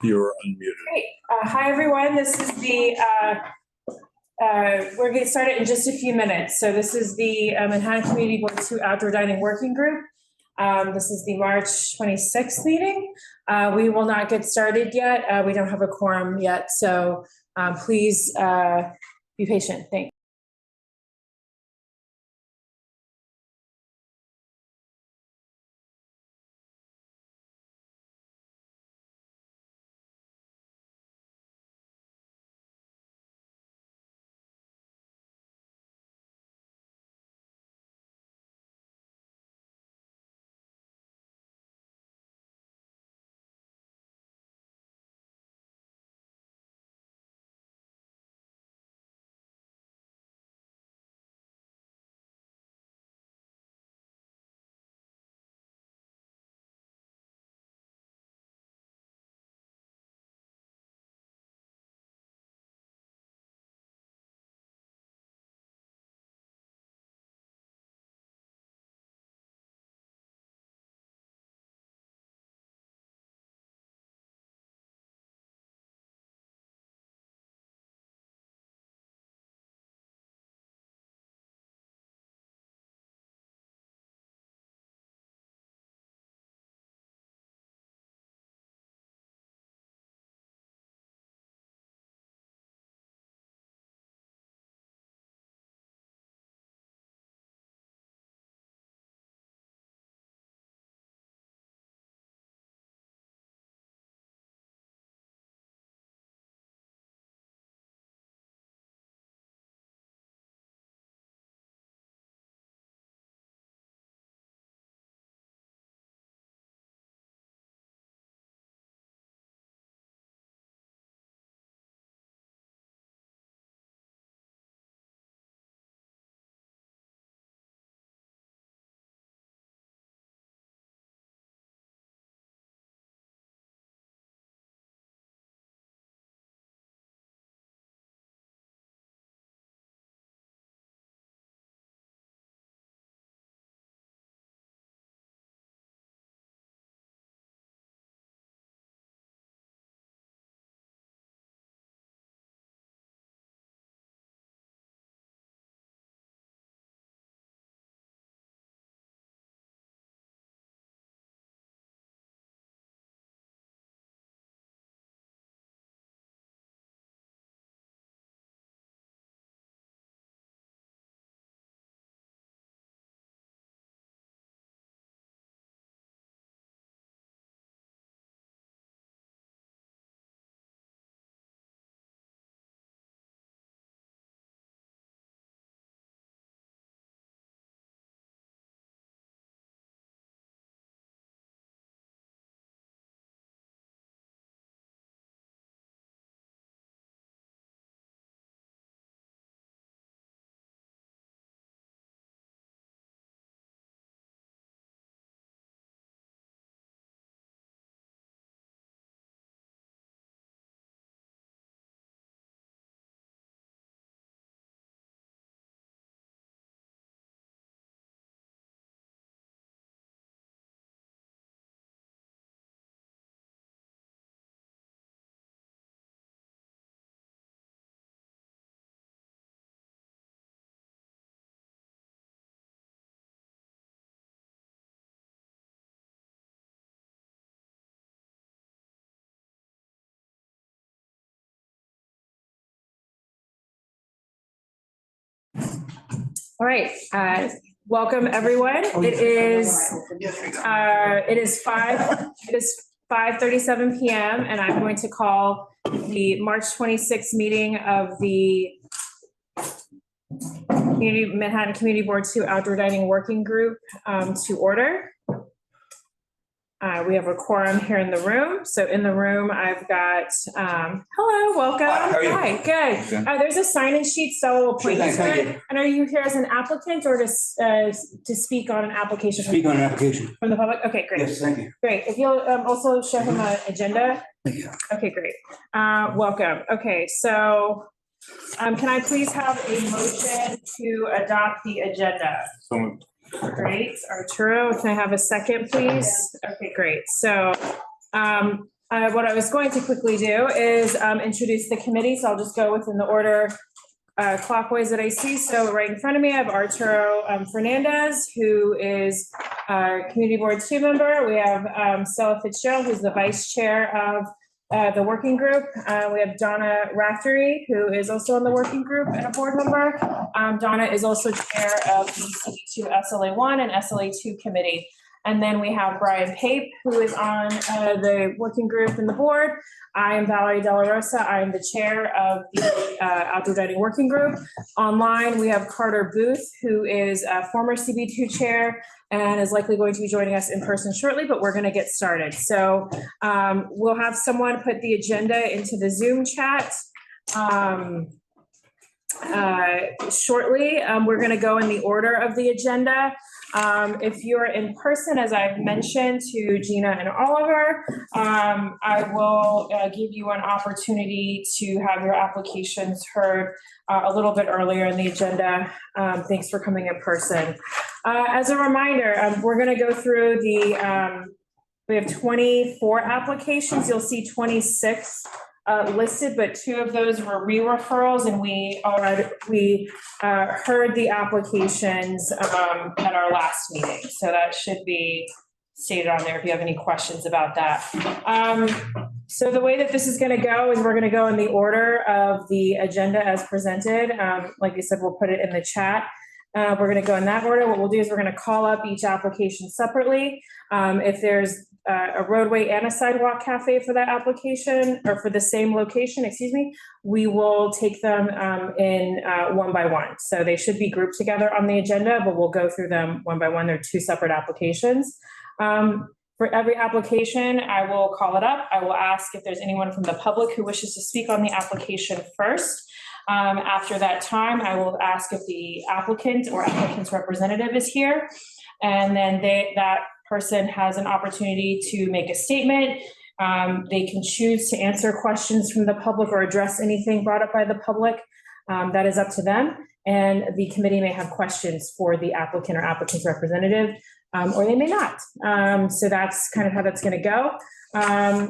You're unmuted. Great. Hi, everyone. This is the, we're going to start it in just a few minutes. So this is the Manhattan Community Board 2 Outdoor Dining Working Group. This is the March 26th meeting. We will not get started yet. We don't have a quorum yet. So please be patient. Thanks. All right, welcome everyone. It is 5:37 p.m. and I'm going to call the March 26th meeting of the Manhattan Community Board 2 Outdoor Dining Working Group to order. We have a quorum here in the room. So in the room, I've got, hello, welcome. Hi, how are you? Hi, good. There's a sign-in sheet, so we'll point you to it. And are you here as an applicant or to speak on an application? Speak on an application. From the public? Okay, great. Yes, thank you. Great. If you'll also show him an agenda. Thank you. Okay, great. Welcome. Okay, so can I please have a motion to adopt the agenda? So moved. Great. Arturo, can I have a second, please? Okay, great. So What I was going to quickly do is introduce the committee, so I'll just go within the order clockwise that I see. So right in front of me, I have Arturo Fernandez, who is our Community Board 2 member. We have Stella Fitzgerald, who's the Vice Chair of the working group. We have Donna Raftery, who is also on the working group and a board member. Donna is also Chair of the CB2 SLA1 and SLA2 committee. And then we have Brian Pape, who is on the working group and the board. I am Valerie De La Rosa. I am the chair of the outdoor dining working group. Online, we have Carter Booth, who is a former CB2 chair and is likely going to be joining us in person shortly, but we're going to get started. So we'll have someone put the agenda into the Zoom chat shortly. We're going to go in the order of the agenda. If you're in person, as I've mentioned to Gina and Oliver, I will give you an opportunity to have your applications heard a little bit earlier in the agenda. Thanks for coming in person. As a reminder, we're going to go through we have 24 applications. You'll see 26 listed, but 2 of those were re-referrals, and we heard the applications at our last meeting. So that should be stated on there if you have any questions about that. So the way that this is going to go is we're going to go in the order of the agenda as presented. Like I said, we'll put it in the chat. We're going to go in that order. What we'll do is we're going to call up each application separately. If there's a roadway and a sidewalk cafe for that application, or for the same location, excuse me, we will take them in one by one. So they should be grouped together on the agenda, but we'll go through them one by one. They're 2 separate applications. For every application, I will call it up. I will ask if there's anyone from the public who wishes to speak on the application first. After that time, I will ask if the applicant or applicant's representative is here. And then that person has an opportunity to make a statement. They can choose to answer questions from the public or address anything brought up by the public. That is up to them. And the committee may have questions for the applicant or applicant's representative, or they may not. So that's kind of how that's going to go.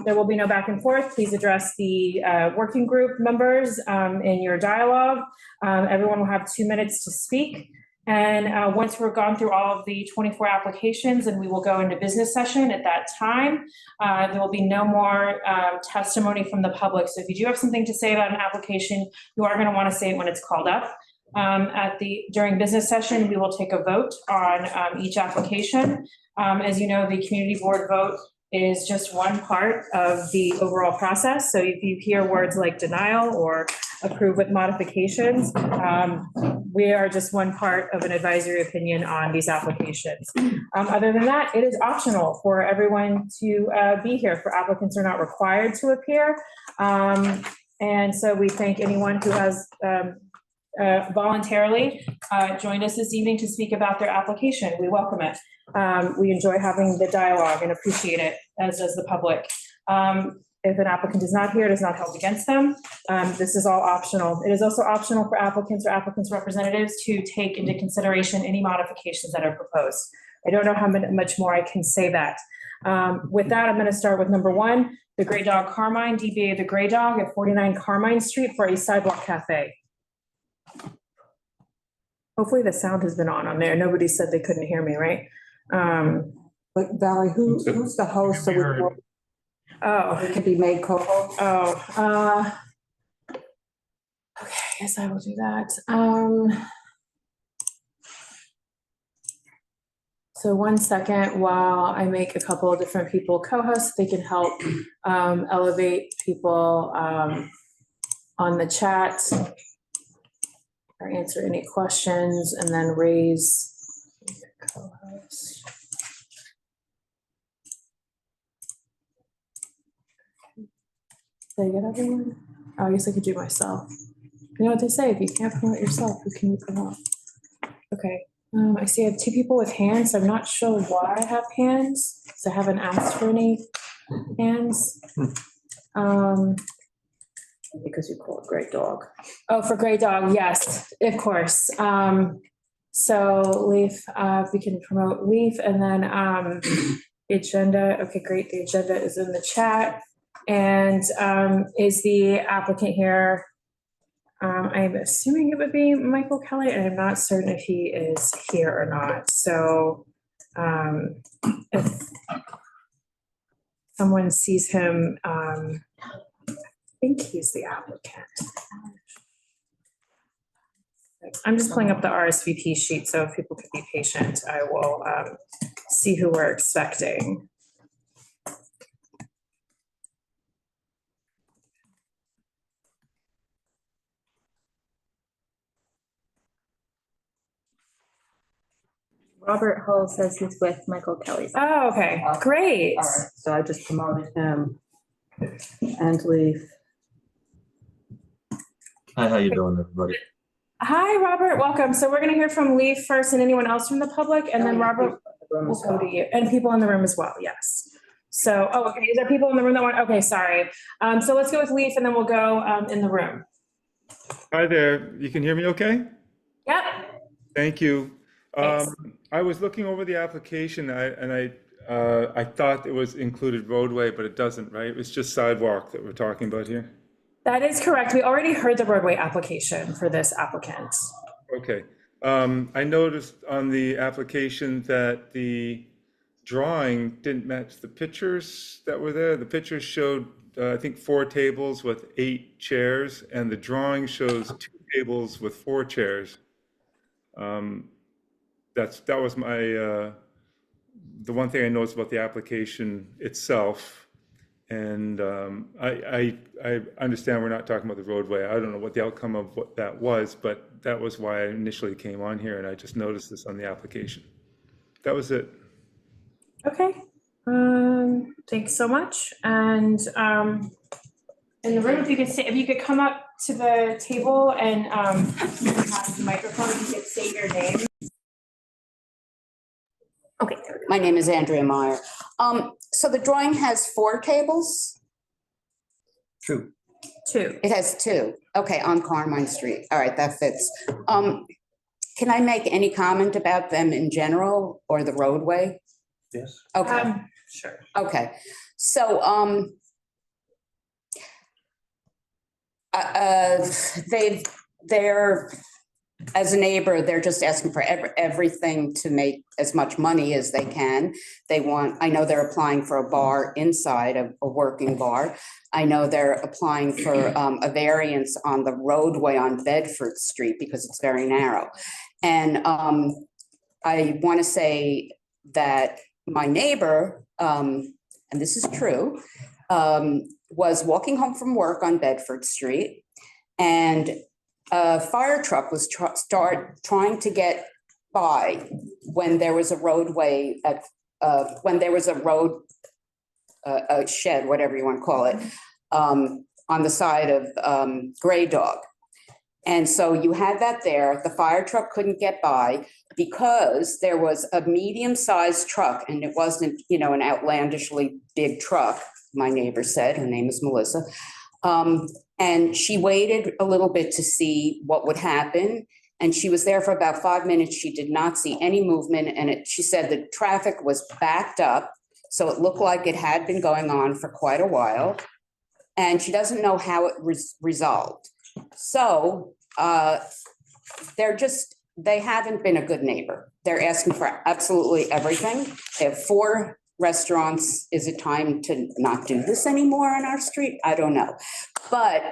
There will be no back and forth. Please address the working group members in your dialogue. Everyone will have 2 minutes to speak. And once we're gone through all of the 24 applications, and we will go into business session at that time, there will be no more testimony from the public. So if you do have something to say about an application, you are going to want to say it when it's called up. During business session, we will take a vote on each application. As you know, the community board vote is just one part of the overall process. So if you hear words like denial or approve with modifications, we are just one part of an advisory opinion on these applications. Other than that, it is optional for everyone to be here. For applicants are not required to appear. And so we thank anyone who has voluntarily joined us this evening to speak about their application. We welcome it. We enjoy having the dialogue and appreciate it, as does the public. If an applicant is not here, it is not held against them. This is all optional. It is also optional for applicants or applicants' representatives to take into consideration any modifications that are proposed. I don't know how much more I can say that. With that, I'm going to start with number 1, the Gray Dog Carmine, DBA The Gray Dog at 49 Carmine Street for a sidewalk cafe. Hopefully the sound has been on there. Nobody said they couldn't hear me, right? But Valerie, who's the host? So it can be made co-host. Okay, yes, I will do that. So 1 second while I make a couple of different people co-hosts. They can help elevate people on the chat or answer any questions, and then raise co-host. Did I get everyone? Oh, I guess I could do myself. You know what they say, if you can't promote yourself, who can you promote? Okay, I see I have 2 people with hands. So I'm not sure why I have hands, because I haven't asked for any hands. Because you call it Gray Dog. Oh, for Gray Dog, yes, of course. So Leaf, if we can promote Leaf, and then agenda. Okay, great. The agenda is in the chat. And is the applicant here? I'm assuming it would be Michael Kelly, and I'm not certain if he is here or not. So if someone sees him, I think he's the applicant. I'm just pulling up the RSVP sheet, so if people could be patient, I will see who we're expecting. Robert Hull says he's with Michael Kelly. Oh, okay, great. All right, so I just promoted him and Leaf. Hi, how you doing, everybody? Hi, Robert, welcome. So we're gonna hear from Leaf first and anyone else from the public, and then Robert will go to you, and people in the room as well, yes. So, oh, okay, is there people in the room that want, okay, sorry. So let's go with Leaf and then we'll go in the room. Hi there, you can hear me okay? Yep. Thank you. Thanks. I was looking over the application and I thought it was included roadway, but it doesn't, right? It's just sidewalk that we're talking about here. That is correct. We already heard the roadway application for this applicant. Okay. I noticed on the application that the drawing didn't match the pictures that were there. The pictures showed, I think, 4 tables with 8 chairs, and the drawing shows 2 tables with 4 chairs. That was my the one thing I noticed about the application itself. And I understand we're not talking about the roadway. I don't know what the outcome of what that was, but that was why I initially came on here, and I just noticed this on the application. That was it. Okay. Thanks so much. And in the room, if you could come up to the table and have the microphone, if you could state your name. Okay, my name is Andrea Meyer. So the drawing has 4 tables? 2. 2. It has 2. Okay, on Carmine Street. All right, that fits. Can I make any comment about them in general or the roadway? Yes. Okay, Sure. okay. So they're, as a neighbor, they're just asking for everything to make as much money as they can. They want, I know they're applying for a bar inside, a working bar. I know they're applying for a variance on the roadway on Bedford Street because it's very narrow. And I want to say that my neighbor, and this is true, was walking home from work on Bedford Street, and a fire truck was trying to get by when there was a roadway at when there was a road a shed, whatever you want to call it, on the side of Gray Dog. And so you had that there. The fire truck couldn't get by because there was a medium-sized truck, and it wasn't, you know, an outlandishly big truck, my neighbor said. Her name is Melissa. And she waited a little bit to see what would happen. And she was there for about 5 minutes. She did not see any movement. And she said the traffic was backed up. So it looked like it had been going on for quite a while. And she doesn't know how it resolved. So they haven't been a good neighbor. They're asking for absolutely everything. They have 4 restaurants. Is it time to not do this anymore on our street? I don't know. But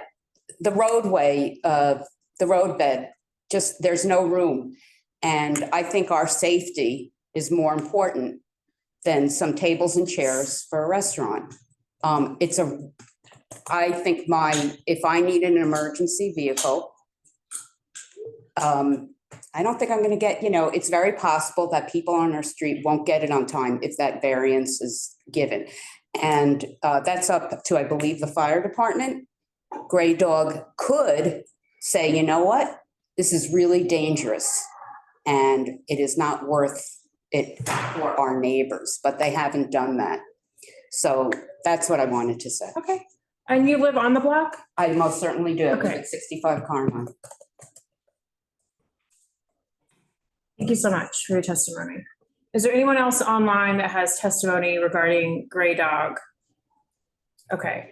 the roadway, the roadbed, just there's no room. And I think our safety is more important than some tables and chairs for a restaurant. I think if I need an emergency vehicle, I don't think I'm going to get, you know, it's very possible that people on our street won't get it on time if that variance is given. And that's up to, I believe, the fire department. Gray Dog could say, you know what, this is really dangerous and it is not worth it for our neighbors, but they haven't done that. So that's what I wanted to say. Okay. And you live on the block? I most certainly do. Okay. At 65 Carmine. Thank you so much for your testimony. Is there anyone else online that has testimony regarding Gray Dog? Okay.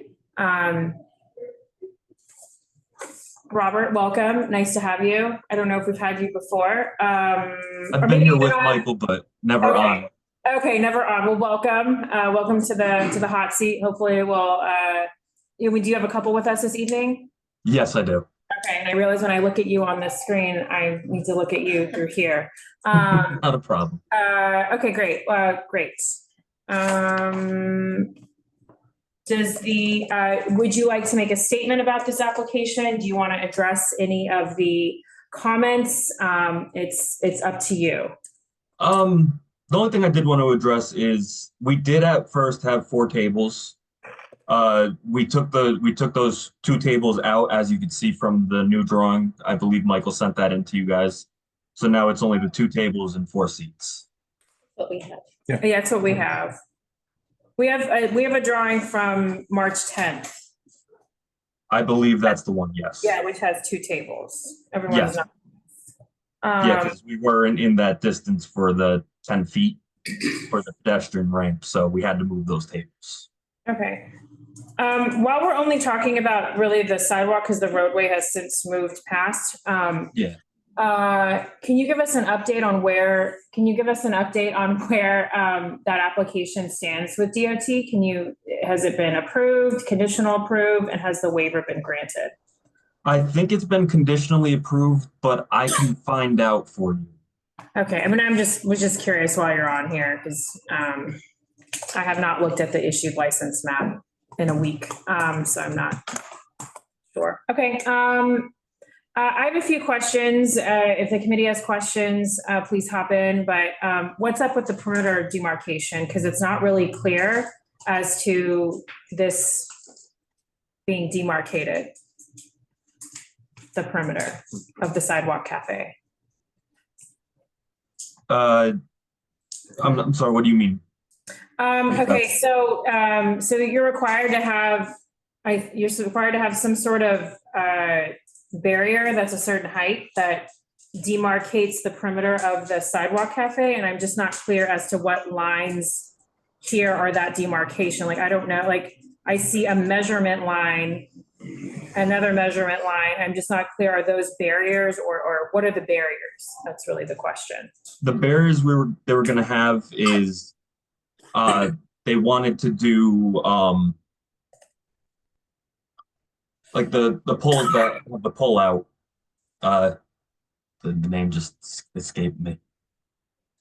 Robert, welcome. Nice to have you. I don't know if we've had you before. I've been here with Michael, but never on. Okay, never on. Well, welcome. Welcome to the hot seat. Hopefully we'll, do you have a couple with us this evening? Yes, I do. Okay, and I realize when I look at you on the screen, I need to look at you through here. Not a problem. Okay, great, great. Would you like to make a statement about this application? Do you want to address any of the comments? It's up to you. The only thing I did want to address is we did at first have 4 tables. We took those 2 tables out, as you can see from the new drawing. I believe Michael sent that in to you guys. So now it's only the 2 tables and 4 seats. What we have. Yeah, that's what we have. We have a drawing from March 10th. I believe that's the one, yes. Yeah, which has 2 tables. Everyone's Yes. not. Yeah, because we weren't in that distance for the 10 feet for the pedestrian ramp, so we had to move those tables. Okay. While we're only talking about really the sidewalk, because the roadway has since moved past. Yeah. Can you give us an update on where that application stands with DOT? Has it been approved, conditional approved, and has the waiver been granted? I think it's been conditionally approved, but I can find out for you. Okay, I mean, was just curious while you're on here, because I have not looked at the issued license map in a week, so I'm not sure. Okay, I have a few questions. If the committee has questions, please hop in, but what's up with the perimeter demarcation? Because it's not really clear as to this being demarcated, the perimeter of the Sidewalk Cafe. I'm sorry, what do you mean? Okay, so you're required to have some sort of barrier that's a certain height that demarcates the perimeter of the Sidewalk Cafe, and I'm just not clear as to what lines here are that demarcation. Like, I don't know, like, I see a measurement line, another measurement line. I'm just not clear, are those barriers or what are the barriers? That's really the question. The barriers they were gonna have is they wanted to do like the poles that the pull out. The name just escaped me.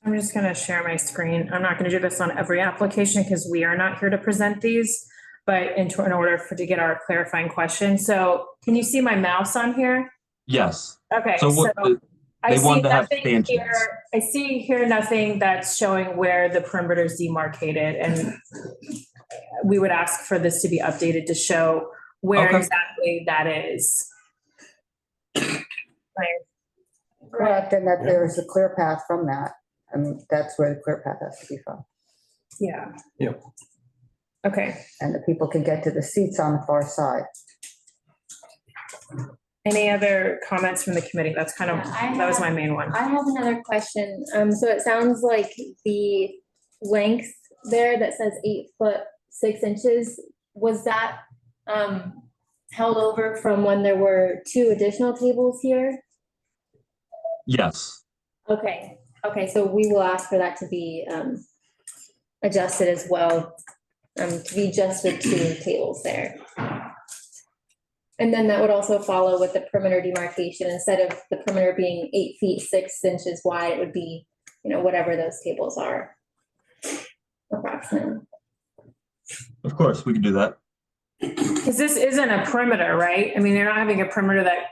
I'm just going to share my screen. I'm not going to do this on every application because we are not here to present these, but in order to get our clarifying question. So can you see my mouse on here? Yes. Okay. So what they wanted to have stanchions. I see here nothing that's showing where the perimeter is demarcated, and we would ask for this to be updated to show where exactly that is. Correct, and that there's a clear path from that, and that's where the clear path has to be from. Yeah. Yep. Okay. And the people can get to the seats on the far side. Any other comments from the committee? That's kind of, Yeah, that was my main one. I have another question. So it sounds like the length there that says 8'6", was that held over from when there were 2 additional tables here? Yes. Okay, so we will ask for that to be adjusted as well, to be just with 2 tables there. And then that would also follow with the perimeter demarcation. Instead of the perimeter being 8 feet 6 inches wide, it would be, whatever those tables are. Approximately. Of course, we can do that. Because this isn't a perimeter, right? I mean, they're not having a perimeter that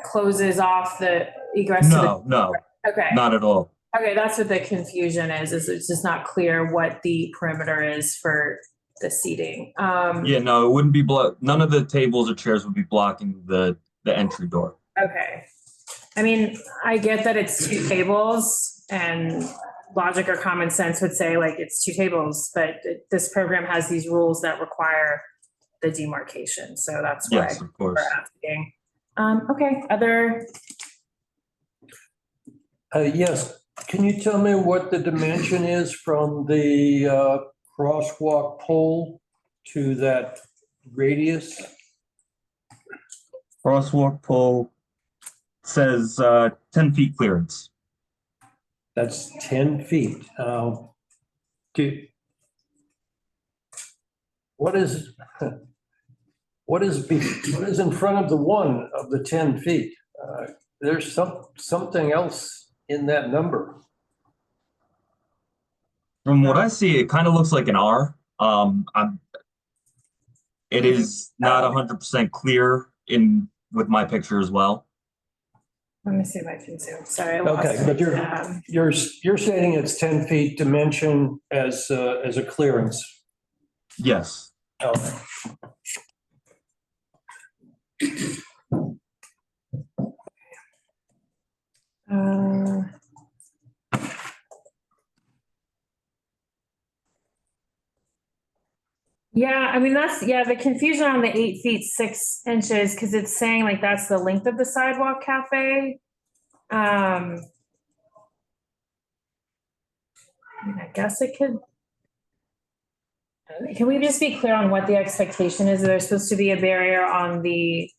closes off the egress. No, Okay. not at all. Okay, that's what the confusion is it's just not clear what the perimeter is for the seating. Yeah, no, it wouldn't be none of the tables or chairs would be blocking the entry door. Okay. I mean, I get that it's 2 tables and logic or common sense would say like it's 2 tables, but this program has these rules that require the demarcation. So that's why yes, of course. we're asking. Okay, other. Yes, can you tell me what the dimension is from the crosswalk pole to that radius? Crosswalk pole says 10 feet clearance. That's 10 feet. What is in front of the one of the 10 feet? There's something else in that number. From what I see, it kind of looks like an R. It is not 100% clear with my picture as well. Let me see if I can zoom. Sorry. I lost Okay, it. but you're stating it's 10 feet dimension as a clearance. Yes. Okay. Yeah, I mean, the confusion on the 8 feet 6 inches, because it's saying like that's the length of the sidewalk cafe. I mean, I guess it could. Can we just be clear on what the expectation is? There's supposed to be a barrier on the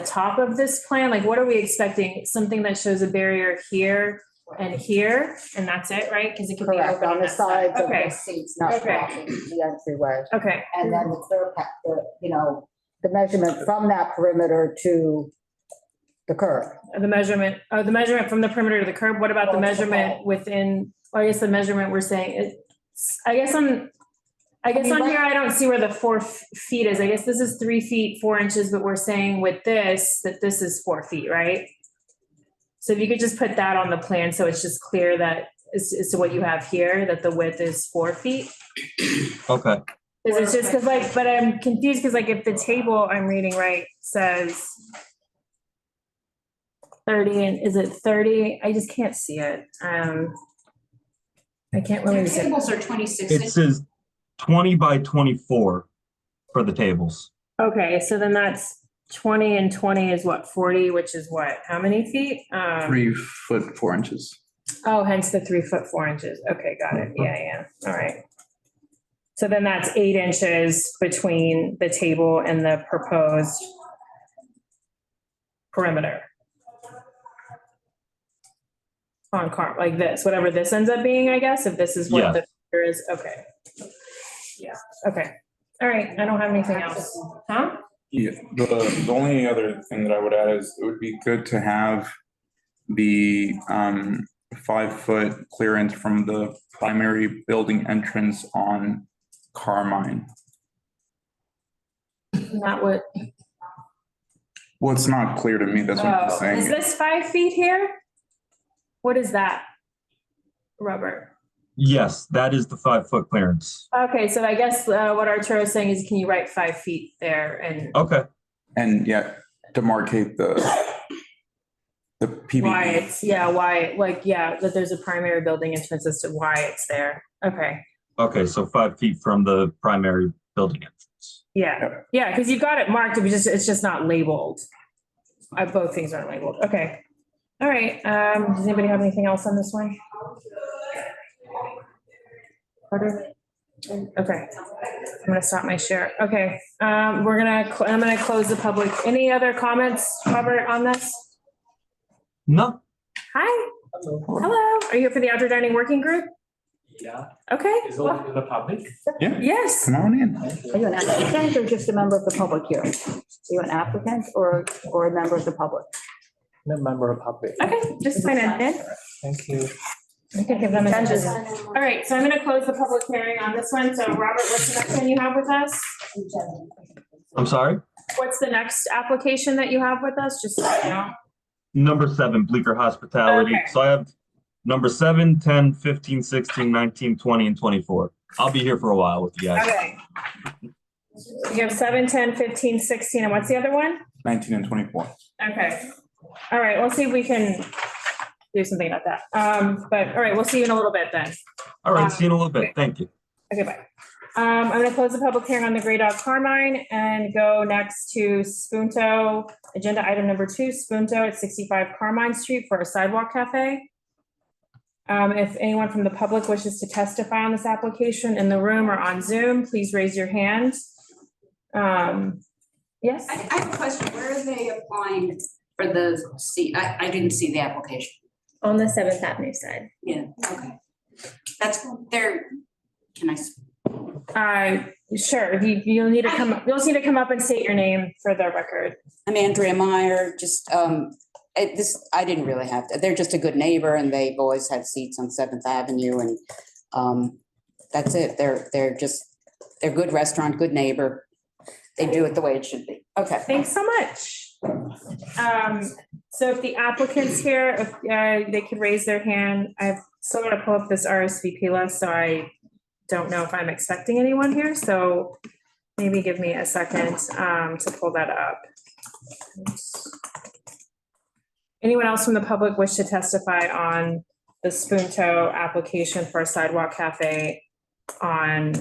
top of this plan? Like, what are we expecting? Something that shows a barrier here and here, and that's it, right? Because it could be Correct, open on the that side. sides of Okay. the seats, not Okay. blocking the entryway. Okay, And then the clear, the measurement from that perimeter to the curb. the measurement from the perimeter to the curb. What about the measurement within, I guess the measurement we're saying, I guess on here, I don't see where the 4 feet is. I guess this is 3 feet, 4 inches, but we're saying with this, that this is 4 feet, right? So if you could just put that on the plan, so it's just clear that as to what you have here, that the width is 4 feet. Okay. Because it's just because but I'm confused because if the table I'm reading right says 30, and is it 30? I just can't see it. I can't really see it. Tables are 26 It inches. says 20 by 24 for the tables. Okay, so then that's 20 and 20 is what, 40, which is what, how many feet? 3 foot 4 inches. Oh, hence the 3 foot 4 inches. Okay, got it. Yeah. All right. So then that's 8 inches between the table and the proposed perimeter. On like this, whatever this ends up being, I guess, if this is what the figure is. Okay. Yeah, okay. All right, I don't have anything else. Huh? Yeah, the only other thing that I would add is it would be good to have the 5 foot clearance from the primary building entrance on Carmine. Not what, Well, it's not clear to me, that's what I'm is saying. this 5 feet here? What is that? Robert? Yes, that is the 5 foot clearance. Okay, so I guess what Arturo is saying is, can you write 5 feet there and Okay. And yet demarcate the PBE. why it's, that there's a primary building entrance as to why it's there. Okay, Okay, so 5 feet from the primary building entrance. yeah, because you've got it marked, it's just not labeled. Both things aren't labeled. Okay. All right, does anybody have anything else on this one? Carter? Okay, I'm gonna stop my share. Okay, I'm gonna close the public. Any other comments, Robert, on this? No. Hi. Hello. Are you here for the outdoor dining working group? Yeah, Okay. is open to the public? Yeah, Yes. come on in. Are you an applicant or just a member of the public here? Are you an applicant or a member of the public? No member of public. Okay, just sign in. Thank you. I can give them attention. All right, so I'm gonna close the public hearing on this one. So Robert, what's the next one you have with us? I'm sorry? What's the next application that you have with us? Just so you know. Number 7, Bleecker Hospitality. Okay. So I have number 7, 10, 15, 16, 19, 20, and 24. I'll be here for a while with you guys. Okay. You have 7, 10, 15, 16, and what's the other one? 19 and 24. Okay. All right, we'll see if we can do something about that. But all right, we'll see you in a little bit then. All right, see you in a little bit. Thank you. Okay, bye. I'm gonna close the public hearing on the Gray Dog Carmine and go next to Spunto. Agenda item number 2, Spunto at 65 Carmine Street for a sidewalk cafe. If anyone from the public wishes to testify on this application in the room or on Zoom, please raise your hand. Yes? I have a question. Where are they applying for the I didn't see the application. On the 7th Avenue side. Yeah, okay. That's, can I? Sure, you'll need to come up, and state your name for the record. I'm Andrea Meyer, just, I didn't really have to, they're just a good neighbor and they've always had seats on 7th Avenue and, that's it. They're good restaurant, good neighbor. They do it the way it should be. Okay. Thanks so much. So if the applicant's here, if they could raise their hand, I've still got to pull up this RSVP list, so I don't know if I'm expecting anyone here, so maybe give me a second to pull that up. Anyone else from the public wish to testify on the Spunto application for a sidewalk cafe on?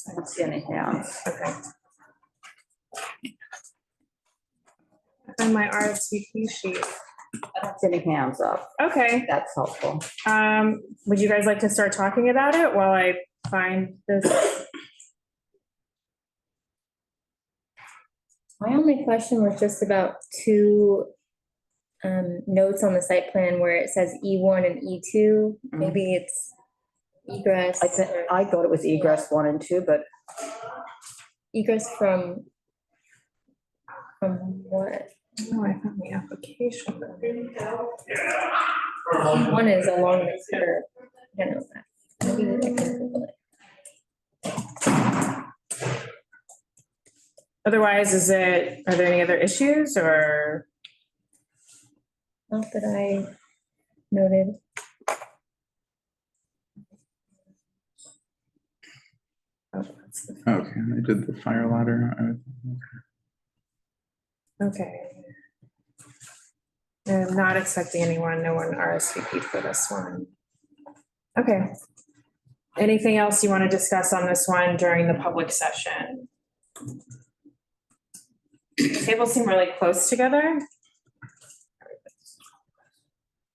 I don't see any hands. Okay. And my RSVP sheet. I don't see any hands up. Okay. That's helpful. Would you guys like to start talking about it while I find this? My only question was just about two notes on the site plan where it says E1 and E2. Maybe it's egress. I thought it was egress 1 and 2, but Egress from what? Oh, I found the application. One is along the curb. I don't know that. Maybe I can Google it. Otherwise, are there any other issues or? Not that I noted. Okay, I did the fire ladder. Okay. I'm not expecting anyone, no one RSVP'd for this one. Okay. Anything else you want to discuss on this one during the public session? The tables seem really close together.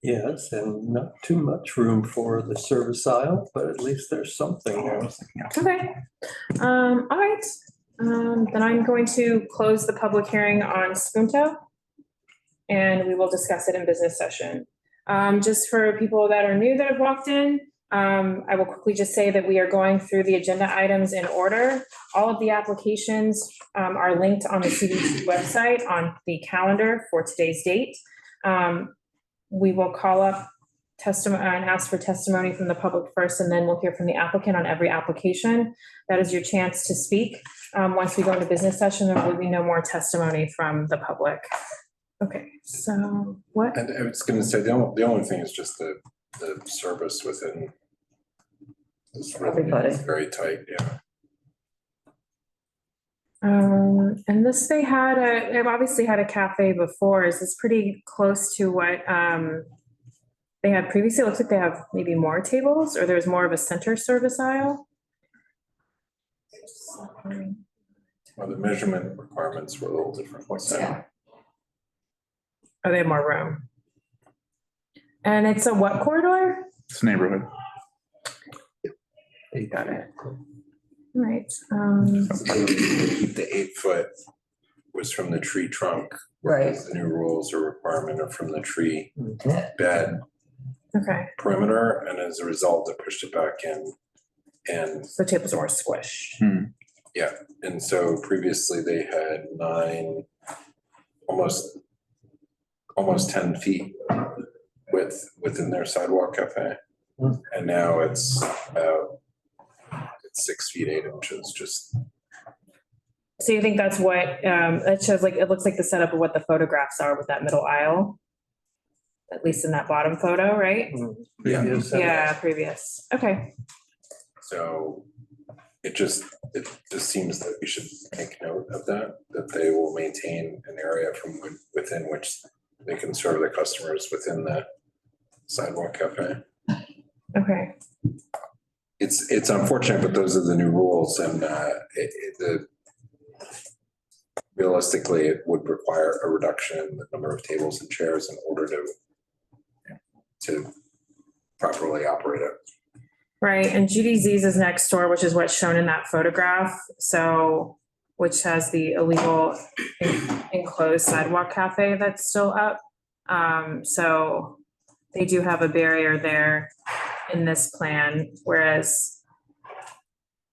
Yes, and not too much room for the service aisle, but at least there's something there. Okay. All right. Then I'm going to close the public hearing on Spunto, and we will discuss it in business session. Just for people that are new that have walked in, I will quickly just say that we are going through the agenda items in order. All of the applications are linked on the CB2 website on the calendar for today's date. We will call up testimony and ask for testimony from the public first, and then we'll hear from the applicant on every application. That is your chance to speak. Once we go into business session, there will be no more testimony from the public. Okay, so what? And I was gonna say, the only thing is just the service within this really is very tight, yeah. And this, they've obviously had a cafe before. Is this pretty close to what they had previously? It looks like they have maybe more tables, or there's more of a center service aisle. Well, the measurement requirements were a little different. Yeah. Oh, they have more room. And it's a what corridor? It's neighborhood. You got it. All right. Keep the 8 foot was from the tree trunk. Right. The new rules or requirement are from the tree bed Okay. perimeter, and as a result, they pushed it back in. And So tables are more squished. yeah, and so previously they had 9, almost 10 feet within their sidewalk cafe. And now it's about 6 feet 8 inches, just. So you think that's what, it shows, like, it looks like the setup of what the photographs are with that middle aisle? At least in that bottom photo, right? Yeah, previous. Okay. So it just seems that we should make note of that they will maintain an area from within which they can serve their customers within the sidewalk cafe. Okay. It's unfortunate, but those are the new rules, and realistically, it would require a reduction in the number of tables and chairs in order to properly operate it. Right, and Judy Z's is next door, which is what's shown in that photograph, so, which has the illegal enclosed sidewalk cafe that's still up. So they do have a barrier there in this plan, whereas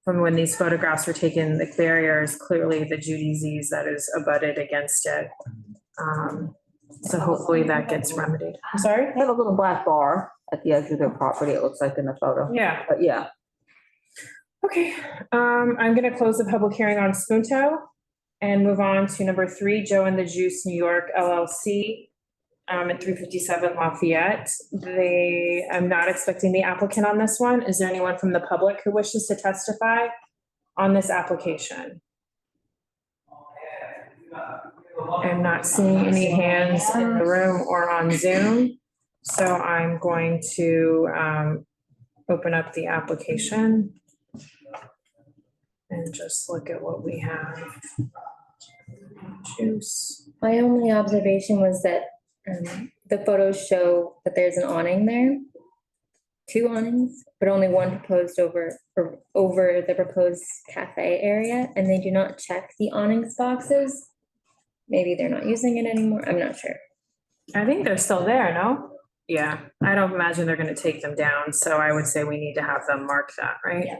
from when these photographs were taken, the barrier is clearly the Judy Z's that is abutted against it. So hopefully that gets remedied. I'm sorry? They have a little black bar at the edge of their property, it looks like in the photo. Yeah. But yeah, Okay, I'm gonna close the public hearing on Spunto and move on to number 3, Joe and the Juice New York LLC at 357 Lafayette. I'm not expecting the applicant on this one. Is there anyone from the public who wishes to testify on this application? I'm not seeing any hands in the room or on Zoom, so I'm going to open up the application and just look at what we have. Juice. My only observation was that the photos show that there's an awning there. 2 awnings, but only one proposed over the proposed cafe area, and they do not check the awnings boxes. Maybe they're not using it anymore, I'm not sure. I think they're still there, no? Yeah, I don't imagine they're gonna take them down, so I would say we need to have them mark that, right? Yeah.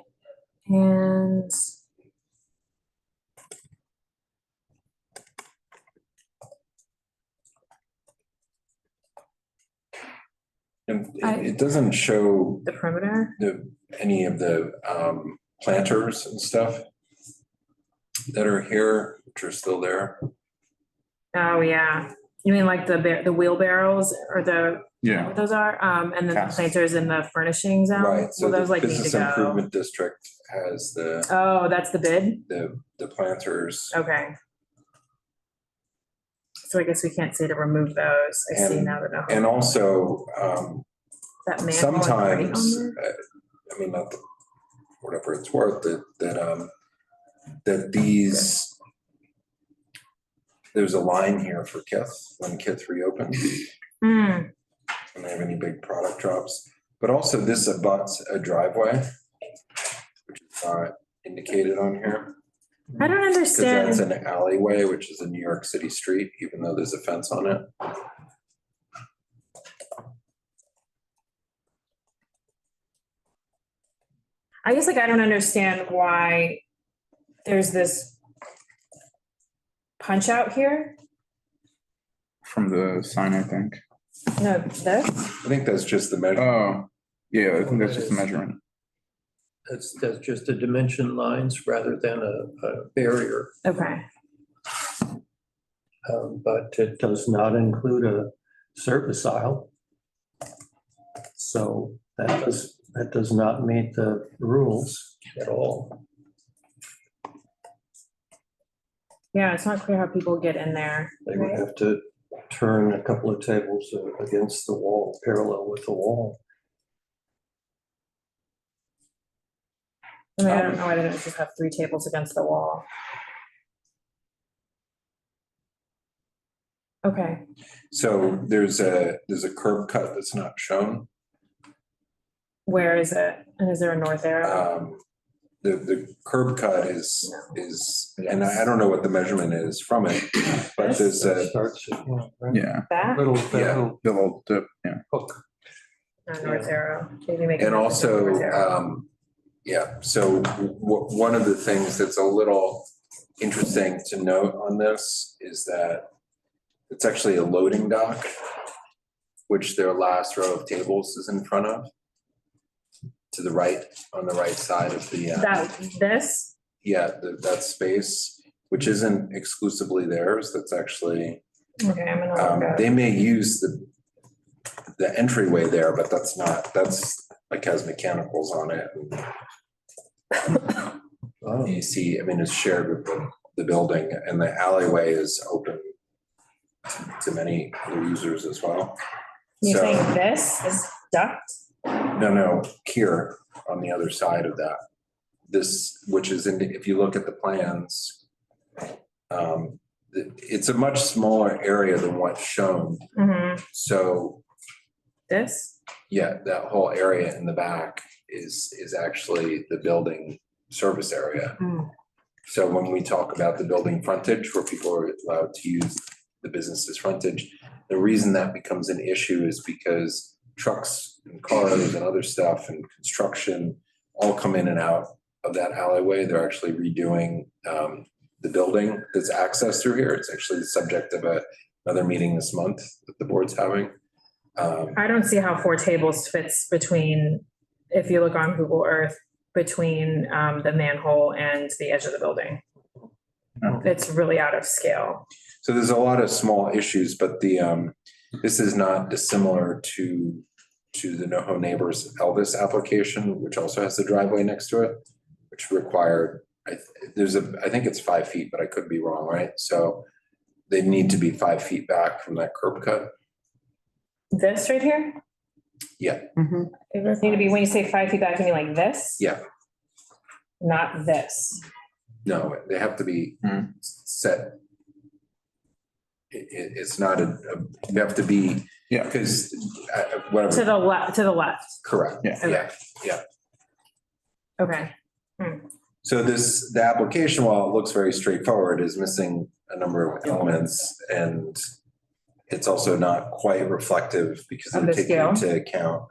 And And it doesn't show the perimeter, any of the planters and stuff that are here, which are still there. oh, yeah. You mean like the wheelbarrows or what those are? And then the Cast. planters in the furnishing zone? Right, so Well, the those like need business to go. improvement district has Oh, that's the bid? the planters. Okay. So I guess we can't say to remove those. I see And- now that. And also, That manhole is already on sometimes, there? I mean, not that, whatever it's worth, that these, there's a line here for Kith, when Kith reopens, Hmm, when they have any big product drops. But also this abuts a driveway, which is not indicated on here. I don't Because that's understand. an alleyway, which is a New York City street, even though there's a fence on it. I guess like I don't understand why there's this punch out here. From the sign, I think. No, this? I think that's just the measure. Oh, yeah, I think that's just the measurement. That's just the dimension lines rather than a barrier. Okay. But it does not include a service aisle. So that does not meet the rules at all. Yeah, it's not clear how people get in there. They would have to turn a couple of tables against the wall, parallel with the wall. I mean, I don't know why they don't just have 3 tables against the wall. Okay, So there's a curb cut that's not shown. where is it? And is there a north arrow? The curb cut is, and I don't know what the measurement is from it, but there's a, Starts, right? Yeah, That? Little, Yeah. little the little dip, yeah. hook. No, north arrow. Maybe make it and north also, arrow. yeah, so one of the things that's a little interesting to note on this is that it's actually a loading dock, which their last row of tables is in front of. To the right, on the right side of the, This? yeah, that space, which isn't exclusively theirs, that's actually, Okay, I'm gonna look up. they may use the entryway there, but that's like has mechanicals on it. Oh, You see, I mean, it's shared with the building, and the alleyway is open to many other users as well. You're So- saying this is duct? No, here on the other side of that. This, which is in, if you look at the plans, it's a much smaller area than what's shown. Mm-hmm. So, This? yeah, that whole area in the back is actually the building service area. Hmm. So when we talk about the building frontage, where people are allowed to use the business's frontage, the reason that becomes an issue is because trucks and cars and other stuff and construction all come in and out of that alleyway. They're actually redoing the building that's accessed through here. It's actually the subject of another meeting this month that the board's having. I don't see how 4 tables fits between, if you look on Google Earth, between the manhole and the edge of the building. It's really out of scale. So there's a lot of small issues, but this is not dissimilar to the NoHo Neighbors Elvis application, which also has the driveway next to it, which required, I think it's 5 feet, but I could be wrong, right? So they need to be 5 feet back from that curb cut. This right here? Yeah, It does need to be, when you say 5 feet back, you mean like this? yeah, Not this. no, they have to be set. It's not you have to be, Yeah. because To whatever, the left, to the left. correct, Yeah. yeah. Okay. So the application, while it looks very straightforward, is missing a number of elements, and it's also not quite reflective because Of they're the taking scale? into account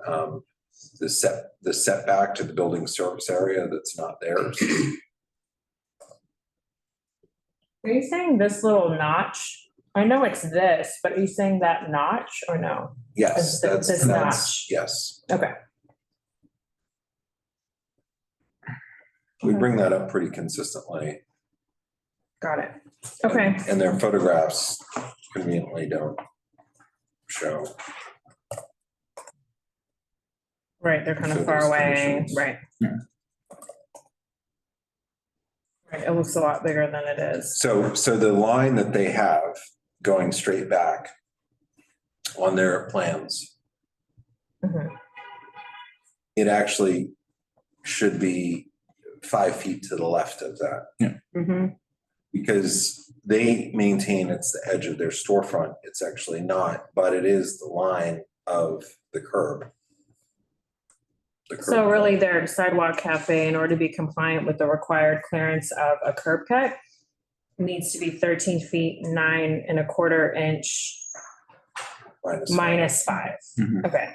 the setback to the building service area that's not theirs. Are you saying this little notch? I know it's this, but are you saying that notch or no? Yes, This that's, notch. yes. Okay. We bring that up pretty consistently. Got it. Okay. And their photographs conveniently don't show. Right, they're kind So of far there's away, conditions. right. Yeah. Right, it looks a lot bigger than it is. So the line that they have going straight back on their plans, Mhm. it actually should be 5 feet to the left of that. Mhm. Because they maintain it's the edge of their storefront. It's actually not, but it is the line of the curb. The So curb really cut. their sidewalk cafe, in order to be compliant with the required clearance of a curb cut, needs to be 13 feet, 9¼ inch minus 5. Mhm. Okay.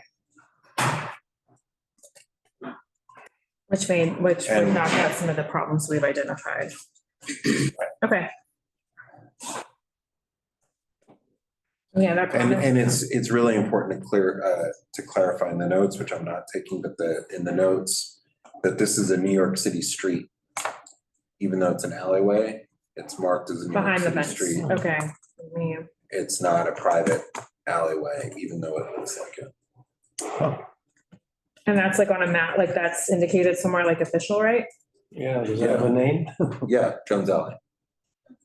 Which would And- knock out some of the problems we've identified. Okay. Yeah, that. And it's really important to clarify in the notes, which I'm not taking, but in the notes, that this is a New York City street. Even though it's an alleyway, it's marked as a New York Behind the City fence, street. okay. Yeah. It's not a private alleyway, even though it looks like it. And that's like on a map, like that's indicated somewhere like official, right? Yeah, does that have a name? Yeah, Jones Alley,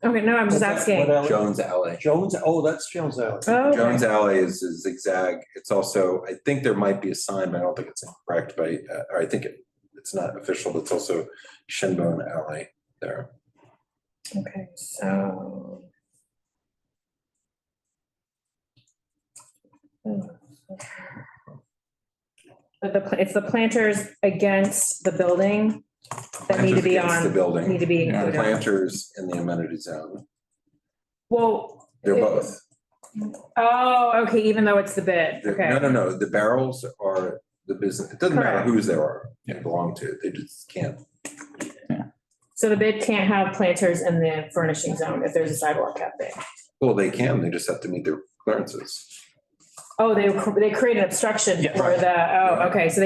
Okay, no, I'm just What asking. alley? Jones Alley. Jones, oh, that's Jones Alley. Oh, okay. Jones Alley is a zigzag. It's also, I think there might be a sign, but I don't think it's incorrect, but or I think it's not official, but it's also Shinbone Alley there. Okay, so. But it's the planters against the building that need to be Planters against the on, building. need to be Yeah, included. Planters in the amenity zone. Well. They're both. Oh, okay, even though it's the bid, okay. No. The barrels are the business. It doesn't matter Correct. whose they belong to. They just can't. So the bid can't have planters in the furnishing zone if there's a sidewalk cafe. Well, they can. They just have to meet their clearances. Oh, they create an obstruction Yeah. for the, okay, so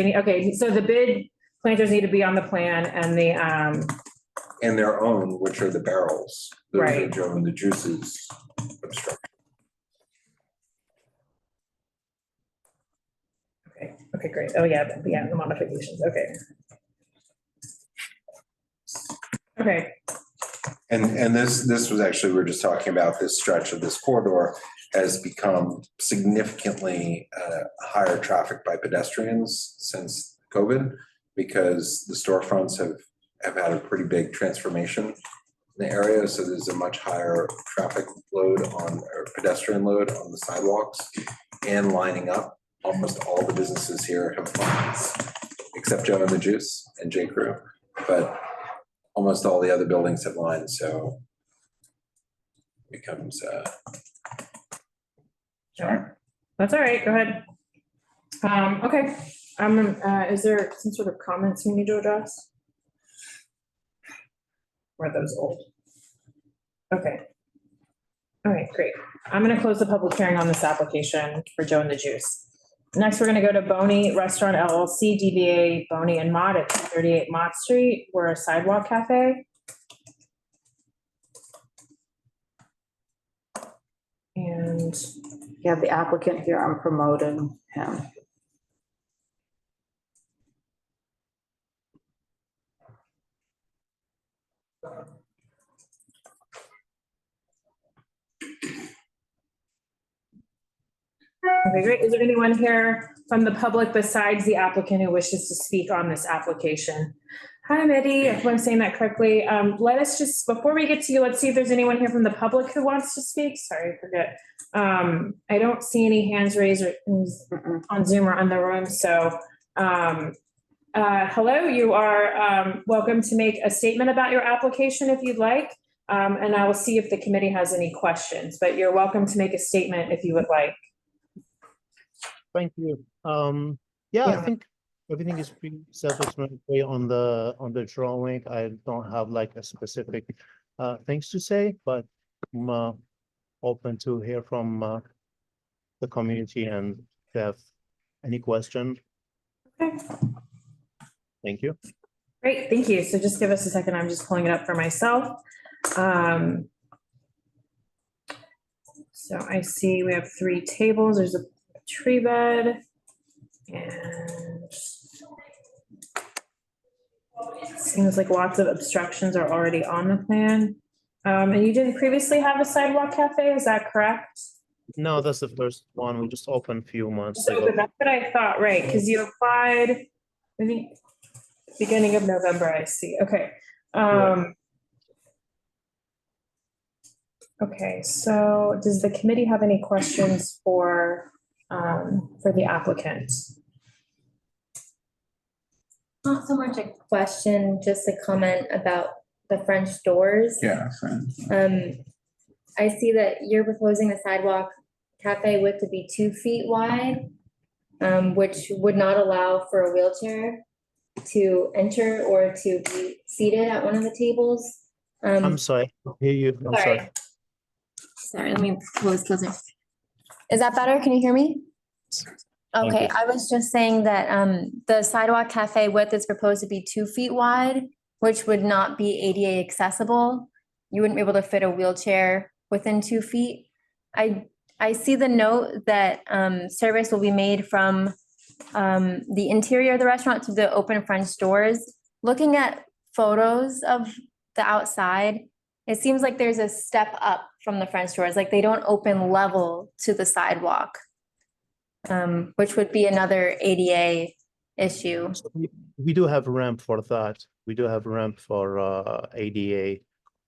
so the bid planters need to be on the plan and the, And their own, which are the barrels. Those are Right. Joe and the Juices obstruction. okay, great. Oh, yeah, the modifications, okay. Okay, And this was actually, we were just talking about this stretch of this corridor has become significantly higher traffic by pedestrians since COVID, because the storefronts have had a pretty big transformation in the area. So there's a much higher traffic load or pedestrian load on the sidewalks and lining up. Almost all the businesses here have lines except Joe and the Juice and J. Crew, but almost all the other buildings have lines, so becomes, Sure. That's all right, go ahead. Okay, is there some sort of comments we need to address? Or are those old? Okay. All right, great. I'm gonna close the public hearing on this application for Joe and the Juice. Next, we're gonna go to Boni Restaurant LLC, DBA Boni and Mott at 238 Mott Street. We're a sidewalk cafe. And You have the applicant here, I'm promoting him. okay, great. Is there anyone here from the public besides the applicant who wishes to speak on this application? Hi, Mehdi, if I'm saying that correctly. Let us just, before we get to you, let's see if there's anyone here from the public who wants to speak. Sorry, I forget. I don't see any hands raised or on Zoom or on the room. So, hello, you are welcome to make a statement about your application if you'd like. And I will see if the committee has any questions, but you're welcome to make a statement if you would like. Thank you. Yeah, I think everything is pretty self-explanatory on the drawing. I don't have like a specific things to say, but I'm open to hear from the community and if they have any question. Okay. Thank you. Great, thank you. So just give us a second. I'm just pulling it up for myself. So I see we have 3 tables. There's a tree bed and seems like lots of obstructions are already on the plan. And you didn't previously have a sidewalk cafe, is that correct? No, that's the first one. We just opened a few months So ago. that's what I thought, right? Because you applied, I think, beginning of November, I see. Okay. Okay, so does the committee have any questions for the applicant? Not so much a question, just a comment about the French doors. Yeah. I see that you're proposing the sidewalk cafe width to be 2 feet wide, which would not allow for a wheelchair to enter or to be seated at one of the tables. I'm sorry, I hear you. I'm sorry. Sorry, let me pull this closer. Is that better? Can you hear me? Thank Okay, you. I was just saying that the sidewalk cafe width is proposed to be 2 feet wide, which would not be ADA accessible. You wouldn't be able to fit a wheelchair within 2 feet. I see the note that service will be made from the interior of the restaurant to the open French doors. Looking at photos of the outside, it seems like there's a step up from the French doors, like they don't open level to the sidewalk, which would be another ADA issue. We do have a ramp for that. We do have a ramp for ADA.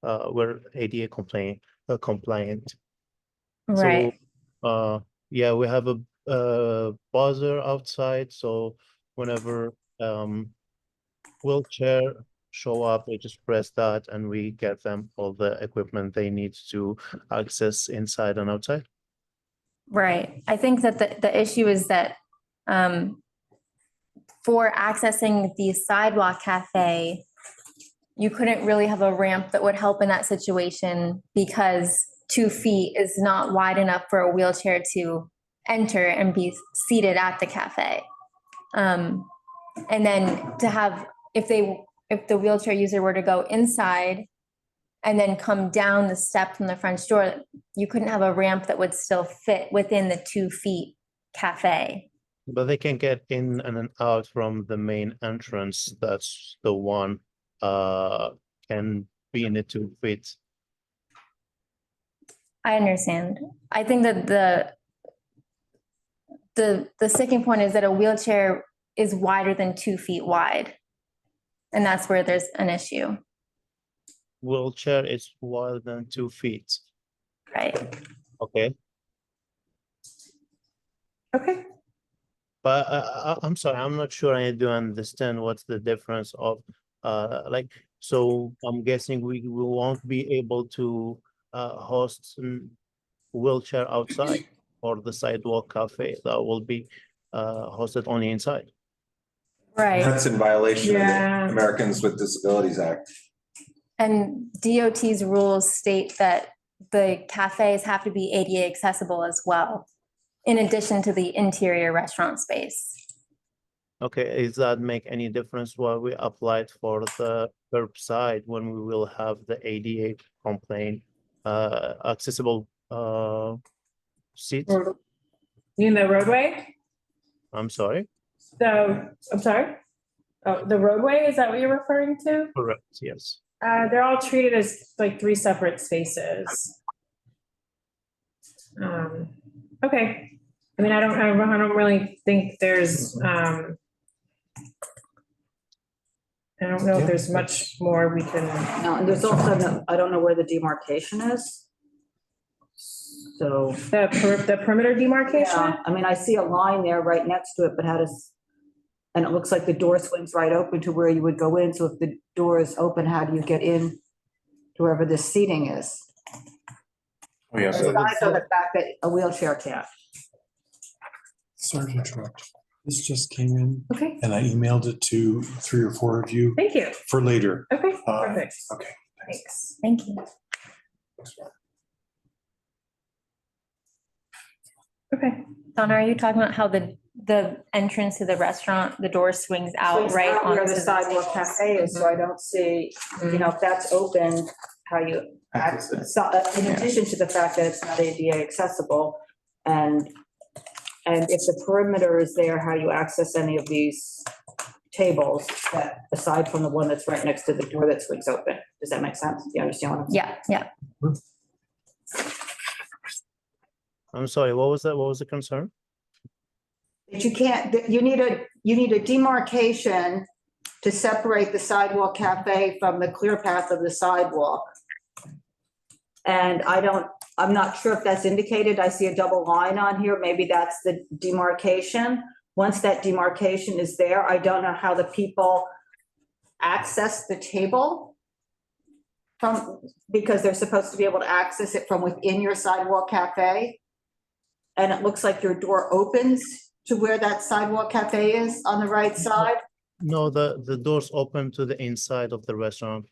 We're ADA compliant. Right. So, yeah, we have a buzzer outside. So whenever wheelchair show up, they just press that and we get them all the equipment they need to access inside and outside. Right. I think that the issue is that for accessing the sidewalk cafe, you couldn't really have a ramp that would help in that situation because 2 feet is not wide enough for a wheelchair to enter and be seated at the cafe. And then to have, if the wheelchair user were to go inside and then come down the step from the French door, you couldn't have a ramp that would still fit within the 2 feet cafe. But they can get in and out from the main entrance. That's the one can be in the 2 feet. I understand. I think that the sticking point is that a wheelchair is wider than 2 feet wide. And that's where there's an issue. Wheelchair is wider than 2 feet. Right. Okay. Okay. But I'm sorry, I'm not sure I do understand what's the difference of, like, so I'm guessing we won't be able to host wheelchair outside or the sidewalk cafe that will be hosted only inside. Right. That's in violation of Yeah. the Americans with Disabilities Act. And DOT's rules state that the cafes have to be ADA accessible as well, in addition to the interior restaurant space. Okay, does that make any difference while we applied for the curbside when we will have the ADA complaint accessible seats? You mean the roadway? I'm sorry? I'm sorry? Oh, the roadway, is that what you're referring to? Correct, yes. They're all treated as like 3 separate spaces. Okay. I mean, I don't really think there's, I don't know if there's much more we can. No, and there's also, I don't know where the demarcation is. So, The perimeter demarcation? yeah, I mean, I see a line there right next to it, but how does, and it looks like the door swings right open to where you would go in. So if the door is open, how do you get in to wherever this seating is? Oh, yeah. Aside from the fact that a wheelchair can't. Sorry to interrupt. This just came in Okay, and I emailed it to 3 or 4 of you thank you. for later. Okay, perfect. Okay. Thanks. Thank you. Okay. Donna, are you talking about how the entrance to the restaurant, the door swings out Swings right out where onto the sidewalk cafe is, so I don't see, you know, if that's open, how you Access it. So, in addition to the fact that it's not ADA accessible, and if the perimeter is there, how you access any of these tables that, aside from the one that's right next to the door that swings open. Does that make sense? Do you understand what I'm saying? Yeah, yeah. I'm sorry, what was that? What was the concern? That you can't, that you need a demarcation to separate the sidewalk cafe from the clear path of the sidewalk. And I'm not sure if that's indicated. I see a double line on here. Maybe that's the demarcation. Once that demarcation is there, I don't know how the people access the table because they're supposed to be able to access it from within your sidewalk cafe. And it looks like your door opens to where that sidewalk cafe is on the right side. No, the doors open to the inside of the restaurant.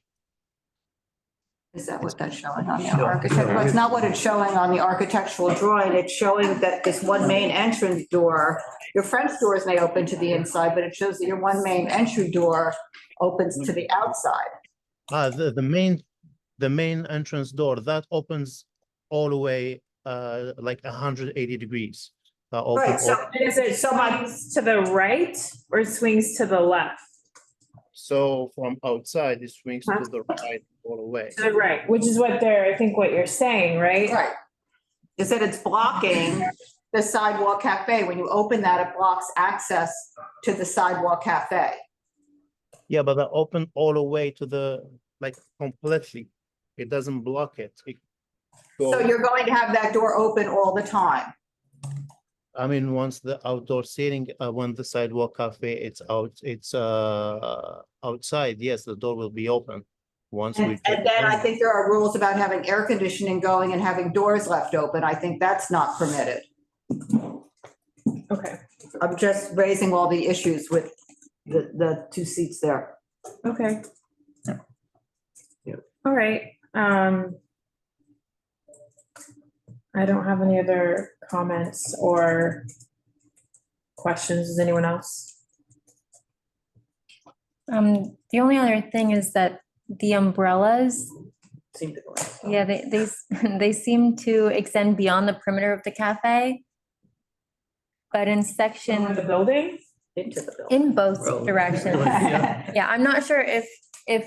Is that what that's showing on the architect? Well, it's not what it's showing on the architectural drawing. It's showing that this one main entrance door, your French doors may open to the inside, but it shows that your one main entry door opens to the outside. The main entrance door, that opens all the way like 180 degrees. Right, so Is it swings to the right or swings to the left? So from outside, it swings to the right all the way. To the right, which is what I think what you're saying, right? right. Is that it's blocking the sidewalk cafe. When you open that, it blocks access to the sidewalk cafe. Yeah, but that open all the way to the, like completely. It doesn't block it. So you're going to have that door open all the time. I mean, once the outdoor seating, when the sidewalk cafe, it's outside, yes, the door will be open. Once we. And then I think there are rules about having air conditioning going and having doors left open. I think that's not permitted. Okay, I'm just raising all the issues with the 2 seats there. okay. Yeah. All right, I don't have any other comments or questions. Does anyone else? The only other thing is that the umbrellas, Seem to go. yeah, they seem to extend beyond the perimeter of the cafe. But in In section, the building? Into the building. in both directions. Yeah. Yeah, I'm not sure if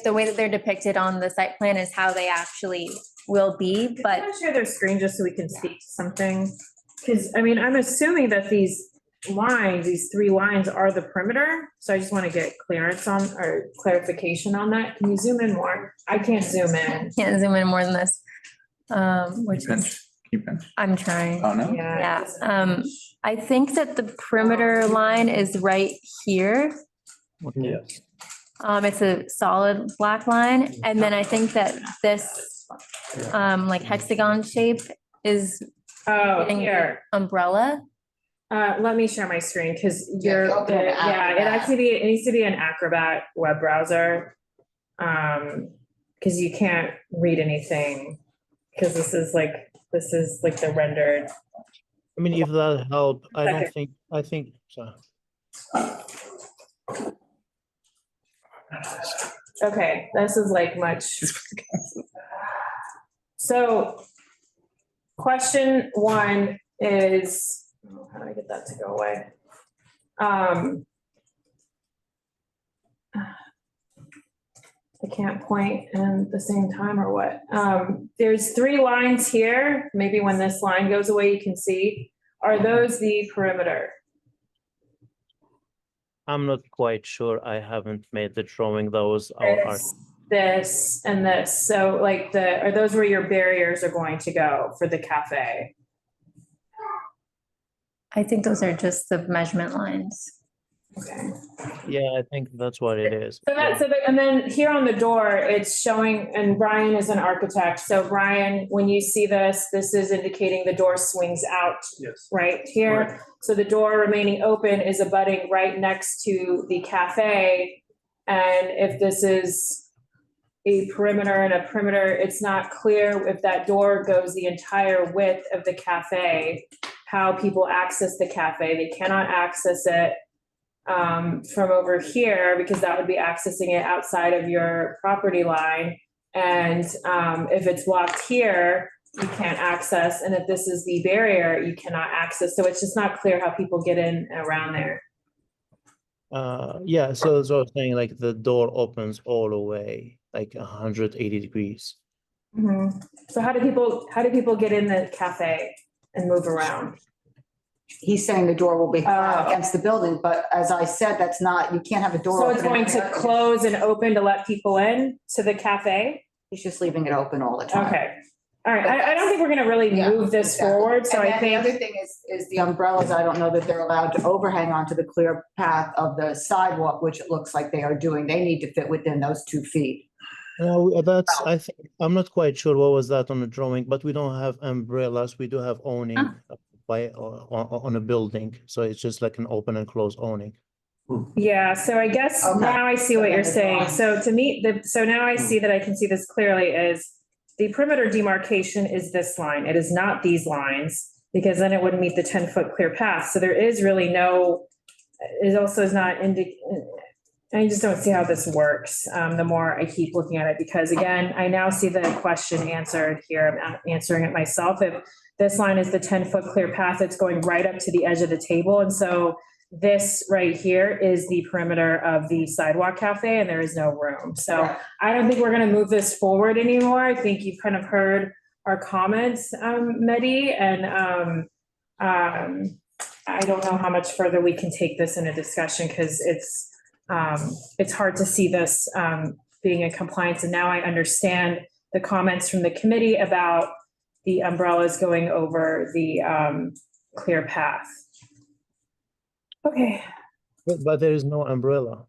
the way that they're depicted on the site plan is how they actually will be, but Can I share their screen just so we can speak to something? Because, I mean, I'm assuming that these 3 lines are the perimeter. So I just want to get clearance on, or clarification on that. Can you zoom in more? I can't zoom in. can't zoom in more than this. Which is, Pinch. Keep pinch. I'm trying. Oh, no? Yeah, it doesn't match. I think that the perimeter line is right here. Yes. It's a solid black line, and then I think that this, like hexagon shape is Oh, getting here, umbrella. let me share my screen, because Yeah, open an yeah, Acrobat. it needs to be an Acrobat web browser. Because you can't read anything, because this is like the rendered. I mean, if that help, I don't Okay. think, so. Okay, this is like much. So question one is, oh, how do I get that to go away? I can't point at the same time or what? There's 3 lines here. Maybe when this line goes away, you can see. Are those the perimeter? I'm not quite sure. I haven't made the drawing. Those are, This and this. So like are those where your barriers are going to go for the cafe? I think those are just the measurement lines. Okay. yeah, I think that's what it is. And then here on the door, it's showing, and Brian is an architect. So Brian, when you see this, this is indicating the door swings out Yes. right here. Right. So the door remaining open is abutting right next to the cafe. And if this is a perimeter and a perimeter, it's not clear if that door goes the entire width of the cafe, how people access the cafe. They cannot access it from over here, because that would be accessing it outside of your property line. And if it's blocked here, you can't access. And if this is the barrier, you cannot access. So it's just not clear how people get in and around there. Yeah, so that's what I was saying, like the door opens all the way, like 180 degrees. So how do people get in the cafe and move around? He's saying the door will be flat Oh. against the building, but as I said, that's not, you can't have a door. So it's open going and to close. close and open to let people in to the cafe? He's just leaving it open all the time. Okay. All right. I don't think we're gonna really Yeah, move this exactly. forward, so And I then the other think, thing is the umbrellas. I don't know that they're allowed to overhang onto the clear path of the sidewalk, which it looks like they are doing. They need to fit within those 2 feet. No, that's, I think, I'm not quite sure what was that on the drawing, but we don't have umbrellas. We do have awning on a building. So it's just like an open and close awning. yeah, so I guess Okay. now I see what you're saying. So so now I see that I can see this clearly is the perimeter demarcation is this line. It is not these lines, because then it wouldn't meet the 10-foot clear path. So there is really no, it also is not I just don't see how this works, the more I keep looking at it, because again, I now see the question answered here. I'm answering it myself. If this line is the 10-foot clear path, it's going right up to the edge of the table. And so this right here is the perimeter of the Sidewalk Cafe, and there is no room. So I don't think we're gonna move this forward anymore. I think you've kind of heard our comments, Mehdi, and I don't know how much further we can take this in a discussion, because it's hard to see this being in compliance. And now I understand the comments from the committee about the umbrellas going over the clear path. Okay. But there is no umbrella.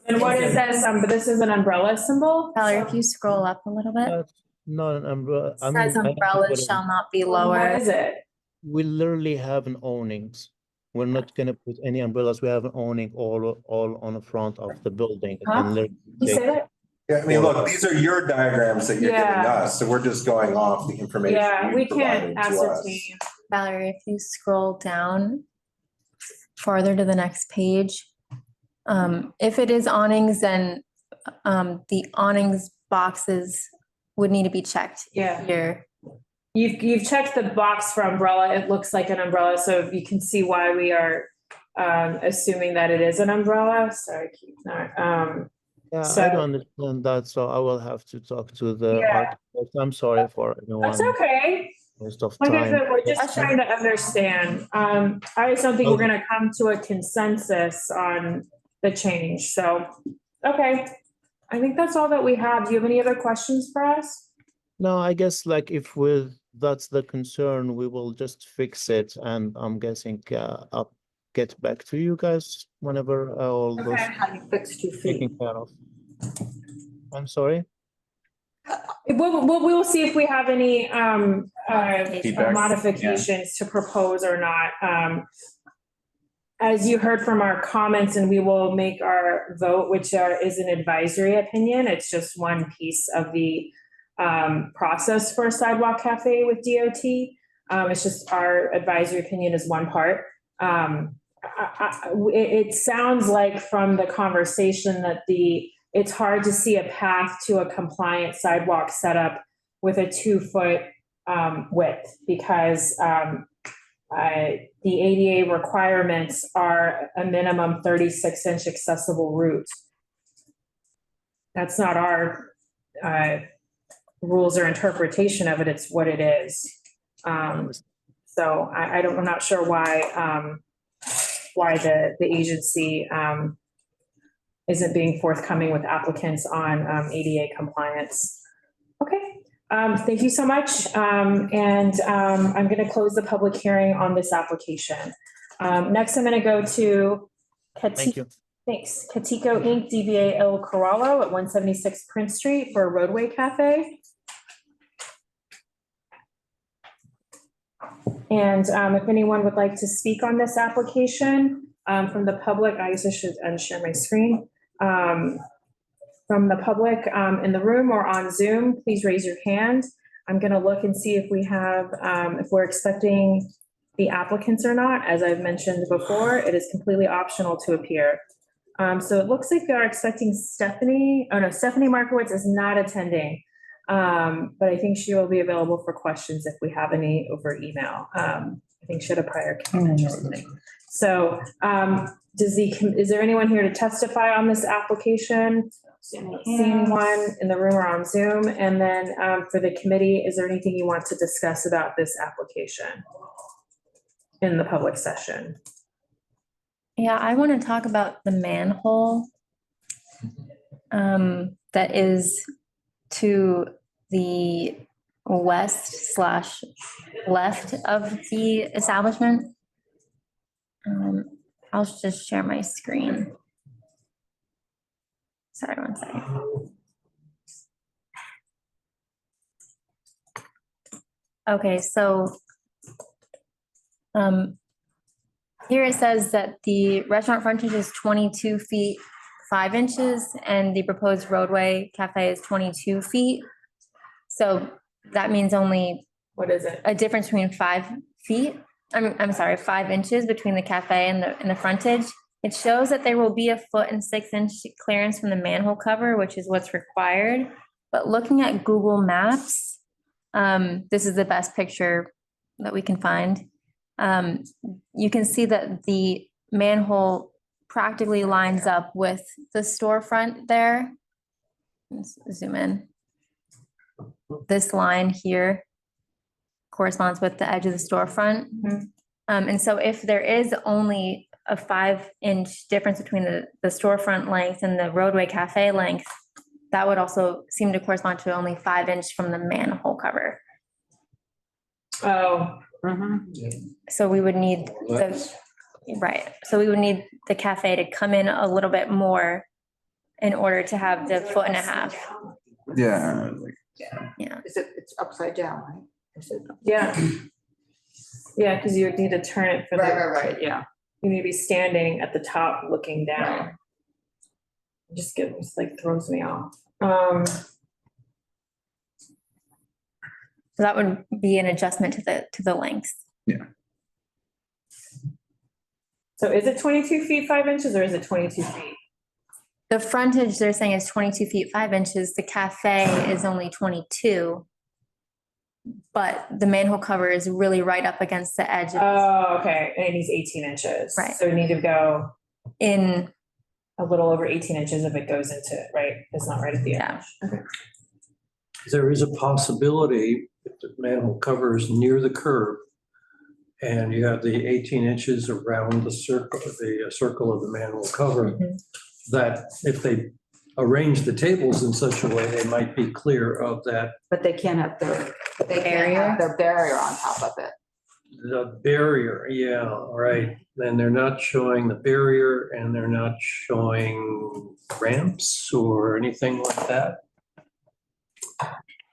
And what is this? But this is an umbrella symbol? Valerie, if you scroll up a little bit, That's not an umbrella. I says mean, I don't know umbrellas what it shall is. not be What lower. is it? We literally have an awnings. We're not gonna put any umbrellas. We have an awning all on the front of the building. It Huh? can literally You take- say that? Yeah, I mean, look, these are your diagrams that you're giving Yeah. us, so we're just going off the information Yeah, we you provided can't to us. ascertain. Valerie, if you scroll down farther to the next page, if it is awnings, then the awnings boxes would need to be checked Yeah. here. You've checked the box for umbrella. It looks like an umbrella, so you can see why we are assuming that it is an umbrella. Sorry, keep not. Yeah, So- I don't understand that, so I will have to talk to the Yeah. architect. I'm sorry for everyone. That's okay. Waste of Like I time. said, we're just trying to understand. I just don't think we're gonna come to a consensus on the change, so, okay. I think that's all that we have. Do you have any other questions for us? No, I guess like if with that's the concern, we will just fix it, and I'm guessing, I'll get back to you guys whenever all those Okay, how you fix 2 feet. taken care of. I'm sorry? We'll see if we have any Feedback, modifications to propose or not. As you heard from our comments, and we will make our vote, which is an advisory opinion. It's just one piece of the process for a sidewalk cafe with DOT. It's just our advisory opinion is one part. It sounds like from the conversation that it's hard to see a path to a compliant sidewalk setup with a 2-foot width, because the ADA requirements are a minimum 36-inch accessible route. That's not our rules or interpretation of it, it's what it is. So I'm not sure why the agency isn't being forthcoming with applicants on ADA compliance. Okay, thank you so much. I'm going to close the public hearing on this application. Next, I'm going to go to Thank you. Thanks. Caticho Inc., DBA El Corallo at 176 Prince Street for a Roadway Cafe. And if anyone would like to speak on this application from the public, I guess I should share my screen. From the public in the room or on Zoom, please raise your hand. I'm going to look and see if we have, if we're expecting the applicants or not. As I've mentioned before, it is completely optional to appear. So it looks like we are expecting Stephanie. Oh no, Stephanie Markowitz is not attending. But I think she will be available for questions if we have any over email. I think she had a prior comment or something. So is there anyone here to testify on this application? Seeing one in the room or on Zoom. And then for the committee, is there anything you want to discuss about this application in the public session? Yeah, I want to talk about the manhole that is to the west/left of the establishment. I'll just share my screen. Sorry, one second. Okay, so here it says that the restaurant frontage is 22 feet 5 inches and the proposed roadway cafe is 22 feet. So that means only, what is it? A difference between 5 feet. I'm sorry, 5 inches between the cafe and the frontage. It shows that there will be a 1.6 inch clearance from the manhole cover, which is what's required. But looking at Google Maps, this is the best picture that we can find. You can see that the manhole practically lines up with the storefront there. Let's zoom in. This line here corresponds with the edge of the storefront. Mm-hmm. And so if there is only a 5 inch difference between the storefront length and the roadway cafe length, that would also seem to correspond to only 5 inch from the manhole cover. Oh. So we would need so we would need the cafe to come in a little bit more in order to have the 1.5 feet. Yeah. Yeah. It's upside down, right? Is it? Yeah. Yeah, because you would need to turn it for the. Right, yeah. You need to be standing at the top looking down. It's like throws me off. So that would be an adjustment to the length. Yeah. So is it 22 feet 5 inches or is it 22 feet? The frontage they're saying is 22 feet 5 inches. The cafe is only 22. But the manhole cover is really right up against the edge. Oh, okay. And it needs 18 inches. Right. So we need to go in a little over 18 inches if it goes into it, right? It's not right at the edge. Okay. There is a possibility if the manhole cover is near the curb and you have the 18 inches around the circle of the manhole cover, that if they arrange the tables in such a way, they might be clear of that. But they can't have They can't have their barrier on top of it. The barrier, yeah, right. Then they're not showing the barrier and they're not showing ramps or anything like that.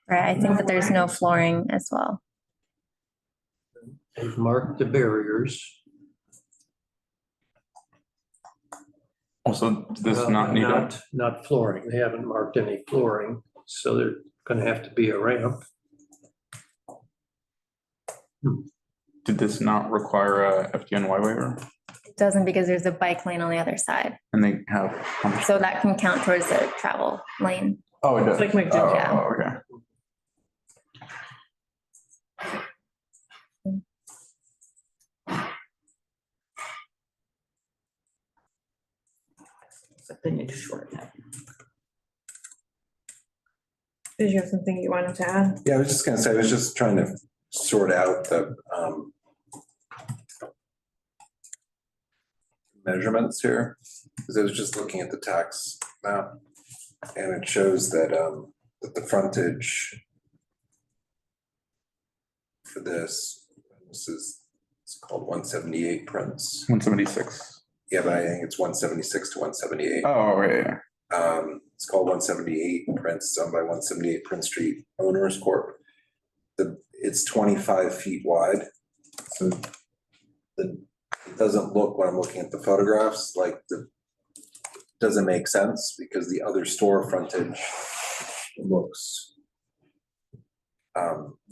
Right, I think that there's no flooring as well. They've marked the barriers. Also, does this not need a, Not flooring. They haven't marked any flooring, so they're gonna have to be a ramp. did this not require a FDNY waiver? It doesn't because there's a bike lane on the other side. And they have, how much? So that can count towards the travel lane. Oh, it does. Like my Oh, yeah. okay. But they need to shorten it. Did you have something you wanted to add? Yeah, I was just gonna say, I was just trying to sort out the measurements here, because I was just looking at the tax map, and it shows that that the frontage for this is, it's called 178 Prince. 176. Yeah, but I think it's 176 to 178. Oh, right, yeah. It's called 178 Prince, owned by 178 Prince Street Owners Corp. It's 25 feet wide. So it doesn't look, when I'm looking at the photographs, like doesn't make sense because the other store frontage looks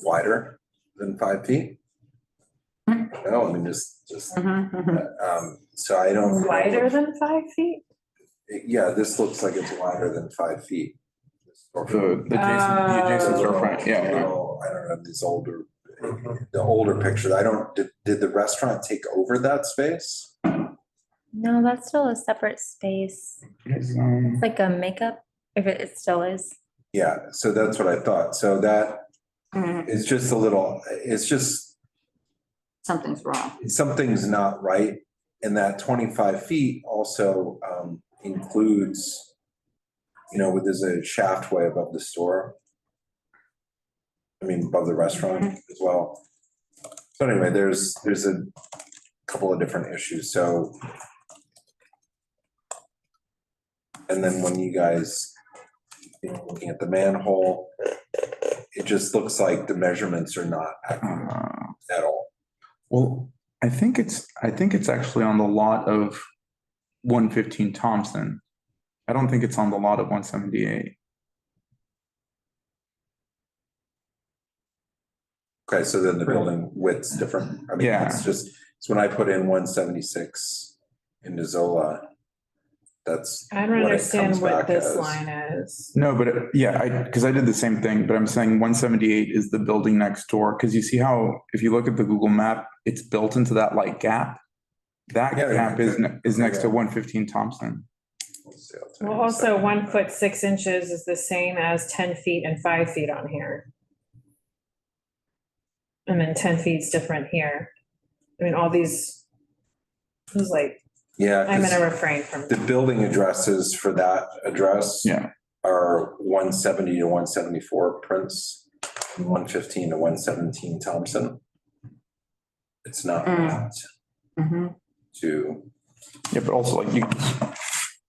wider than 5 feet. No, I mean, just, so I don't. Wider than 5 feet? Yeah, this looks like it's wider than 5 feet. The adjacent storefront, yeah. I don't know, these older, the older pictures, did the restaurant take over that space? No, that's still a separate space. It's like a makeup, if it still is. Yeah, so that's what I thought. So that is just a little, it's just, Something's wrong. something's not right. And that 25 feet also includes, there's a shaft way above the store. I mean, above the restaurant as well. So anyway, there's a couple of different issues, so. And then when you guys, looking at the manhole, it just looks like the measurements are not accurate at all. Well, I think it's actually on the lot of 115 Thompson. I don't think it's on the lot of 178. Okay, so then the building width's different. I mean, Yeah. it's when I put in 176 into Zola, that's. I don't what it understand comes what back this as. line is. No, but because I did the same thing, but I'm saying 178 is the building next door. Because you see how, if you look at the Google map, it's built into that light gap. That Yeah, gap is next to yeah. 115 Thompson. Let's see, I'll tell Well, you in a also second. 1 foot 6 inches is the same as 10 feet and 5 feet on here. And then 10 feet's different here. I mean, all these, it was like, Yeah, I'm 'cause gonna refrain from. the building addresses for that address. Yeah. Are 170 to 174 Prince, 115 to 117 Thompson. It's not mapped to, Yeah, but also like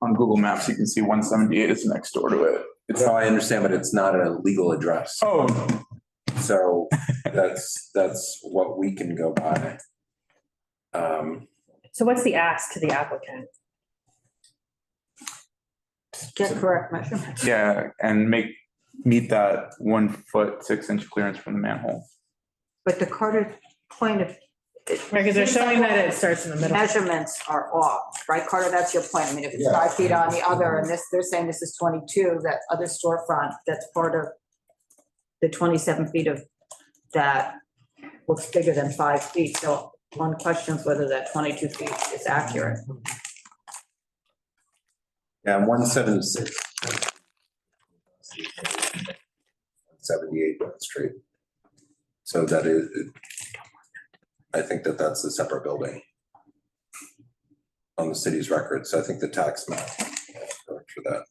on Google Maps, you can see 178 is next door to it. no, I understand, but it's not a legal address. Oh, So that's what we can go by. So what's the ask to the applicant? Get correct measurements. yeah, and meet that 1 foot 6 inch clearance from the manhole. But the Carter point of. Right, because they're showing that it starts in the middle. Measurements are off, right, Carter? That's your point. I mean, if it's Yeah. 5 feet on the other, and they're saying this is 22, that other storefront, that's part of the 27 feet of that looks bigger than 5 feet. So one questions whether that 22 feet is accurate. Yeah, 176. 78 Mott Street. So that is, I think that's a separate building on the city's record. So I think the tax map for that.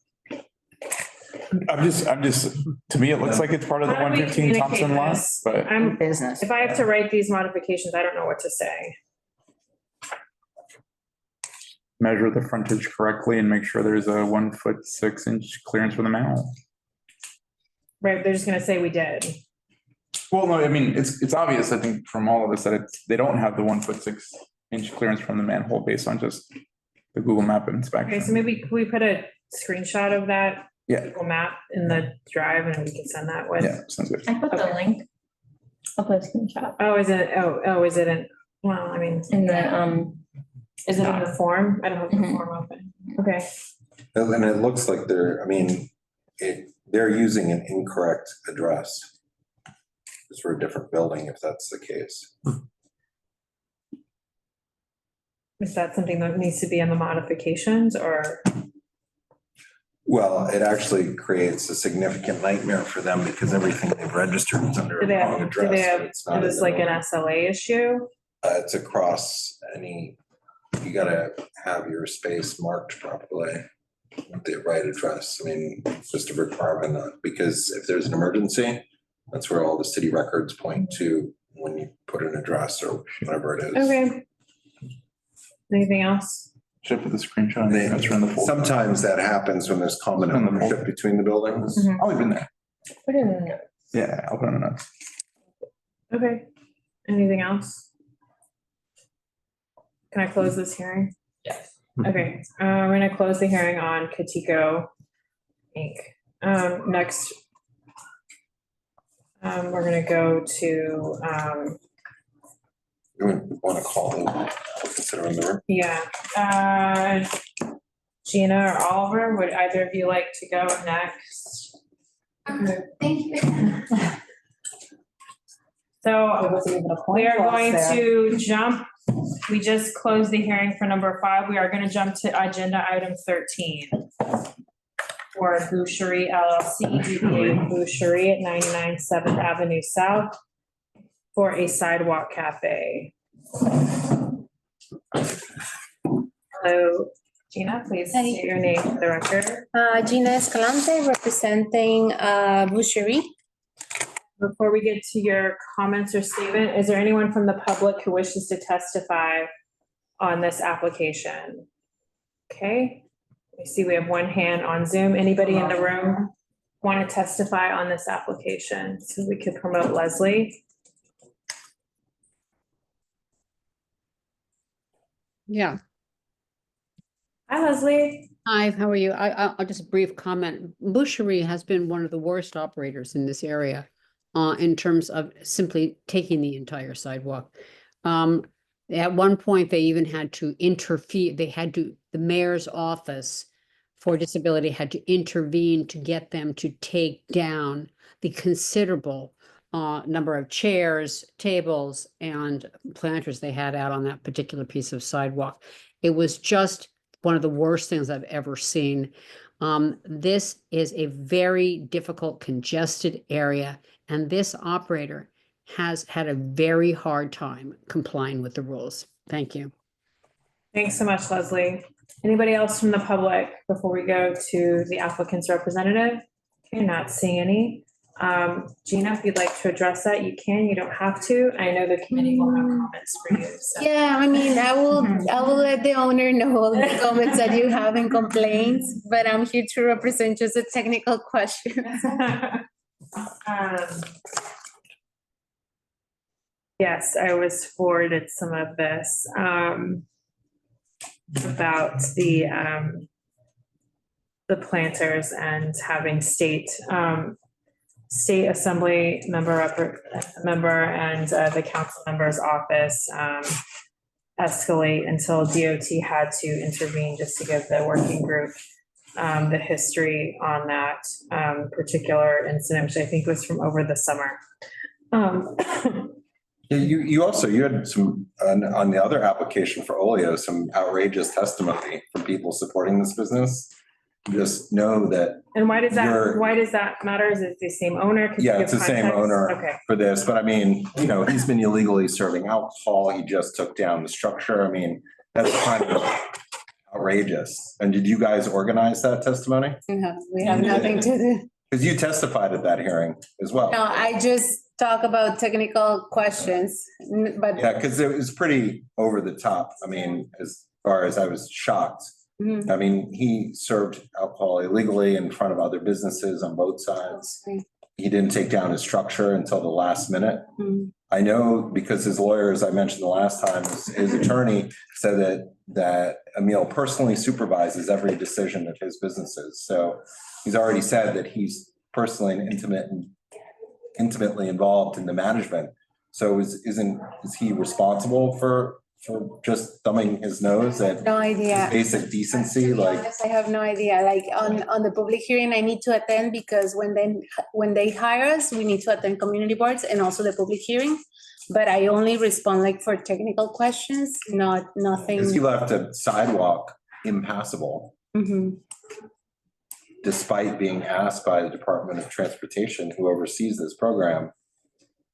I'm just, to me, it looks like it's part of the How do we 115 Thompson communicate lot, this? but I'm, Business. if I have to write these modifications, I don't know what to say. measure the frontage correctly and make sure there's a 1 foot 6 inch clearance for the manhole. Right, they're just gonna say we did. Well, no, I mean, it's obvious, I think, from all of this that they don't have the 1 foot 6 inch clearance from the manhole based on just the Google map inspection. Okay, so maybe can we put a screenshot of that Yeah, Google map in the drive and we can send that with? yeah, sounds good. I put the link. I'll put a screenshot Oh, is it, is it in, well, I mean, in the, is it in the form? I don't have the Mhm. form open. Okay, And it looks like they're using an incorrect address. It's for a different building if that's the case. is that something that needs to be in the modifications or? Well, it actually creates a significant nightmare for them because everything they've registered is under Do a they wrong have, address. and it's not is this in like the an building. SLA issue? It's across you gotta have your space marked properly with the right address. I mean, it's just a requirement, because if there's an emergency, that's where all the city records point to when you put an address or whatever it is. Okay. Anything else? Should put the screenshot. That's around the folder. Sometimes that happens when there's common On the ownership between the buildings. Mhm. I'll leave it in there. put it in the note. Yeah, I'll put it in the notes. Okay, anything else? Can I close this hearing? Yes. Okay, we're gonna close the hearing on Caticho Inc. Next, we're gonna go to, You want to call them, consider them there. yeah, Gina or Oliver, would either of you like to go next? Thank you. So we are going to jump, we just closed the hearing for number 5. We are gonna jump to agenda item 13. For Boucherie LLC, DBA Boucherie at 99 7th Avenue South for a sidewalk cafe. Hello, Gina, please state your name for the record. Gina Escalante, representing Boucherie. Before we get to your comments or statement, is there anyone from the public who wishes to testify on this application? Okay, I see we have one hand on Zoom. Anybody in the room want to testify on this application? So we could promote Leslie. Yeah. Hi, Leslie. Hi, how are you? I'll just a brief comment. Boucherie has been one of the worst operators in this area in terms of simply taking the entire sidewalk. At one point, they even had to interfere. The mayor's office for disability had to intervene to get them to take down the considerable number of chairs, tables, and planters they had out on that particular piece of sidewalk. It was just one of the worst things I've ever seen. This is a very difficult, congested area, and this operator has had a very hard time complying with the rules. Thank you. Thanks so much, Leslie. Anybody else from the public before we go to the applicant's representative? Okay, not seeing any. Gina, if you'd like to address that, you can, you don't have to. I know the committee will have comments for you. So. Yeah, I mean, I will let the owner know all the comments that you have and complaints, but I'm here to represent just a technical question. Yes, I was forwarded some of this about the planters and having state assembly member and the council member's office escalate until DOT had to intervene just to give the working group the history on that particular incident, which I think was from over the summer. Yeah, you had some, on the other application for Olio, some outrageous testimony from people supporting this business. Just know that. And why does that matter? Is it the same owner? Could you Yeah, give it's the same context? owner Okay. for this, but I mean, he's been illegally serving alcohol. He just took down the structure. I mean, that's kind of outrageous. And did you guys organize that testimony? No, we have nothing to do. Because you testified at that hearing as well. No, I just talk about technical questions, but. Yeah, because it was pretty over the top. I mean, as far as I was shocked. Mhm. I mean, he served alcohol illegally in front of other businesses on both sides. He didn't take down his structure until the last minute. Mhm. I know because his lawyer, as I mentioned the last time, his attorney said that Emil personally supervises every decision of his businesses. So he's already said that he's personally and intimately involved in the management. So is he responsible for just thumbing his nose at No idea. basic decency? Like, Honest, I have no idea. Like on the public hearing, I need to attend because when they hire us, we need to attend community boards and also the public hearing. But I only respond like for technical questions, not nothing. because he left a sidewalk impassable Mhm. despite being asked by the Department of Transportation, who oversees this program,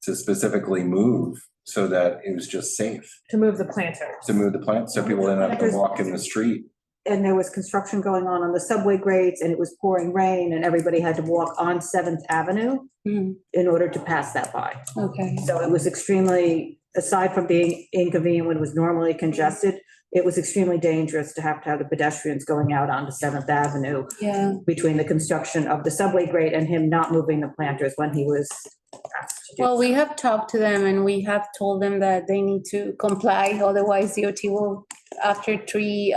to specifically move so that it was just safe To move the planters. to move the plant, so people didn't have to walk in the street. And there was construction going on the subway grades, and it was pouring rain, and everybody had to walk on 7th Avenue Mhm. in order to pass that by. Okay. So it was extremely, aside from being inconvenient when it was normally congested, it was extremely dangerous to have the pedestrians going out onto 7th Avenue Yeah. between the construction of the subway grade and him not moving the planters when he was asked to do Well, so. we have talked to them and we have told them that they need to comply, otherwise DOT will, after 3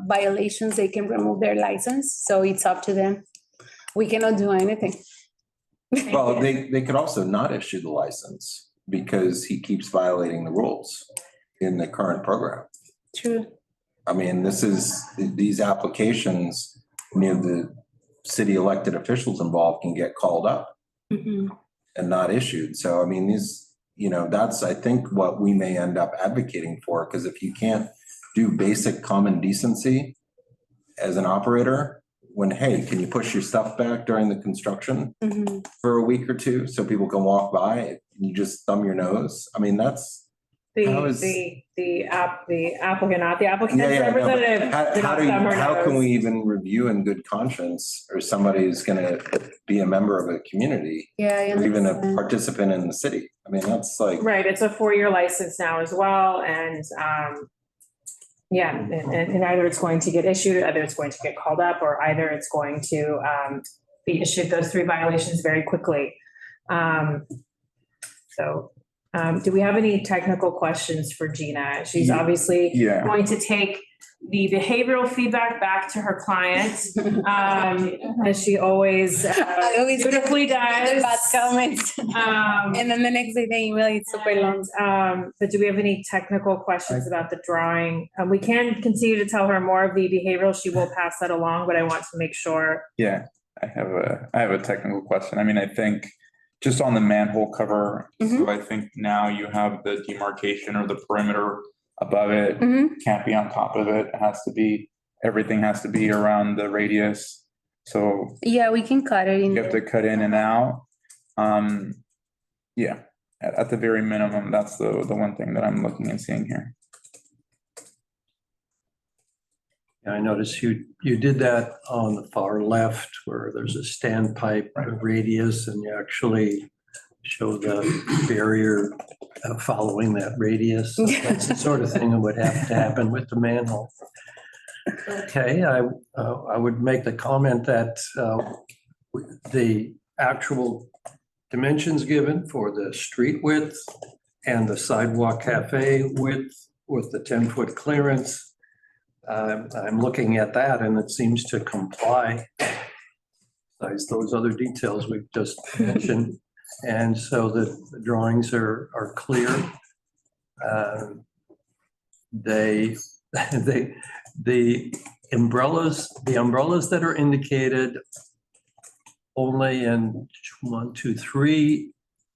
violations, they can remove their license. So it's up to them. We cannot do anything. Well, they could also not issue the license because he keeps violating the rules in the current program. True. I mean, these applications, the city elected officials involved can get called up Mhm. and not issued. So, I mean, that's, I think, what we may end up advocating for, because if you can't do basic common decency as an operator, when, hey, can you push your stuff back during the construction Mhm. for a week or two so people can walk by and you just thumb your nose? I mean, that's, How is- The applicant, not the applicant's yeah, no, but representative. did not thumb her how can nose. we even review in good conscience, or somebody who's gonna be a member of a community Yeah, I or even a understand. participant in the city? I mean, that's like, Right, it's a 4-year license now as well, and, yeah, and either it's going to get issued, either it's going to get called up, or either it's going to, be issued those 3 violations very quickly. Do we have any technical questions for Gina? She's obviously Yeah. going to take the behavioral feedback back to her client, as she always I always beautifully The bad does. comments. And then the next day the email is super long. But do we have any technical questions about the drawing? We can continue to tell her more of the behavioral. She will pass that along, but I want to make sure. Yeah, I have a technical question. I mean, I think just on the manhole cover, so I think now you have the demarcation or the perimeter above it, Mhm. can't be on top of it. It has to be, everything has to be around the radius. So Yeah, we can cut it in. you have to cut in and out. Yeah, at the very minimum, that's the one thing that I'm looking and seeing here. I noticed you did that on the far left where there's a standpipe radius and you actually show the barrier following that radius. So that's the sort of thing that would have to happen with the manhole. Okay, I would make the comment that the actual dimensions given for the street width and the sidewalk cafe width with the 10-foot clearance, I'm looking at that and it seems to comply. Besides those other details we've just mentioned. And so the drawings are clear. The umbrellas that are indicated only in 1, 2, 3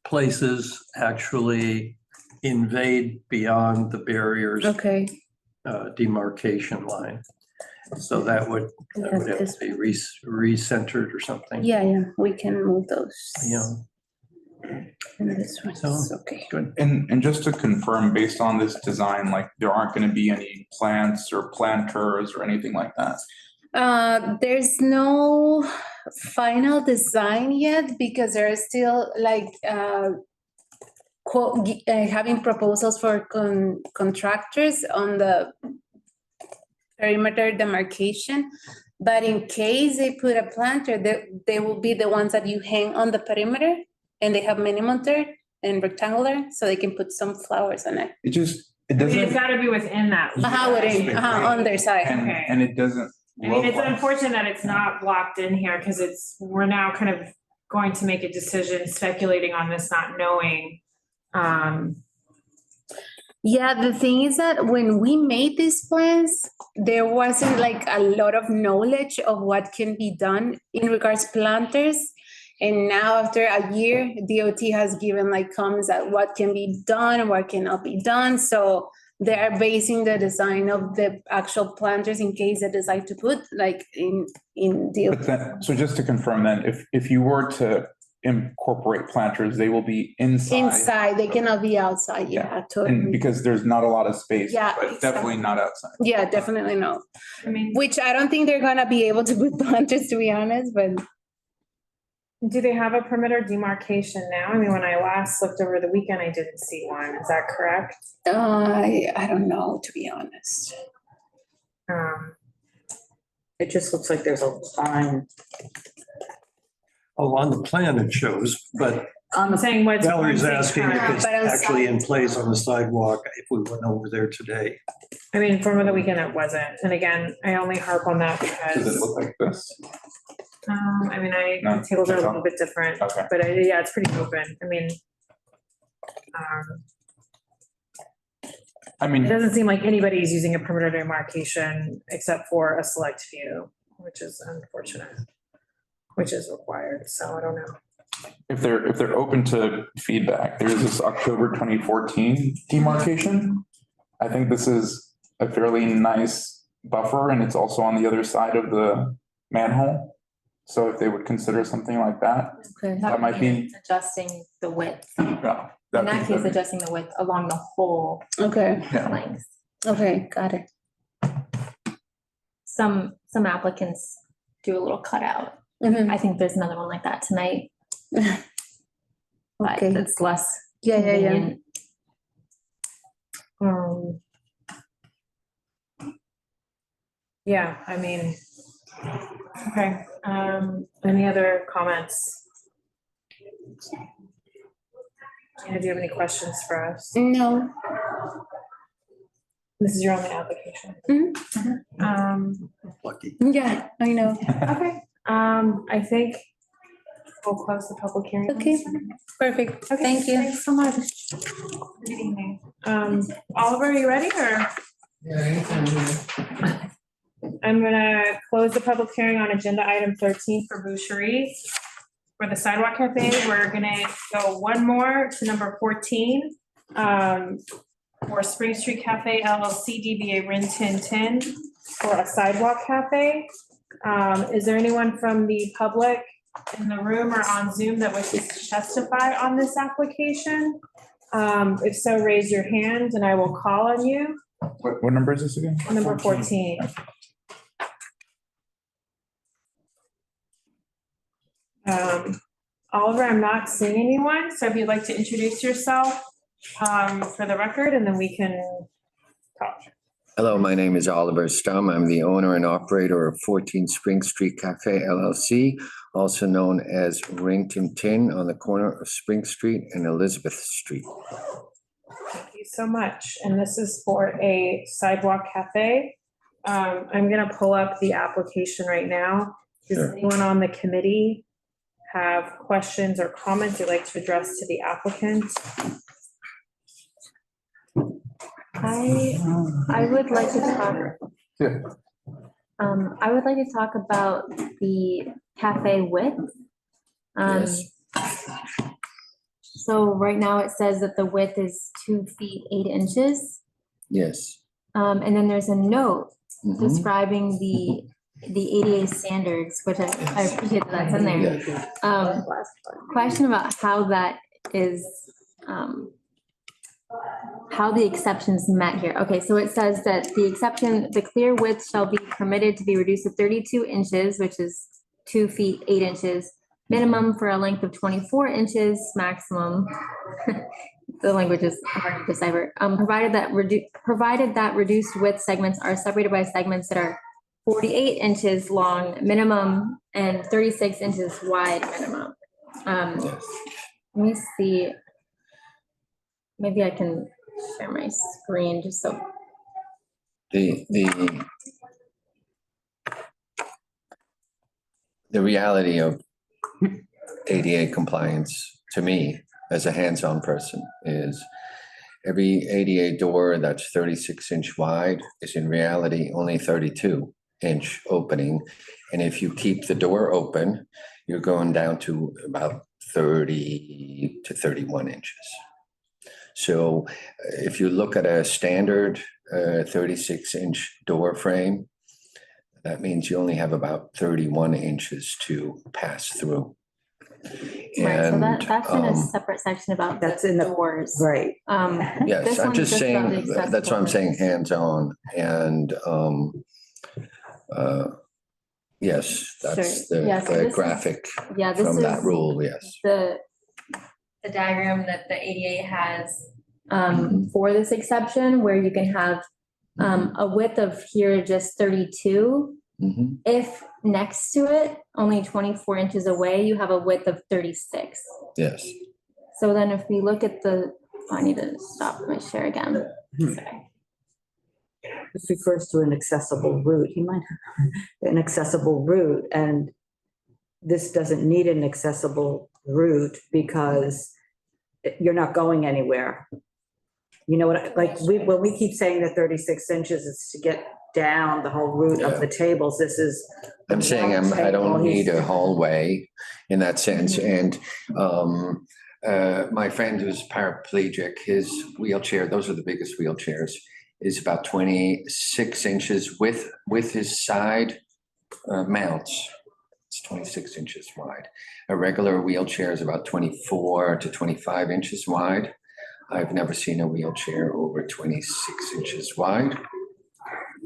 places actually invade beyond the barriers. Okay. Demarcation line. So that would have to be recentered or something. Yeah, we can move those. You know, And this one's okay. Good. And just to confirm, based on this design, like there aren't going to be any plants or planters or anything like that? There's no final design yet because there are still like having proposals for contractors on the perimeter demarcation. But in case they put a planter, they will be the ones that you hang on the perimeter, and they have minimum dirt and rectangular, so they can put some flowers on it. It It's doesn't, gotta be within that. On their side. Okay. and it doesn't I mean, look it's like. unfortunate that it's not blocked in here because we're now kind of going to make a decision speculating on this, not knowing. Yeah, the thing is that when we made these plans, there wasn't like a lot of knowledge of what can be done in regards to planters. And now after a year, DOT has given like comments at what can be done and what cannot be done. So they are basing the design of the actual planters in case they decide to put like in DOT. But then, so just to confirm then, if you were to incorporate planters, they will be inside. Inside, they cannot be outside, yeah, And totally. because there's not a lot of space, Yeah, but definitely not outside. Yeah, definitely no. I mean, Which I don't think they're gonna be able to put planters, to be honest, but do they have a perimeter demarcation now? I mean, when I last looked over the weekend, I didn't see one. Is that correct? I don't know, to be honest. It just looks like there's a line. Oh, on the plan it shows, but I'm saying what's. Valerie's asking if it's But on actually in side- place on the sidewalk if we went over there today. I mean, from the weekend, it wasn't. And again, I only harp on that Does it because, look like this? I mean, No, the tables are a that's all. little bit different, Okay. but yeah, it's pretty open. I mean, I it mean, doesn't seem like anybody's using a perimeter demarcation except for a select few, which is unfortunate, which is required. So I don't know. if they're open to feedback, there's this October 2014 demarcation. I think this is a fairly nice buffer, and it's also on the other side of the manhole. So if they would consider something like that, Okay. that might be, Adjusting the width, yeah. in that'd that be- case, adjusting the width along the whole Okay, Yeah. length. okay, got it. Some applicants do a little cutout. Mhm. I think there's another one like that tonight, but Okay. it's less Yeah. convenient. Yeah, I mean, okay, any other comments? Gina, do you have any questions for us? No. This is your only application. Lucky. Yeah, I know. Okay, I think we'll close the public hearing. Okay, perfect. Okay, Thank you. Thanks so much. Good evening. Oliver, are you ready or? I'm gonna close the public hearing on agenda item 13 for Boucherie. For the Sidewalk Cafe, we're gonna go one more to number 14. For Spring Street Cafe LLC DBA Rin Tin Tin for a Sidewalk Cafe. Is there anyone from the public in the room or on Zoom that wishes to testify on this application? If so, raise your hand and I will call on you. What number is this again? Number 14. Oliver, I'm not seeing anyone, so if you'd like to introduce yourself for the record, and then we can talk. Hello, my name is Oliver Stum. I'm the owner and operator of 14 Spring Street Cafe LLC, also known as Ring Tin Tin on the corner of Spring Street and Elizabeth Street. Thank you so much. And this is for a Sidewalk Cafe. I'm gonna pull up the application right now. Does Sure. anyone on the committee have questions or comments you'd like to address to the applicant? I would like to talk. Yeah. I would like to talk about the cafe width. Yes. So right now it says that the width is 2 feet 8 inches. Yes. And then there's a note Mhm. describing the ADA standards, which I appreciate that that's in there. Question about how that is how the exceptions met here. Okay, so it says that the exception, the clear width shall be permitted to be reduced to 32 inches, which is 2 feet, 8 inches, minimum for a length of 24 inches, maximum. The language is hard to decipher. Provided that reduced width segments are separated by segments that are 48 inches long minimum and 36 inches wide minimum. Let me see. Maybe I can share my screen just so. The reality of ADA compliance to me as a hands-on person is every ADA door that's 36-inch wide is in reality only 32-inch opening. And if you keep the door open, you're going down to about 30 to 31 inches. So if you look at a standard 36-inch door frame, that means you only have about 31 inches to pass through. Right, so that's in a And, separate section about That's in the doors. Right. yes, This I'm one's just about saying, the that's what I'm saying, accessible hands-on. And yes, that's Sure. Yeah, so the this is- graphic Yeah, this from that is rule, yes. the diagram that the ADA has Mhm. for this exception, where you can have a width of here just 32. Mhm. If next to it, only 24 inches away, you have a width of 36. Yes. So then if we look at I need to stop my share again. Sorry. This refers to an accessible route. You might have an accessible route, and this doesn't need an accessible route because you're not going anywhere. You know what, like, when we keep saying that 36 inches is to get down the whole route of the tables, this is. I'm saying I don't need a hallway in that sense. And my friend who's paraplegic, his wheelchair, those are the biggest wheelchairs, is about 26 inches with his side mounts. It's 26 inches wide. A regular wheelchair is about 24 to 25 inches wide. I've never seen a wheelchair over 26 inches wide.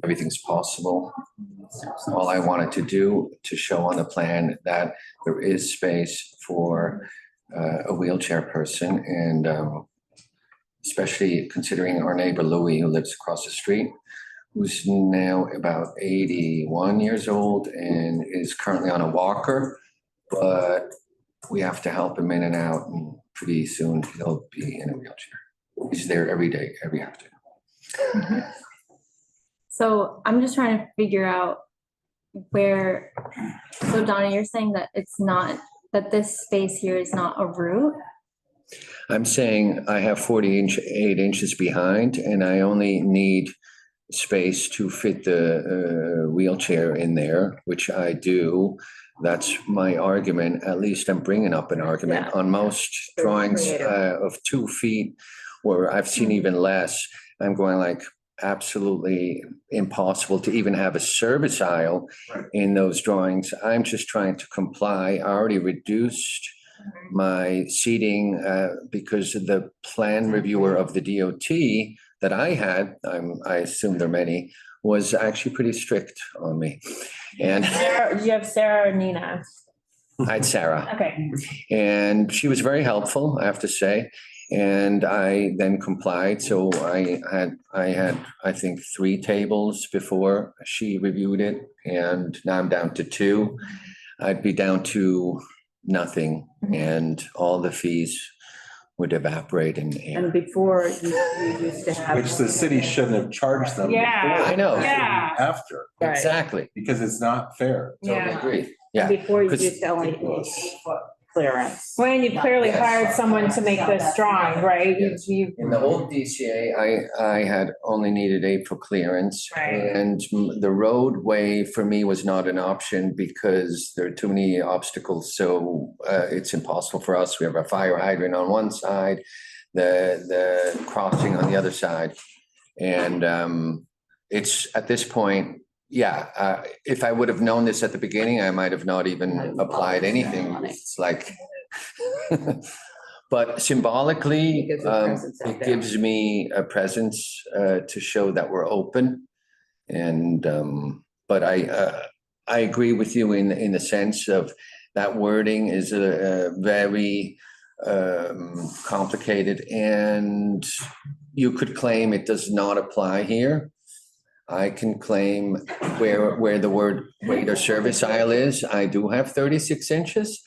Everything's possible. All I wanted to do to show on the plan that there is space for a wheelchair person, and especially considering our neighbor Louis, who lives across the street, who's now about 81 years old and is currently on a walker, but we have to help him in and out, and pretty soon he'll be in a wheelchair. He's there every day, every afternoon. So I'm just trying to figure out so Donna, you're saying that that this space here is not a route? I'm saying I have 48 inches behind, and I only need space to fit the wheelchair in there, which I do. That's my argument. At least I'm bringing up an argument. Yeah. On most Very drawings creative. of 2 feet, or I've seen even less, I'm going like absolutely impossible to even have a service aisle in those drawings. I'm just trying to comply. I already reduced my seating because the plan reviewer of the DOT that I had, I assume there are many, was actually pretty strict on me. And Do you have Sarah or Nina? I had Sarah, Okay. and she was very helpful, I have to say. And I then complied. So I had, I think, 3 tables before she reviewed it, and now I'm down to 2. I'd be down to nothing, and all the fees would evaporate in air. And before, you used to have. Which the city shouldn't have charged them. Yeah, before. I know. It should be Yeah. After, Right. Exactly. because it's not fair. Totally Yeah. agree. Yeah. Before you 'cause- used to only need 8-foot clearance. When you clearly hired someone to make this drawing, right? You In the old DCA, I had only needed 8-foot clearance. Right. And the roadway for me was not an option because there are too many obstacles. So it's impossible for us. We have a fire hydrant on one side, the crossing on the other side. And it's at this point, if I would have known this at the beginning, I might have not even applied anything. It's like, But symbolically, It gives a presence out it there. gives me a presence to show that we're open. And, but I agree with you in the sense of that wording is a very complicated, and you could claim it does not apply here. I can claim where the word waiter service aisle is, I do have 36 inches.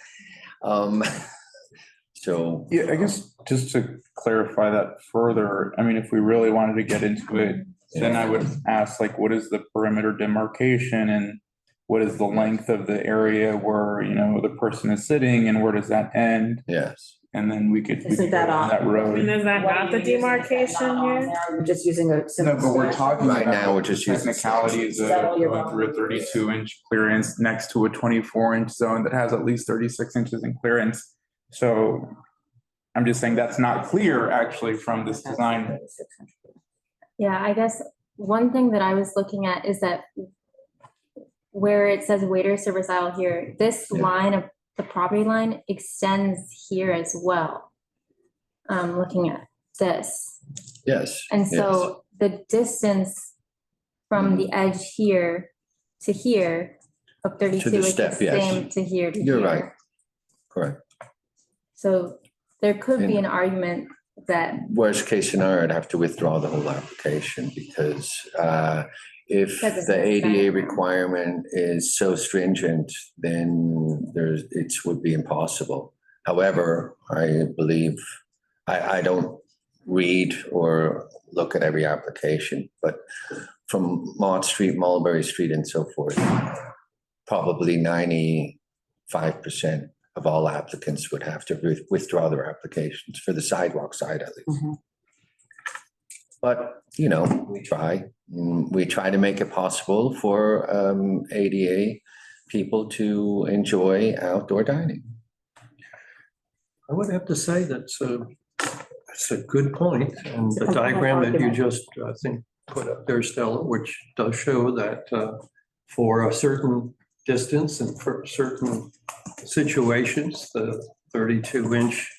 So. Yeah, I guess just to clarify that further, I mean, if we really wanted to get into it, then I would ask, like, what is the perimeter demarcation and what is the length of the area where, you know, the person is sitting and where does that end? Yes. And then we could Isn't go that down on- that road. And is that not the demarcation here? We're just using a No, simple. but we're talking Right about now, we're just using technicalities of going through a 32-inch clearance next to a 24-inch zone that has at least 36 inches in clearance. So I'm just saying that's not clear actually from this design. Yeah, I guess one thing that I was looking at is that where it says waiter service aisle here, this line of the property line extends here as well. Looking at this. Yes. And so the distance from the edge here to here of 32 the is the step, yes. same to here to You're here. right. Correct. So there could be an argument that, Worst case scenario, I'd have to withdraw the whole application because if Because it's the ADA necessary. requirement is so stringent, then it would be impossible. However, I believe, I don't read or look at every application, but from Mott Street, Mulberry Street and so forth, probably 95% of all applicants would have to withdraw their applications for the sidewalk side at least. Mhm. But, you know, we try. We try to make it possible for ADA people to enjoy outdoor dining. I would have to say that's a good point. And the diagram that you just, I think, put up there, Stella, which does show that for a certain distance and for certain situations, the 32-inch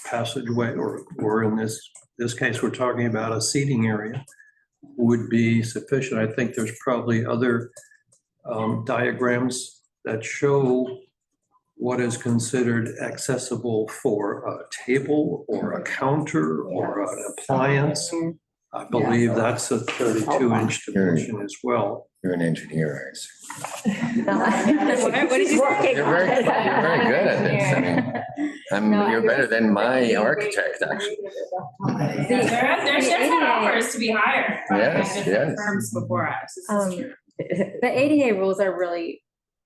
passageway, or in this case, we're talking about a seating area, would be sufficient. I think there's probably other diagrams that show what is considered accessible for a table or a counter or an appliance. I believe that's a 32-inch dimension as well. You're an engineer, what did you say? You're very good at this. I mean, you're better than my architect, actually. Their shift offers to be higher. by Yes, different yes. Firms before us. This is true. The ADA rules are really,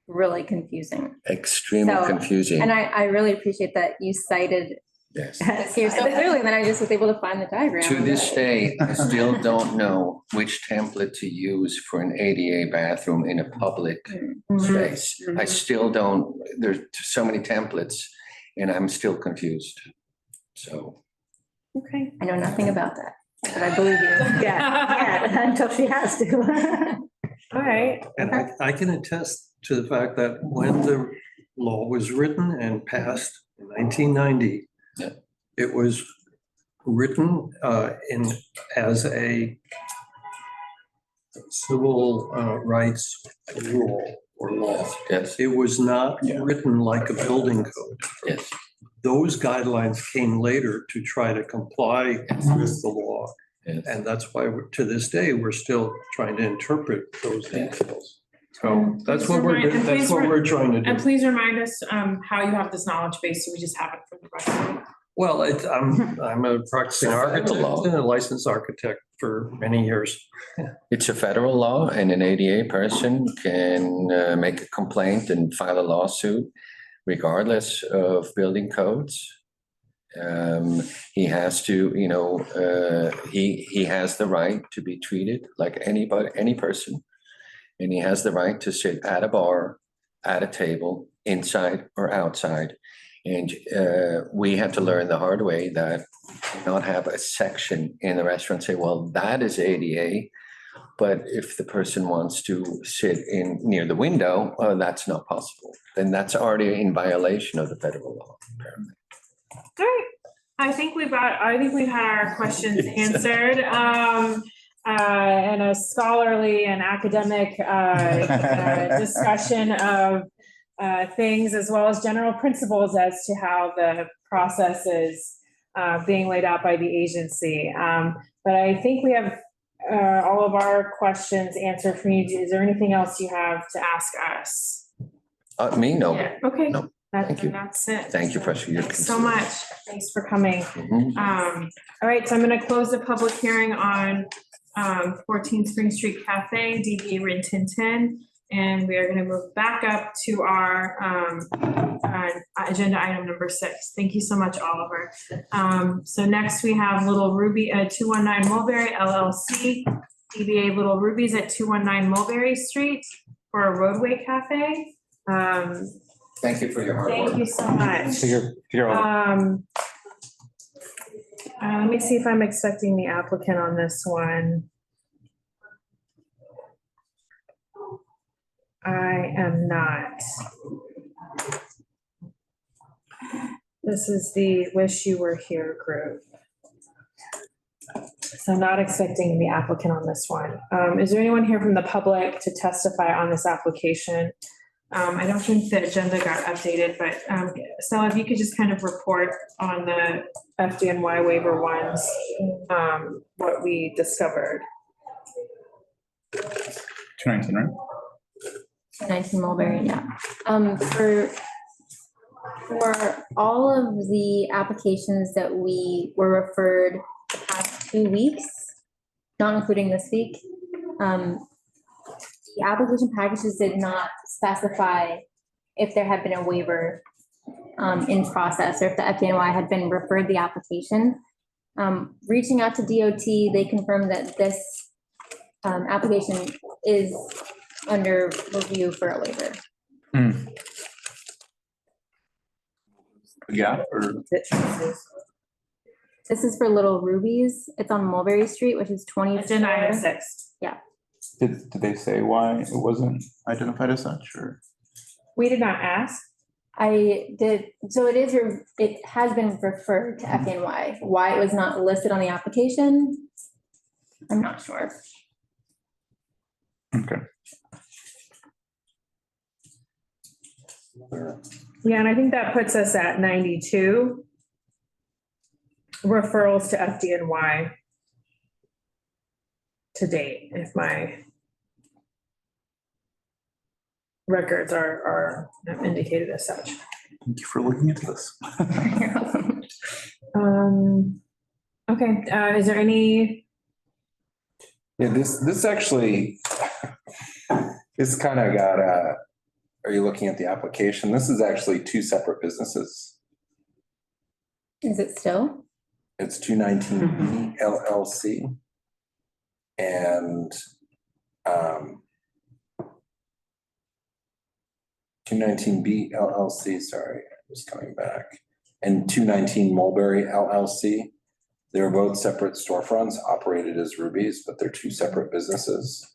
really confusing. Extremely So, confusing. And I really appreciate that you cited Yes. this here so clearly, and then I just was able to find the diagram. To this day, I still don't know which template to use for an ADA bathroom in a public space. I still don't, there's so many templates and I'm still confused. So. Okay. I know nothing about that, but I believe you. Yeah, until she has to. All right. And I can attest to the fact that when the law was written and passed in 1990, it was written as a civil rights rule or law. Yes. It was not written like a building code. Yes. Those guidelines came later to try to comply with the law. Yes. And that's why to this day, we're still trying to interpret those details. So that's what we're doing. That's what we're trying to And do. please remind us how you have this knowledge base, so we just have it for the record. Well, I'm a practicing architect and a licensed architect for many years. It's a federal law and an ADA person can make a complaint and file a lawsuit regardless of building codes. He has to, you know, he has the right to be treated like any person. And he has the right to sit at a bar, at a table, inside or outside. And we had to learn the hard way that not have a section in the restaurant say, well, that is ADA. But if the person wants to sit in near the window, that's not possible. Then that's already in violation of the federal law, apparently. Great. I think we've had our questions answered. And a scholarly and academic discussion of things as well as general principles as to how the process is being laid out by the agency. But I think we have all of our questions answered for you. Is there anything else you have to ask us? Me, no. Yeah, okay. No, thank you. That's it. Thank you for your Thanks so much. Thanks for coming. All right, so I'm going to close the public hearing on 14 Spring Street Cafe, DBA Rin Tin Tin. And we are going to move back up to our agenda item number 6. Thank you so much, Oliver. So next we have Little Ruby at 219 Mulberry LLC, DBA Little Rubies at 219 Mulberry Street for a Roadway Cafe. Thank you for your hard work. Thank you so much. You're welcome. Let me see if I'm expecting the applicant on this one. I am not. This is the Wish You Were Here group. So not expecting the applicant on this one. Is there anyone here from the public to testify on this application? I don't think the agenda got updated, but Stella, if you could just kind of report on the FDNY waiver ones, what we discovered. 219, right? 19 Mulberry, yeah. For all of the applications that we were referred the past 2 weeks, not including this week, the application packages did not specify if there had been a waiver in process or if the FDNY had been referred the application. Reaching out to DOT, they confirmed that this application is under review for a waiver. Yeah. Or This is for Little Rubies. It's on Mulberry Street, which is 24. Agenda item 6. Yeah. did they say why it wasn't identified as such, or? We did not ask. I did, so it has been referred to FDNY. Why it was not listed on the application, I'm not sure. Okay. Yeah, and I think that puts us at 92 referrals to FDNY to date, if my records are indicated as such. Thank you for looking into this. Okay, is there any? Yeah, this actually, this kind of got, are you looking at the application? This is actually 2 separate businesses. Is it still? It's 219 LLC. And 219B LLC, sorry, I'm just coming back. And 219 Mulberry LLC. They're both separate storefronts operated as Rubies, but they're 2 separate businesses.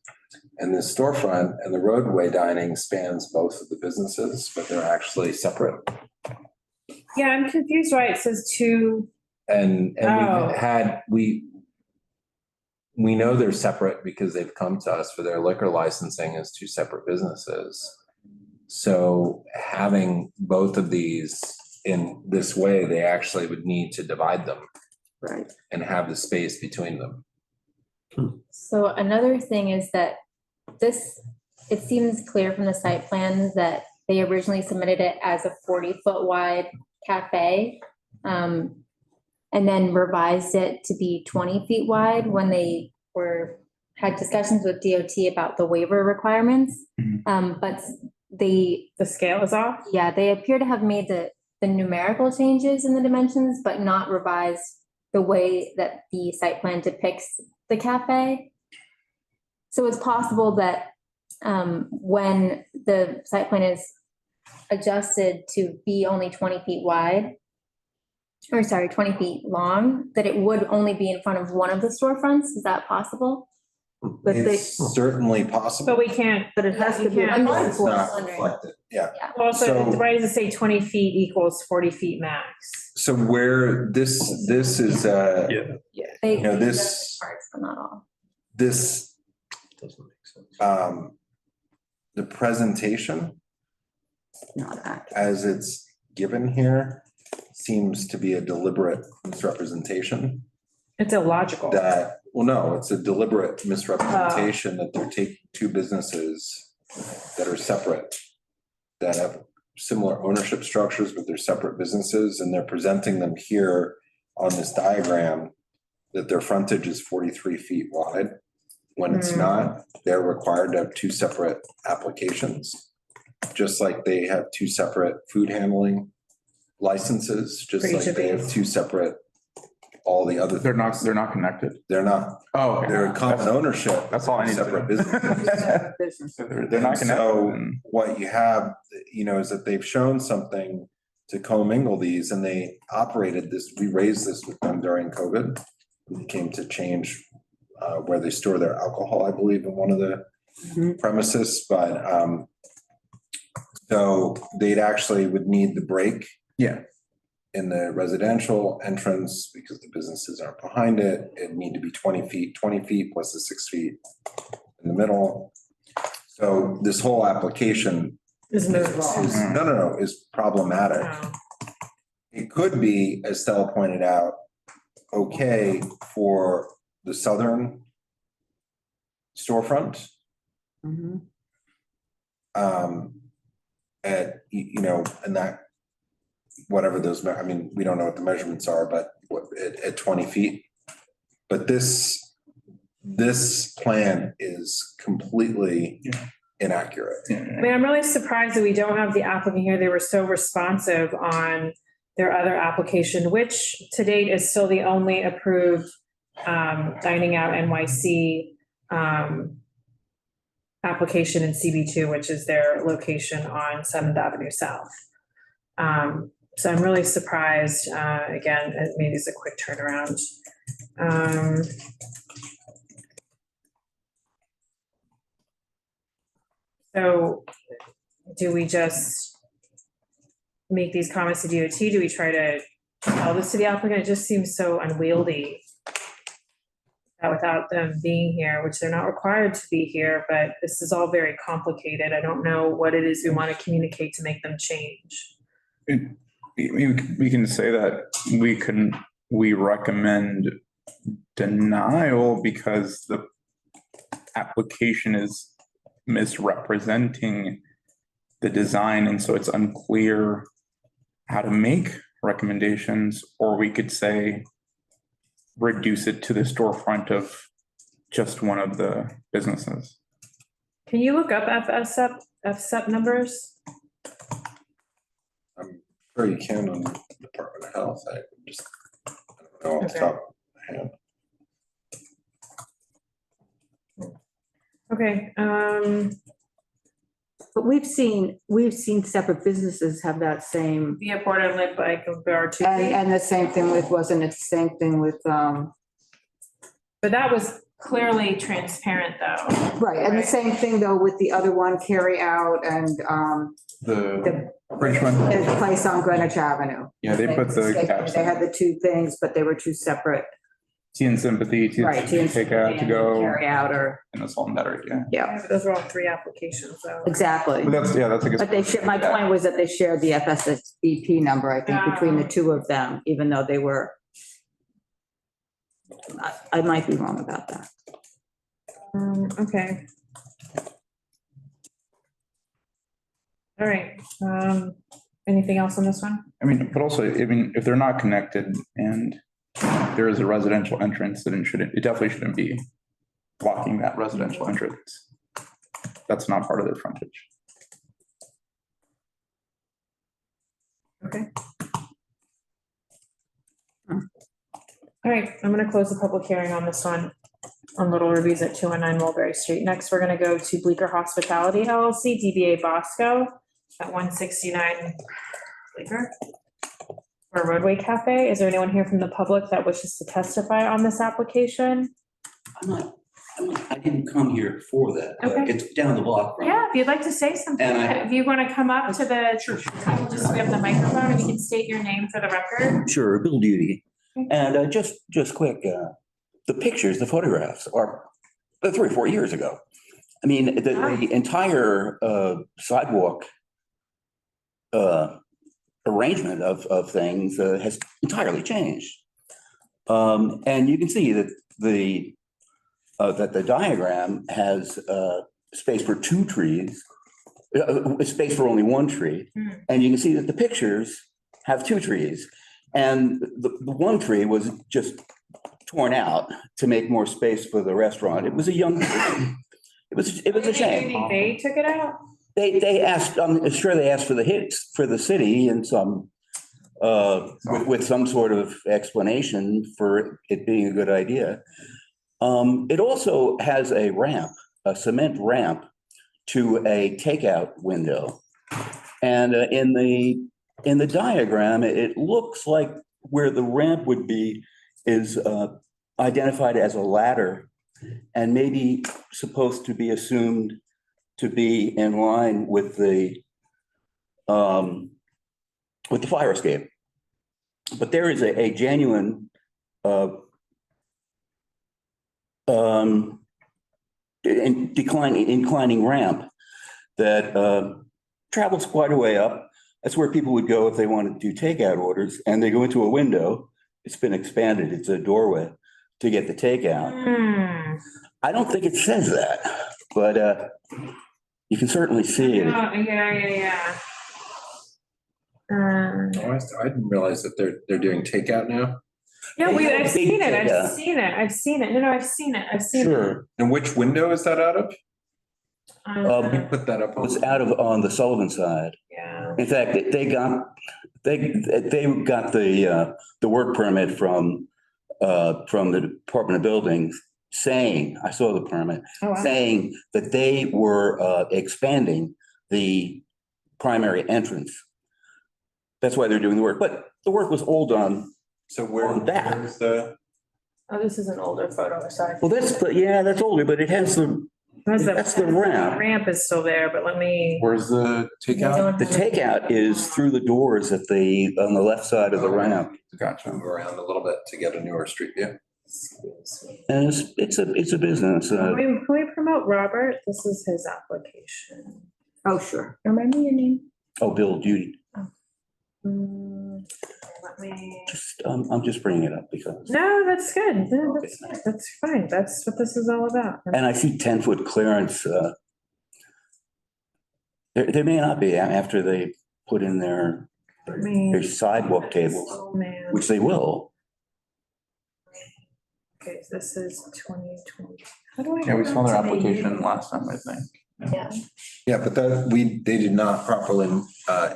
And the storefront and the roadway dining spans both of the businesses, but they're actually separate. Yeah, I'm confused why it says 2. And we know they're separate because they've come to us for their liquor licensing as 2 separate businesses. So having both of these in this way, they actually would need to divide them. Right. And have the space between them. So another thing is that it seems clear from the site plans that they originally submitted it as a 40-foot wide cafe, and then revised it to be 20 feet wide when they had discussions with DOT about the waiver requirements. But the scale is off? Yeah, they appear to have made the numerical changes in the dimensions, but not revised the way that the site plan depicts the cafe. So it's possible that when the site plan is adjusted to be only 20 feet wide, 20 feet long, that it would only be in front of one of the storefronts. Is that possible? But they, It's certainly possible. But we can't, but it has to be. You can't. It's not reflected, yeah. also, So- why does it say 20 feet equals 40 feet max? So where this is, They- You know, this- Parts, but not all. this, Doesn't make sense. the presentation Not accurate. as it's given here seems to be a deliberate misrepresentation It's illogical. that, well, no, it's a deliberate misrepresentation that they're taking two businesses that are separate, that have similar ownership structures, but they're separate businesses, and they're presenting them here on this diagram that their frontage is 43 feet wide. When it's not, they're required to have two separate applications, just like they have two separate food handling licenses, just For each like of they have these. two separate, all the other. They're not connected. They're not, Oh, okay. they're in common ownership. That's all I need to Separate know. businesses. Business. They're not connected. So and- what you have, is that they've shown something to commingle these, and they operated this, we raised this with them during COVID. We came to change where they store their alcohol, I believe, in one of the premises, but so they'd actually would need the break Yeah, in the residential entrance because the businesses aren't behind it. It'd need to be 20 feet plus the 6 feet in the middle. So this whole application Is moved wrong. is, no, is problematic. Oh. It could be, as Stella pointed out, okay for the southern storefront. Mhm. And that, whatever those, I mean, we don't know what the measurements are, but at 20 feet. But this plan is completely inaccurate. I mean, I'm really surprised that we don't have the applicant here. They were so responsive on their other application, which to date is still the only approved Dining Out NYC application in CB2, which is their location on 7th Avenue South. So I'm really surprised, again, maybe it's a quick turnaround. So do we just make these comments to DOT? Do we try to tell this to the applicant? It just seems so unwieldy without them being here, which they're not required to be here, but this is all very complicated. I don't know what it is we want to communicate to make them change. we can say that we recommend denial because the application is misrepresenting the design, and so it's unclear how to make recommendations, or we could say reduce it to the storefront of just one of the businesses. Can you look up FSEP numbers? I'm sure you can on Department of Health. I don't know off the top of my head. Okay, But we've seen separate businesses have that same, via Port and Lip, like there are two. and the same thing with, wasn't it the same thing with, But that was clearly transparent though. right, and the same thing though with the other one, carry out and, The Richmond, the place on Greenwich Avenue. yeah, they put the caps. They had the two things, but they were two separate, Tea and sympathy, tea right, and take out to go, carry out or, and the salt and battery, yeah. yeah, Those are all three applications, so. exactly. But that's a good. But my point was that they shared the FSBP number, I think, between the two of them, even though they were, I might be wrong about that. Okay. All right, anything else on this one? I mean, but also, if they're not connected and there is a residential entrance, then it definitely shouldn't be blocking that residential entrance. That's not part of their frontage. Okay. All right, I'm gonna close the public hearing on this one, on Little Ruby's at 219 Mulberry Street. Next, we're gonna go to Bleecker Hospitality LLC, DBA Bosco at 169 Bleecker. For a Roadway Cafe. Is there anyone here from the public that wishes to testify on this application? I'm not I didn't come here for that. Okay. It's down the block from. Yeah, if you'd like to say something, And if you want to come up to the, just so we have the microphone and you can state your name for the record. Sure, Bill Duty. And just quick, the pictures, the photographs are 3 or 4 years ago. I mean, the entire sidewalk arrangement of things has entirely changed. And you can see that the diagram has space for 2 trees, space for only 1 tree. And you can see that the pictures have 2 trees. And the 1 tree was just torn out to make more space for the restaurant. It was a young tree. It was a shame. You think they took it out? They asked, I'm sure they asked for the hits for the city and some, with some sort of explanation for it being a good idea. It also has a ramp, a cement ramp to a takeout window. And in the diagram, it looks like where the ramp would be is identified as a ladder and maybe supposed to be assumed to be in line with the fire escape. But there is a genuine inclining ramp that travels quite a way up. That's where people would go if they wanted to do takeout orders, and they go into a window. It's been expanded. It's a doorway to get the takeout. I don't think it says that, but you can certainly see it. Yeah. I didn't realize that they're doing takeout now. Yeah, I've seen it. Yeah. I've seen it. I've seen it. No, I've seen it. I've seen it. Sure. And which window is that out of? Um, Put that up. It was out of on the Sullivan side. Yeah. In fact, they got the work permit from the Department of Buildings saying, I saw the permit, saying that they were expanding the primary entrance. That's why they're doing the work, but the work was all done. So where's the? Oh, this is an older photo, sorry. Well, that's older, but it has that's the ramp. Ramp is still there, but let me. Where's the takeout? The takeout is through the doors on the left side of the ramp. Gotcha. Move around a little bit to get a newer street view. And it's a business. Can we promote Robert? This is his application. Oh, sure. Remind me your name. Oh, Bill Duty. Let me. I'm just bringing it up because. No, that's good. No, that's fine. That's what this is all about. And I see 10-foot clearance. There may not be after they put in their sidewalk tables, which they will. Okay, this is 2020. How do I? Yeah, we saw their application last time, I think. Yeah. Yeah, but they did not properly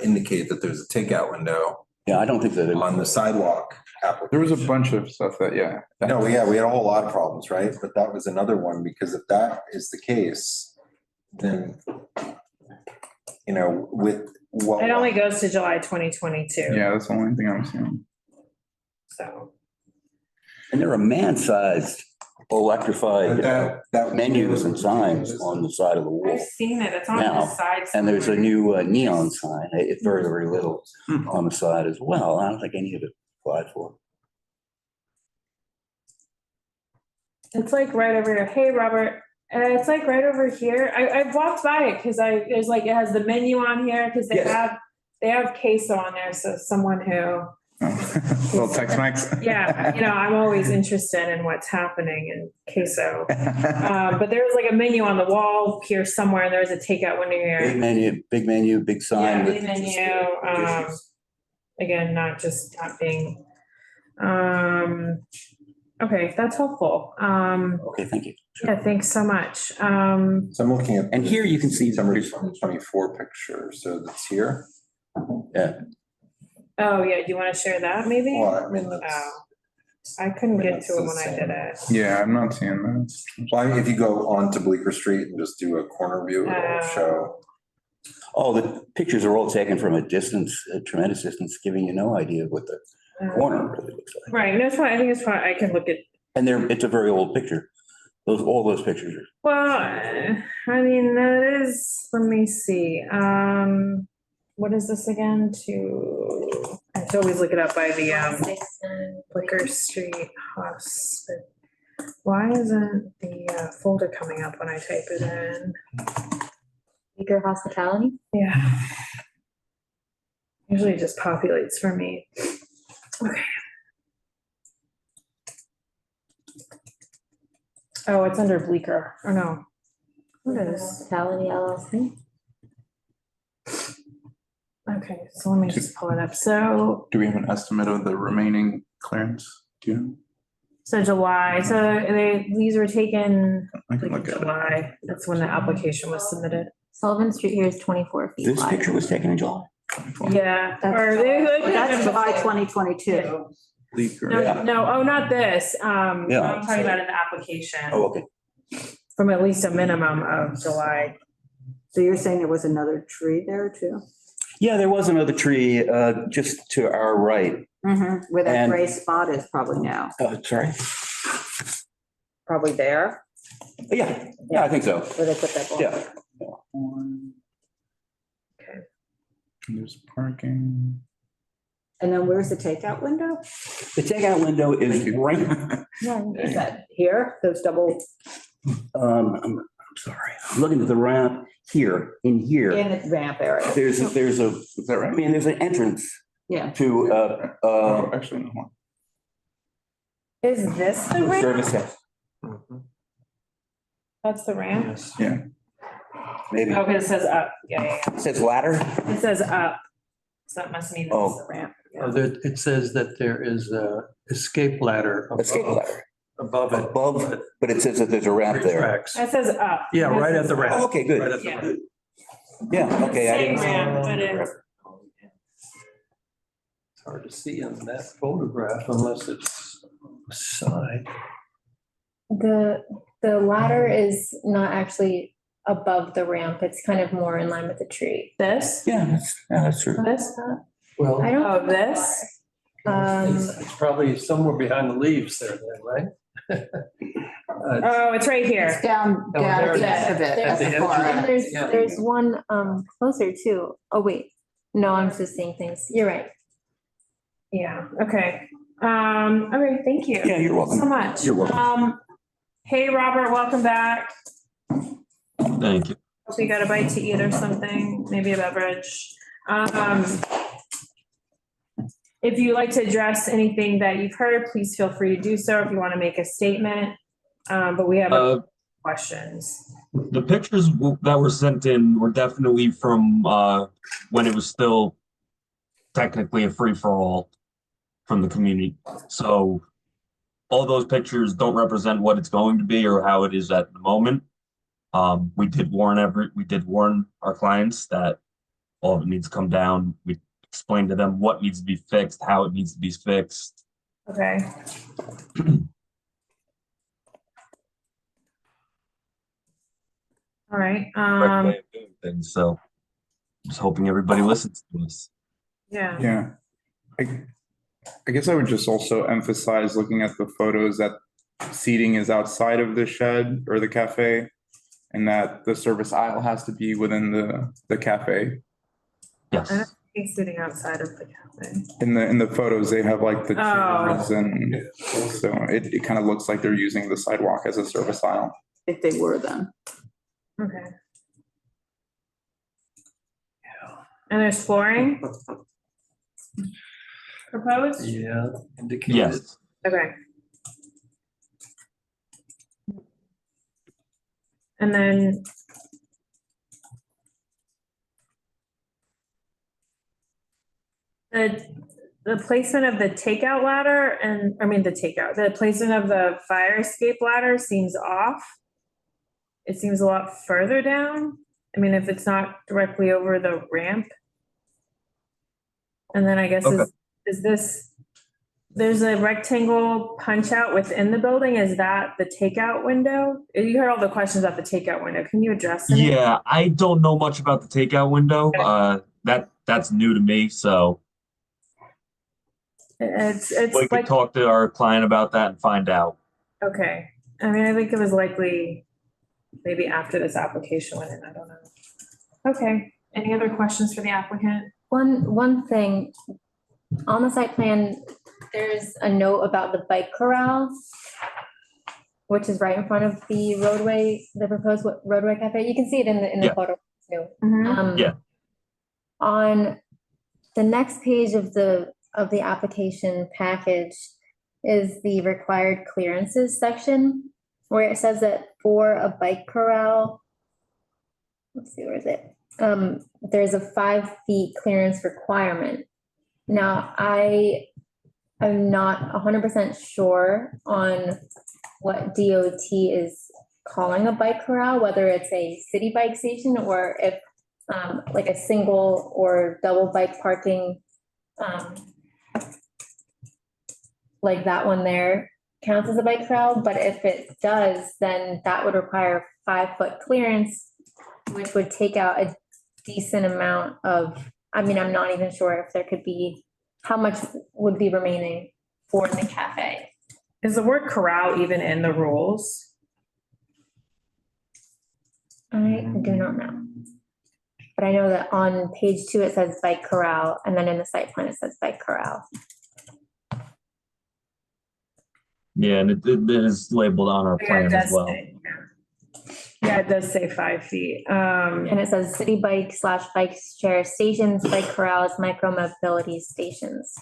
indicate that there's a takeout window. Yeah, I don't think that on the sidewalk application. There was a bunch of stuff that, yeah. No, yeah, we had a whole lot of problems, right? But that was another one, because if that is the case, then, with what. It only goes to July 2022. Yeah, that's the only thing I'm seeing. So. And there are man-sized electrified menus and signs on the side of the wall. I've seen it. It's on the Now, side. and there's a new neon sign, it's very, very little on the side as well. I don't think any of it applied for. It's like right over here. Hey, Robert. It's like right over here. I walked by it because there's like, it has the menu on here because they have queso on there. So someone who. Little Tex-Mex. Yeah, I'm always interested in what's happening in queso. But there was like a menu on the wall here somewhere, and there's a takeout window here. Big menu, big sign. Yeah, big menu. Again, not being. Okay, that's helpful. Okay, thank you. Yeah, thanks so much. So I'm looking at. And here you can see December 2024 picture, so that's here. Yeah. Oh, yeah, do you want to share that maybe? Well, I mean, that's. I couldn't get that's to it the when I same. did it. Yeah, I'm not seeing that. Well, if you go on to Bleecker Street and just do a corner view, it'll show. Oh, the pictures are all taken from a distance, a tremendous distance, giving you no idea what the corner really looks like. Right, no, it's fine. I think it's fine. I can look at. And it's a very old picture. all those pictures. Well, I mean, that is, let me see, what is this again? I have to always look it up by the, Bleecker Street Hospital. Why isn't the folder coming up when I type it in? Bleecker Hospitality? Yeah. Usually it just populates for me. Okay. Oh, it's under Bleecker, or no? What is? Hospitality LLC. Okay, so let me just pull it up. So, Do we have an estimate of the remaining clearance? Do you know? so July, so these were taken I can like look at it. July. That's when the application was submitted. Sullivan Street here is 24 feet This wide. picture was taken in July. Yeah. That's July 2022. Bleecker. No, oh, not this. I'm Yeah. talking about an application Oh, okay. from at least a minimum of July. So you're saying there was another tree there too? Yeah, there was another tree just to our right. Where that And- gray spot is probably now, Sorry. probably there, Yeah, I think so. where they put that ball. Yeah. And there's parking. And then where's the takeout window? The takeout window is right. Is that here, those double, I'm sorry. I'm looking at the ramp here, in here. in the ramp area? There's a, Is that right? I mean, there's an entrance Yeah. to Oh, actually, no. Is this the ramp? service house. That's the ramp? Yeah. Maybe. Okay, it says up. Yeah. It says ladder. It says up. So that must mean it's Oh. the ramp. It says that there is a escape ladder. Escape ladder. Above it. Above, but it says that there's a ramp there. Tracks. It says up. Yeah, right at the ramp. Oh, okay, good. Right at the Yeah. ramp. Yeah, okay. I Same didn't see ramp, but it. it's. It's hard to see in that photograph unless it's side. The ladder is not actually above the ramp. It's kind of more in line with the tree. This? Yeah, that's true. This? Well, I don't. Oh, this? it's probably somewhere behind the leaves there, then, right? Oh, it's right here. It's down at there it the is. end of it, at the the end. far And end. Yeah. there's one closer too. Oh, wait. No, I'm just seeing things. You're right. Yeah, okay. Okay, thank you. Yeah, you're welcome. So much. You're welcome. Hey, Robert, welcome back. Thank you. Hope you got a bite to eat or something, maybe a beverage. If you'd like to address anything that you've heard, please feel free to do so if you want to make a statement. But we have questions. The pictures that were sent in were definitely from when it was still technically a free-for-all from the community. So all those pictures don't represent what it's going to be or how it is at the moment. We did warn our clients that all of it needs to come down. We explained to them what needs to be fixed, how it needs to be fixed. Okay. All right, Correct way of doing things. So just hoping everybody listens to us. yeah. Yeah. I guess I would just also emphasize, looking at the photos, that seating is outside of the shed or the cafe, and that the service aisle has to be within the cafe. Yes. He's sitting outside of the cafe. In the photos, they have like the Oh. chairs, and so it kind of looks like they're using the sidewalk as a service aisle. If they were then. Okay. And there's flooring proposed? Yeah, indicated. Yes. Okay. And then the placement of the takeout ladder and, the placement of the fire escape ladder seems off. It seems a lot further down. I mean, if it's not directly over the ramp. And then I guess Okay. is this, there's a rectangle punch out within the building. Is that the takeout window? You heard all the questions about the takeout window. Can you address it? Yeah, I don't know much about the takeout window. That's new to me, so It's we could like, talk to our client about that and find out. okay. I mean, I think it was likely maybe after this application went in, I don't know. Okay, any other questions for the applicant? One thing, on the site plan, there's a note about the bike corral, which is right in front of the roadway, the proposed roadway cafe. You can see it in the Yeah. photo too. Yeah. On the next page of the application package is the required clearances section, where it says that for a bike corral, let's see, where is it? There's a 5 feet clearance requirement. Now, I am not 100% sure on what DOT is calling a bike corral, whether it's a city bike station or if like a single or double bike parking, like that one there counts as a bike corral. But if it does, then that would require 5 foot clearance, which would take out a decent amount of, I mean, I'm not even sure if there could be, how much would be remaining for the cafe. Is the word corral even in the rules? I do not know. But I know that on page 2, it says bike corral, and then in the site plan, it says bike corral. Yeah, and it is labeled on our plan as well. Yeah, it does say 5 feet. And it says city bike / bike share stations, bike corrals, micro mobility stations.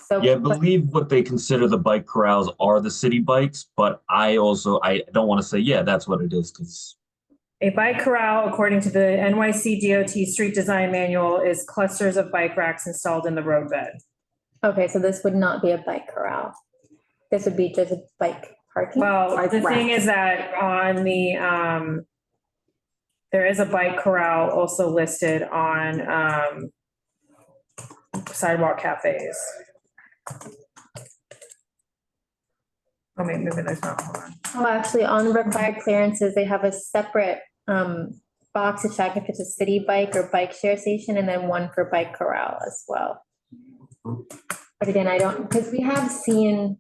So Yeah, I believe what they consider the bike corrals are the city bikes, but I don't want to say, yeah, that's what it is, because a bike corral, according to the NYC DOT street design manual, is clusters of bike racks installed in the roadbed. Okay, so this would not be a bike corral. This would be just a bike parking. Well, the thing is that on the, there is a bike corral also listed on Sidewalk cafes. Oh, maybe there's not, hold on. Oh, actually, on required clearances, they have a separate box to check if it's a city bike or bike share station, and then one for bike corral as well. But again, I don't, because we have seen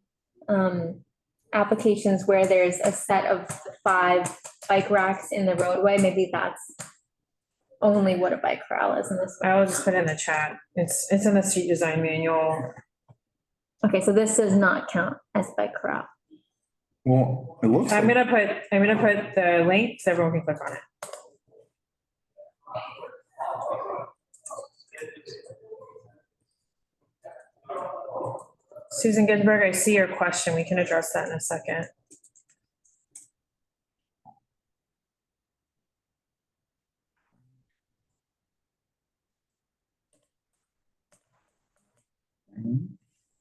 applications where there's a set of 5 bike racks in the roadway. Maybe that's only what a bike corral is in this one. I'll just put it in the chat. It's in the street design manual. Okay, so this does not count as bike corral. Well, it looks I'm like, gonna put the link so everyone can click on it. Susan Ginsburg, I see your question. We can address that in a second.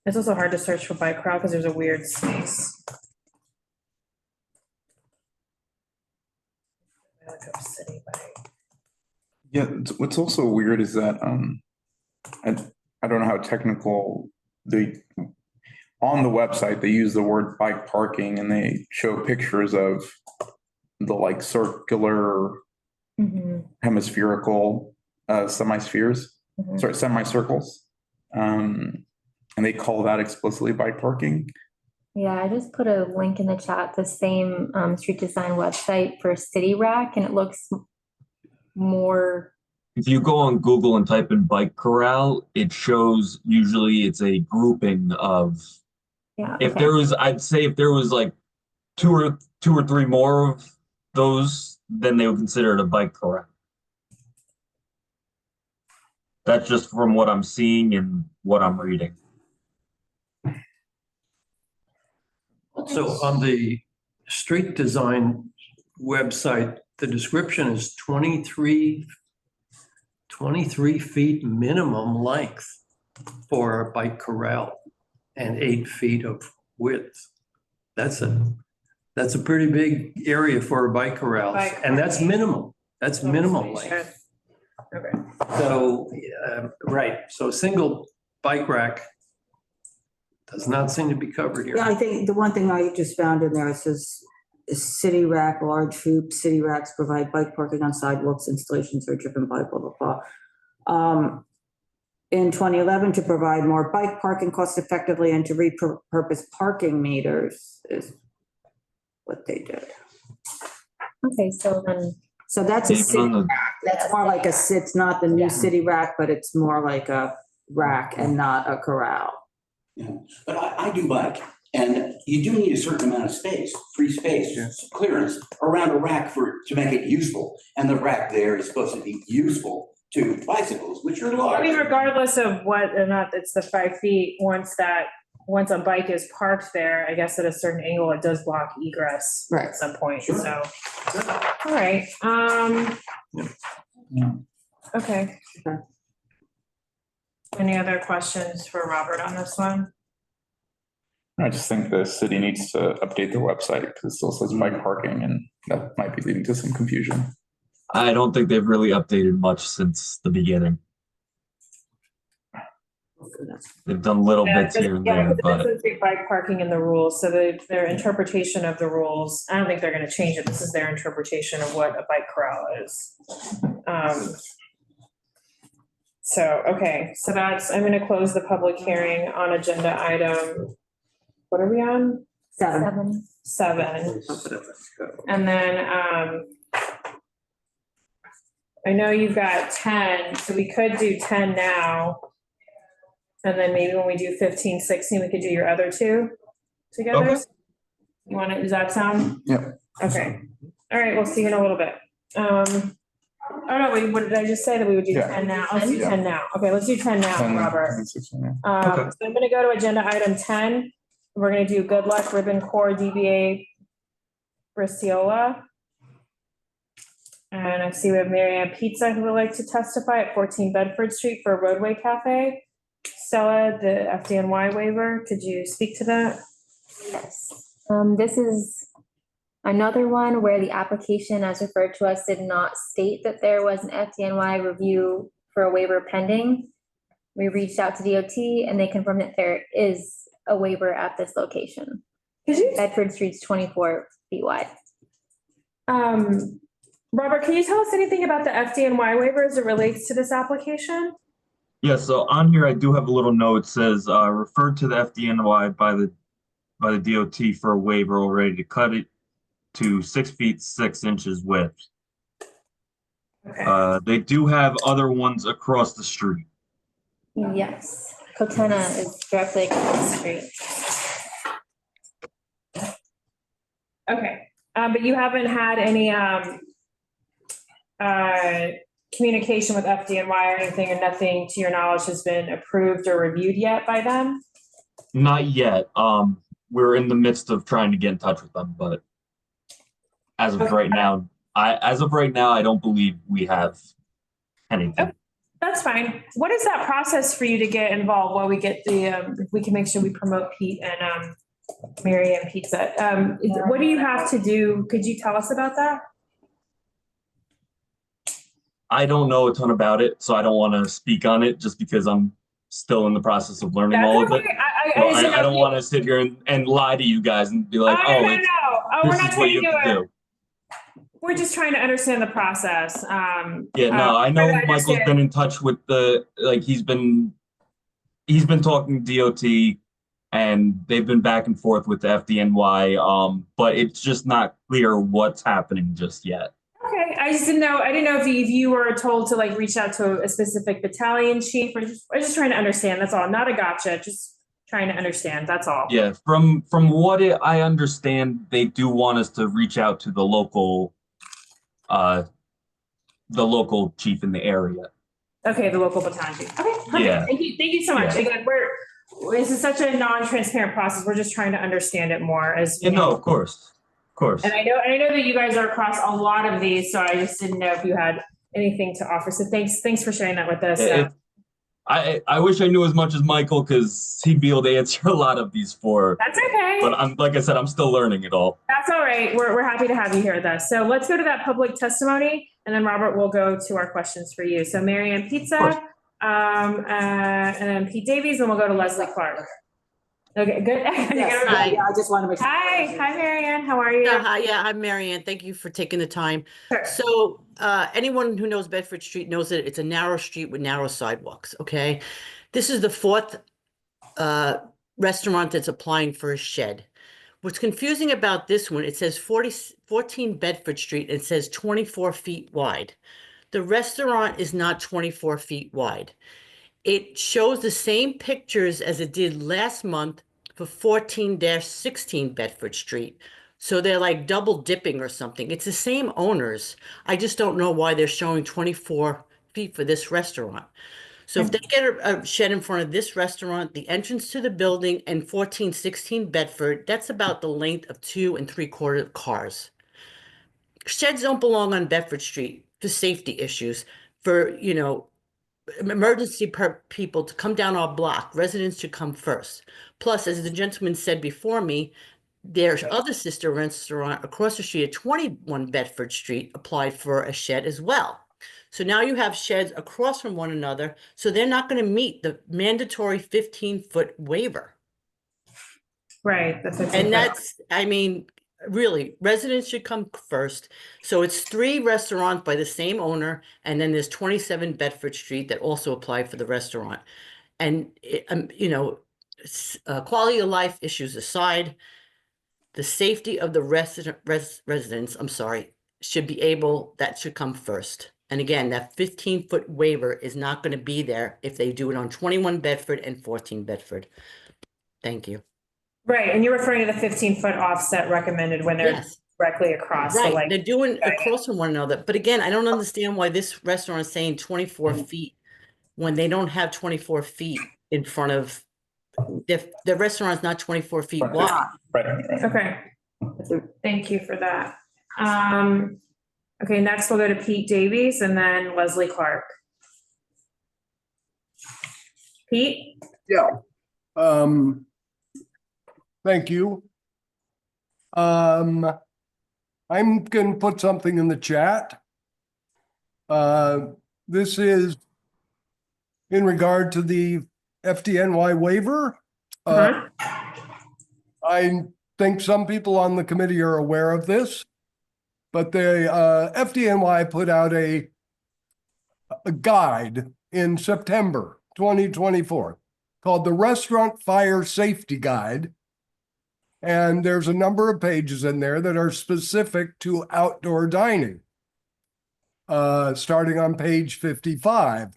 It's also hard to search for bike corral because there's a weird space. I look up city bike. yeah, what's also weird is that, I don't know how technical on the website, they use the word bike parking and they show pictures of the like circular hemispherical semi-spheres, sorry, semicircles. And they call that explicitly bike parking. Yeah, I just put a link in the chat, the same street design website for city rack, and it looks more. If you go on Google and type in bike corral, it shows usually it's a grouping of. Yeah. If there was, I'd say if there was like two or three more of those, then they would consider it a bike corral. That's just from what I'm seeing and what I'm reading. So on the street design website, the description is 23 feet minimum length for a bike corral and 8 feet of width. That's a pretty big area for a bike corral, and that's minimum. That's minimum length. Okay. So, right, so single bike rack does not seem to be covered here. Yeah, I think the one thing I just found in there, it says, city rack, large hoop, city racks provide bike parking on sidewalks, installations are driven by blah, blah, blah. In 2011, to provide more bike parking cost effectively and to repurpose parking meters is what they did. Okay, so then, So that's a Even city on the- rack. That's more like it's not the new city rack, but it's more like a rack and not a corral. Yeah, but I do bike, and you do need a certain amount of space, free space, clearance around a rack to make it useful. And the rack there is supposed to be useful to bicycles, which are I mean, large. regardless of what or not, it's the 5 feet, once a bike is parked there, I guess at a certain angle, it does block egress Right. at some point, Sure. so. All right, okay. Any other questions for Robert on this one? I just think the city needs to update their website because it still says bike parking and that might be leading to some confusion. I don't think they've really updated much since the beginning. They've done little bits here and there, but This is bike parking in the rules, so their interpretation of the rules, I don't think they're gonna change it, this is their interpretation of what a bike corral is. So, okay, so I'm gonna close the public hearing on agenda item, what are we on? 7. 7. And then, I know you've got 10, so we could do 10 now. And then maybe when we do 15, 16, we could do your other 2 together. Okay. You want to, does that sound? Yep. Okay. All right, we'll see you in a little bit. Oh no, wait, what did I just say that we would do Yeah. 10 now? Let's do Yeah. 10 now. Okay, let's do 10 now, 10, Robert. 10, 16, yeah. Okay. So I'm gonna go to agenda item 10. We're gonna do Good Luck Ribbon Core DBA Braciola. And I see we have Marianne Pizza who would like to testify at 14 Bedford Street for Roadway Cafe. Stella, the FDNY waiver, could you speak to that? yes. This is another one where the application as referred to us did not state that there was an FDNY review for a waiver pending. We reached out to DOT and they confirmed that there is a waiver at this location. Bedford Street's 24 feet wide. Robert, can you tell us anything about the FDNY waiver as it relates to this application? yeah, so on here I do have a little note. It says referred to the FDNY by the DOT for a waiver already to cut it to 6 feet 6 inches width. Okay. They do have other ones across the street. Yes, Cotena is directly across the street. Okay, but you haven't had any communication with FDNY or anything, and nothing to your knowledge has been approved or reviewed yet by them? Not yet. We're in the midst of trying to get in touch with them, but as of right now, I don't believe we have anything. That's fine. What is that process for you to get involved while we get if we can make sure we promote Pete and Marianne Pizza? What do you have to do? Could you tell us about that? I don't know a ton about it, so I don't want to speak on it just because I'm still in the process of learning all of it. I don't want to sit here and lie to you guys and be like, no. this We're is not what trying you to have to do. We're just trying to understand the process. Yeah, no, I know trying to Michael's understand- been in touch with he's been talking to DOT and they've been back and forth with the FDNY, but it's just not clear what's happening just yet. Okay, I just didn't know. I didn't know if you were told to like reach out to a specific battalion chief, or I'm just trying to understand. That's all. Not a gotcha. Just trying to understand. That's all. Yeah, from what I understand, they do want us to reach out to the local chief in the area. Okay, the local battalion chief. Okay, perfect. Yeah. Thank you so much. Yeah. Again, this is such a non-transparent process. We're just trying to understand it more as. Yeah, no, of course. And I know that you guys are across a lot of these, so I just didn't know if you had anything to offer. So thanks for sharing that with us. I wish I knew as much as Michael because he'd be able to answer a lot of these That's okay. But like I said, I'm still learning it all. That's all right. We're happy to have you here with us. So let's go to that public testimony, and then Robert will go to our questions for you. So Marianne Pizza, and then Pete Davies, and we'll go to Leslie Clark. Okay, good. Yes, yeah, I just want to make sure. Hi, Marianne. How are you? Yeah, I'm Marianne. Thank you for taking the time. Sure. So anyone who knows Bedford Street knows that it's a narrow street with narrow sidewalks, okay? This is the fourth restaurant that's applying for a shed. What's confusing about this one, it says 14 Bedford Street, it says 24 feet wide. The restaurant is not 24 feet wide. It shows the same pictures as it did last month for 14-16 Bedford Street. So they're like double dipping or something. It's the same owners. I just don't know why they're showing 24 feet for this restaurant. So if they get a shed in front of this restaurant, the entrance to the building and 14-16 Bedford, that's about the length of 2 3/4 cars. Sheds don't belong on Bedford Street for safety issues, for, you know, emergency people to come down our block. Residents should come first. Plus, as the gentleman said before me, their other sister restaurant across the street at 21 Bedford Street applied for a shed as well. So now you have sheds across from one another, so they're not going to meet the mandatory 15-foot waiver. Right. And that's, I mean, really, residents should come first. So it's 3 restaurants by the same owner, and then there's 27 Bedford Street that also applied for the restaurant. And, you know, quality of life issues aside, the safety of the residents, I'm sorry, should be able, that should come first. And again, that 15-foot waiver is not going to be there if they do it on 21 Bedford and 14 Bedford. Thank you. Right, and you're referring to the 15-foot offset recommended when they're directly across. So Right, like, they're doing across from one another. But again, I don't understand why this restaurant is saying 24 feet when they don't have 24 feet in front of, the restaurant's not 24 feet wide. okay. Thank you for that. Okay, next we'll go to Pete Davies and then Leslie Clark. Pete? Yeah. Thank you. I'm gonna put something in the chat. This is in regard to the FDNY waiver. I think some people on the committee are aware of this, but the FDNY put out a guide in September 2024 called the Restaurant Fire Safety Guide. And there's a number of pages in there that are specific to outdoor dining. Starting on page 55.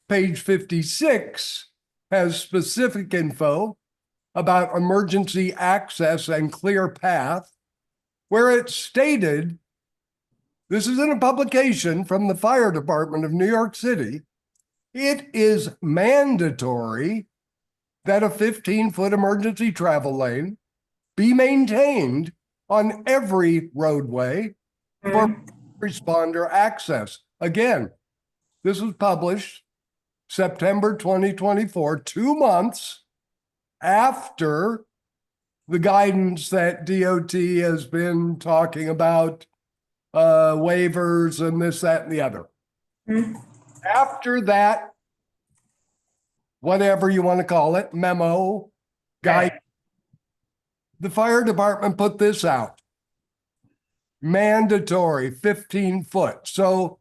Page 56 has specific info about emergency access and clear path, where it's stated, this is in a publication from the Fire Department of New York City, it is mandatory that a 15-foot emergency travel lane be maintained on every roadway for responder access. Again, this was published September 2024, 2 months after the guidance that DOT has been talking about, waivers and this, that, and the other. After that, whatever you want to call it, memo, guide, the fire department put this out. Mandatory 15 foot. So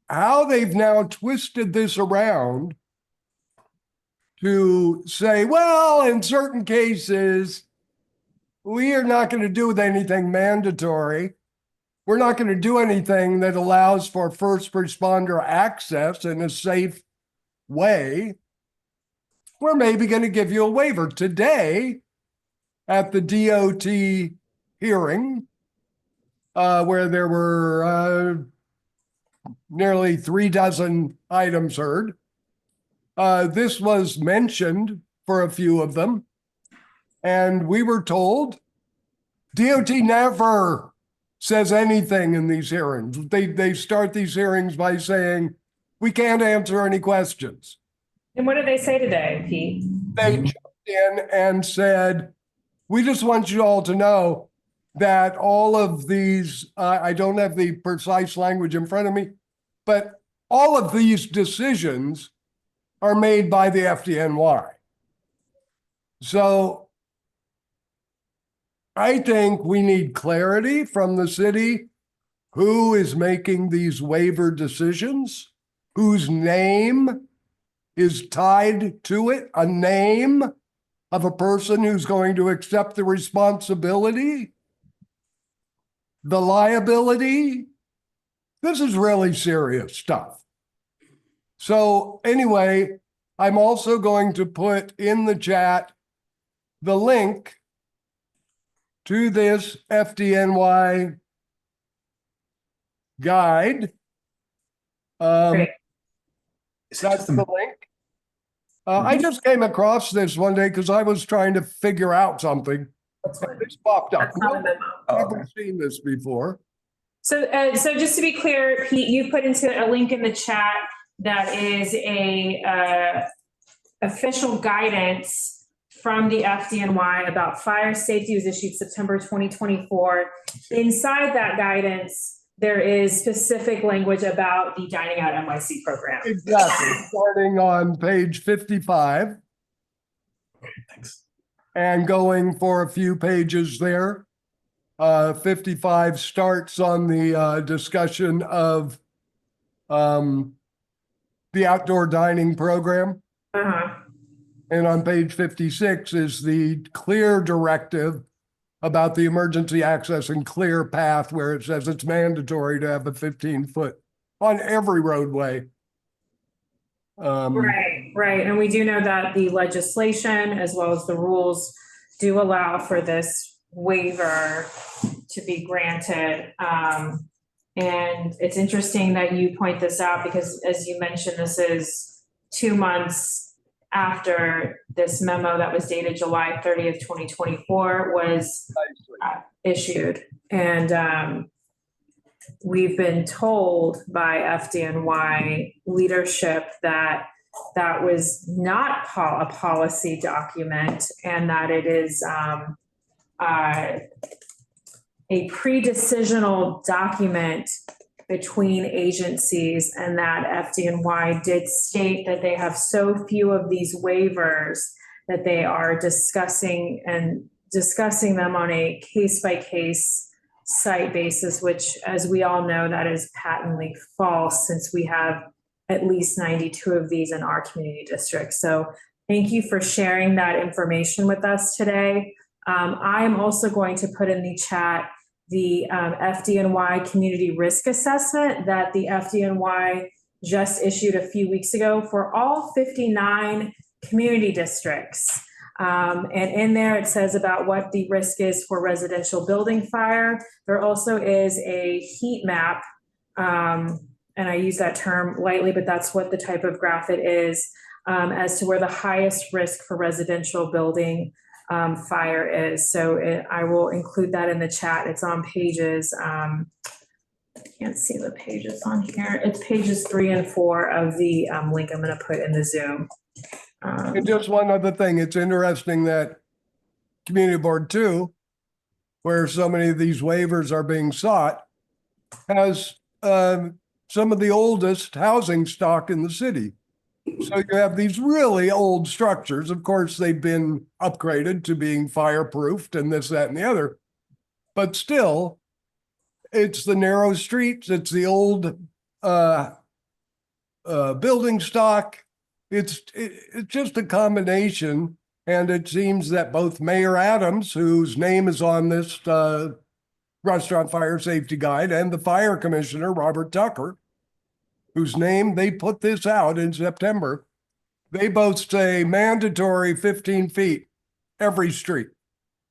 how they've now twisted this around to say, well, in certain cases, we are not going to do with anything mandatory. We're not going to do anything that allows for first responder access in a safe way. We're maybe going to give you a waiver. Today, at the DOT hearing, where there were nearly 36 items heard, this was mentioned for a few of them. And we were told DOT never says anything in these hearings. They start these hearings by saying, we can't answer any questions. And what did they say today, Pete? They jumped in and said, we just want you all to know that all of these, I don't have the precise language in front of me, but all of these decisions are made by the FDNY. So I think we need clarity from the city. Who is making these waiver decisions? Whose name is tied to it? A name of a person who's going to accept the responsibility, the liability. This is really serious stuff. So anyway, I'm also going to put in the chat the link to this FDNY guide. Great. That's the link. I just came across this one day because I was trying to figure out something. This popped up. That's not a memo. I've never seen this before. So just to be clear, Pete, you put into a link in the chat that is a official guidance from the FDNY about fire safety. It was issued September 2024. Inside that guidance, there is specific language about the Dining Out NYC program. Exactly. Starting on page 55. Thanks. And going for a few pages there. 55 starts on the discussion of the outdoor dining program. And on page 56 is the clear directive about the emergency access and clear path, where it says it's mandatory to have a 15-foot on every roadway. Right. And we do know that the legislation as well as the rules do allow for this waiver to be granted. And it's interesting that you point this out because, as you mentioned, this is 2 months after this memo that was dated July 30th, 2024 was issued. And we've been told by FDNY leadership that that was not a policy document and that it is a pre-decisional document between agencies, and that FDNY did state that they have so few of these waivers that they are discussing them on a case-by-case site basis, which, as we all know, that is patently false since we have at least 92 of these in our community district. So thank you for sharing that information with us today. I'm also going to put in the chat the FDNY community risk assessment that the FDNY just issued a few weeks ago for all 59 community districts. And in there it says about what the risk is for residential building fire. There also is a heat map, and I use that term lightly, but that's what the type of graph it is, as to where the highest risk for residential building fire is. So I will include that in the chat. It's on pages, I can't see the pages on here. It's pages 3 and 4 of the link I'm going to put in the Zoom. And just one other thing, it's interesting that Community Board 2, where so many of these waivers are being sought, has some of the oldest housing stock in the city. So you have these really old structures. Of course, they've been upgraded to being fireproofed and this, that, and the other. But still, it's the narrow streets. It's the old building stock. It's just a combination. And it seems that both Mayor Adams, whose name is on this restaurant fire safety guide, and the fire commissioner, Robert Tucker, whose name they put this out in September, they both say mandatory 15 feet every street.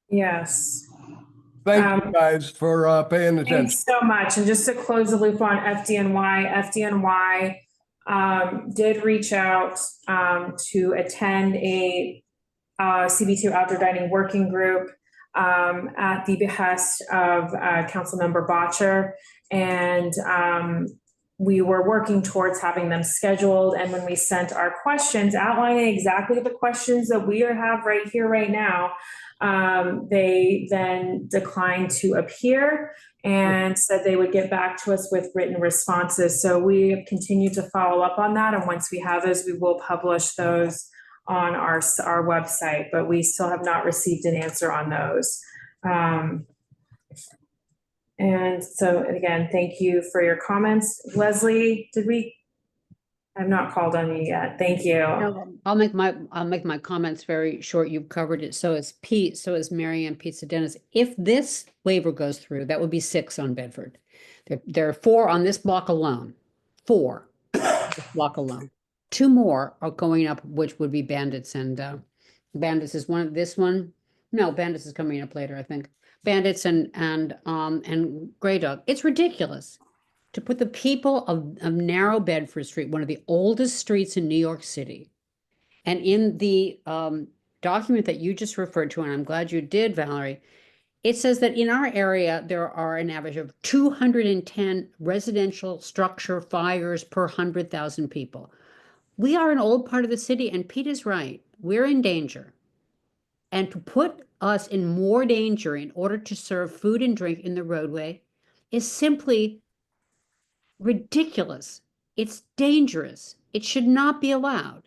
Yes. Thank you guys for paying attention. Thanks so much. And just to close the loop on FDNY did reach out to attend a CB2 outdoor dining working group at the behest of Councilmember Botcher. And we were working towards having them scheduled. And when we sent our questions outlining exactly the questions that we have right here, right now, they then declined to appear and said they would get back to us with written responses. So we have continued to follow up on that. And once we have those, we will publish those on our website, but we still have not received an answer on those. And so again, thank you for your comments. Leslie, did we I've not called on you yet. Thank you. I'll make my comments very short. You've covered it. So is Pete, so is Mary Ann Pizza Dennis. If this waiver goes through, that would be 6 on Bedford. There are 4 on this block alone. 4 this block alone. 2 more are going up, which would be Bandits, and Bandits is one. This one, no, Bandits is coming up later, I think. Bandits and Grey Dog. It's ridiculous to put the people of narrow Bedford Street, one of the oldest streets in New York City. And in the document that you just referred to, and I'm glad you did, Valerie, it says that in our area, there are an average of 210 residential structure fires per 100,000 people. We are an old part of the city, and Pete is right. We're in danger. And to put us in more danger in order to serve food and drink in the roadway is simply ridiculous. It's dangerous. It should not be allowed.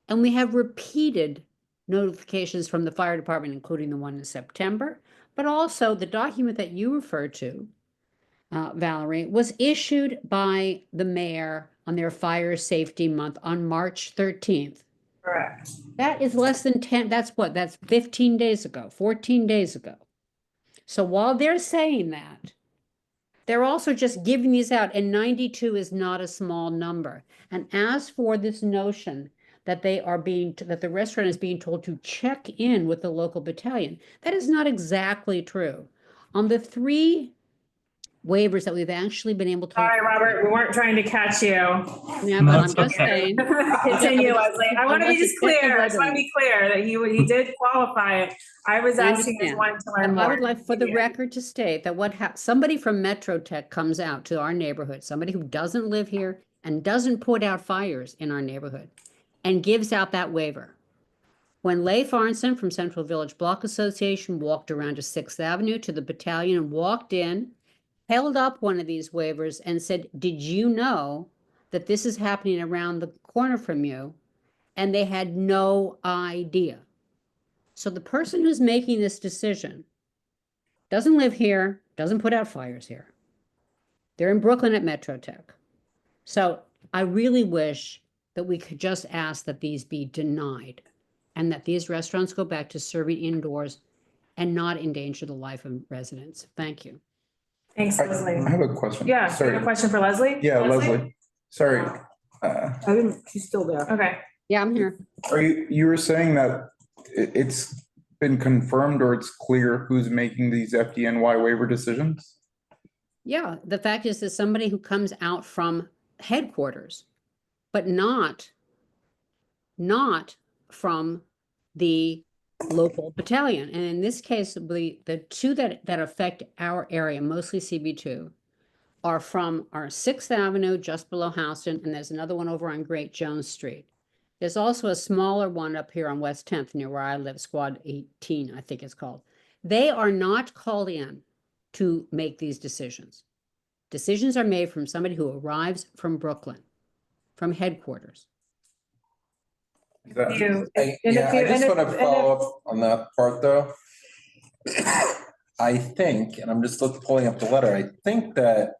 And we have repeated notifications from the fire department, including the one in September, but also the document that you referred to, Valerie, was issued by the mayor on their fire safety month on March 13th. Correct. That is less than 10, that's 15 days ago, 14 days ago. So while they're saying that, they're also just giving these out, and 92 is not a small number. And as for this notion that that the restaurant is being told to check in with the local battalion, that is not exactly true. On the 3 waivers that we've actually been able to. Sorry, Robert, we weren't trying to catch you. Yeah, but I'm just saying. Continue, Leslie. I want to be just clear. I just want to be clear that he did qualify it. I was asking this one to learn And more. I would like for the record to state that somebody from Metro Tech comes out to our neighborhood, somebody who doesn't live here and doesn't put out fires in our neighborhood, and gives out that waiver. When Leif Arnson from Central Village Block Association walked around to 6th Avenue to the battalion and walked in, held up one of these waivers and said, "Did you know that this is happening around the corner from you?" And they had no idea. So the person who's making this decision doesn't live here, doesn't put out fires here. They're in Brooklyn at Metro Tech. So I really wish that we could just ask that these be denied and that these restaurants go back to serving indoors and not endanger the life of residents. Thank you. Thanks, Leslie. I have a question. Yeah, you Sorry. have a question for Leslie? Yeah, Leslie. Sorry. She's still there. Okay. Yeah, I'm here. You were saying that it's been confirmed or it's clear who's making these FDNY waiver decisions? Yeah, the fact is that somebody who comes out from headquarters, but not from the local battalion. And in this case, the 2 that affect our area, mostly CB2, are from our 6th Avenue, just below Houston, and there's another one over on Great Jones Street. There's also a smaller one up here on West 10th, near where I live, Squad 18, I think it's called. They are not called in to make these decisions. Decisions are made from somebody who arrives from Brooklyn, from headquarters. I just want to follow up on that part, though. I think, and I'm just pulling up the letter, I think that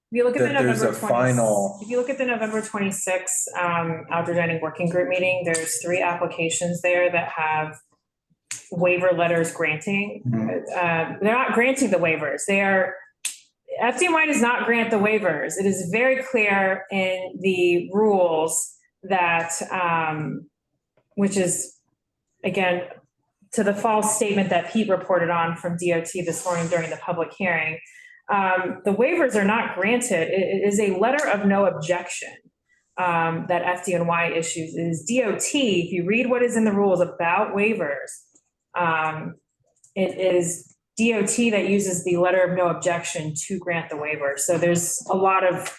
If you look at the that there's November a final. If you look at the November 26th outdoor dining working group meeting, there's 3 applications there that have waiver letters granting. They're not granting the waivers. FDNY does not grant the waivers. It is very clear in the rules that, which is, again, to the false statement that Pete reported on from DOT this morning during the public hearing. The waivers are not granted. It is a letter of no objection that FDNY issues. It is DOT. If you read what is in the rules about waivers, it is DOT that uses the letter of no objection to grant the waiver. So there's a lot of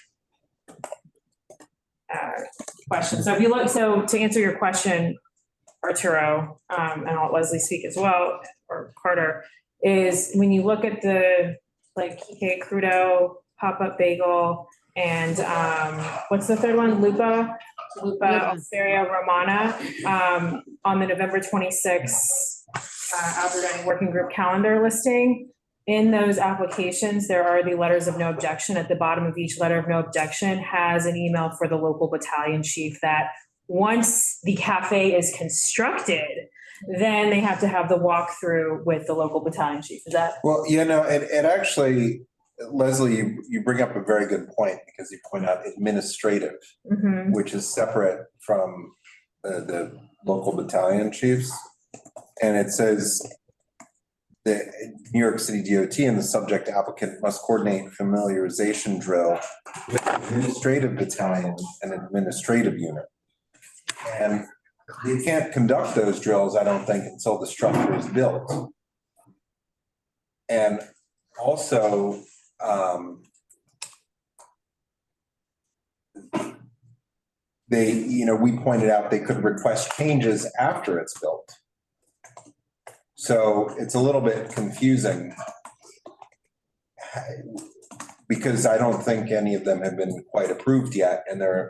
questions. So if you look, so to answer your question, Arturo, and I'll let Leslie speak as well, or Carter, is when you look at the like Kike Crudo, Pop-Up Bagel, and what's the third one? Lupa Osteria Romana, on the November 26th outdoor dining working group calendar listing, in those applications, there are the letters of no objection. At the bottom of each letter of no objection has an email for the local battalion chief that once the cafe is constructed, then they have to have the walkthrough with the local battalion chief. Is that? Well, it actually, Leslie, you bring up a very good point because you point out administrative, which is separate from the local battalion chiefs. And it says the New York City DOT and the subject applicant must coordinate familiarization drill with administrative battalion and administrative unit. And you can't conduct those drills, I don't think, until the structure is built. And also, we pointed out they could request changes after it's built. So it's a little bit confusing because I don't think any of them have been quite approved yet, and I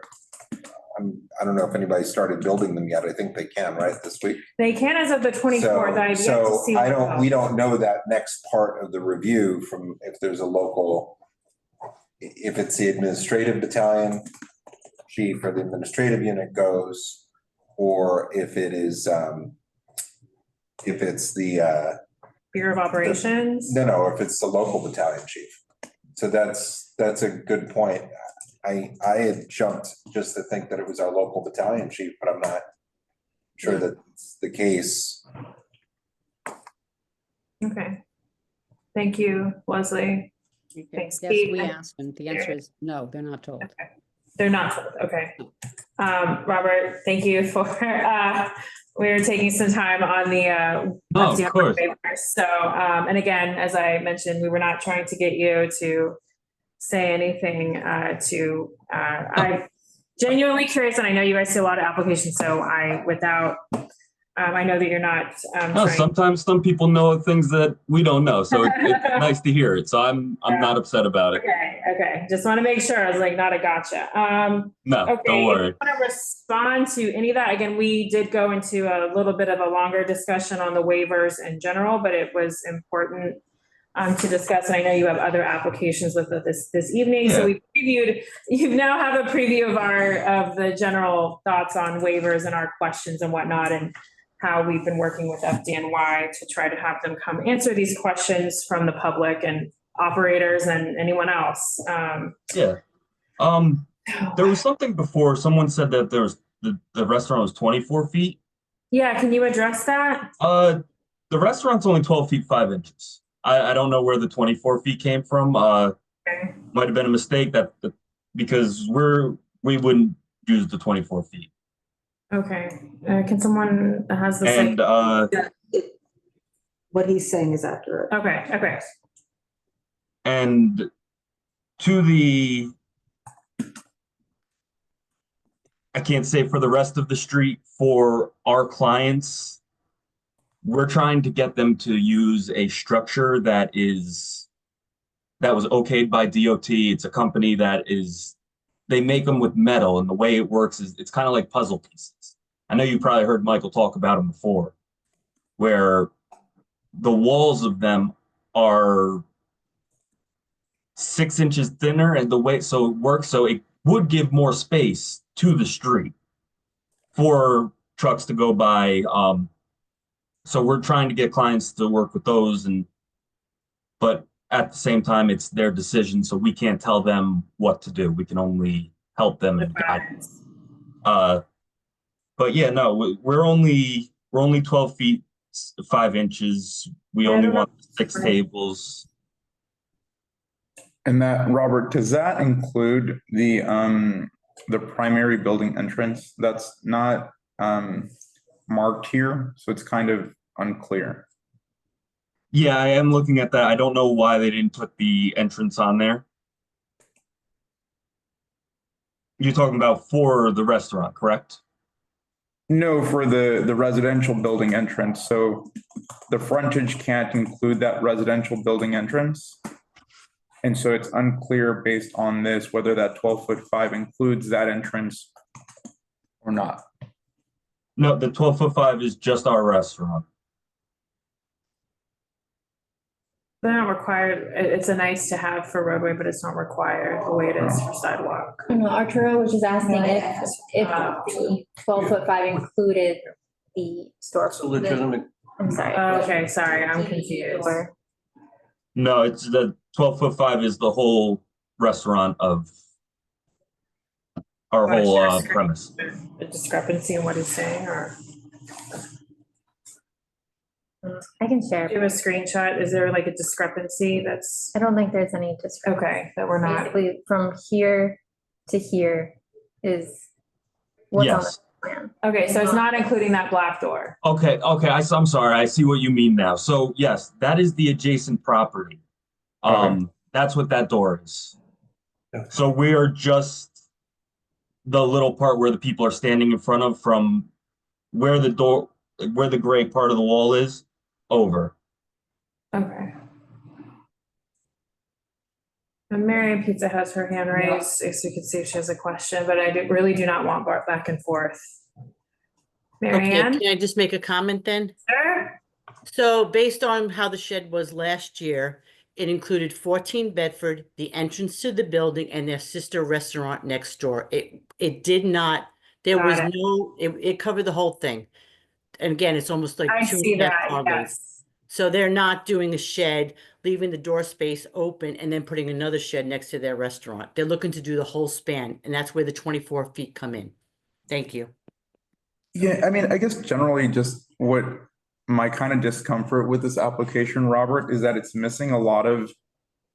don't know if anybody started building them yet. I think they can, right, this week? They can as of the 24th. I've yet to see. We don't know that next part of the review from if there's a local, if it's the administrative battalion chief or the administrative unit goes, or if it is, if it's the Bureau of Operations. If it's the local battalion chief. So that's a good point. I had jumped just to think that it was our local battalion chief, but I'm not sure that's the case. Okay. Thank you, Leslie. Thanks, Yes, Pete. we asked, and the answer is no, they're not told. Okay. They're not told. Okay. Robert, thank you for, we're taking some time on the, of course. So, and again, as I mentioned, we were not trying to get you to say anything I'm genuinely curious, and I know you guys see a lot of applications, so I know that you're not. Sometimes some people know things that we don't know, so it's nice to hear it. So I'm not upset about it. Okay. Just want to make sure. I was like, not a gotcha. No, okay. don't worry. I want to respond to any of that. Again, we did go into a little bit of a longer discussion on the waivers in general, but it was important to discuss. And I know you have other applications with this evening. Yeah. So you now have a preview of the general thoughts on waivers and our questions and whatnot, and how we've been working with FDNY to try to have them come answer these questions from the public and operators and anyone else. There was something before, someone said that there was the restaurant was 24 feet. Yeah, can you address that? The restaurant's only 12 feet 5 inches. I don't know where the 24 feet came from. Okay. Might have been a mistake because we wouldn't use the 24 feet. Okay. Can someone that has the what he's saying is accurate. Okay. And I can't say for the rest of the street, for our clients, we're trying to get them to use a structure that was okayed by DOT. It's a company they make them with metal, and the way it works is it's kind of like puzzle pieces. I know you probably heard Michael talk about them before, where the walls of them are 6 inches thinner, and the way so it works, so it would give more space to the street for trucks to go by. So we're trying to get clients to work with those, but at the same time, it's their decision, so we can't tell them what to do. We can only help them and guide them. But yeah, no, we're only 12 feet 5 inches. We only want 6 tables. And that, Robert, does that include the primary building entrance? That's not marked here, so it's kind of unclear. Yeah, I am looking at that. I don't know why they didn't put the entrance on there. You're talking about for the restaurant, correct? No, for the residential building entrance. So the frontage can't include that residential building entrance. And so it's unclear based on this whether that 12'5" includes that entrance or not. No, the 12'5" is just our restaurant. They're not required, it's a nice to have for roadway, but it's not required the way it is for sidewalk. No, Arturo was just asking if the 12'5" included the store. It's a legitimate. I'm sorry. Okay, sorry, I'm confused. Store. No, it's the 12'5" is the whole restaurant of our Wanna whole share screen? premise. The discrepancy in what he's saying, or I can share. do you have a screenshot? Is there like a discrepancy that's, I don't think there's any discrepancy. okay, that we're not, Basically, from here to here is what's on the Yes. plan. okay, so it's not including that black door. Okay, I'm sorry. I see what you mean now. So yes, that is the adjacent property. That's what that door is. Yeah. So we are just the little part where the people are standing in front of, from where the door, where the gray part of the wall is, over. Okay. And Marion Pizza has her hand raised, so you can see if she has a question, but I really do not want Bart back and forth. Okay, Marianne? can I just make a comment then? Sure. So based on how the shed was last year, it included 14 Bedford, the entrance to the building, and their sister restaurant next door. It did not, there was Got it. no, it covered the whole thing. And again, it's almost like I two see and a half that, car lengths. yes. So they're not doing a shed, leaving the door space open and then putting another shed next to their restaurant. They're looking to do the whole span, and that's where the 24 feet come in. Thank you. Yeah, I mean, I guess generally just what my kind of discomfort with this application, Robert, is that it's missing a lot of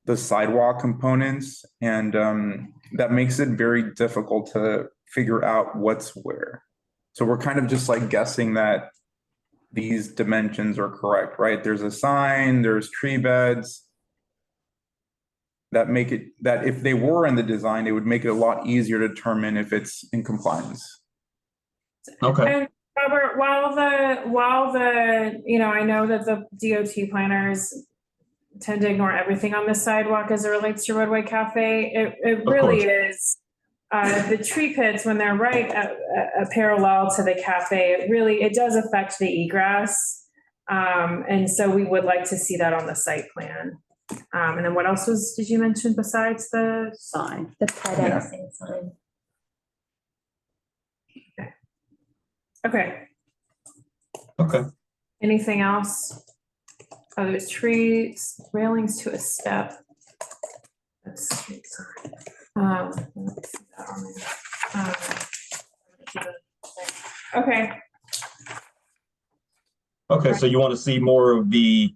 the sidewalk components, and that makes it very difficult to figure out what's where. So we're kind of just like guessing that these dimensions are correct, right? There's a sign, there's tree beds that make it, that if they were in the design, it would make it a lot easier to determine if it's in compliance. Okay. And Robert, while the, you know, I know that the DOT planners tend to ignore everything on the sidewalk as it relates to Roadway Cafe, it really is. The tree pits, when they're right at parallel to the cafe, it does affect the egress. And so we would like to see that on the site plan. And then what else did you mention besides the sign? The ped sign. Okay. Okay. Anything else? Oh, there's trees, railings to a step. That's street sign. Let's see that on there. Okay. Okay, so you want to see more of the,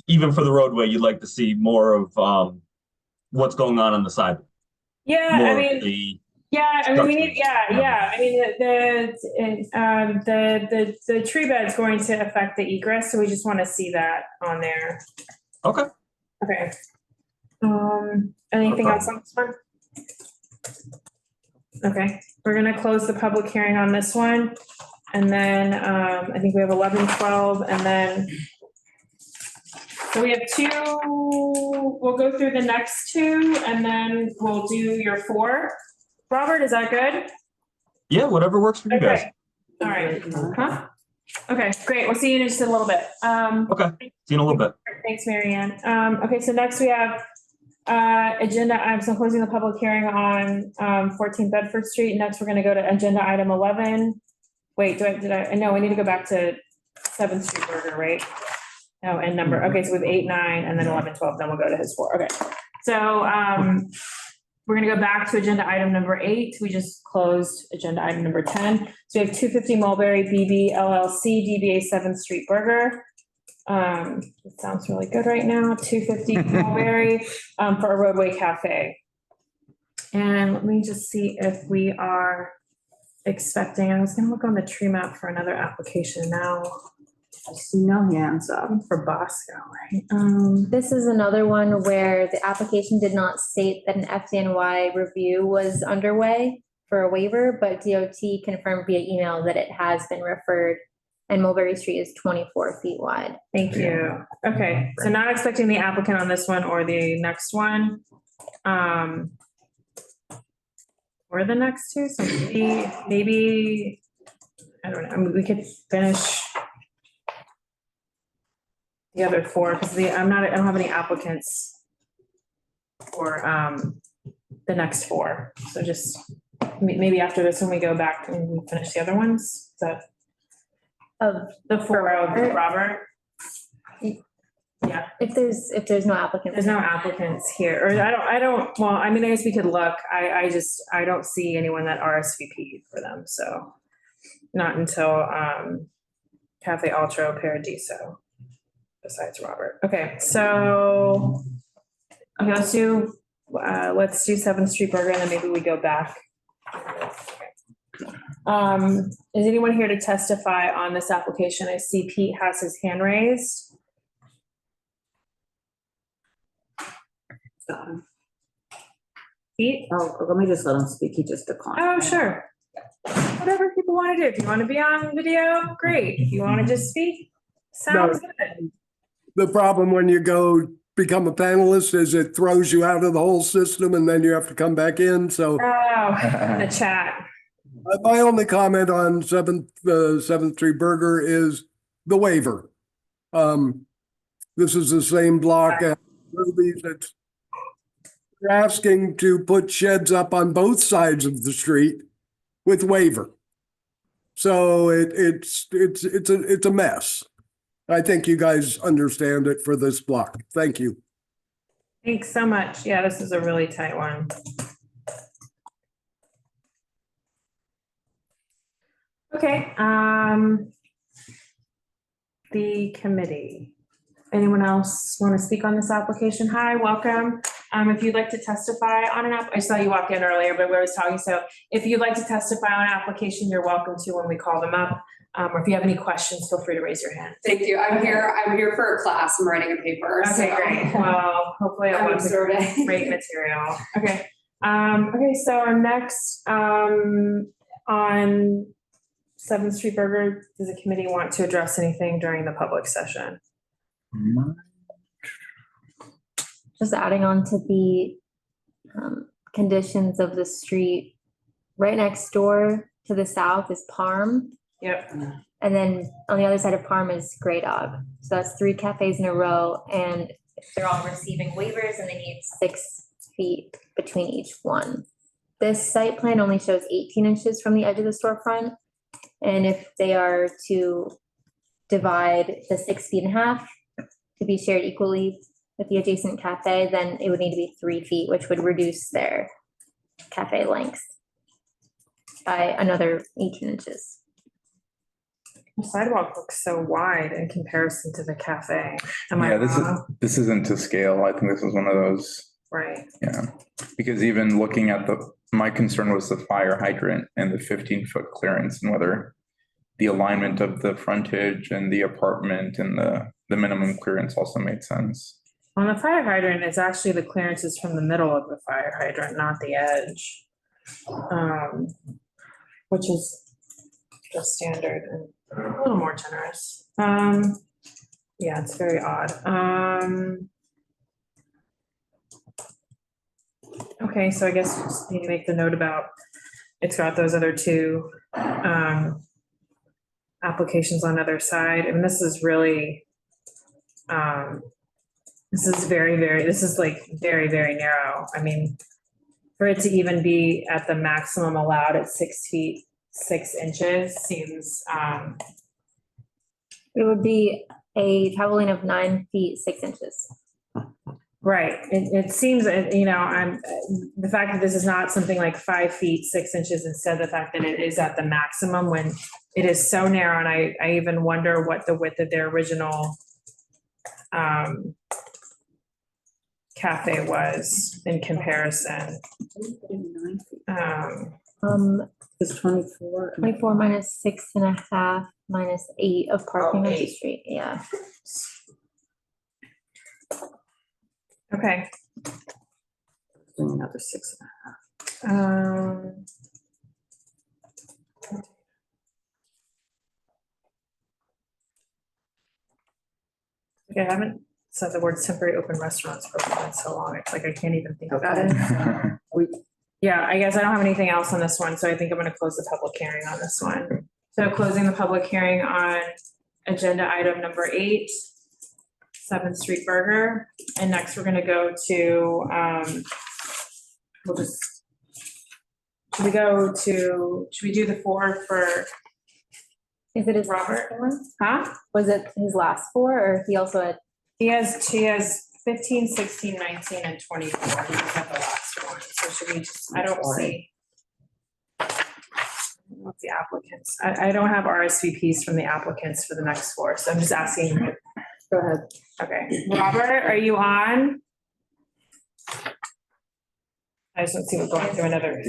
even for the roadway, you'd like to see more of what's going on the side. Yeah, More I of mean, the, we need, I mean, the tree bed's going to affect the egress, so we just want to see that on there. Okay. Okay. Anything else on this one? Okay, we're gonna close the public hearing on this one. And then, I think we have 11, 12, and then, so we have two, we'll go through the next two, and then we'll do your 4. Robert, is that good? yeah, whatever works for you guys. Okay, all right, huh? Okay, great, we'll see you in just a little bit. Okay, see you in a little bit. Thanks, Marianne. Okay, so next we have agenda, I'm closing the public hearing on 14 Bedford Street. Next, we're gonna go to agenda item 11. Wait, no, we need to go back to 7th Street Burger, right? No, and number, okay, so we have 8, 9, and then 11, 12, then we'll go to his 4, okay. So, we're gonna go back to agenda item number 8. We just closed agenda item number 10. So we have 250 Mulberry LLC, DBA 7th Street Burger. It sounds really good right now, 250 Mulberry, for a roadway cafe. And let me just see if we are expecting, I was gonna look on the tree map for another application now. I see no hands up for Bosco, right? This is another one where the application did not state that an FDNY review was underway for a waiver, but DOT confirmed via email that it has been referred, and Mulberry Street is 24 feet wide. Thank you. Okay, so not expecting the applicant on this one or the next one. Or the next two, so maybe, I don't know, I mean, we could finish. the other four, because I don't have any applicants for the next four. So just maybe after this, when we go back and we finish the other ones, so the four of Robert. Yeah. If there's no applicant. There's no applicants here, or I don't, well, I mean, I guess we could look. I don't see anyone that RSVP'd for them, so not until Cafe Altro Paradiso, besides Robert. Okay, so, okay, let's do 7th Street Burger, and then maybe we go back. Is anyone here to testify on this application? I see Pete has his hand raised. Pete? Oh, let me just let him speak. He just declined. Oh, sure. Whatever people want to do. If you want to be on video, great. If you want to just speak, sounds good. The problem when you go become a panelist is it throws you out of the whole system and then you have to come back in, so. Oh, the chat. My only comment on 7th Street Burger is the waiver. This is the same block as Ruby's. They're asking to put sheds up on both sides of the street with waiver. So it's a mess. I think you guys understand it for this block. Thank you. Thanks so much. Yeah, this is a really tight one. Okay, the committee. Anyone else want to speak on this application? Hi, welcome. If you'd like to testify on an I saw you walk in earlier, but we were talking. So if you'd like to testify on an application, you're welcome to when we call them up. Or if you have any questions, feel free to raise your hand. Thank you. I'm here for a class. I'm writing a paper. Okay, so. great. Well, hopefully I'll have some great material. Okay. Okay, so our next on 7th Street Burger, does the committee want to address anything during the public session? Just adding on to the conditions of the street, right next door to the south is Parm. Yep. And then on the other side of Parm is Grey Dog. So that's 3 cafes in a row, and they're all receiving waivers, and they need 6 feet between each one. This site plan only shows 18 inches from the edge of the storefront. And if they are to divide the 6 feet in half to be shared equally with the adjacent cafe, then it would need to be 3 feet, which would reduce their cafe length by another 18 inches. The sidewalk looks so wide in comparison to the cafe. Am I Yeah, wrong? this isn't to scale. I think this is one of those. Right. Yeah, because even looking at my concern was the fire hydrant and the 15-foot clearance and whether the alignment of the frontage and the apartment and the minimum clearance also made sense. On the fire hydrant, it's actually the clearance is from the middle of the fire hydrant, not the edge. Which is just standard and a little more generous. Yeah, it's very odd. Okay, so I guess we just need to make the note about, it's got those other 2 applications on the other side. And this is really, this is like very, very narrow. I mean, for it to even be at the maximum allowed at 6 feet, 6 inches seems, It would be a travel lane of 9 feet, 6 inches. right. It seems, you know, the fact that this is not something like 5 feet, 6 inches, instead of the fact that it is at the maximum when it is so narrow. And I even wonder what the width of their original cafe was in comparison. It's 24. 24 minus 6.5 minus 8 of parking on the 8. street. Yeah. Okay. Doing another 6.5. I haven't said the word temporary open restaurants for so long. It's like I can't even think about it. Yeah, I guess I don't have anything else on this one, so I think I'm going to close the public hearing on this one. So closing the public hearing on agenda item number 8. 7th Street Burger. And next we're gonna go to, should we do the 4 for, Is it his Robert? one? huh? Was it his last 4 or he also had? He has 15, 16, 19, and 24. He just had the last one. So should we just, I don't see. What's the applicants? I don't have RSVPs from the applicants for the next 4, so I'm just asking. Go ahead. Okay, Robert, are you on? I just don't see what going through another.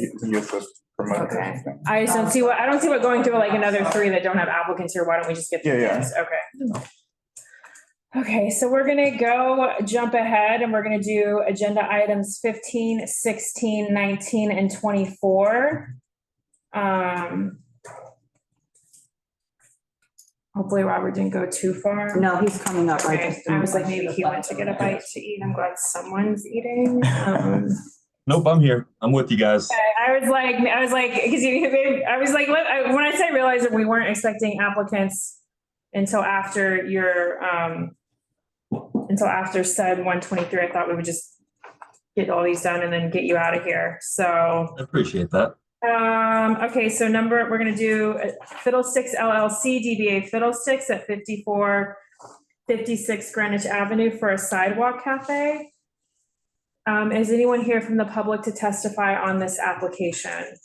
Okay, I just don't see what going through like another 3 that don't have applicants here. Why don't we just get through this? Okay. Okay, so we're gonna jump ahead and we're gonna do agenda items 15, 16, 19, and 24. Hopefully Robert didn't go too far. No, he's coming up right. Okay, I was like, maybe he went to get a bite to eat. I'm glad someone's eating. Nope, I'm here. I'm with you guys. I was like, because when I say realized that we weren't expecting applicants until after said 123, I thought we would just get all these done and then get you out of here. So I appreciate that. Okay, so we're gonna do Fiddlesticks LLC, DBA Fiddlesticks at 5456 Greenwich Avenue for a sidewalk cafe. Is anyone here from the public to testify on this application?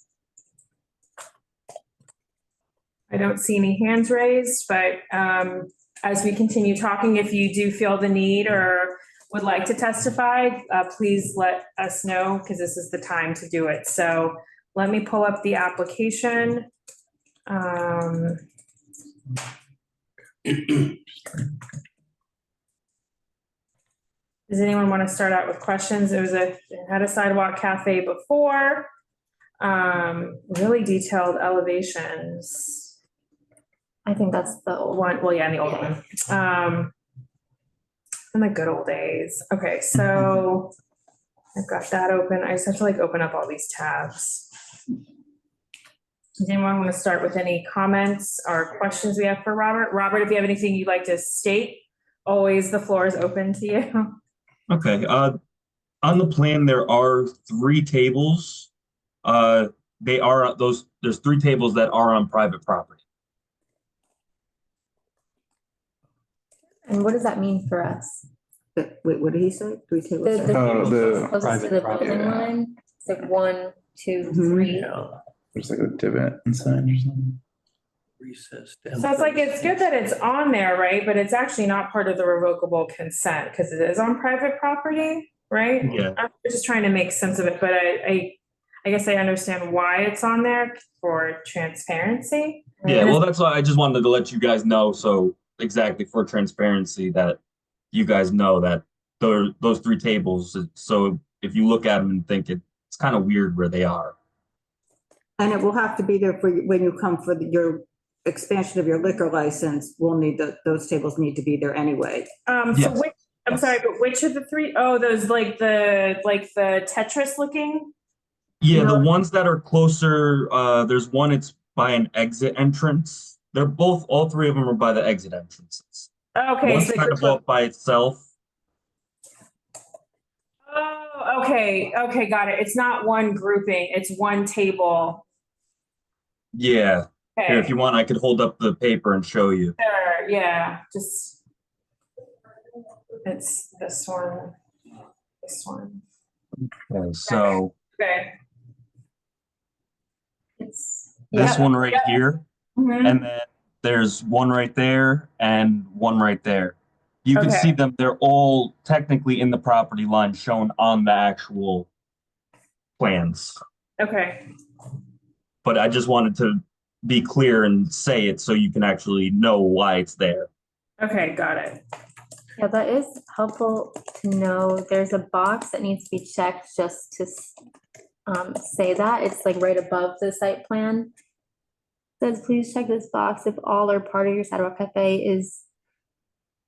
I don't see any hands raised, but as we continue talking, if you do feel the need or would like to testify, please let us know because this is the time to do it. So let me pull up the application. Does anyone want to start out with questions? It had a sidewalk cafe before. Really detailed elevations. I think that's the old one. Well, yeah, the old one. In the good old days. Okay, so I've got that open. I just have to open up all these tabs. Does anyone want to start with any comments or questions we have for Robert? Robert, if you have anything you'd like to state, always the floor is open to you. Okay, on the plan, there are 3 tables. There's 3 tables that are on private property. And what does that mean for us? Wait, what did he say? 3 tables? Closest to the building line? It's like 1, 2, 3. There's like a divot inside or something. Recess. So it's good that it's on there, right? But it's actually not part of the revocable consent because it is on private property, right? Yeah. I'm just trying to make sense of it, but I guess I understand why it's on there for transparency. Yeah, well, that's why I just wanted to let you guys know. So exactly for transparency that you guys know that those 3 tables. So if you look at them and think it's kind of weird where they are. And it will have to be there for when you come for your expansion of your liquor license. We'll need those tables need to be there anyway. So I'm sorry, but which of the 3? Oh, those the Tetris looking? Yeah, the ones that are closer, there's one, it's by an exit entrance. All 3 of them are by the exit entrances. Okay. One's kind of off by itself. Oh, okay. Okay, got it. It's not one grouping, it's one table. Yeah. Okay. Here, if you want, I could hold up the paper and show you. Sure, yeah, it's this one. Okay, so Okay. this one right here, Mhm. and then there's one right there and one right there. You can see them, they're all technically in the property line shown on the actual plans. Okay. But I just wanted to be clear and say it so you can actually know why it's there. Okay, got it. Yeah, that is helpful to know. There's a box that needs to be checked just to say that. It's right above the site plan. It says, please check this box if all or part of your sidewalk cafe is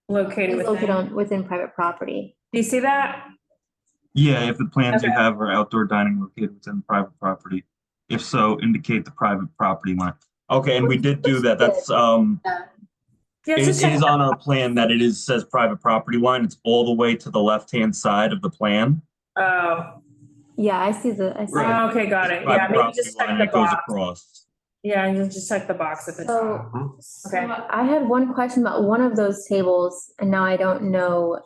located within private property. Do you see that? Yeah, if the plans you have are outdoor dining located within private property. If so, indicate the private property line. Okay, and we did do that. That's Yeah, It just it is check. on our plan that it is, says private property line. It's all the way to the left-hand side of the plan. Oh, Yeah, I see the, I see. oh, okay, got it. Yeah, Private maybe property just check line the that goes box. across. Yeah, and just check the box at the top. So, Okay. I had one question about one of those tables, and now I don't know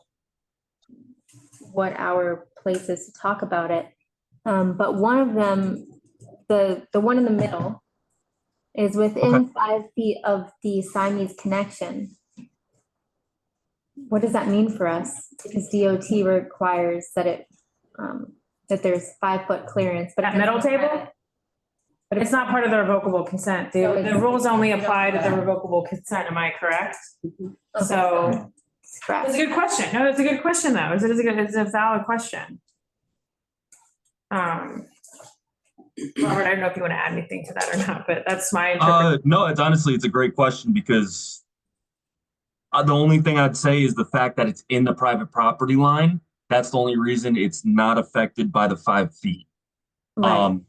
what our place is to talk about it. But one of them, the one in the middle, is within 5 feet of the Siamese connection. What does that mean for us? Because DOT requires that it, that there's 5 foot clearance, but. That middle table? But it's not part of the revocable consent. The rules only apply to the revocable consent, am I correct? So, that's a good question. No, that's a good question, though. It's a valid question. Robert, I don't know if you want to add anything to that or not, but that's my interpretation. No, it's a great question because the only thing I'd say is the fact that it's in the private property line. That's the only reason it's not affected by the 5 feet. Right.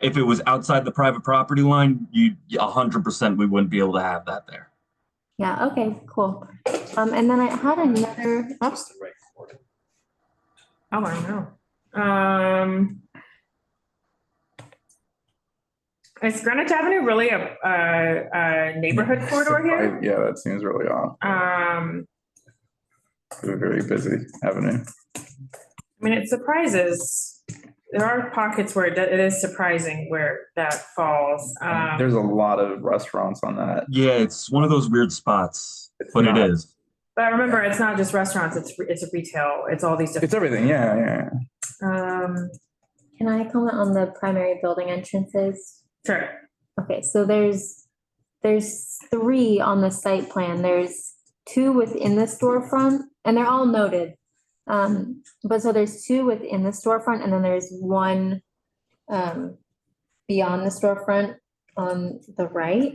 If it was outside the private property line, 100% we wouldn't be able to have that there. Yeah, okay, cool. And then I had another, That's the right word. Oh, I don't know. Is Greenwich Avenue really a neighborhood corridor here? Yeah, that seems really off. It's a very busy avenue. I mean, it surprises. There are pockets where it is surprising where that falls. There's a lot of restaurants on that. Yeah, it's one of those weird spots, but it is. But remember, it's not just restaurants, it's a retail, it's all these different. It's everything, yeah. can I comment on the primary building entrances? Sure. Okay, so there's 3 on the site plan. There's 2 within the storefront, and they're all noted. But so there's 2 within the storefront, and then there's 1 beyond the storefront on the right.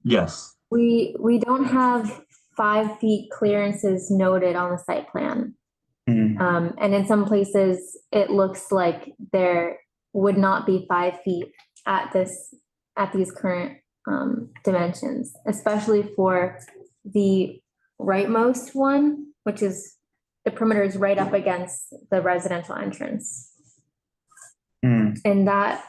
Yes. We don't have 5 feet clearances noted on the site plan. And in some places, it looks like there would not be 5 feet at these current dimensions, especially for the rightmost one, which is the perimeter is right up against the residential entrance. And that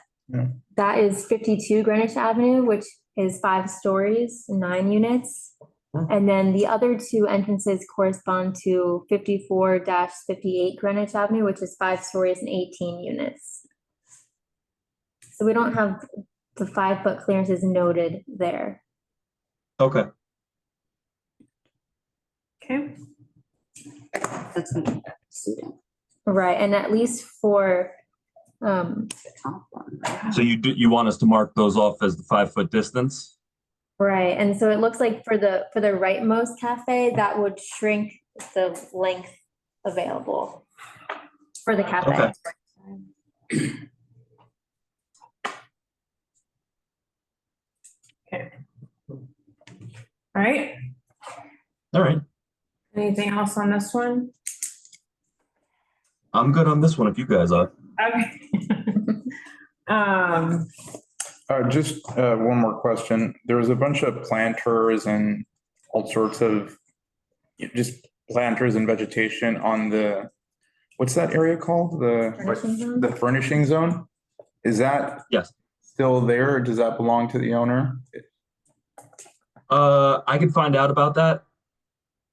is 52 Greenwich Avenue, which is 5 stories, 9 units. And then the other 2 entrances correspond to 54-58 Greenwich Avenue, which is 5 stories and 18 units. So we don't have the 5 foot clearances noted there. Okay. Okay. Right, and at least for, So you want us to mark those off as the 5 foot distance? right, and so it looks like for the rightmost cafe, that would shrink the length available for the cafe. Okay. All right. All right. Anything else on this one? I'm good on this one if you guys are. Okay. Just one more question. There was a bunch of planters and all sorts of just planters and vegetation on the, what's that area called? The furnishing zone? Is that still there, or does that belong to the owner? I can find out about that.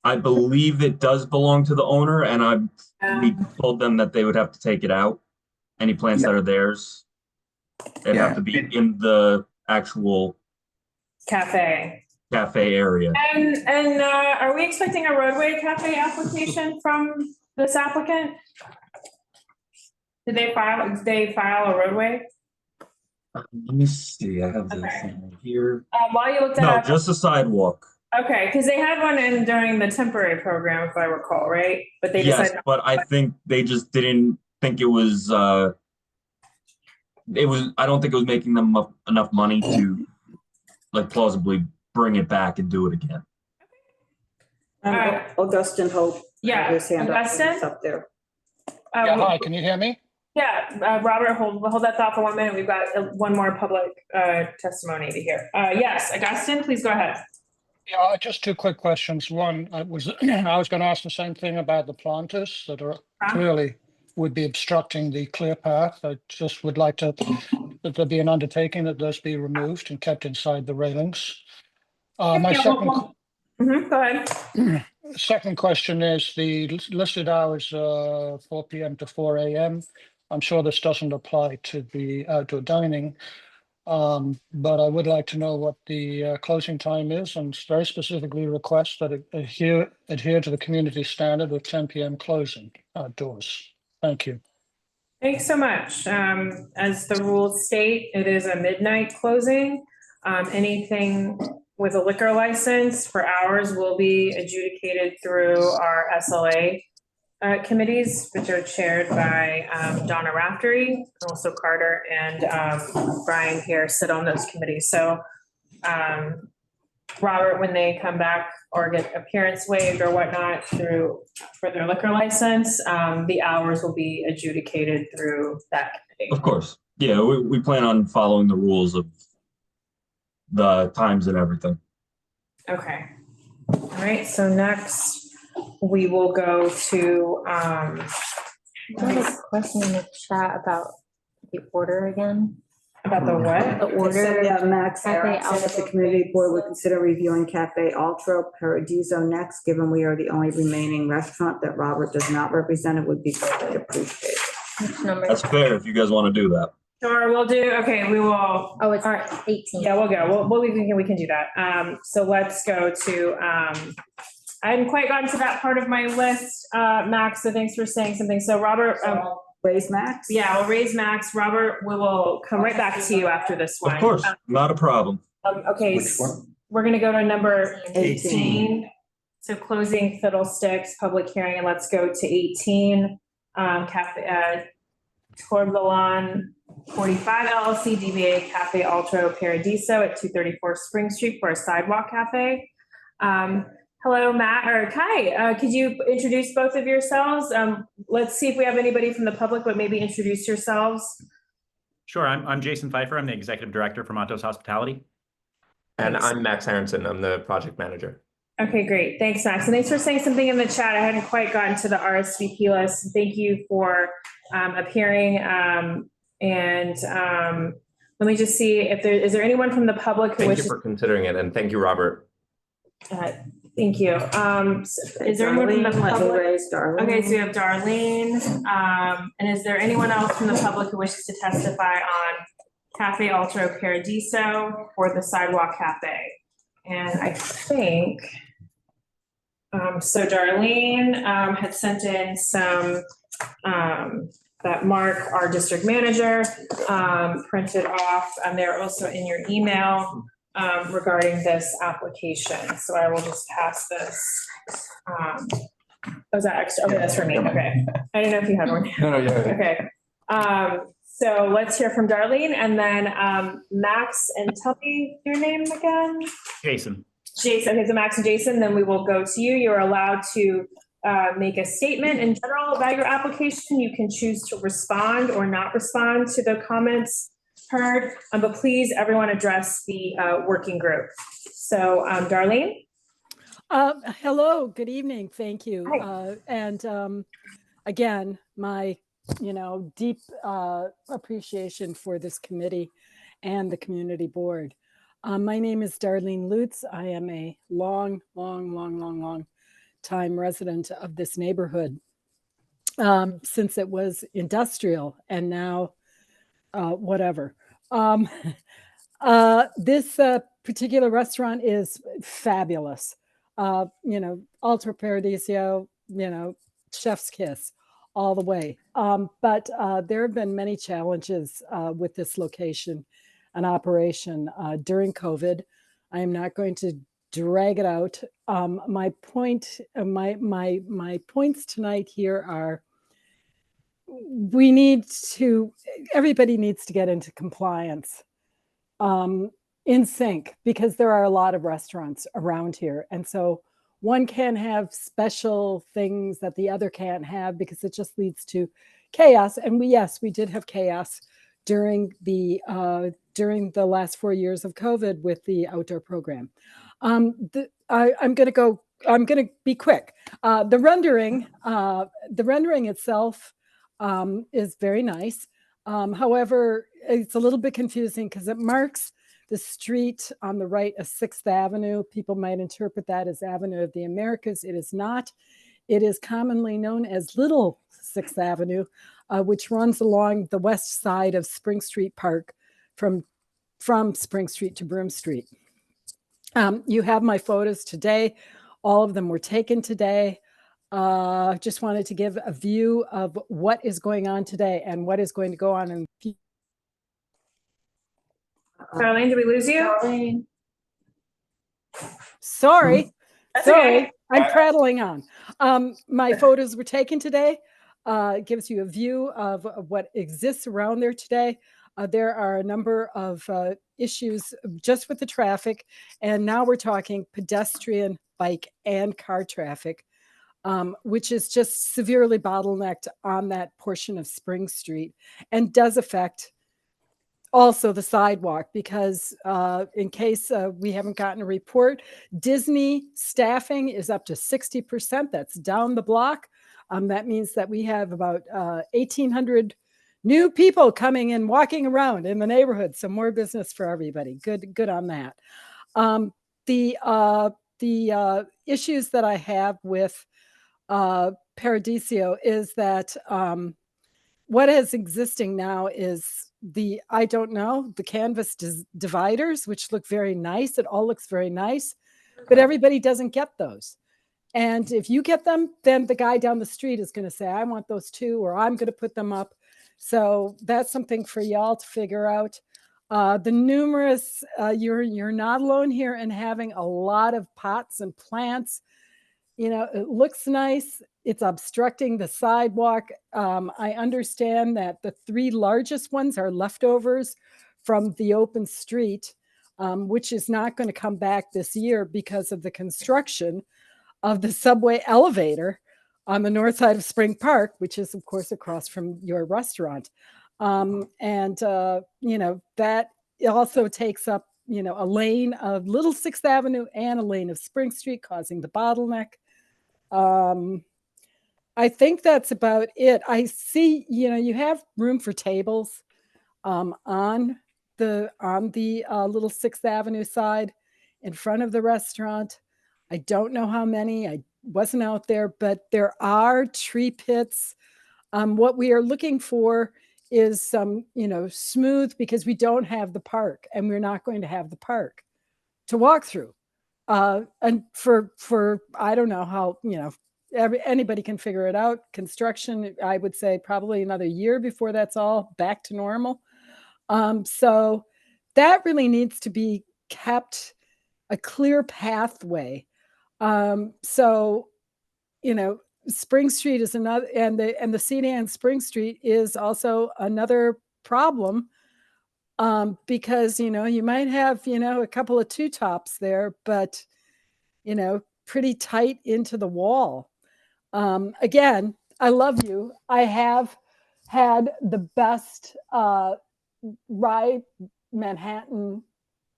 I believe it does belong to the owner, and we told them that they would have to take it out. Any plants that are theirs, they'd have to be in the actual Cafe area. And are we expecting a roadway cafe application from this applicant? Did they file a roadway? Let me see. I have this here. While you looked at No, just a sidewalk. Okay, because they had one in during the temporary program, if I recall, right? But they Yes, decided. but I think they just didn't think it was. I don't think it was making them enough money to, like, plausibly bring it back and do it again. Augustine Hope. Yeah, His hand up, Augustine? he's up there. Yeah, hi, can you hear me? Yeah, Robert, hold that thought for 1 minute. We've got one more public testimony to hear. Yes, Augustine, please go ahead. Yeah, just two quick questions. One, I was going to ask the same thing about the planters that are clearly would be obstructing the clear path. I just would like that there be an undertaking that those be removed and kept inside the railings. My go ahead. second question is the listed hours, 4 p.m. to 4 a.m. I'm sure this doesn't apply to the outdoor dining. But I would like to know what the closing time is and very specifically request that it adhere to the community standard of 10 p.m. closing outdoors. Thank you. Thanks so much. As the rules state, it is a midnight closing. Anything with a liquor license for hours will be adjudicated through our SLA committees, which are chaired by Donna Raftery, and also Carter and Brian here sit on those committees. So Robert, when they come back or get appearance waived or whatnot for their liquor license, the hours will be adjudicated through that committee. Of course. Yeah, we plan on following the rules of the times and everything. Okay. All right, so next we will go to I have a question in the chat about the order again. About the what? The order. Yeah, Max, Cafe Aaron, if the Alto. community board would consider reviewing Cafe Altro Paradiso next, given we are the only remaining restaurant that Robert does not represent, it would be greatly appreciated. Which number? That's fair if you guys want to do that. Sure, we'll do, okay, we will. Oh, it's 18. Yeah, we'll go. We can do that. So let's go to, I hadn't quite gotten to that part of my list, Max, so thanks for saying something. So Robert. Raise Max? Yeah, we'll raise Max. Robert, we will come right back to you after this one. Of course, not a problem. Okay, Which one? we're gonna go to number 18. So closing Fiddlesticks, public hearing, and let's go to 18. Cafe, Torbellon 45 LLC, DBA Cafe Altro Paradiso at 234 Spring Street for a sidewalk cafe. Hello, Matt or Kai. Could you introduce both of yourselves? Let's see if we have anybody from the public, but maybe introduce yourselves. Sure, I'm Jason Pfeiffer. I'm the executive director for Mott Hospitality. And I'm Max Aronson. I'm the project manager. Okay, great. Thanks, Max. And thanks for saying something in the chat. I hadn't quite gotten to the RSVP list. Thank you for appearing. Let me just see if is there anyone from the public who Thank wishes. you for considering it, and thank you, Robert. Thank you. Is there anyone from the public? Okay, so we have Darlene. And is there anyone else from the public who wishes to testify on Cafe Altro Paradiso or the Sidewalk Cafe? And I think, so Darlene had sent in some, that Mark, our district manager, printed off, and they're also in your email regarding this application. So I will just pass this. Was that extra? Okay, that's for me. Okay. I didn't know if you had one. No, yeah. Okay. So let's hear from Darlene, and then Max, and tell me your name again. Jason. Jason. Okay, so Max and Jason, then we will go to you. You're allowed to make a statement in general about your application. You can choose to respond or not respond to the comments heard, but please, everyone, address the working group. So, Darlene. Hello, good evening. Thank you. Again, my deep appreciation for this committee and the community board. My name is Darlene Lutz. I am a long time resident of this neighborhood since it was industrial and now whatever. This particular restaurant is fabulous. Altro Paradiso, chef's kiss all the way. But there have been many challenges with this location and operation during COVID. I am not going to drag it out. My points tonight here are, everybody needs to get into compliance in sync, because there are a lot of restaurants around here. And so one can't have special things that the other can't have, because it just leads to chaos. And yes, we did have chaos during the last 4 years of COVID with the outdoor program. I'm going to be quick. The rendering itself is very nice. However, it's a little bit confusing because it marks the street on the right of 6th Avenue. People might interpret that as Avenue of the Americas. It is not. It is commonly known as Little 6th Avenue, which runs along the west side of Spring Street Park from Spring Street to Broome Street. You have my photos today. All of them were taken today. Just wanted to give a view of what is going on today and what is going to go on in the future. Darlene, did we lose you? Sorry. That's Sorry. okay. I'm prattling on. My photos were taken today. It gives you a view of what exists around there today. There are a number of issues just with the traffic. And now we're talking pedestrian, bike, and car traffic, which is just severely bottlenecked on that portion of Spring Street and does affect also the sidewalk because in case we haven't gotten a report, Disney staffing is up to 60%. That's down the block. That means that we have about 1,800 new people coming and walking around in the neighborhood. So more business for everybody. Good on that. The issues that I have with Paradiso is that what is existing now is I don't know, the canvas dividers, which look very nice. It all looks very nice, but everybody doesn't get those. And if you get them, then the guy down the street is going to say, I want those too, or I'm going to put them up. So that's something for y'all to figure out. The numerous, you're not alone here in having a lot of pots and plants. You know, it looks nice. It's obstructing the sidewalk. I understand that the 3 largest ones are leftovers from the open street, which is not going to come back this year because of the construction of the subway elevator on the north side of Spring Park, which is, of course, across from your restaurant. You know, that also takes up, you know, a lane of Little 6th Avenue and a lane of Spring Street, causing the bottleneck. I think that's about it. I see, you know, you have room for tables on the Little 6th Avenue side in front of the restaurant. I don't know how many. I wasn't out there, but there are tree pits. What we are looking for is some, you know, smooth, because we don't have the park and we're not going to have the park to walk through. And for I don't know how, you know, anybody can figure it out. Construction, I would say probably another year before that's all back to normal. So that really needs to be kept a clear pathway. So, you know, Spring Street is another, and the CDN Spring Street is also another problem. Because, you know, you might have, you know, a couple of 2-tops there, but, you know, pretty tight into the wall. Again, I love you. I have had the best ride Manhattan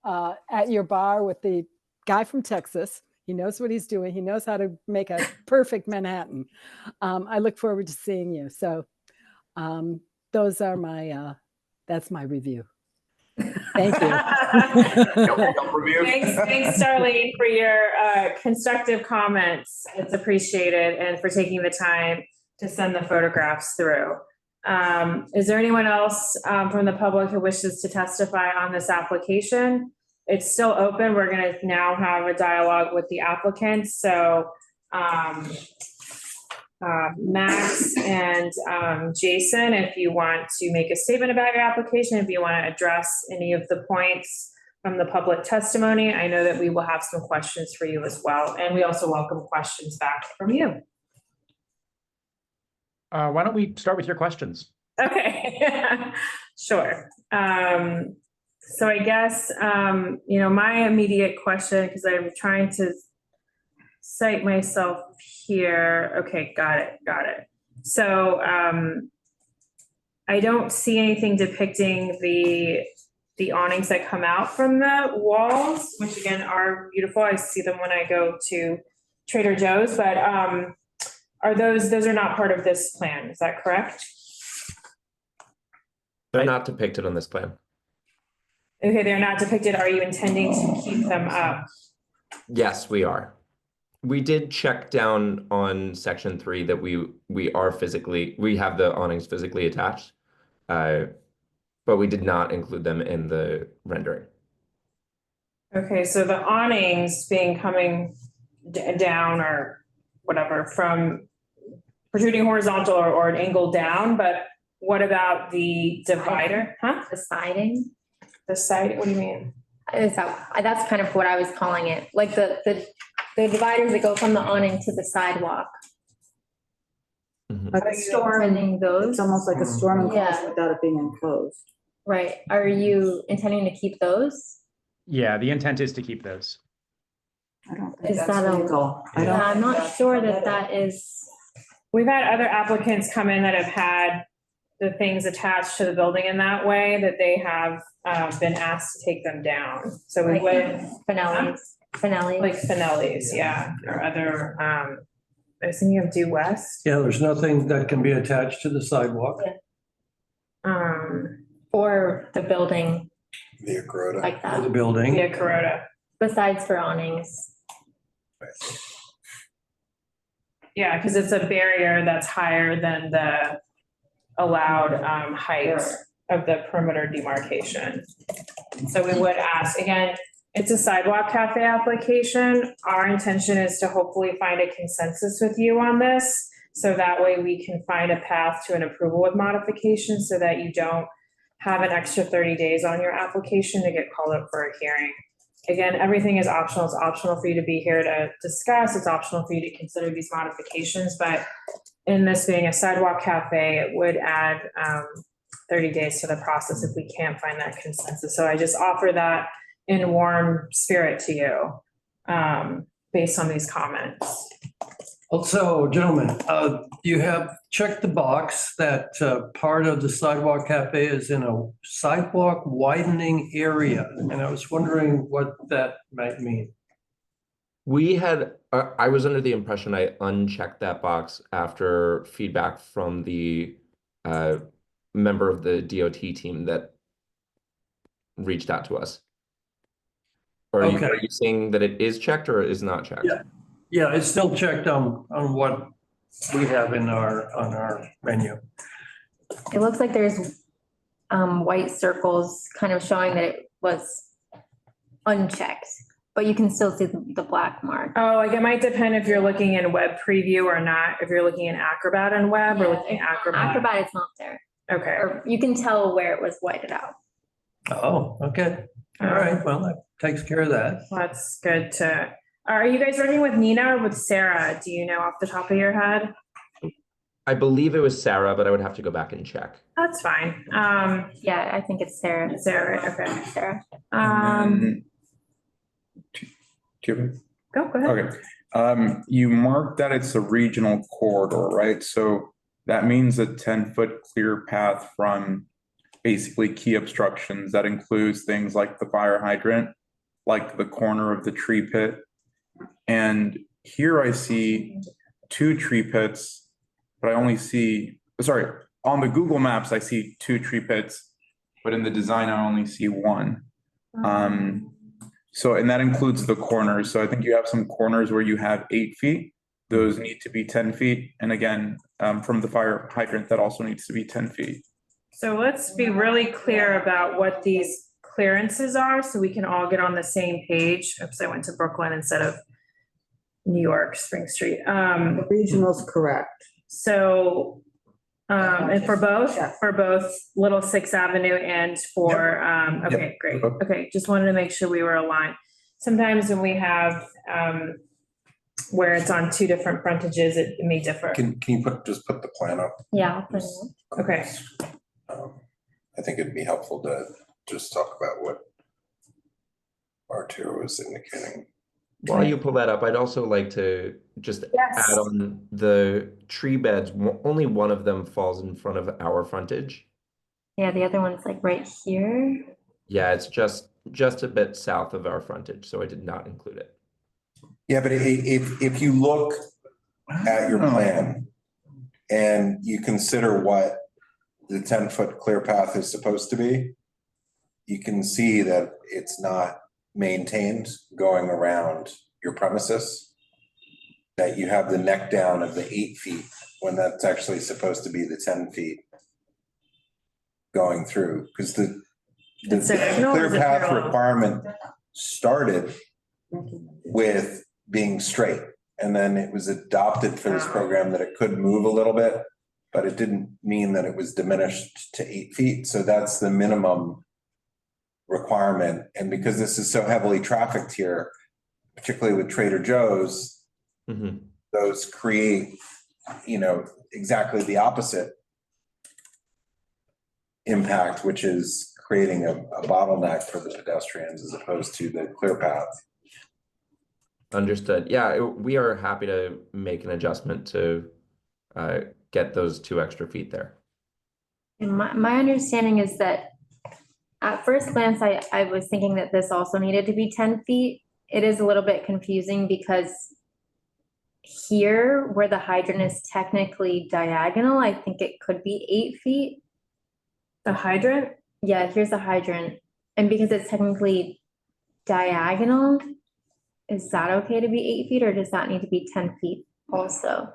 at your bar with the guy from Texas. He knows what he's doing. He knows how to make a perfect Manhattan. I look forward to seeing you. So those are that's my review. Thank you. Thanks, Darlene, for your constructive comments. It's appreciated, and for taking the time to send the photographs through. Is there anyone else from the public who wishes to testify on this application? It's still open. We're going to now have a dialogue with the applicants. So Max and Jason, if you want to make a statement about your application, if you want to address any of the points from the public testimony, I know that we will have some questions for you as well. And we also welcome questions back from you. Why don't we start with your questions? Okay, sure. So I guess, you know, my immediate question, because I'm trying to cite myself here. Okay, got it. So I don't see anything depicting the awnings that come out from the walls, which again are beautiful. I see them when I go to Trader Joe's, but are those are not part of this plan, is that correct? They're not depicted on this plan. Okay, they're not depicted. Are you intending to keep them up? Yes, we are. We did check down on section 3 that we have the awnings physically attached, but we did not include them in the rendering. Okay, so the awnings coming down or whatever from protruding horizontal or an angle down, but what about the divider? Huh? The siding? The side, what do you mean? That's kind of what I was calling it, like the dividers that go from the awning to the sidewalk. Like a storm, those? it's almost like a storm enclosure Yeah. without it being enclosed. Right, are you intending to keep those? Yeah, the intent is to keep those. I don't think Is that's that a- legal. I Yeah, don't I'm think not that's sure that permitted. that is, We've had other applicants come in that have had the things attached to the building in that way that they have been asked to take them down. So we Like would. Finellis, Like Finellis, yeah, or other, I was thinking of Due West. Yeah, there's nothing that can be attached to the sidewalk. or the building Via Corota. like Or the that, building. Via Corota. besides for awnings. Yeah, because it's a barrier that's higher than the allowed height of the perimeter demarcation. So we would ask, again, it's a sidewalk cafe application. Our intention is to hopefully find a consensus with you on this. So that way we can find a path to an approval with modification so that you don't have an extra 30 days on your application to get called up for a hearing. Again, everything is optional. It's optional for you to be here to discuss. It's optional for you to consider these modifications, but in this being a sidewalk cafe, it would add 30 days to the process if we can't find that consensus. So I just offer that in warm spirit to you based on these comments. Also, gentlemen, you have checked the box that part of the sidewalk cafe is in a sidewalk widening area. And I was wondering what that might mean. I was under the impression I unchecked that box after feedback from the member of the DOT team that reached out to us. Or Okay. are you saying that it is checked or is not checked? Yeah. Yeah, it's still checked on what we have on our menu. It looks like there's white circles kind of showing that it was unchecked, but you can still see the black mark. Oh, like it might depend if you're looking in web preview or not. If you're looking in Acrobat and web or looking at Acrobat. Acrobat, it's not there. Okay. Or you can tell where it was whited out. Oh, okay. All right, well, that takes care of that. That's good to, are you guys working with Nina or with Sarah? Do you know off the top of your head? I believe it was Sarah, but I would have to go back and check. That's fine. Yeah, I think it's Sarah. Sarah, okay. Sarah. Do you have it? Go ahead. Okay, you marked that it's a regional corridor, right? So that means a 10-foot clear path from basically key obstructions. That includes things like the fire hydrant, like the corner of the tree pit. And here I see 2 tree pits, but I only see, sorry, on the Google Maps, I see 2 tree pits, but in the design, I only see 1. So, and that includes the corners. So I think you have some corners where you have 8 feet. Those need to be 10 feet. And again, from the fire hydrant, that also needs to be 10 feet. So let's be really clear about what these clearances are so we can all get on the same page. Oops, I went to Brooklyn instead of New York, Spring Street. The regional's correct. So, and for both Little Sixth Avenue and for, okay, great. Okay, just wanted to make sure we were aligned. Sometimes when we have, where it's on 2 different frontages, it may differ. Can you just put the plan up? Yeah, I'll put it up. Okay. I think it'd be helpful to just talk about what Arturo was indicating. While you pull that up, I'd also like to just Yes. add on the tree beds. Only one of them falls in front of our frontage. Yeah, the other one's like right here. Yeah, it's just a bit south of our frontage, so I did not include it. Yeah, but if you look at your plan and you consider what the 10-foot clear path is supposed to be, you can see that it's not maintained going around your premises, that you have the neck down of the 8 feet when that's actually supposed to be the 10 feet going through, because the clear path requirement started with being straight, and then it was adopted for this program that it could move a little bit, but it didn't mean that it was diminished to 8 feet. So that's the minimum requirement. And because this is so heavily trafficked here, particularly with Trader Joe's, those create, exactly the opposite impact, which is creating a bottleneck for the pedestrians as opposed to the clear path. Understood. Yeah, we are happy to make an adjustment to get those 2 extra feet there. And my understanding is that at first glance, I was thinking that this also needed to be 10 feet. It is a little bit confusing because here where the hydrant is technically diagonal, I think it could be 8 feet. The hydrant? Yeah, here's the hydrant. And because it's technically diagonal, is that okay to be 8 feet, or does that need to be 10 feet also?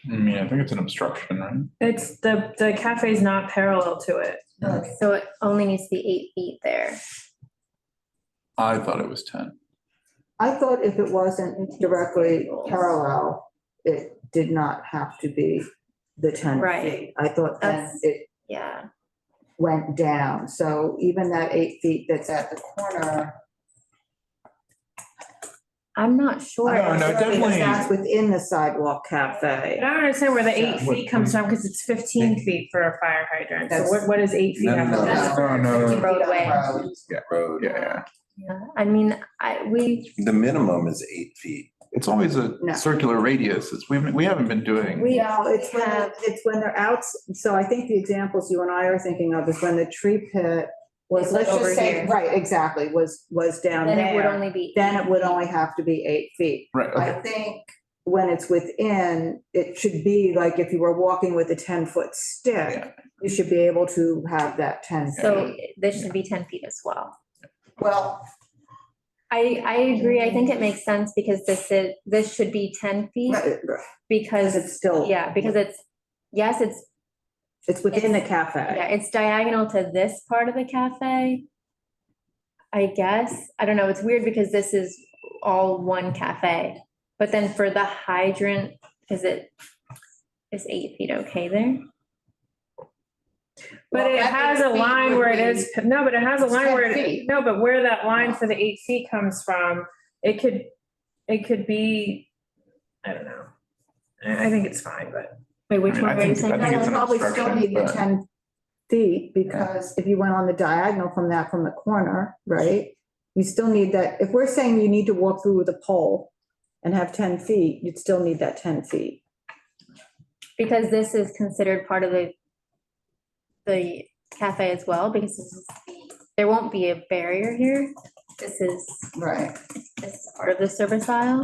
I mean, I think it's an obstruction, right? It's the cafe's not parallel to it. So it only needs to be 8 feet there. I thought it was 10. I thought if it wasn't directly parallel, it did not have to be the 10 feet. I thought then it went down. So even that 8 feet that's at the corner. I'm not sure. definitely. That's within the sidewalk cafe. I don't understand where the 8 feet comes from, because it's 15 feet for a fire hydrant. So what is 8 feet? Roadway. Road. Yeah. Yeah, I mean, the minimum is 8 feet. It's always a circular radius. We haven't been doing. It's when they're out. So I think the examples you and I are thinking of is when the tree pit was, let's just say, right, exactly, was down there. Then it would only be. Then it would only have to be 8 feet. Right. Okay. I think when it's within, it should be like if you were walking with a 10-foot stick, you should be able to have that 10 feet. So this should be 10 feet as well. Well, I agree. I think it makes sense because this should be 10 feet because it's still, because it's within the cafe. Yeah, it's diagonal to this part of the cafe. I guess. I don't know. It's weird because this is all one cafe. But then for the hydrant, is 8 feet okay there? But it has a line where it is, no, but it has a line where, no, but where that line for the 8 feet comes from, it could be, I don't know. I think it's fine, but. Wait, which one are you saying? You'll probably still need the 10 feet because if you went on the diagonal from the corner, right? You still need that. If we're saying you need to walk through with a pole and have 10 feet, you'd still need that 10 feet. Because this is considered part of the cafe as well, because there won't be a barrier here. This is part of the service aisle.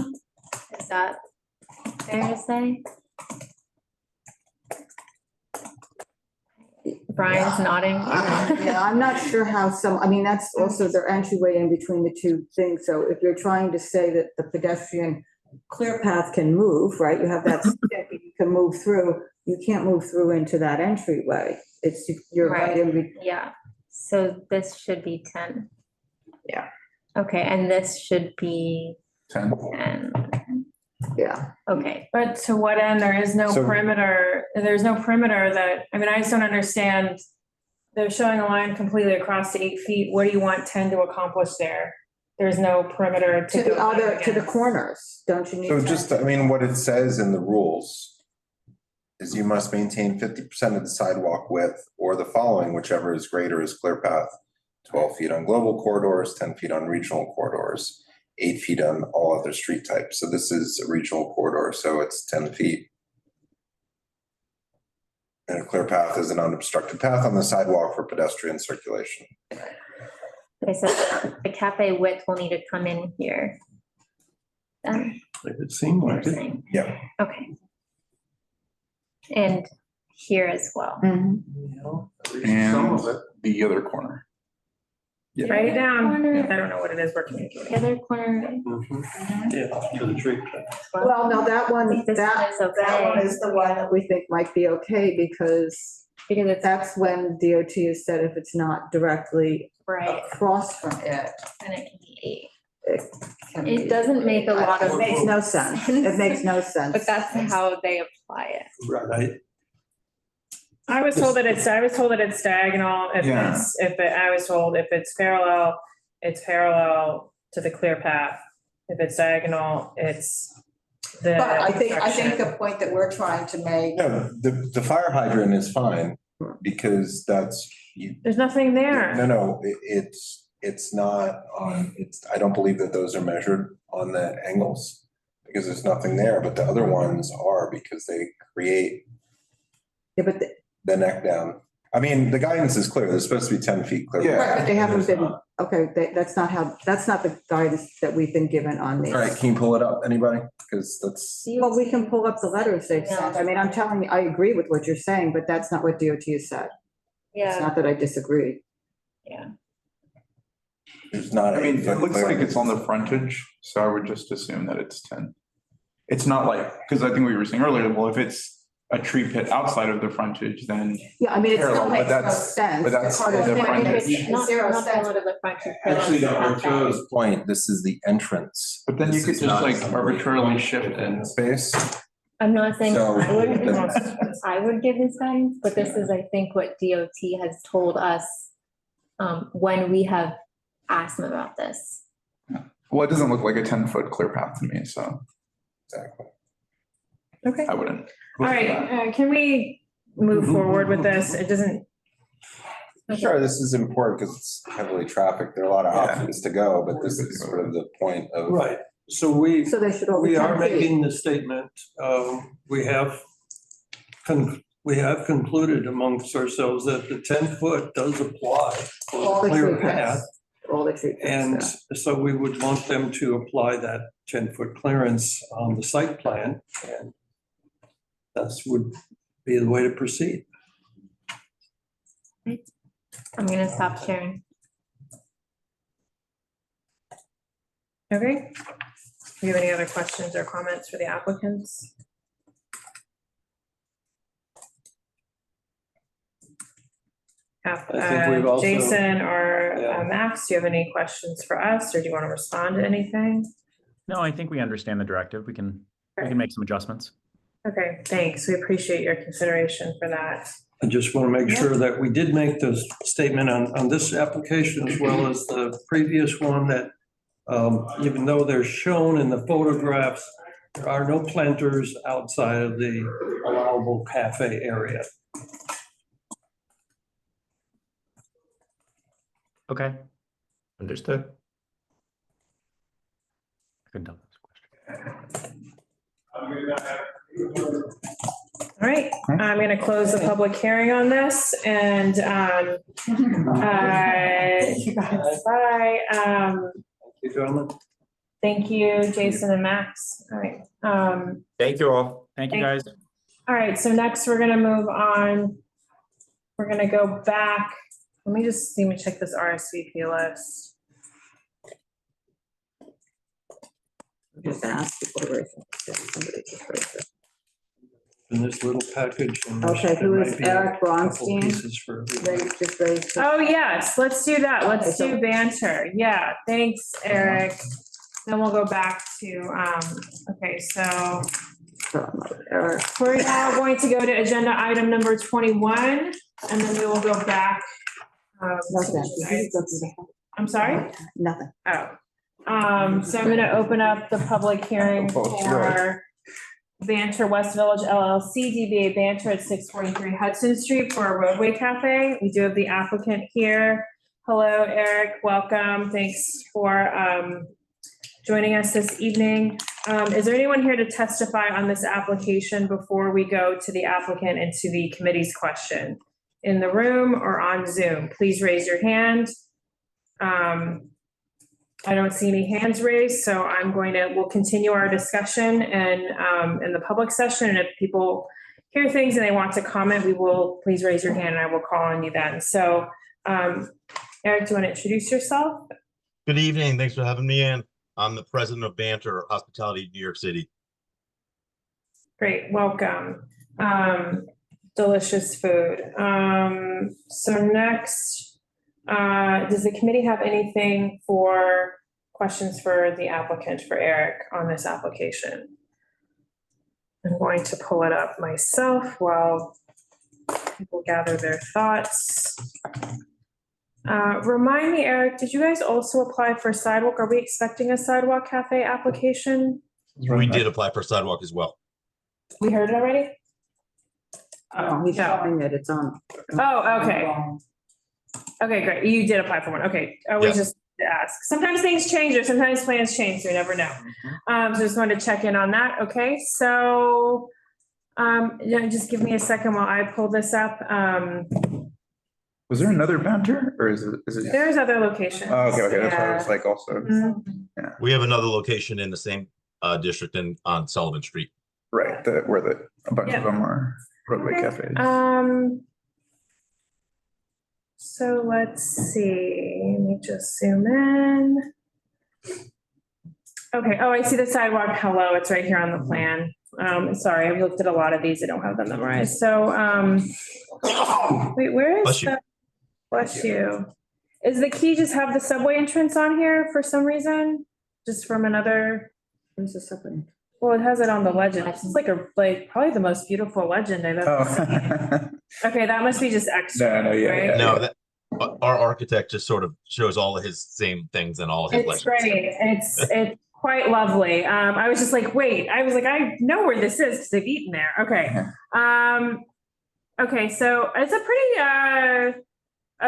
Is that fair to say? Brian's nodding. I'm not sure how that's also their entryway in between the two things. So if you're trying to say that the pedestrian clear path can move, right? You have that stick, you can move through. You can't move through into that entryway. You're right in between. Yeah. So this should be 10. Yeah. Okay, and this should be 10. Yeah. Okay. But to what end? There is no perimeter. There's no perimeter that, I just don't understand. They're showing a line completely across to 8 feet. What do you want 10 to accomplish there? There's no perimeter to the corners, don't you need? So just, what it says in the rules is you must maintain 50% of the sidewalk width or the following, whichever is greater is clear path, 12 feet on global corridors, 10 feet on regional corridors, 8 feet on all other street types. So this is a regional corridor, so it's 10 feet. And a clear path is an unobstructed path on the sidewalk for pedestrian circulation. Okay, so the cafe width will need to come in here. It seemed like it. Yeah. Okay. And here as well. And the other corner. Write it down. I don't know what it is we're communicating. The other corner. Yeah, to the tree. Well, no, that one, This that one is okay. that one is the one that we think might be okay because that's when DOT has said if it's not directly Right. across from it. And it can be can eight. be- It doesn't make a lot of. It makes no sense. It makes no sense. But that's how they apply it. Right. I was told that it's diagonal. Yeah. I was told if it's parallel to the clear path. If it's diagonal, it's the. But I think obstruction. the point that we're trying to make, No, the fire hydrant is fine because that's, There's nothing there. no, it's not on, I don't believe that those are measured on the angles because there's nothing there, but the other ones are because they create yeah, but the neck down. I mean, the guidance is clear. They're supposed to be 10 feet clear. right, but they haven't been, okay, that's not the guidance that we've been given on these. All right, can you pull it up, anybody? Because that's, Well, we can pull up the letters they've sent. I mean, I'm telling you, I agree with what you're saying, but that's not what DOT has said. It's Yeah. not that I disagree. Yeah. there's not. I mean, it 8 foot looks like clearance. it's on the frontage, so I would just assume that it's 10. It's not like, because I think we were saying earlier, well, if it's a tree pit outside of the frontage, then Yeah, I mean, it still Parallel, but makes no that's- sense. but that's Part of the it. frontage. It's Not zero not sense. out of the frontage. Actually, to Arturo's point, this is the entrance. but then you This could is just not like some arbitrarily shift in it. space. I'm not saying So- I would give this guidance, but this is, I think, what DOT has told us when we have asked them about this. Well, it doesn't look like a 10-foot clear path to me, so Exactly. Okay. I wouldn't. All right, can we move forward with this? It doesn't, Sure, this is important because it's heavily trafficked. There are a lot of Yeah. options to go, but this is sort of the point of. Right, so we So they should all be are 10 feet. making the statement, we have concluded amongst ourselves that the 10-foot does apply for All the the clear tree path. pits. All the tree pits, And yeah. so we would want them to apply that 10-foot clearance on the site plan, and that's would be the way to proceed. I'm gonna stop sharing. okay. Do you have any other questions or comments for the applicants? I think we've also- Jason or Yeah. Max, do you have any questions for us, or do you want to respond to anything? No, I think we understand the directive. We can make some adjustments. Okay, thanks. We appreciate your consideration for that. I just want to make sure that we did make the statement on this application as well as the previous one that even though they're shown in the photographs, there are no planters outside of the allowable cafe area. Okay. Understood. I couldn't tell this question. All right, I'm going to close the public hearing on this and bye. Thank you, gentlemen. Thank you, Jason and Max. All right. Thank you all. Thank you, guys. All right, so next we're gonna move on. We're gonna go back. Let me check this RSVP list. Just ask before we- somebody just raised it. In this little package. and Okay, there who might is be a Eric couple Bronstein? pieces for everybody. They just raised it. Oh, yes, let's do that. Let's Okay, so- do banter. Yeah, thanks, Eric. Then we'll go back to, okay, so Eric. we're now going to go to agenda item number 21, and then we will go back. I'm sorry? Nothing. Oh, so I'm gonna open up the public hearing for Banter West Village LLC, DBA Banter at 643 Hudson Street for a roadway cafe. We do have the applicant here. Hello, Eric, welcome. Thanks for joining us this evening. Is there anyone here to testify on this application before we go to the applicant and to the committee's question? In the room or on Zoom, please raise your hand. I don't see any hands raised, so we'll continue our discussion and in the public session. And if people hear things and they want to comment, please raise your hand and I will call on you then. So Eric, do you want to introduce yourself? Good evening. Thanks for having me in. I'm the president of Banter Hospitality, New York City. Great, welcome. Delicious food. So next, does the committee have anything for questions for the applicant, for Eric, on this application? I'm going to pull it up myself while people gather their thoughts. Remind me, Eric, did you guys also apply for Sidewalk? Are we expecting a Sidewalk Cafe application? We did apply for Sidewalk as well. We heard it already? Oh, he's showing it, it's on. Oh, okay. Okay, great. You did apply for one. Okay, I was just to ask. Sometimes things change or sometimes plans change, so you never know. So just wanted to check in on that. Okay, so just give me a second while I pull this up. Was there another Banter or is it? There's other locations. Oh, okay, that's what I was like also. Yeah. We have another location in the same district on Sullivan Street. Right, where a bunch of them are Roadway cafes. So let's see, let me just zoom in. Okay, oh, I see the sidewalk. Hello, it's right here on the plan. Sorry, I've looked at a lot of these. I don't have them memorized. So, wait, where is the, bless you. Is the key just have the subway entrance on here for some reason? Just from another? Where's the subway? Well, it has it on the legend. It's like probably the most beautiful legend I've ever seen. Okay, that must be just extra. Right? No, our architect just sort of shows all of his same things and all his legends. It's great. It's quite lovely. I was just like, wait, I was like, I know where this is because I've eaten there. Okay. Okay, so it's a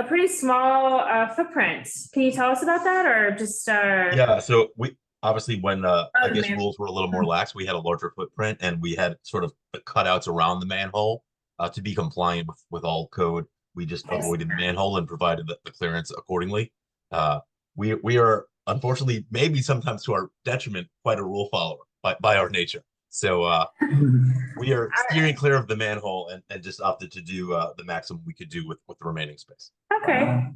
pretty small footprint. Can you tell us about that or just? Yeah, so we obviously when I guess rules were a little more lax, we had a larger footprint and we had sort of the cutouts around the manhole to be compliant with all code. We just avoided the manhole and provided the clearance accordingly. We are unfortunately, maybe sometimes to our detriment, quite a rule follower by our nature. So we are steering clear of the manhole and just opted to do the maximum we could do with the remaining space. Okay,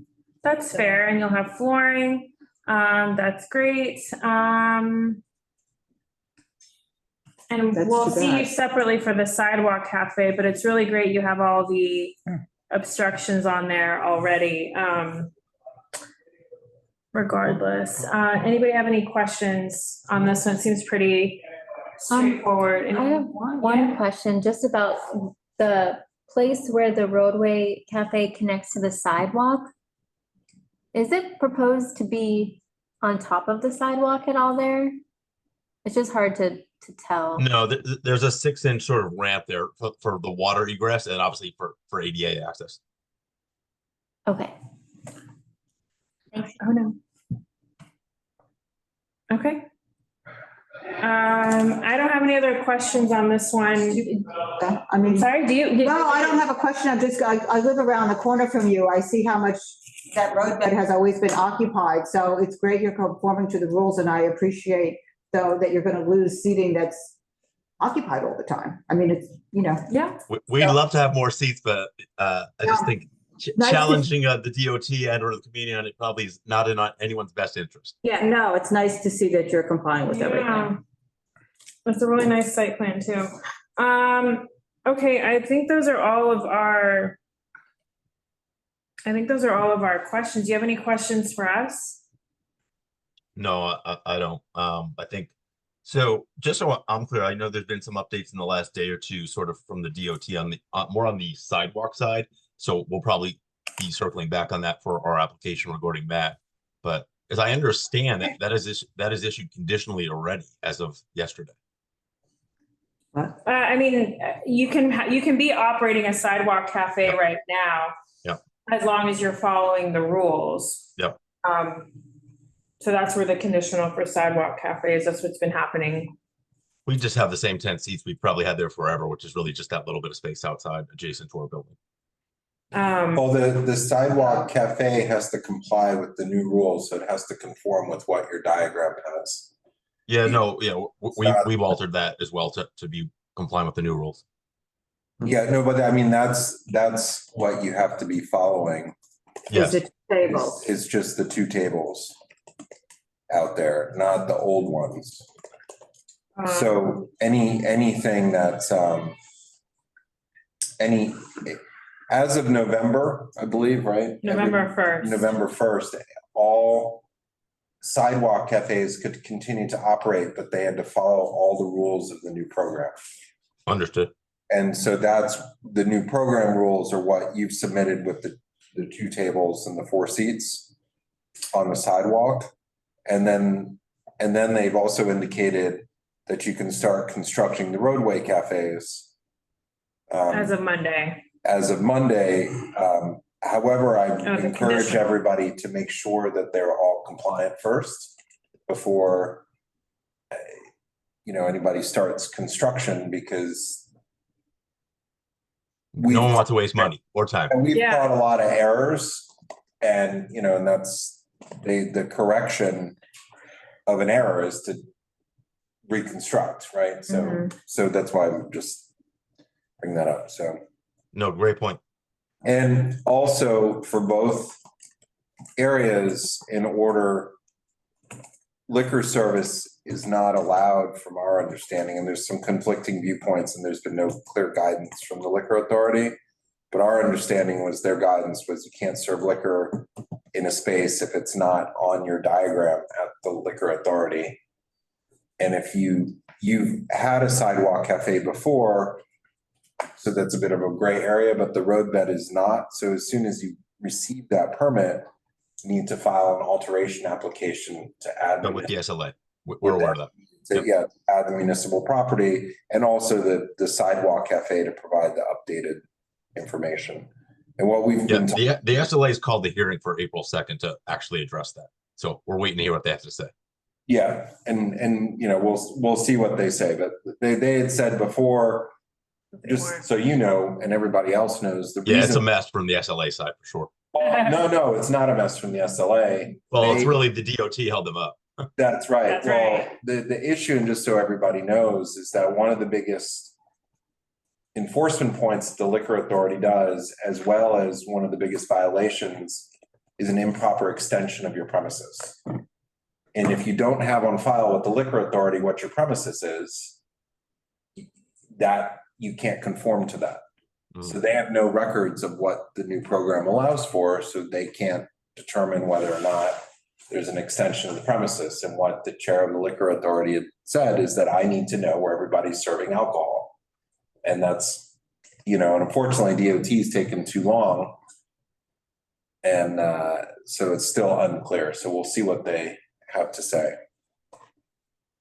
that's fair. And you'll have flooring. That's great. And we'll see you separately for the sidewalk cafe, but it's really great. You have all the obstructions on there already. Regardless, anybody have any questions on this one? It seems pretty straightforward. I have one question just about the place where the Roadway Cafe connects to the sidewalk. Is it proposed to be on top of the sidewalk at all there? It's just hard to tell. No, there's a 6-inch sort of ramp there for the water egress and obviously for ADA access. Okay. Thanks. Oh, no. Okay. I don't have any other questions on this one. I mean, sorry, do you? No, I don't have a question. I live around the corner from you. I see how much that roadbed has always been occupied. So it's great you're conforming to the rules and I appreciate though that you're going to lose seating that's occupied all the time. I mean, it's, Yeah. We'd love to have more seats, but I just think challenging the DOT and or the community on it probably is not in anyone's best interest. Yeah, no, it's nice to see that you're complying with everything. It's a really nice site plan too. Okay, I think those are all of our questions. Do you have any questions for us? No, I don't. I think so. Just so I'm clear, I know there's been some updates in the last day or two, sort of from the DOT on the more on the sidewalk side. So we'll probably be circling back on that for our application regarding that. But as I understand, that is issued conditionally already as of yesterday. I mean, you can be operating a sidewalk cafe right now. Yeah. As long as you're following the rules. Yep. So that's where the conditional for sidewalk cafe is. That's what's been happening We just have the same 10 seats we've probably had there forever, which is really just that little bit of space outside adjacent to our building. Well, the sidewalk cafe has to comply with the new rules, so it has to conform with what your diagram has. Yeah, no, yeah, we've altered that as well to be compliant with the new rules. Yeah, no, but I mean, that's what you have to be following. Yes. Is it tables? It's just the 2 tables out there, not the old ones. So anything that's as of November, I believe, right? November 1st. November 1st, all sidewalk cafes could continue to operate, but they had to follow all the rules of the new program. Understood. And so that's the new program rules are what you've submitted with the 2 tables and the 4 seats on the sidewalk. And then they've also indicated that you can start constructing the roadway cafes. As of Monday. As of Monday. However, I the encourage condition. everybody to make sure that they're all compliant first before anybody starts construction, because no one wants to waste money or time. and we've caught a lot of errors, and and that's the correction of an error is to reconstruct, right? So that's why I'm just bring that up. So no, great point. And also for both areas, in order, liquor service is not allowed from our understanding, and there's some conflicting viewpoints, and there's been no clear guidance from the liquor authority. But our understanding was their guidance was you can't serve liquor in a space if it's not on your diagram at the liquor authority. And if you've had a sidewalk cafe before, so that's a bit of a gray area, but the roadbed is not. So as soon as you receive that permit, you need to file an alteration application to add. But with the SLA, we're aware of that. So, yeah, add the municipal property and also the sidewalk cafe to provide the updated information. And what we've been the SLA is called the hearing for April 2nd to actually address that. So we're waiting to hear what they have to say. Yeah, and we'll see what they say, but they had said before, just so you know, and everybody else knows, the reason. It's a mess from the SLA side for sure. No, it's not a mess from the SLA. Well, it's really the DOT held them up. That's right. That's Well, right. the issue, and just so everybody knows, is that one of the biggest enforcement points the liquor authority does, as well as one of the biggest violations, is an improper extension of your premises. And if you don't have on file with the liquor authority what your premises is, that you can't conform to that. So they have no records of what the new program allows for, so they can't determine whether or not there's an extension of the premises. And what the chair of the liquor authority had said is that I need to know where everybody's serving alcohol. And that's, and unfortunately DOT's taken too long. And so it's still unclear. So we'll see what they have to say.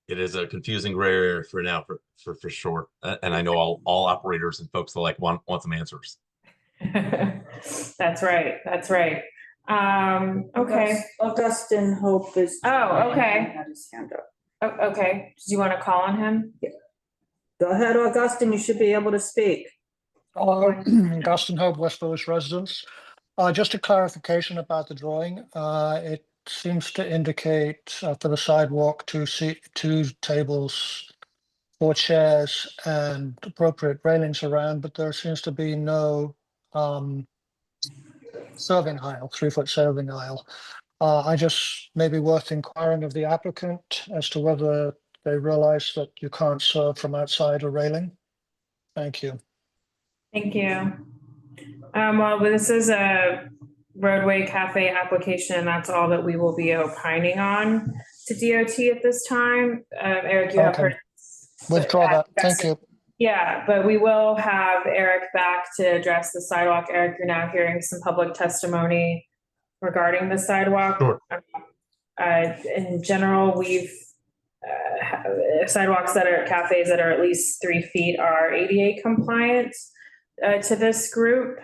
It is a confusing gray area for now, for sure. And I know all operators and folks that want some answers. That's right. That's right. Okay. Augustine Hope is. Oh, okay. Had his hand up. Oh, okay. Did you want to call on him? Go ahead, Augustine, you should be able to speak. Augustine Hope, West Village residents. Just a clarification about the drawing. It seems to indicate for the sidewalk 2 tables, 4 chairs, and appropriate railings around, but there seems to be no serving aisle, 3-foot serving aisle. I just maybe worth inquiring of the applicant as to whether they realize that you can't serve from outside a railing. Thank you. Thank you. Well, this is a roadway cafe application. That's all that we will be opining on to DOT at this time. Eric, you have heard. Withdraw that. Thank you. Yeah, but we will have Eric back to address the sidewalk. Eric, you're now hearing some public testimony regarding the sidewalk. Sure. In general, we've sidewalks that are cafes that are at least 3 feet are ADA compliant to this group.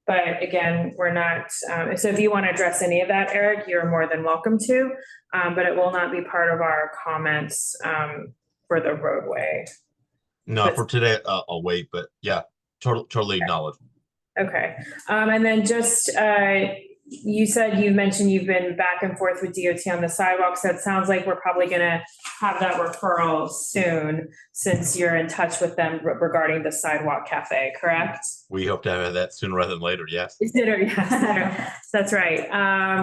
But again, we're not, so if you want to address any of that, Eric, you're more than welcome to, but it will not be part of our comments for the roadway. No, for today, I'll wait, but yeah, totally acknowledge. Okay, and then just, you mentioned you've been back and forth with DOT on the sidewalk, so it sounds like we're probably gonna have that referral soon, since you're in touch with them regarding the sidewalk cafe, correct? We hope to have that sooner rather than later, yes. Sooner, yes, sooner. That's right,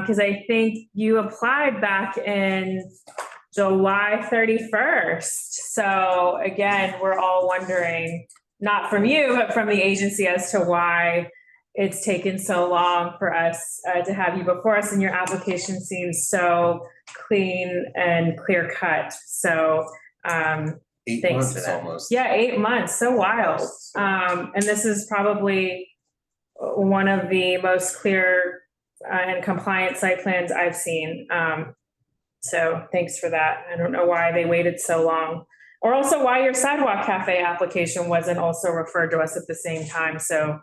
because I think you applied back in July 31st. So again, we're all wondering, not from you, but from the agency, as to why it's taken so long for us to have you before us, and your application seems so clean and clear cut. So 8 thanks months for that. almost. Yeah, 8 months, so wild. And this is probably one of the most clear and compliant site plans I've seen. So thanks for that. I don't know why they waited so long, or also why your sidewalk cafe application wasn't also referred to us at the same time. So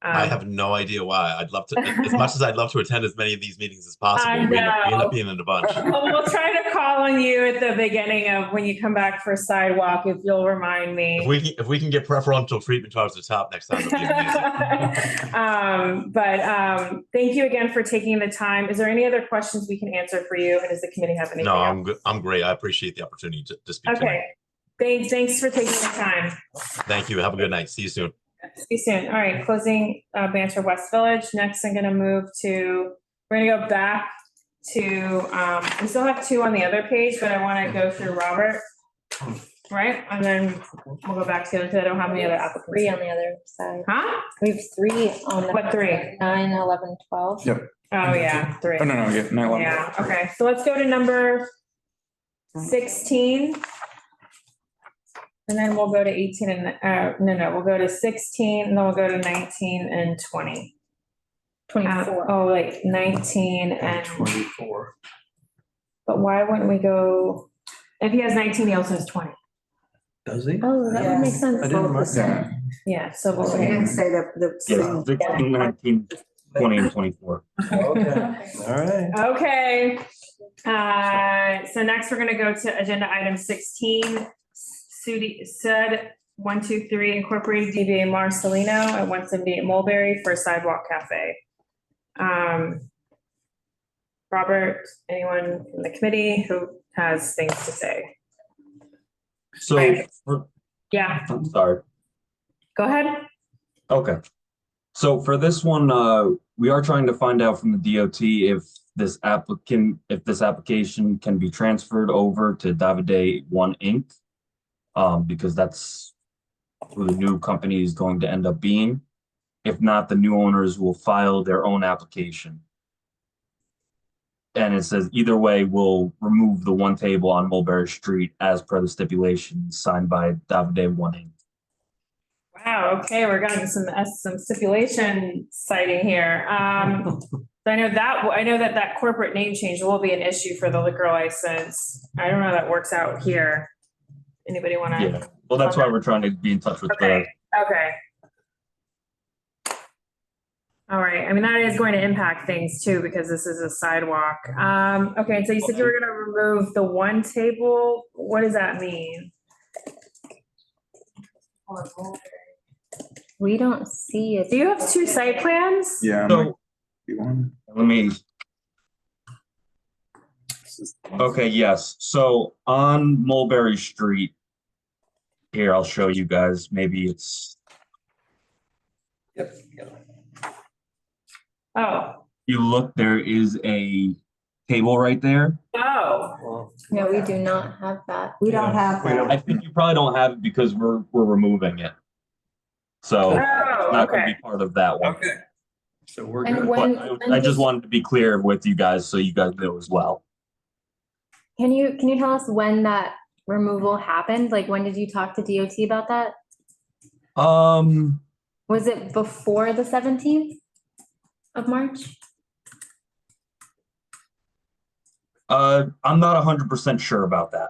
I have no idea why. I'd love to, as much as I'd love to attend as many of these meetings as possible, we end up being in a bunch. Well, we'll try to call on you at the beginning of when you come back for sidewalk, if you'll remind me. If we can get preferential treatment towards the top next time, it'd be amazing. Thank you again for taking the time. Is there any other questions we can answer for you? And does the committee have anything No, else? I'm good. I'm great. I appreciate the opportunity to speak tonight. Okay. Thanks for taking the time. Thank you. Have a good night. See you soon. See you soon. All right, closing Banter West Village. Next, I'm gonna move to, we're gonna go back to, we still have 2 on the other page, but I wanna go through Robert. Right, and then we'll go back to, because I don't have any other applicants. 3 on the other side. Huh? We have 3 on the. What 3? 9, 11, 12. Yep. Oh, yeah, 3. Oh, no, yeah, 9/11. Yeah, okay, so let's go to number 16. And then we'll go to 18 and, we'll go to 16, and then we'll go to 19 and 20. 24. Oh, wait, 19 and, 24. but why wouldn't we go, if he has 19, he also has 20. Does he? Oh, that would make sense. I didn't mark that. Yeah, so Well, we'll you didn't say that Yeah, 16, 19, 20, and 24. Okay, all right. Okay, so next we're gonna go to agenda item 16. Said 123 Incorporated DBA Marcelino at 178 Mulberry for Sidewalk Cafe. Robert, anyone from the committee who has things to say? So, Right. for- Yeah, I'm sorry. go ahead. Okay. So for this one, we are trying to find out from the DOT if this application can be transferred over to Davide One Inc. Because that's who the new company is going to end up being. If not, the new owners will file their own application. And it says either way, we'll remove the one table on Mulberry Street as per the stipulations signed by Davide One Inc. Wow, okay, we're getting some stipulation citing here. I know that corporate name change will be an issue for the liquor license. I don't know how that works out here. Anybody want to? Yeah, well, that's why we're trying to be in touch with Okay. All right, I mean, that is going to impact things too, because this is a sidewalk. Okay, so you said you were gonna remove the one table. What does that mean? We don't see it. Do you have 2 site plans? Yeah. So, One. let me. Okay, yes. So on Mulberry Street, here, I'll show you guys. Maybe it's, Yep. Oh, you look, there is a table right there. oh, No, we do not have that. We don't have that. I think you probably don't have it because we're removing it. So it's oh, not gonna okay. be part of that one. Okay. So we're And good. when, But I just wanted to be clear with you guys so you guys know as well. can you tell us when that removal happened? Like, when did you talk to DOT about that? Was it before the 17th of March? I'm not 100% sure about that.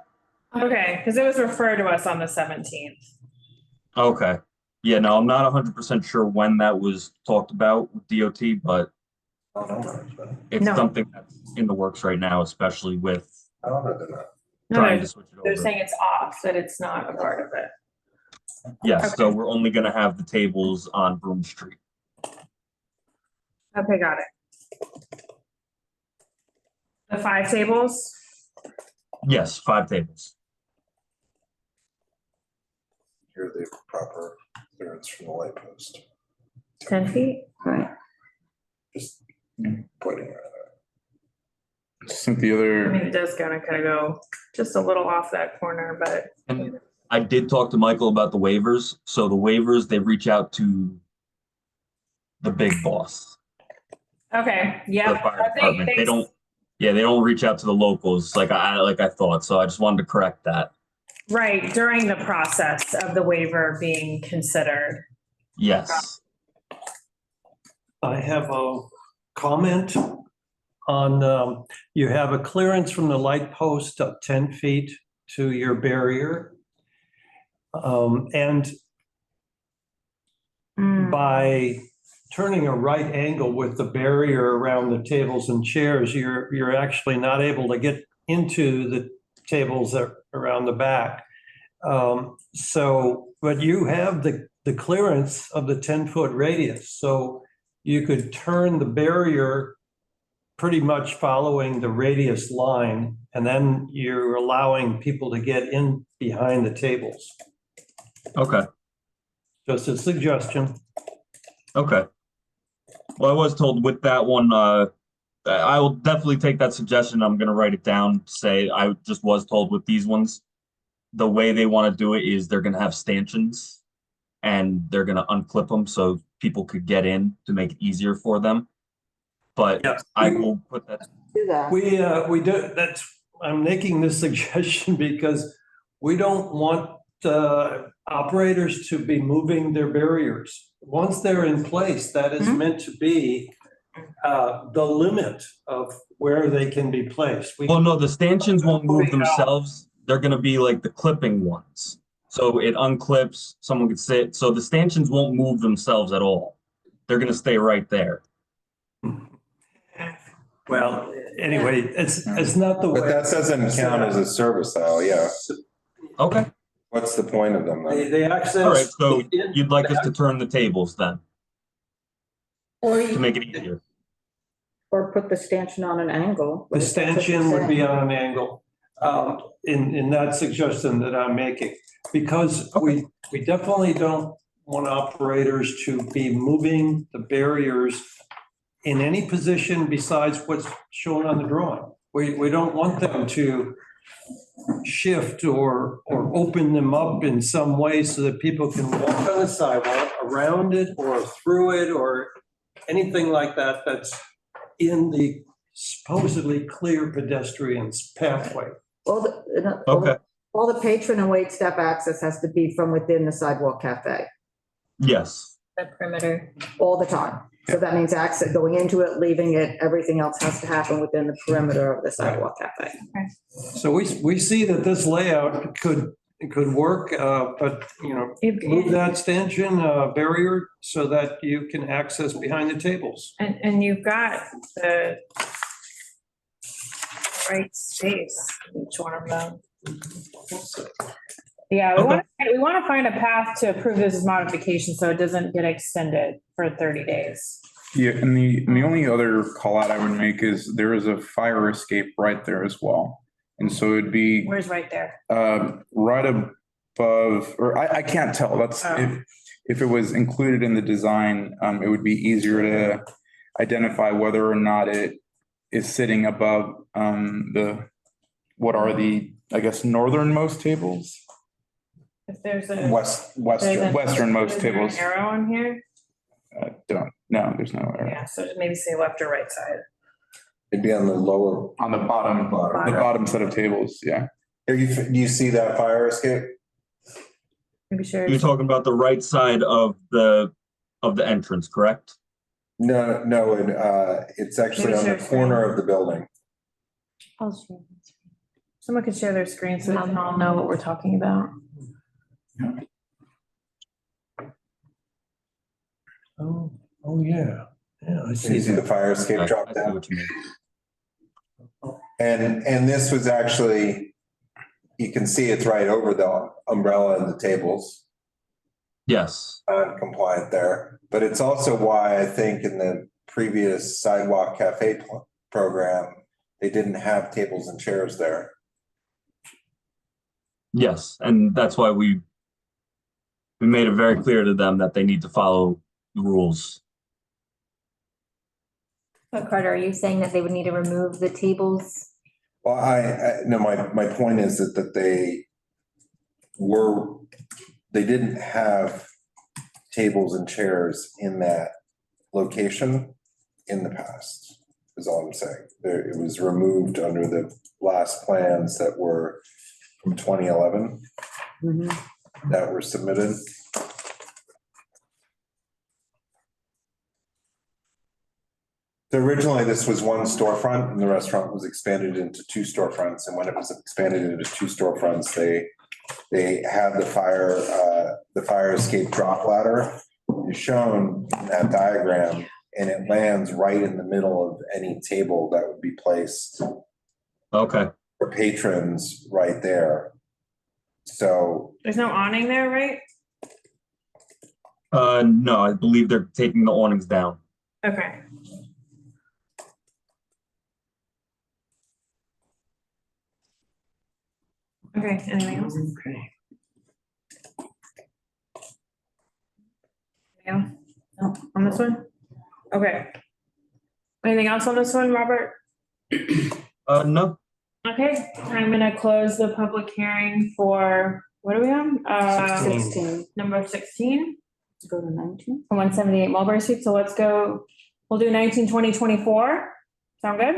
Okay, because it was referred to us on the 17th. Okay. Yeah, no, I'm not 100% sure when that was talked about with DOT, but it's No. something that's in the works right now, especially with I don't know, they're not. No, trying no, to switch it they're over. saying it's off, that it's not a part of it. Yes, so we're only gonna have the tables on Broom Street. Okay, got it. The 5 tables? Yes, 5 tables. Here the proper clearance from the light post. 10 feet? Right. Just pointing at it. I think the I other, mean, it does kind of go just a little off that corner, but And I did talk to Michael about the waivers. So the waivers, they reach out to the big boss, okay, the yeah. fire department. They don't, yeah, they don't reach out to the locals like I thought. So I just wanted to correct that. Right, during the process of the waiver being considered. Yes. I have a comment on, you have a clearance from the light post of 10 feet to your barrier. And by turning a right angle with the barrier around the tables and chairs, you're actually not able to get into the tables that are around the back. But you have the clearance of the 10-foot radius, so you could turn the barrier pretty much following the radius line, and then you're allowing people to get in behind the tables. Okay. Just a suggestion. Okay. Well, I was told with that one, I will definitely take that suggestion. I'm going to write it down. Say I just was told with these ones, the way they want to do it is they're going to have stanchions and they're going to unclip them so people could get in to make it easier for them. But yeah, I will put that. Do that. We do, I'm making this suggestion because we don't want operators to be moving their barriers. Once they're in place, that is meant to be the limit of where they can be placed. Well, no, the stanchions won't move themselves. They're going to be like the clipping ones. So it unclips, someone could sit. So the stanchions won't move themselves at all. They're going to stay right there. Well, anyway, it's not the way. But that doesn't count as a service though, yeah. Okay. What's the point of them then? They access. All right, so you'd like us to turn the tables then Or to make it easier. Or put the stanchion on an angle. The stanchion would be on an angle, in that suggestion that I'm making. Because we definitely don't want operators to be moving the barriers in any position besides what's shown on the drawing. We don't want them to shift or open them up in some way so that people can walk on the sidewalk around it or through it or anything like that that's in the supposedly clear pedestrians pathway. All the patron and wait step access has to be from within the sidewalk cafe. Yes. The perimeter. All the time. So that means access, going into it, leaving it, everything else has to happen within the perimeter of the sidewalk cafe. So we see that this layout could work, but, move that stanchion barrier so that you can access behind the tables. And you've got the right space, in each one of them. Yeah, we want to find a path to approve this as modification so it doesn't get extended for 30 days. yeah, and the only other call out I would make is there is a fire escape right there as well. And so it'd be Where's right there? right above, or I can't tell. That's if it was included in the design, it would be easier to identify whether or not it is sitting above what are the, I guess, northernmost tables? If there's a westernmost tables. An arrow on here? No, there's no arrow. Yeah, so maybe say left or right side. It'd be on the lower. On the bottom set of tables, yeah. Do you see that fire escape? Maybe sure. You're talking about the right side of the entrance, correct? No, it's actually on the corner of the building. I'll share. Someone could share their screen so they can all know what we're talking about. Oh, yeah. Yeah, I You see. see the fire escape drop I see down? what you mean. And this was actually you can see it's right over the umbrella and the tables. Yes. Non-compliant there, but it's also why I think in the previous sidewalk cafe program, they didn't have tables and chairs there. Yes, and that's why we made it very clear to them that they need to follow the rules. So Carter, are you saying that they would need to remove the tables? Well, I no, my point is that they didn't have tables and chairs in that location in the past, is all I'm saying. It was removed under the last plans that were from 2011 that were submitted. So originally, this was one storefront, and the restaurant was expanded into 2 storefronts. And when it was expanded into 2 storefronts, they had the fire escape drop ladder is shown in that diagram, and it lands right in the middle of any table that would be placed. Okay. For patrons, right there. So There's no awning there, right? No, I believe they're taking the awnings down. Okay. Okay, anything else? Okay. Yeah, no, on this one? Okay. Anything else on this one, Robert? No. Okay, I'm gonna close the public hearing for, what are we on? 16. Number 16, Go to 19. 178 Mulberry Street, so let's go, we'll do 19, 20, 24. Sound good?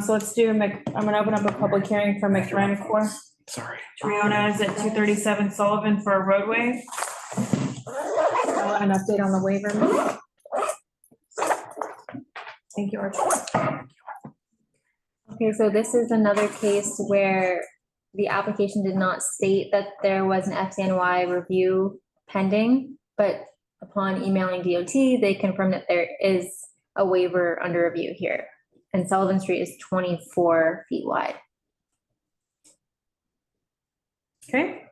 So let's do, I'm gonna open up a public hearing for McRencore. Sorry. Triona's at 237 Sullivan for a roadway. An update on the waiver. Thank you, Archie. Okay, so this is another case where the application did not state that there was an FDNY review pending, but upon emailing DOT, they confirmed that there is a waiver under review here. And Sullivan Street is 24 feet wide. Okay.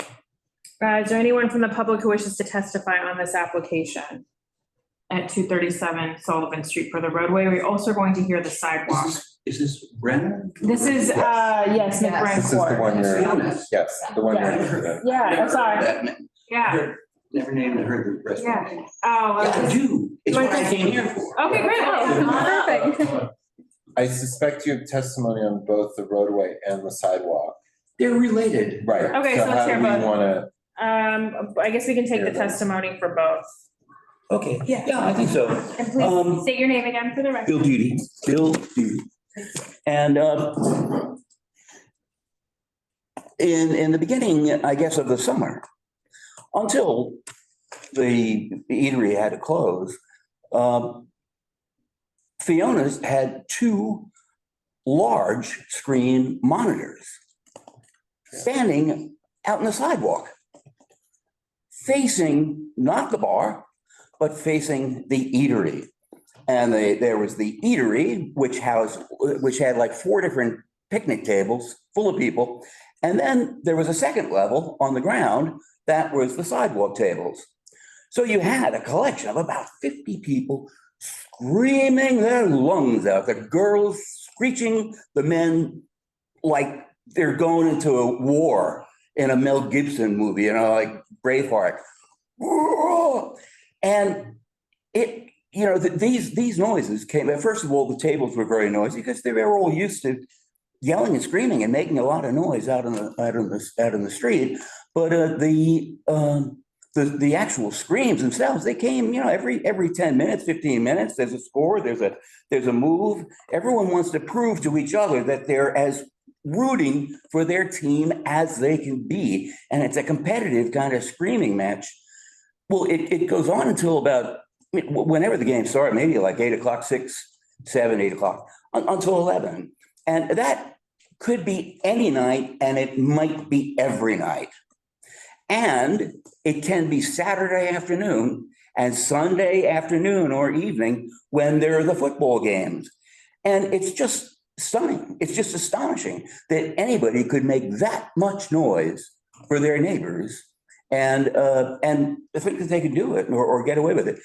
Is there anyone from the public who wishes to testify on this application at 237 Sullivan Street for the roadway? We're also going to hear the sidewalk. Is this Brennan? This is, yes, McRencore. This is the one yes, the one you're interested in. Yeah, I'm sorry. Yeah. Never named heard the restaurant. Yeah. Oh, Yeah, I do. It's what I came here for. okay, great. Oh, perfect. I suspect you have testimony on both the roadway and the sidewalk. They're related. Right. Okay, so let's how hear do we both. wanna- I guess we can take the testimony for both. Okay, yeah, I think so. And please state your name again for the record. Bill Duty, Bill Duty. And in the beginning, I guess, of the summer, until the eatery had to close, Fiona's had 2 large screen monitors standing out in the sidewalk, facing not the bar, but facing the eatery. And there was the eatery, which had like 4 different picnic tables full of people. And then there was a second level on the ground that was the sidewalk tables. So you had a collection of about 50 people screaming their lungs out, the girls screeching, the men like they're going into a war in a Mel Gibson movie, like Braveheart. And it, these noises came, first of all, the tables were very noisy because they were all used to yelling and screaming and making a lot of noise out in the street. But the actual screams themselves, they came, every 10 minutes, 15 minutes, there's a score, there's a move. Everyone wants to prove to each other that they're as rooting for their team as they can be. And it's a competitive kind of screaming match. Well, it goes on until about, whenever the game started, maybe like 8 o'clock, 6, 7, 8 o'clock, until 11. And that could be any night, and it might be every night. And it can be Saturday afternoon and Sunday afternoon or evening when there are the football games. And it's just stunning. It's just astonishing that anybody could make that much noise for their neighbors and think that they can do it or get away with it.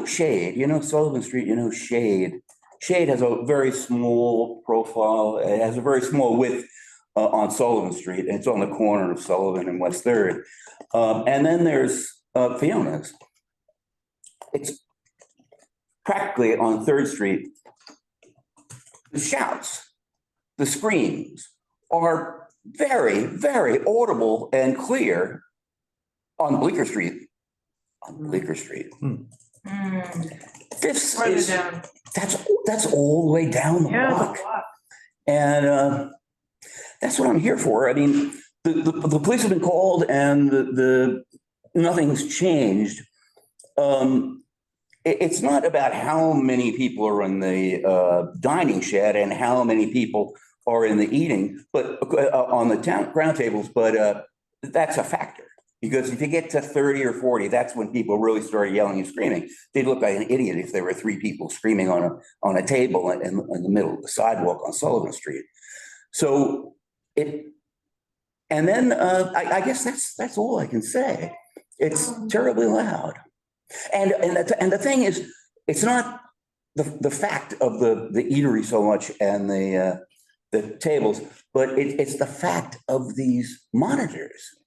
Shade, Sullivan Street, Shade. Shade has a very small profile. It has a very small width on Sullivan Street. And it's on the corner of Sullivan and West 3rd. And then there's Fiona's. It's practically on 3rd Street. The shouts, the screams are very, very audible and clear on Bleecker Street. This is, that's all the way down the block. And that's what I'm here for. I mean, the police have been called and nothing's changed. It's not about how many people are in the dining shed and how many people are in the eating, but on the ground tables, but that's a factor. Because if you get to 30 or 40, that's when people really start yelling and screaming. They'd look like an idiot if there were 3 people screaming on a table in the middle of the sidewalk on Sullivan Street. So and then I guess that's all I can say. It's terribly loud. And the thing is, it's not the fact of the eatery so much and the tables, but it's the fact of these monitors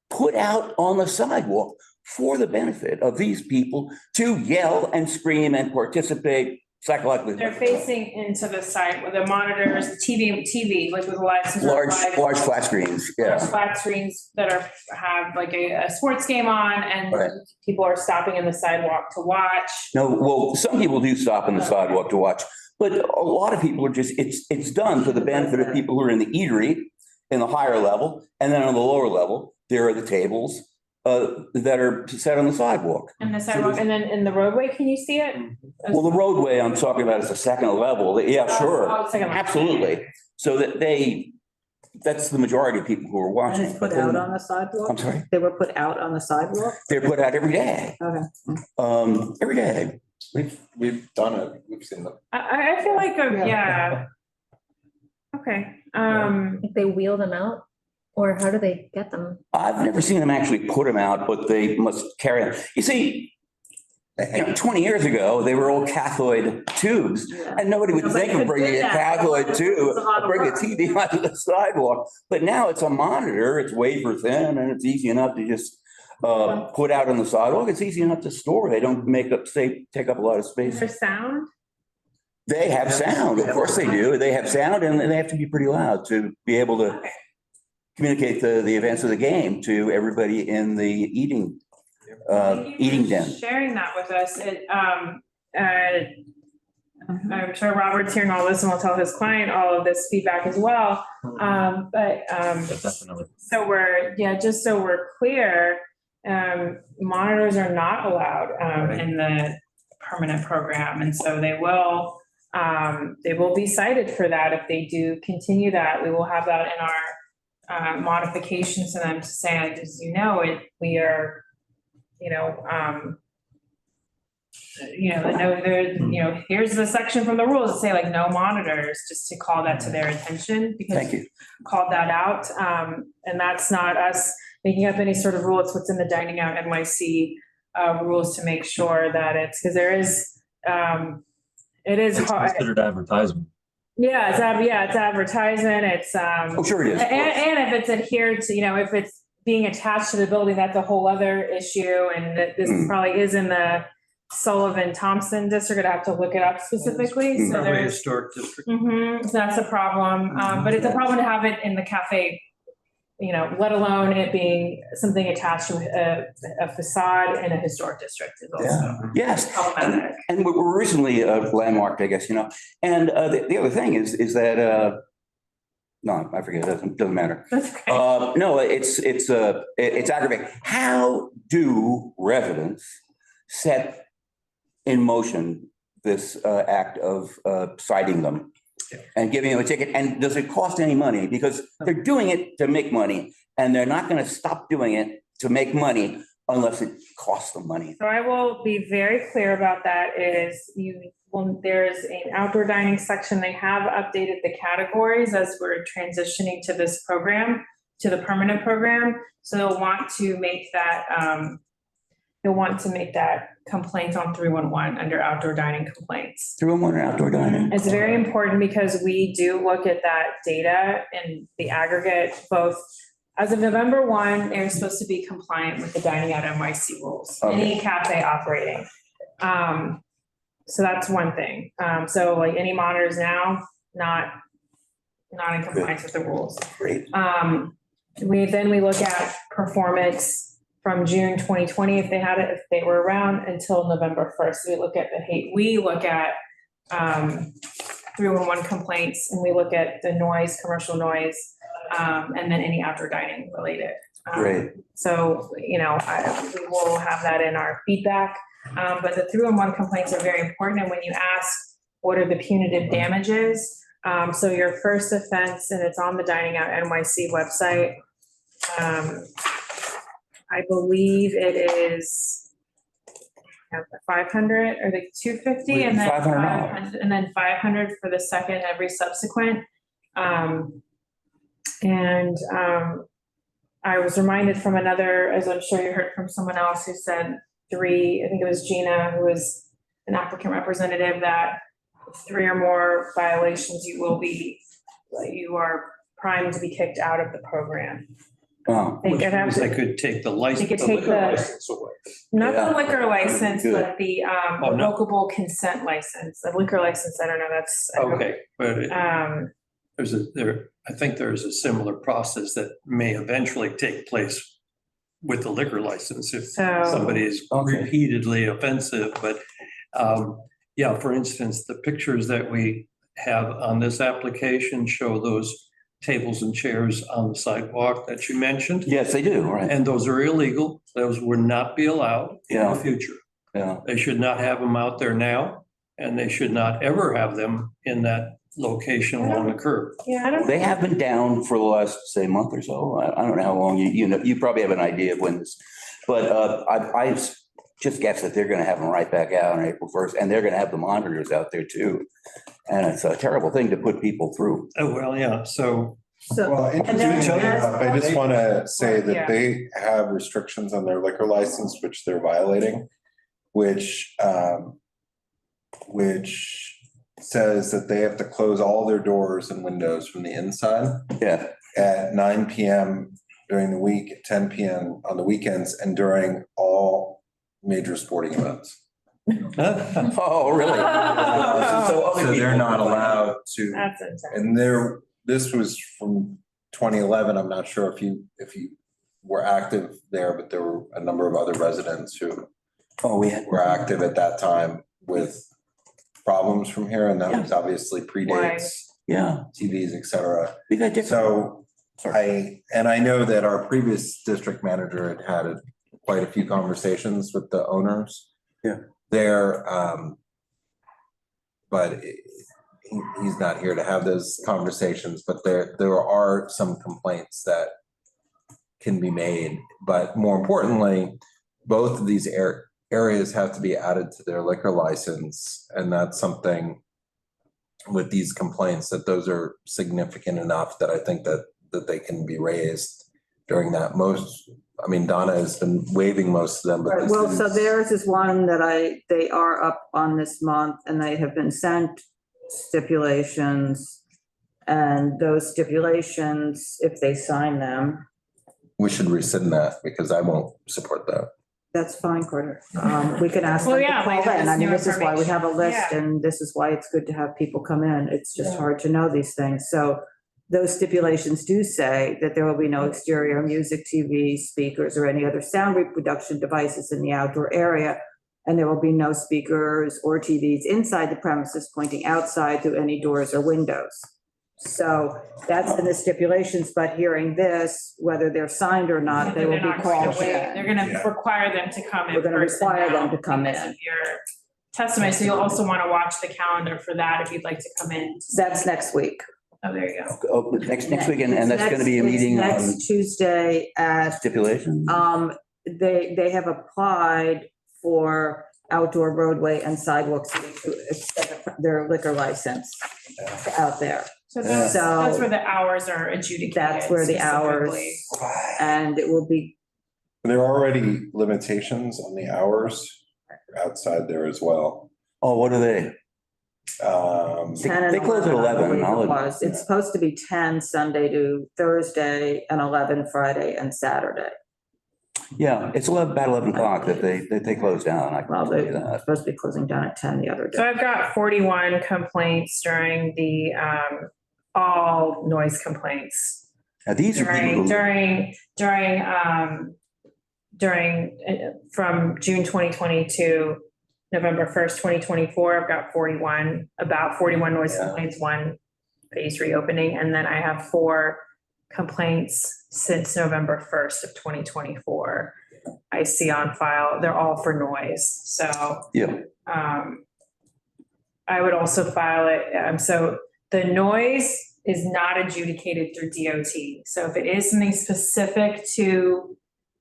put out on the sidewalk for the benefit of these people to yell and scream and participate psychologically. They're facing into the site with the monitors, the TV, like with live. Large flat screens, yeah. Large flat screens that have like a sports game on, and right. People are stopping in the sidewalk to watch. No, well, some people do stop in the sidewalk to watch, but a lot of people are just, it's done for the benefit of people who are in the eatery in the higher level, and then on the lower level, there are the tables that are set on the sidewalk. And the sidewalk, and then in the roadway, can you see it? Well, the roadway I'm talking about is the second level. Yeah, sure. Second level. Absolutely. So that's the majority of people who are watching. And it's put out on the sidewalk? I'm sorry? They were put out on the sidewalk? They're put out every day. Okay. Every day. We've done it. We've seen them. I feel like, yeah. Okay. If they wheel them out, or how do they get them? I've never seen them actually put them out, but they must carry them. You see, 20 years ago, they were all cathode tubes, and nobody would think of bringing a cathode tube, bring a TV onto the sidewalk. But now it's a monitor, it's wafer thin, and it's easy enough to just put out on the sidewalk. It's easy enough to store. They don't take up a lot of space. Is there sound? They have sound, of course they do. They have sound, and they have to be pretty loud to be able to communicate the events of the game to everybody in the eating den. Sharing that with us. I'm sure Robert's hearing all this and will tell his client all of this feedback as well. So just so we're clear, monitors are not allowed in the permanent program. And so they will be cited for that if they do continue that. We will have that in our modifications to them to say, as you know, we are, here's the section from the rules that say like no monitors, just to call that to their attention because you called that out. And that's not us making up any sort of rule. It's what's in the Dining Out NYC rules to make sure that because it's considered advertisement. Yeah, it's advertising. It's oh, sure it is. And if it's adhered to, if it's being attached to the building, that's a whole other issue. And that this probably is in the Sullivan Thompson district. I'd have to look it up specifically. So Probably there's historic district. So that's a problem. But it's a problem to have it in the cafe, let alone it being something attached to a facade in a historic district is also problematic. And we're recently landmarked, I guess, And the other thing is that no, I forget. It doesn't matter. That's okay. No, it's aggravating. How do residents set in motion this act of citing them and giving them a ticket? And does it cost any money? Because they're doing it to make money, and they're not going to stop doing it to make money unless it costs them money. So I will be very clear about that is well, there's an outdoor dining section. They have updated the categories as we're transitioning to this program, to the permanent program. So they'll want to make that, complaint on 311 under outdoor dining complaints. 311 and outdoor dining. It's very important because we do look at that data in the aggregate, both as of November 1, they're supposed to be compliant with the dining out NYC rules, any cafe operating. So that's one thing. So like any monitors now, not in compliance with the rules. Great. We look at performance from June 2020, if they were around until November 1st. We look at 311 complaints, and we look at the noise, commercial noise, and then any outdoor dining related. Great. So, we will have that in our feedback. But the 311 complaints are very important. And when you ask, what are the punitive damages? So your first offense, and it's on the Dining Out NYC website. I believe it is 500 or the 250 and then $500 and then 500 for the second, every subsequent. I was reminded from another, as I'm sure you heard from someone else who said 3, I think it was Gina, who was an applicant representative, that 3 or more violations, you are primed to be kicked out of the program. Wow. They could take the license. They could take the not the liquor license, Good. but the revocable consent license. The liquor license, I don't know, that's. Okay, but I think there's a similar process that may eventually take place with the liquor license if somebody is repeatedly offensive. But for instance, the pictures that we have on this application show those tables and chairs on the sidewalk that you mentioned. Yes, they do, right. And those are illegal. Those would not be allowed in the future. Yeah. They should not have them out there now, and they should not ever have them in that location along the curb. They have been down for the last, say, month or so. I don't know how long you probably have an idea of when this, but I just guess that they're going to have them right back out on April 1st, and they're going to have the monitors out there too. And it's a terrible thing to put people through. Oh, well, yeah. Well, interesting enough, I just want to say that they have restrictions on their liquor license, which they're violating, which says that they have to close all their doors and windows from the inside. Yeah. At 9 p.m. during the week, at 10 p.m. on the weekends, and during all major sporting events. Oh, really? So they're not allowed to. That's intense. And this was from 2011. I'm not sure if you were active there, but there were a number of other residents who were active at that time with problems from here, and that was obviously predates TVs, et cetera. So I know that our previous district manager had quite a few conversations with the owners. Yeah. There, but he's not here to have those conversations, but there are some complaints that can be made. But more importantly, both of these areas have to be added to their liquor license. And that's something with these complaints, that those are significant enough that I think that they can be raised during that. Donna has been waiving most of them, but so theirs is one that they are up on this month, and they have been sent stipulations, and those stipulations, if they sign them. we should rescind that because I won't support that. That's fine, Carter. We can ask them Well, to yeah, call like, in. I mean, this this new is why we have a list, information. and this is why it's good to have people come in. It's just hard to know these things. So those stipulations do say that there will be no exterior music, TV, speakers, or any other sound reproduction devices in the outdoor area. And there will be no speakers or TVs inside the premises pointing outside through any doors or windows. So that's in the stipulations, but hearing this, whether they're signed or not, they will be called in. They're gonna require them to come in. We're gonna person require them now to come because in. of your testimony, so you'll also wanna watch the calendar for that if you'd like to come in. That's next week. Oh, there you go. Oh, next week, and that's gonna be a meeting on Next Tuesday at, stipulation? they have applied for outdoor roadway and sidewalks to extend their liquor license out there. So that's where the hours are adjudicated. That's where the hours, specifically. and it will be, There are already limitations on the hours outside there as well. Oh, what are they? 10 and They close at 11, I 11. believe I'll- it was. It's supposed to be 10 Sunday to Thursday and 11 Friday and Saturday. Yeah, it's about 11 o'clock that they close down. I can Well, tell you they're that. supposed to be closing down at 10 the other So day. I've got 41 complaints during the, all noise complaints. Now, these are people who. From June 2020 to November 1st, 2024, I've got 41 noise complaints, one phase reopening, and then I have 4 complaints since November 1st of 2024. I see on file, they're all for noise, so. Yeah. I would also file it, so the noise is not adjudicated through DOT. So if it is something specific to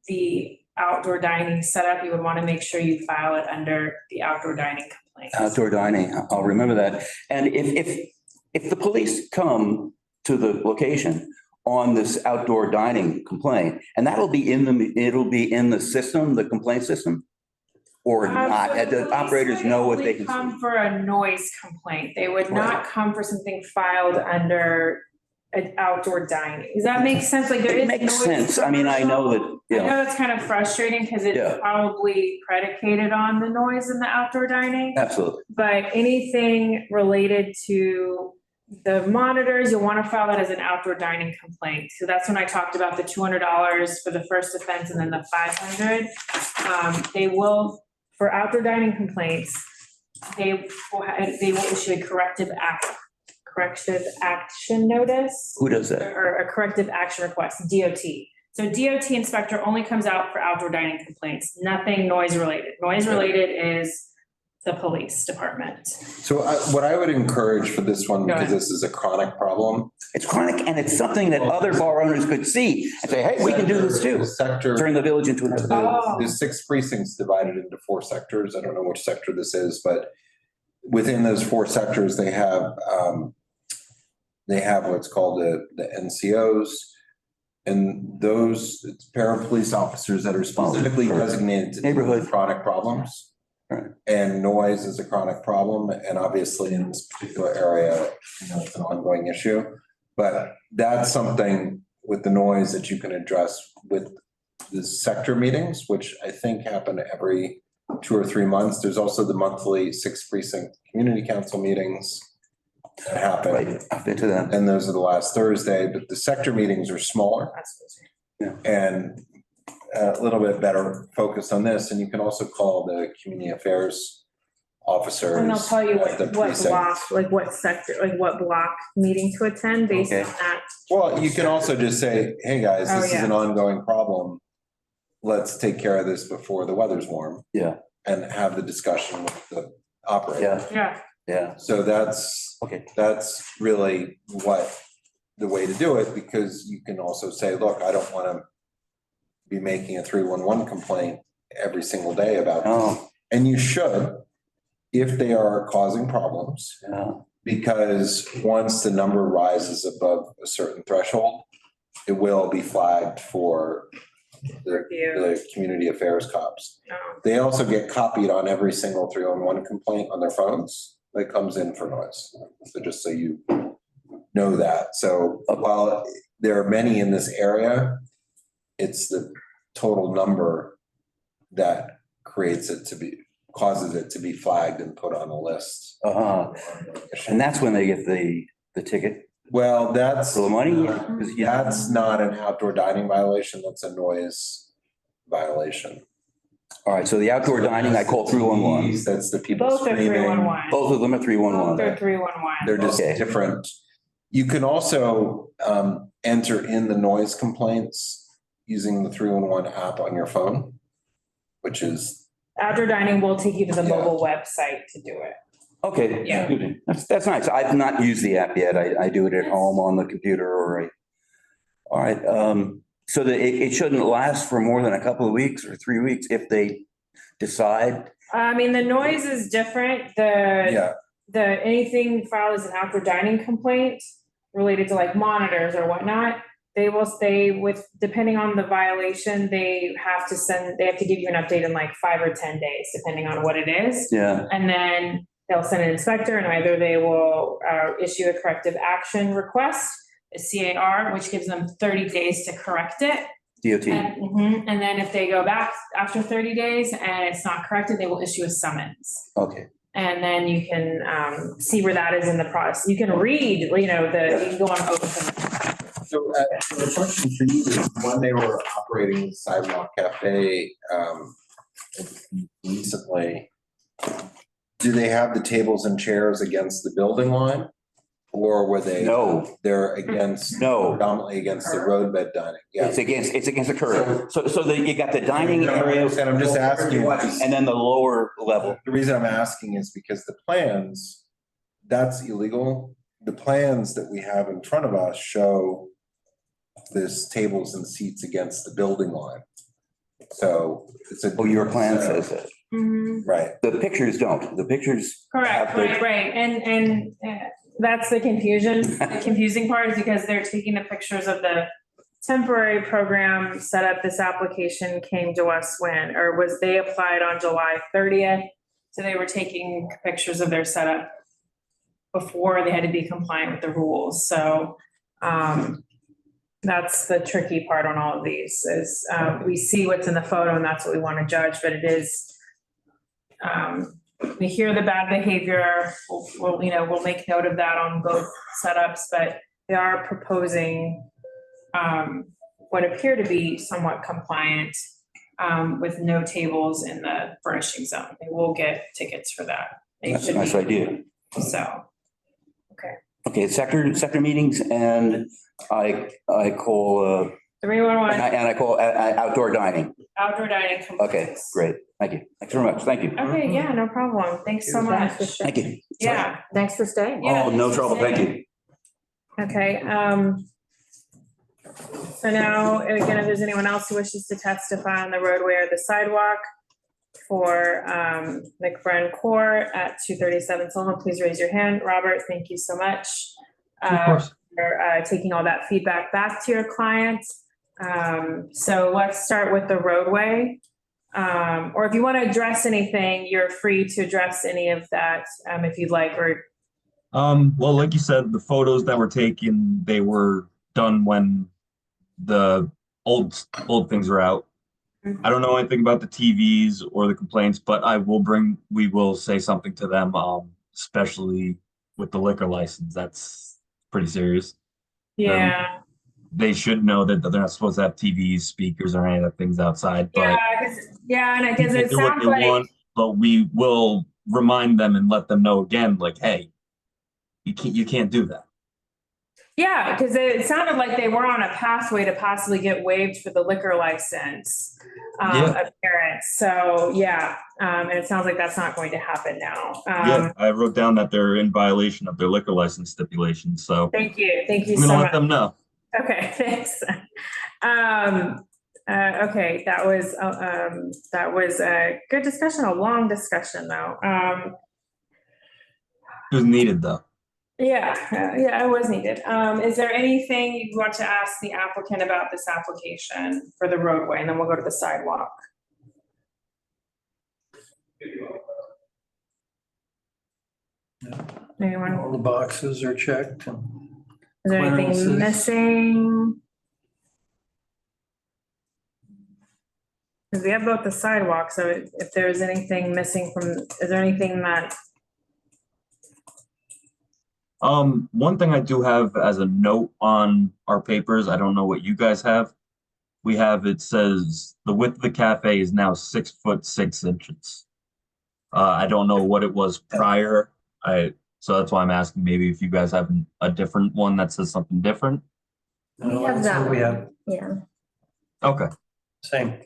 the outdoor dining setup, you would want to make sure you file it under the outdoor dining complaint. Outdoor dining, I'll remember that. And if the police come to the location on this outdoor dining complaint, and it'll be in the system, the complaint system, or not, So the operators police know would what they only can come see. for a noise complaint. They would not come for something filed under an outdoor dining. Does that make sense? Like there It is makes noise sense. I mean, I know that, I know that's kind of frustrating because it's Yeah. probably predicated on the noise in the outdoor dining. Absolutely. But anything related to the monitors, you'll want to file that as an outdoor dining complaint. So that's when I talked about the $200 for the first offense and then the $500. They will, for outdoor dining complaints, they will issue a corrective action notice. Who does that? Or a corrective action request, DOT. So DOT inspector only comes out for outdoor dining complaints, nothing noise related. Noise related is the police department. So what I would encourage for this one, Go because ahead. this is a chronic problem. It's chronic and it's something that other bar owners could see and say, hey, we can do this too. The sector. Turn the village into another village. Oh. There's 6 precincts divided into 4 sectors. I don't know which sector this is, but within those 4 sectors, they have what's called the NCOs. And those, it's para-police officers that are specifically designated to deal with chronic problems. Right. And noise is a chronic problem. And obviously in this particular area, it's an ongoing issue. But that's something with the noise that you can address with the sector meetings, which I think happen every 2 or 3 months. There's also the monthly 6 precinct community council meetings that happen. Right, I've been to that. And those are the last Thursday, but the sector meetings are smaller. Yeah. And a little bit better focused on this. And you can also call the community affairs officers. And they'll tell you at the what precinct. block, like what sector, like what block meeting to attend based on Okay. that. Well, you can also just say, hey, guys, Oh, this is yeah. an ongoing problem. Let's take care of this before the weather's warm. Yeah. And have the discussion with the operator. Yeah. Yeah. So that's really what the way to do it, because you can also say, look, I don't want to be making a 311 complaint every single day about this. And you should, if they are causing problems. Yeah. Because once the number rises above a certain threshold, it will be flagged for the community affairs cops. They also get copied on every single 311 complaint on their phones that comes in for noise. So just so you know that. So while there are many in this area, it's the total number that causes it to be flagged and put on a list. And that's when they get the ticket. Well, that's for the money. That's not an outdoor dining violation. That's a noise violation. All right. So the outdoor dining, I call 311. That's the people Both are screaming. 311. Both of them are 311. They're 311. They're just different. You can also enter in the noise complaints using the 311 app on your phone, which is. Outdoor dining will take you to the mobile website to do it. Okay. Yeah. That's nice. I've not used the app yet. I do it at home on the computer all right. So that it shouldn't last for more than a couple of weeks or 3 weeks if they decide I mean, the noise is different. Yeah, Anything filed as an outdoor dining complaint related to like monitors or whatnot, they will stay with, depending on the violation, they have to give you an update in like 5 or 10 days, depending on what it is. Yeah. And then they'll send an inspector, and either they will issue a corrective action request, a CAR, which gives them 30 days to correct it. DOT. And then if they go back after 30 days and it's not corrected, they will issue a summons. Okay. And then you can see where that is in the process. You can read, you can go on open. so the question for you is, when they were operating the Sidewalk Cafe recently, do they have the tables and chairs against the building line? Or were they? No. They're against, No. predominantly against the roadbed dining? Yeah. It's against the curb. So you got the dining area. And I'm just asking. And then the lower level. The reason I'm asking is because the plans, that's illegal. The plans that we have in front of us show this tables and seats against the building line. So it's a. Oh, your plan says that. Right. The pictures don't. The pictures. Correct, right. And that's the confusion. The confusing part is because they're taking the pictures of the temporary program set up. This application came to us they applied on July 30th. So they were taking pictures of their setup before they had to be compliant with the rules. So that's the tricky part on all of these is we see what's in the photo and that's what we want to judge, but it is, we hear the bad behavior, we'll make note of that on both setups, but they are proposing what appear to be somewhat compliant with no tables in the furnishing zone. They will get tickets for that. That's a nice idea. So, okay. Okay, sector meetings, and I call 311. and I call outdoor dining. Outdoor dining. Okay, great. Thank you. Thanks very much. Thank you. Okay, yeah, no problem. Thanks so much. Thank you. Yeah. Thanks for staying. Yeah, Oh, no thanks for trouble. Thank staying. you. Okay, so now, again, if there's anyone else who wishes to testify on the roadway or the sidewalk for McBrien Court at 237 Sullivan, please raise your hand. Robert, thank you so much. Of course. For taking all that feedback back to your clients. So let's start with the roadway. Or if you want to address anything, you're free to address any of that if you'd like, or well, like you said, the photos that were taken, they were done when the old things were out. I don't know anything about the TVs or the complaints, but we will say something to them, especially with the liquor license. That's pretty serious. Yeah. They should know that they're not supposed to have TVs, speakers, or any of the things outside. But and I guess it do what sounds they like. want, but we will remind them and let them know again, like, hey, you can't do that. Yeah, because it sounded like they were on a pathway to possibly get waived for the liquor license appearance. So and it sounds like that's not going to happen now. I wrote down that they're in violation of their liquor license stipulations. So thank you I'm so gonna much. let them know. Okay, thanks. Okay, that was a good discussion, a long discussion though. It was needed though. Yeah, it was needed. Is there anything you want to ask the applicant about this application for the roadway, and then we'll go to the sidewalk? Anyone? All the boxes are checked. Is there anything Clearances. missing? Because we have both the sidewalk, so if there's anything missing is there anything that? One thing I do have as a note on our papers, I don't know what you guys have. It says the width of the cafe is now 6 foot 6 inches. I don't know what it was prior. So that's why I'm asking maybe if you guys have a different one that says something different. No, We have that's that what we one. have. Yeah. Okay. Same.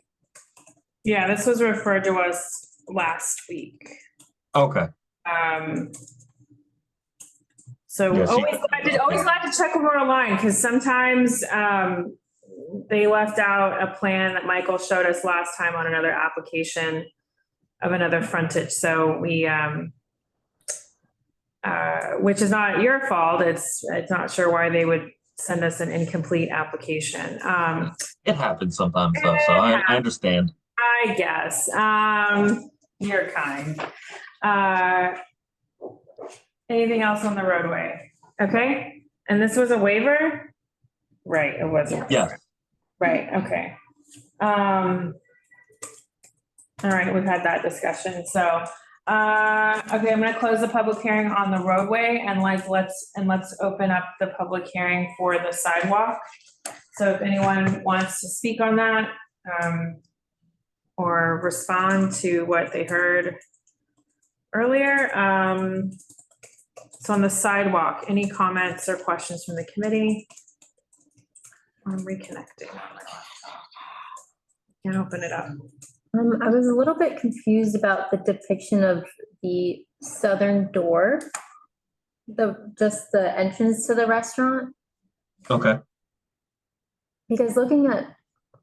Yeah, this was referred to us last week. Okay. So Yes, always glad to check when we're online, because sometimes they left out a plan that Michael showed us last time on another application. another frontage. So we, which is not your fault. It's not sure why they would send us an incomplete application. It happens sometimes though, so I understand. I guess. You're kind. Anything else on the roadway? Okay. And this was a waiver? Right, it wasn't. Yes. Right, okay. All right, we've had that discussion. So, okay, I'm gonna close the public hearing on the roadway and let's open up the public hearing for the sidewalk. So if anyone wants to speak on that, or respond to what they heard earlier. So on the sidewalk, any comments or questions from the committee? I'm reconnecting. Can open it up. I was a little bit confused about the depiction of the southern door, just the entrance to the restaurant. Okay. Because looking at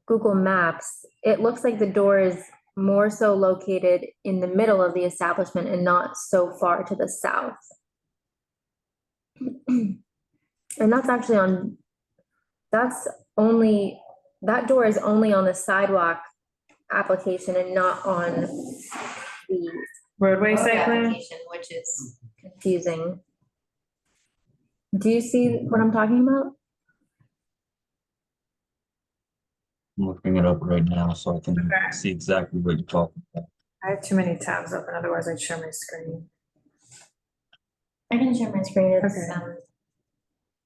Google Maps, it looks like the door is more so located in the middle of the establishment and not so far to the south. And that's actually that door is only on the sidewalk application and not on the roadway site plan, application, which is confusing. Do you see what I'm talking about? I'm looking it up right now so I can see exactly what you're talking about. I have too many tabs open, otherwise I'd share my screen. I can share my screen. It's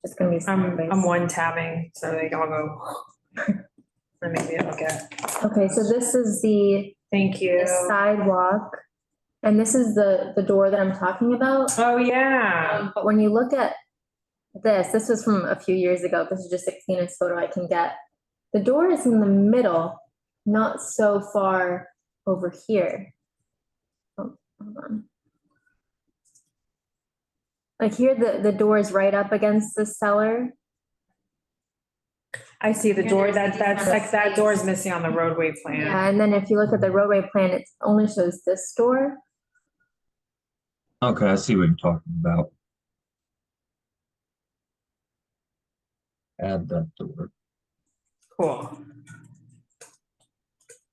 just gonna be. I'm one tabbing, so they all go. Then maybe it'll get. Okay, so this is the. Thank you. The sidewalk, and this is the door that I'm talking about. Oh yeah. But when you look at this was from a few years ago. This is just the cleanest photo I can get. The door is in the middle, not so far over here. Oh, hold on. Like here, the door is right up against the cellar. I see the door, that's like, that door is missing on the roadway plan. Yeah, and then if you look at the roadway plan, it only shows this door. Okay, I see what you're talking about. Add that door. Cool.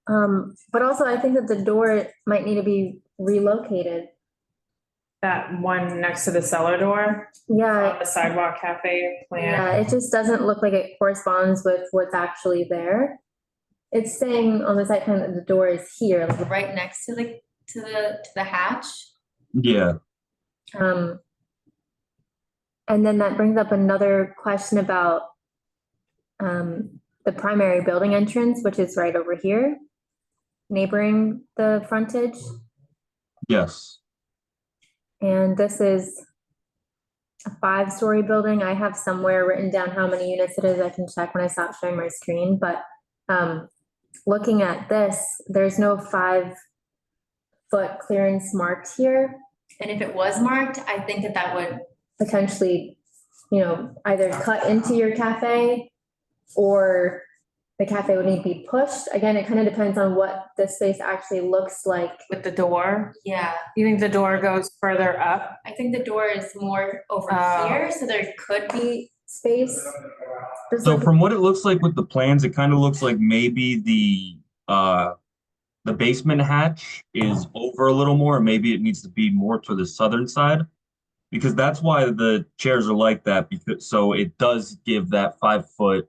But also I think that the door might need to be relocated. That one next to the cellar door? Yeah. The sidewalk cafe plan? Yeah, it just doesn't look like it corresponds with what's actually there. It's saying on the site plan that the door is here, like right next to the hatch. Yeah. And then that brings up another question about the primary building entrance, which is right over here, neighboring the frontage. Yes. And this is a 5-story building. I have somewhere written down how many units it is. I can check when I stop sharing my screen, but looking at this, there's no 5-foot clearance marked here. And if it was marked, I think that would potentially, either cut into your cafe or the cafe would need to be pushed. Again, it kind of depends on what the space actually looks like. With the door? Yeah. You think the door goes further up? I think the door is more over here, so there could be space. So from what it looks like with the plans, it kind of looks like maybe the basement hatch is over a little more, or maybe it needs to be more to the southern side, because that's why the chairs are like that, because so it does give that 5-foot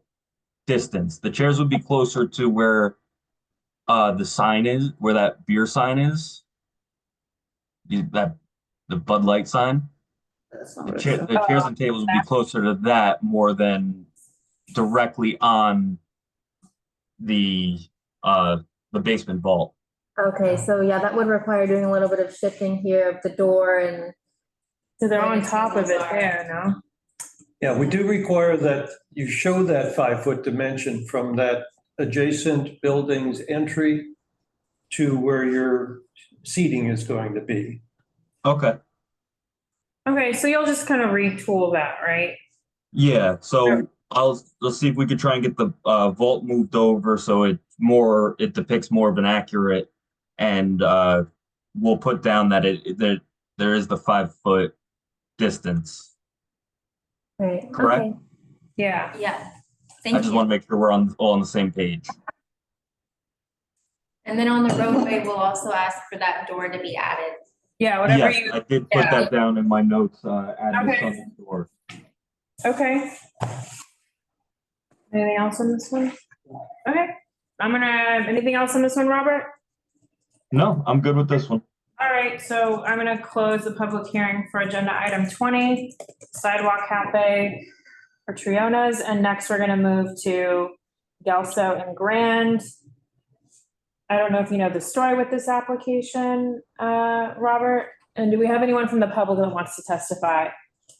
distance. The chairs would be closer to where the sign is, where that beer sign is. The Bud Light sign. The chairs and tables would be closer to that more than directly on the basement vault. Okay, so yeah, that would require doing a little bit of shifting here of the door and. So they're on top of it there, no? Yeah, we do require that you show that 5-foot dimension from that adjacent building's entry to where your seating is going to be. Okay. Okay, so you'll just kind of retool that, right? Yeah, so let's see if we could try and get the vault moved over so it depicts more of an accurate and we'll put down that there is the 5-foot distance. Right. Correct? Okay. Yeah. Yeah. I just want to make sure we're all on the same page. And then on the roadway, we'll also ask for that door to be added. Yeah, whatever Yes, you. I did put that down in my notes, add the Okay. southern door. Okay. Anything else on this one? Okay, anything else on this one, Robert? No, I'm good with this one. All right, so I'm gonna close the public hearing for agenda item 20, Sidewalk Cafe for Trionas, and next we're gonna move to Gelso and Grand. I don't know if you know the story with this application, Robert, and do we have anyone from the public that wants to testify?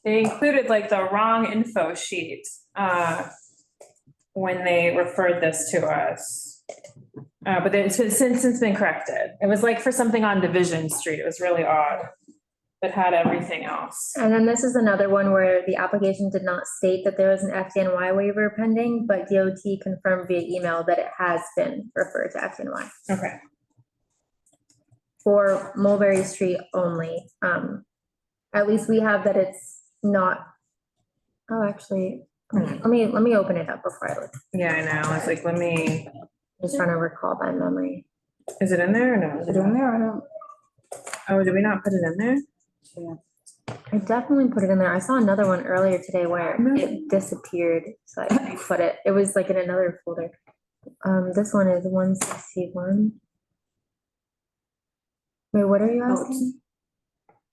They included like the wrong info sheet, when they referred this to us. But it's since been corrected. It was like for something on Division Street. It was really odd. It had everything else. And then this is another one where the application did not state that there was an FDNY waiver pending, but DOT confirmed via email that it has been referred to FDNY. Okay. For Mulberry Street only. At least we have that it's not, oh, actually, let me open it up before I look. Yeah, I know. I was like, let me. Just trying to recall by memory. Is it in there or no? Is it in there? I don't. Oh, did we not put it in there? Yeah. I definitely put it in there. I saw another one earlier today where it disappeared, so I put it. It was like in another folder. This one is 161. Wait, what are you asking?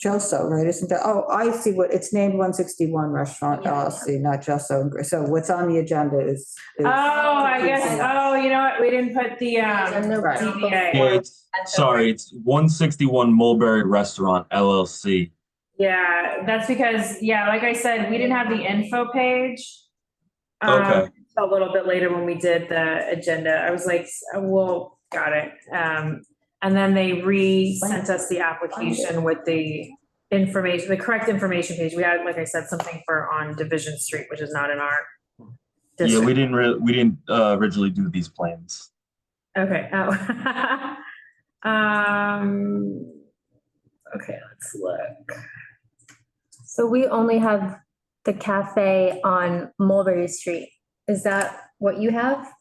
Gelso, right? Isn't that? Oh, I see what it's named 161 Restaurant LLC, not Gelso. So what's on the agenda is. Oh, I guess. Oh, you know what? We didn't put the DBA. Yeah, it's 161 Mulberry Restaurant LLC. Yeah, that's because, like I said, we didn't have the info page. Okay. A little bit later when we did the agenda, I was like, well, got it. And then they sent us the application with the information, the correct information page. We had, like I said, something on Division Street, which is not in our district. Yeah, we didn't originally do these plans. Okay. Oh. Okay, let's look. So we only have the cafe on Mulberry Street. Is that what you have?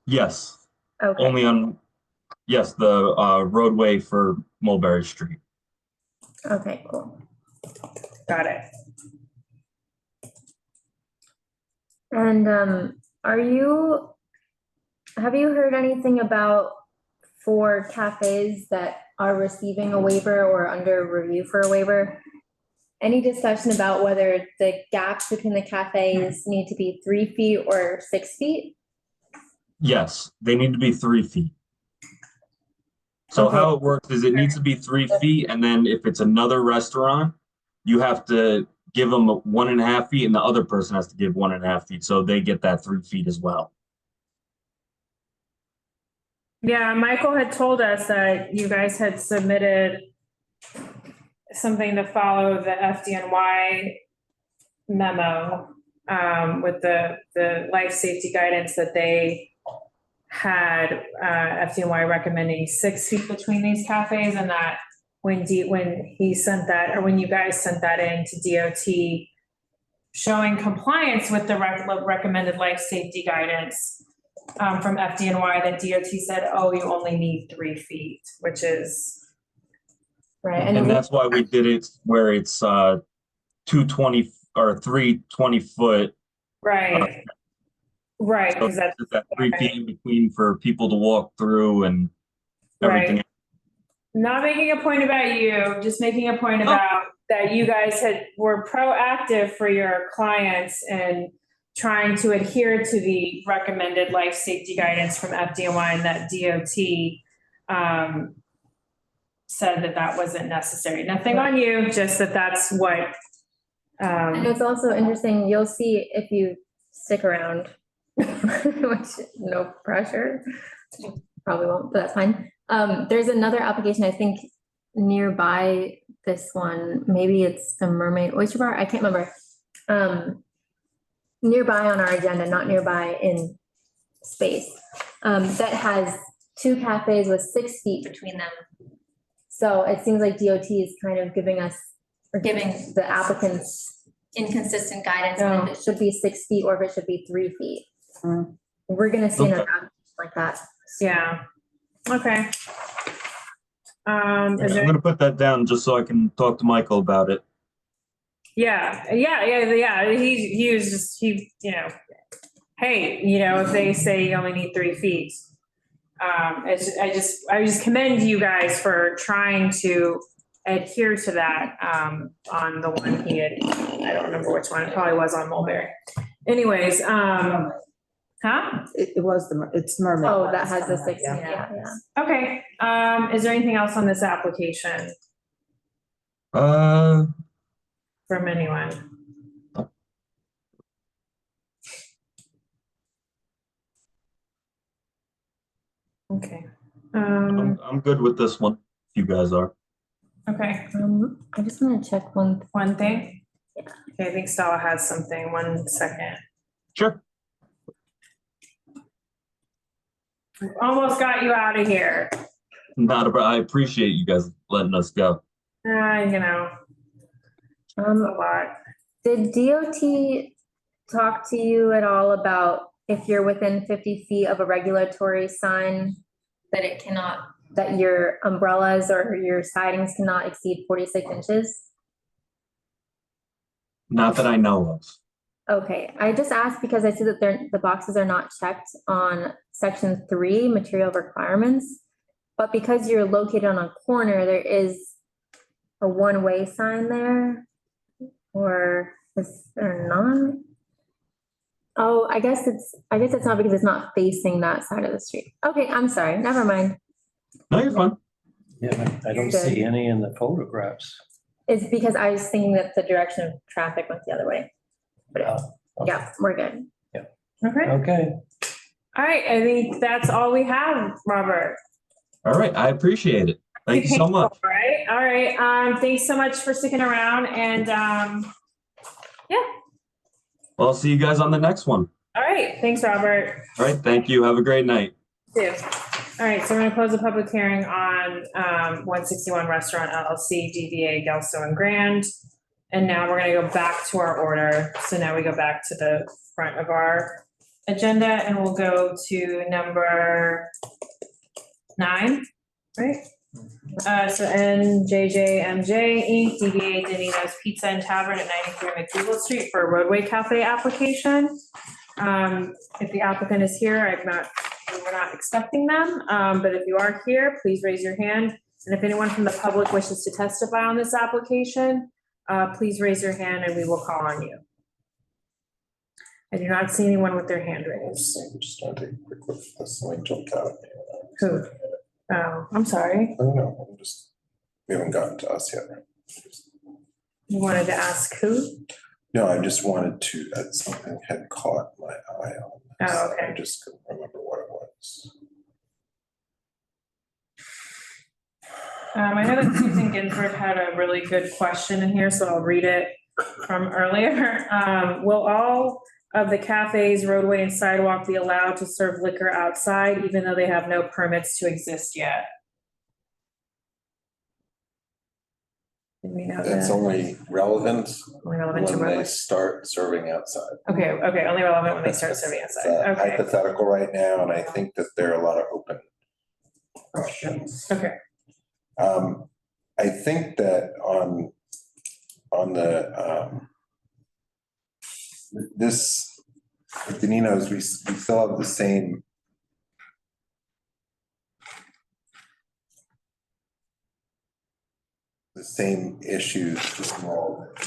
Yes. Okay. Only on, yes, the roadway for Mulberry Street. Okay, cool. Got it. And have you heard anything about for cafes that are receiving a waiver or under review for a waiver? Any discussion about whether the gaps between the cafes need to be 3 feet or 6 feet? Yes, they need to be 3 feet. So Okay. how it works is it needs to be 3 feet, and then if it's another restaurant, you have to give them 1.5 feet, and the other person has to give 1.5 feet, so they get that 3 feet as well. Yeah, Michael had told us that you guys had submitted something to follow the FDNY memo with the life safety guidance that they had, FDNY recommending 6 feet between these cafes, and that when he sent that, or when you guys sent that in to DOT showing compliance with the recommended life safety guidance from FDNY, that DOT said, oh, you only need 3 feet, which is. Right. And that's why we did it where it's 220 or 320 foot. Right. Right. So Because that's that 3 feet in between for people to walk through and everything. Right. Not making a point about you, just making a point about that you guys were proactive for your clients and trying to adhere to the recommended life safety guidance from FDNY, and that DOT said that wasn't necessary. Nothing on you, just that's what. And it's also interesting, you'll see if you stick around, which no pressure, probably won't, but that's fine. There's another application, I think, nearby this one. Maybe it's the Mermaid Oyster Bar. I can't remember. Nearby on our agenda, not nearby in space. That has 2 cafes with 6 feet between them. So it seems like DOT is kind of giving us, or giving the applicants inconsistent guidance on if it should be 6 feet or if it should be 3 feet. We're gonna see another application like that. Yeah, okay. I'm Is there, gonna put that down just so I can talk to Michael about it. yeah, he was just, you know, hey, you know, if they say you only need 3 feet. I just commend you guys for trying to adhere to that, on the one he had, I don't remember which one, it probably was on Mulberry. Anyways, huh? It was it's Mermaid. Oh, that has the 6 feet, Yeah. yeah. Okay, is there anything else on this application Uh, from anyone? Okay, I'm good with this one, if you guys are. okay. I just wanna check one thing. Okay, I think Stella has something, 1 second. Sure. We almost got you out of here. I appreciate you guys letting us go. You know, a lot. Did DOT talk to you at all about if you're within 50 feet of a regulatory sign, that it cannot, that your umbrellas or your sidings cannot exceed 46 inches? Not that I know of. Okay, I just asked because I see that the boxes are not checked on section 3, material requirements. But because you're located on a corner, there is a one-way sign there. Or is there not? Oh, I guess it's not because it's not facing that side of the street. Okay, I'm sorry, never mind. No, you're fine. Yeah, I don't Good. see any in the photographs. It's because I was thinking that the direction of traffic went the other way. But yeah, we're good. Okay. Okay. All right, I think that's all we have, Robert. All right, I appreciate it. Thank you so much. All right, thanks so much for sticking around, and yeah. Well, I'll see you guys on the next one. All right, thanks, Robert. All right, thank you. Have a great night. You too. All right, so we're gonna close the public hearing on 161 Restaurant LLC, DBA Gelso and Grand. And now we're gonna go back to our order. So now we go back to the front of our agenda and we'll go to number 9, right? So NJJMJ Inc., DBA Danino's Pizza and Tavern at 93 McDougal Street for a Roadway Cafe application. If the applicant is here, we're not expecting them, but if you are here, please raise your hand. And if anyone from the public wishes to testify on this application, please raise your hand and we will call on you. I do not see anyone with their hand raised. I'm just trying to take a quick look at this. Something jumped out at me. Who? Oh, I'm sorry. I don't know. We haven't gotten to us yet. You wanted to ask who? No, I just wanted to, something had caught my eye on this. Oh, okay. I just couldn't remember what it was. I know that Susan Ginsburg had a really good question in here, so I'll read it from earlier. Will all of the cafes, roadway, and sidewalk be allowed to serve liquor outside, even though they have no permits to exist yet? Did we know That's that? only relevant Only relevant to when they roadway. start serving outside. Okay, only relevant when they start serving It's outside. Okay, hypothetical right now, and I think that there are a lot of open questions. okay. I think that on the, this, with Danino's, we still have the same issues involved.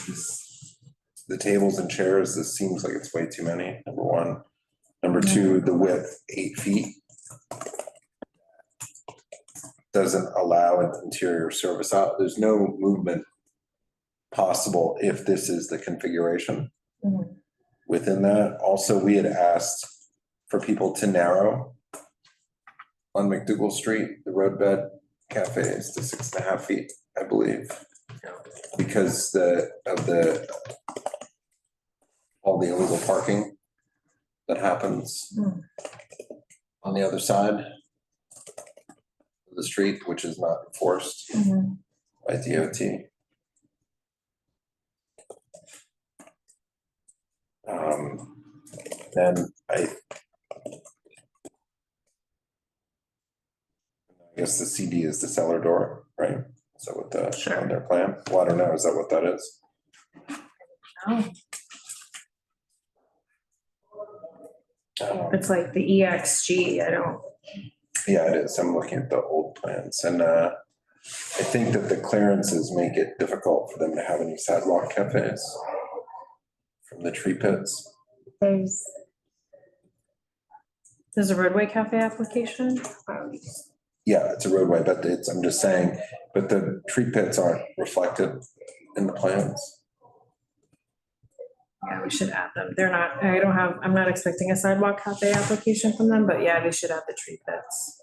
The tables and chairs, this seems like it's way too many, number one. Number two, the width, 8 feet. Doesn't allow an interior service out. There's no movement possible if this is the configuration within that. Also, we had asked for people to narrow on McDougal Street, the roadbed cafes to 6.5 feet, I believe, because all the illegal parking that happens on the other side. the street, which is not enforced by DOT. Then I guess the CD is the cellar door, right? Is that what the, on their plan? Well, I don't know, is that what that is? It's like the EXG, I don't. Yeah, it is. I'm looking at the old plans and I think that the clearances make it difficult for them to have any sidewalk cafes from the tree pits. There's a roadway cafe application? Yeah, it's a roadway, but it's, I'm just saying, but the tree pits aren't reflected in the plans. Yeah, we should add them. They're not, I'm not expecting a sidewalk cafe application from them, but yeah, we should add the tree pits.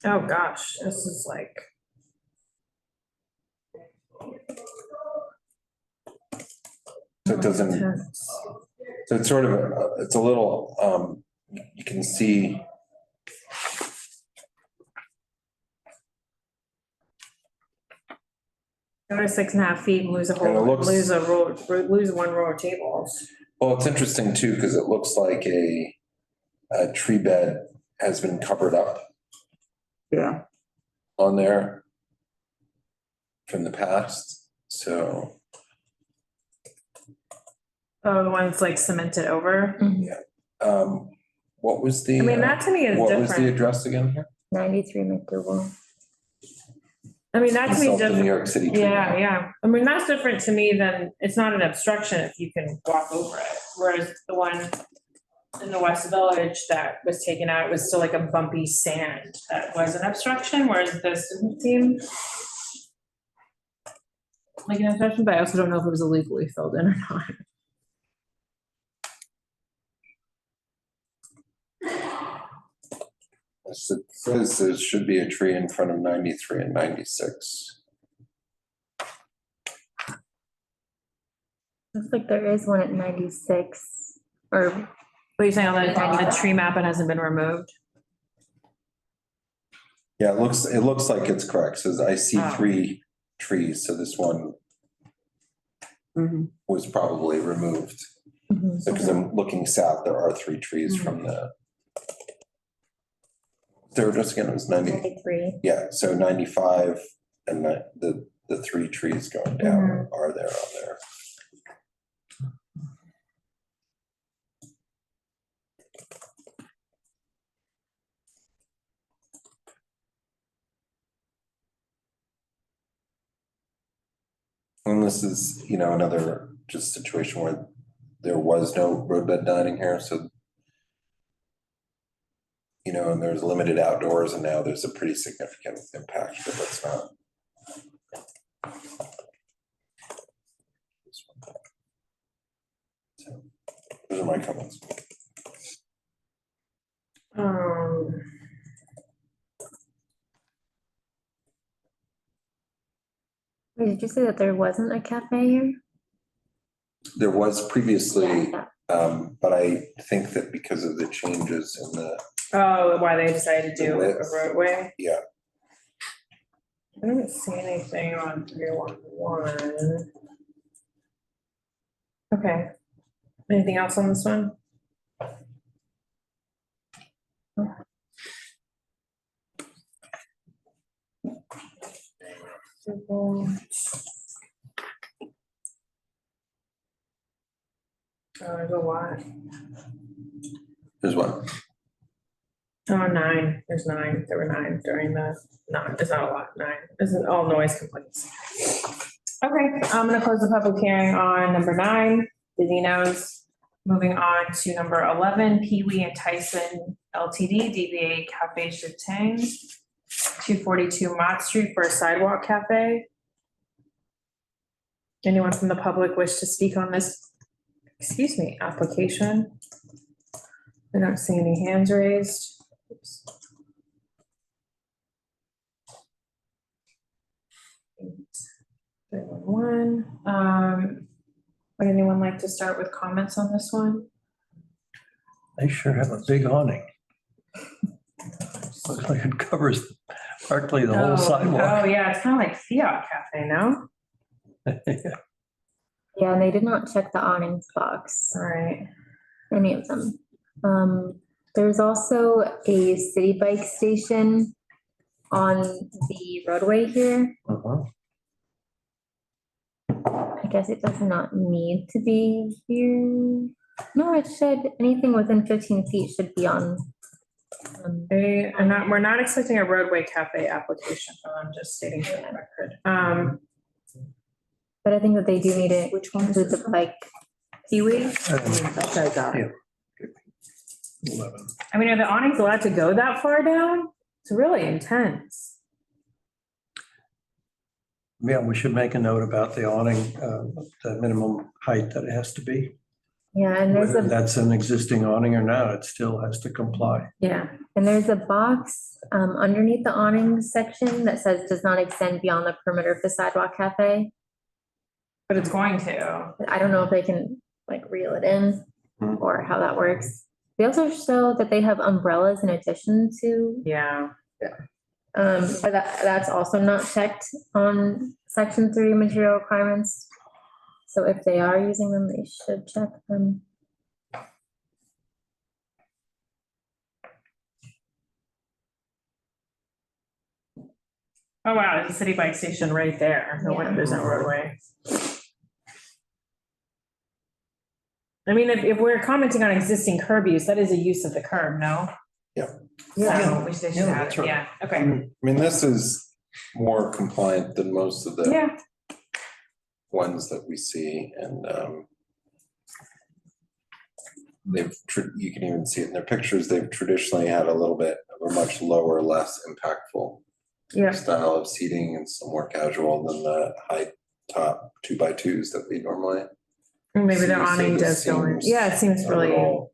Oh gosh, this is like. So it doesn't, so it's sort of, it's a little, you can see. Go to 6.5 feet and lose a whole, lose one row of tables. Well, it's interesting too, because it looks like a tree bed has been covered up. Yeah. On there from the past, so. Oh, the one that's like cemented over? Yeah. What was the? I mean, that to me is what was the different. address again here? 93 McDougal. I mean, that to me is South of different. New York City. Yeah, yeah. I mean, that's different to me than, it's not an obstruction if you can walk over it. Whereas the one in the West Village that was taken out was still like a bumpy sand that was an obstruction, whereas this didn't seem like an obstruction, but I also don't know if it was illegally filled in or not. It says there should be a tree in front of 93 and 96. Looks like there is one at 96 or. What are you saying on the tree map, it hasn't been removed? Yeah, it looks like it's correct. Says I see Oh. 3 trees, so this one was probably removed. So because I'm looking south, there are 3 trees from the. There just again, it was 93. Yeah, so 95 and the 3 trees going down are there on there. And this is, you know, another just situation where there was no roadbed dining here, so. You know, and there's limited outdoors and now there's a pretty significant impact, but that's not. So, those are my comments. Wait, did you say that there wasn't a cafe here? There was previously, but I think that because of the changes in the. Oh, why they decided to do a width. roadway? Yeah. I don't see anything on 311. Okay. Anything else on this one? There's a lot. There's one. Oh, 9. There's 9. There were 9 during the, no, it's not a lot, 9. This is all noise complaints. Okay, I'm gonna close the public hearing on number 9, the Dinos. Moving on to number 11, Pee Wee and Tyson LTD, DBA Cafe Chatang, 242 Mott Street for a sidewalk cafe. Anyone from the public wish to speak on this, application? I don't see any hands raised. Oops. Would anyone like to start with comments on this one? They sure have a big awning. Looks like it covers practically the whole sidewalk. Oh, yeah, it's kind of like Fiat Cafe, no? Yeah, and they did not check the awnings box. All right. Any of them. There's also a city bike station on the roadway here. I guess it does not need to be here. No, it should, anything within 15 feet should be on. They are not, we're not expecting a roadway cafe application, so I'm just stating for the record. But I think that they do need it. Which one is the bike? Kiwi? I got it. 11. I mean, are the awnings allowed to go that far down? It's really intense. Yeah, we should make a note about the awning, the minimum height that it has to be. Yeah, and there's Whether a, that's an existing awning or not, it still has to comply. yeah, and there's a box underneath the awning section that says does not extend beyond the perimeter of the sidewalk cafe. But it's going to. I don't know if they can like reel it in or how that works. They also show that they have umbrellas in addition to. Yeah. But that's also not checked on section 3 material requirements. So if they are using them, they should check them. Oh, wow, there's a city bike station right there. No wonder there's no roadway. I mean, if we're commenting on existing curb use, that is a use of the curb, no? Yeah. So we should have that's it, right. yeah, okay. I mean, this is more compliant than most of the Yeah, ones that we see, and you can even see it in their pictures, they've traditionally had a little bit of a much lower, less impactful yeah. style of seating and some more casual than the high top 2x2s that we normally. Maybe see. the So awning this does go in. seems Yeah, it seems a really. little-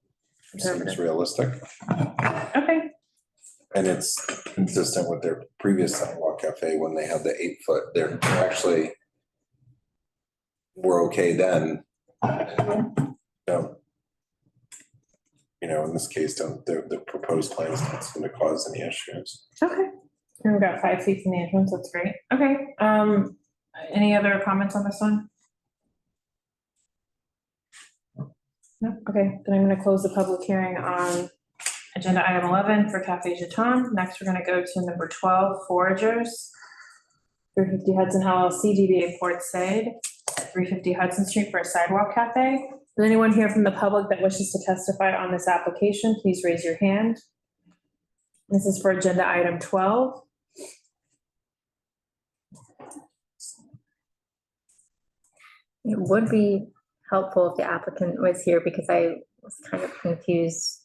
Seems realistic, Okay, and it's consistent with their previous sidewalk cafe when they had the 8-foot, they're actually were okay then. Don't, in this case, the proposed plans not going to cause any issues. okay. And we've got 5 feet from the entrance, that's great. Okay, any other comments on this one? No, okay, then I'm gonna close the public hearing on agenda item 11 for Cafe Jeton. Next, we're gonna go to number 12, Foragers. 350 Hudson LLC, DBA Port Said, at 350 Hudson Street for a sidewalk cafe. Is anyone here from the public that wishes to testify on this application? Please raise your hand. This is for agenda item 12. It would be helpful if the applicant was here because I was kind of confused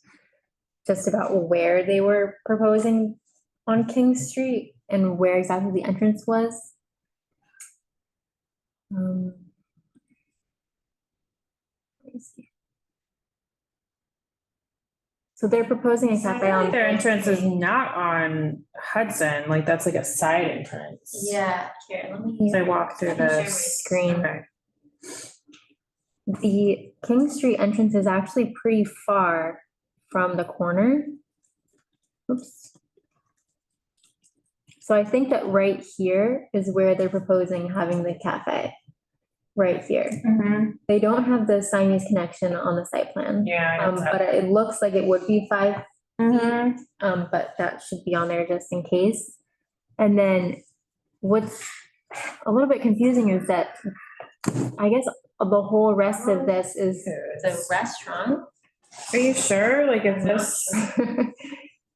just about where they were proposing on King Street and where exactly the entrance was. Let me see. So they're proposing a cafe on. Their entrance is not on Hudson, like that's like a side entrance. Yeah, here, let me. So I walk through I can share my this. screen. Okay. The King Street entrance is actually pretty far from the corner. Oops. So I think that right here is where they're proposing having the cafe, right here. They don't have the Siamese connection on the site plan. Yeah. I know that. But it looks like it would be 5 feet, but that should be on there just in case. And then what's a little bit confusing is that I guess the whole rest of this is the restaurant. Are you sure? Like, is this?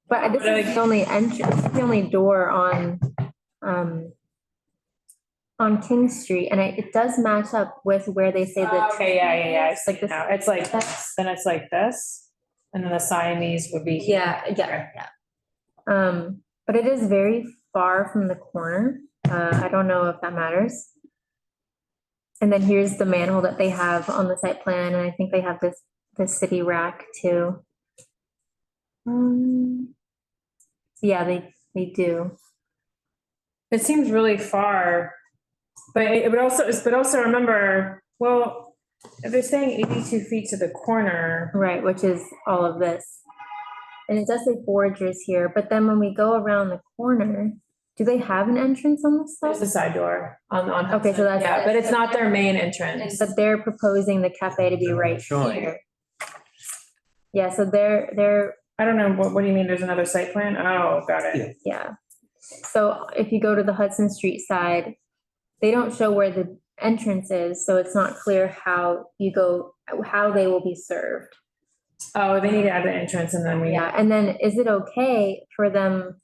But this is the only entrance, the only door on King Street, and it does match up with where they say the. Okay, yeah. It's like this. this. It's like this, then it's like this, and then the Siamese would be. Yeah. But it is very far from the corner. I don't know if that matters. And then here's the manhole that they have on the site plan, and I think they have the city rack too. Yeah, they do. It seems really far, but it would also, but also remember, well, If they're saying 82 feet to the corner. Right, which is all of this. And it does say foragers here, but then when we go around the corner, do they have an entrance on this side? There's a side door on Okay, so that's. Yeah, but it's not their main entrance. But they're proposing the cafe to be right Showing here. Yeah, so they're, I don't know, what do you mean, there's another site plan? Oh, got it. yeah. So if you go to the Hudson Street side, they don't show where the entrance is, so it's not clear how you go, how they will be served. Oh, they need to add the entrance and then we. Yeah, and then is it okay for them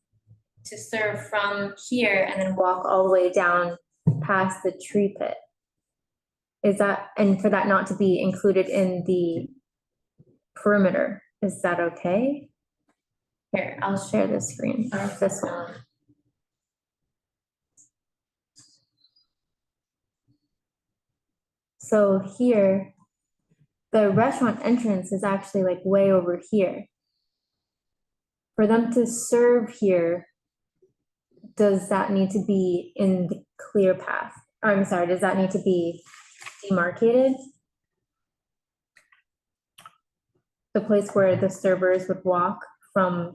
to serve from here and then walk all the way down past the tree pit? Is that, and for that not to be included in the perimeter, is that okay? Here, I'll share this screen, or this one. So here, the restaurant entrance is actually like way over here. For them to serve here, does that need to be in the clear path? I'm sorry, does that need to be demarcated? The place where the servers would walk from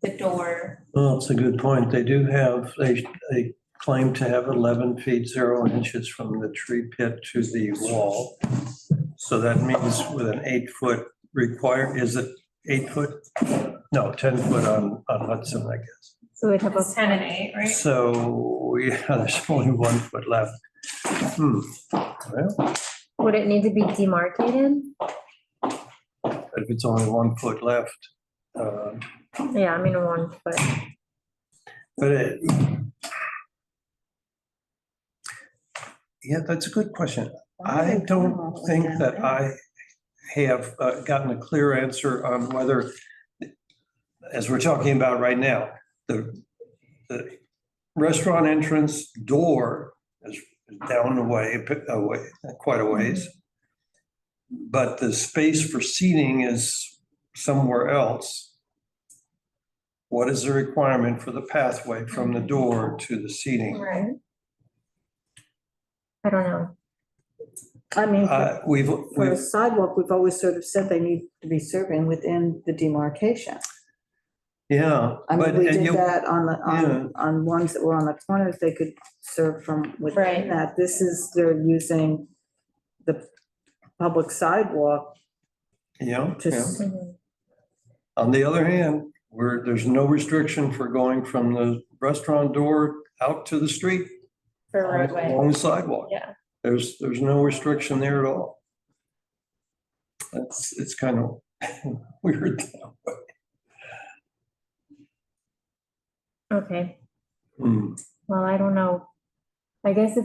the door. Well, it's a good point. They do have, they claim to have 11 feet 0 inches from the tree pit to the wall. So that means with an 8-foot is it 8 foot? No, 10 foot on Hudson, I guess. So we'd have a 10 and 8, right? So, yeah, there's only 1 foot left. Well, would it need to be demarcated? if it's only 1 foot left. Yeah, I mean, 1 foot. But yeah, that's a good question. I don't think that I have gotten a clear answer on whether, as we're talking about right now, the restaurant entrance door is down away, quite a ways. But the space for seating is somewhere else. What is the requirement for the pathway from the door to the seating? Right. I don't know. I mean, for a We've, sidewalk, we've always sort of said they need to be serving within the demarcation. yeah. I mean, but we and did you- that on ones that were on the corners, they could serve from within Right. that. This is, they're using the public sidewalk Yeah. to, yeah. On the other hand, there's no restriction for going from the restaurant door out to the street. For roadway. Along the sidewalk. Yeah. There's no restriction there at all. It's kind of weird. Okay. Hmm. Well, I don't know. I guess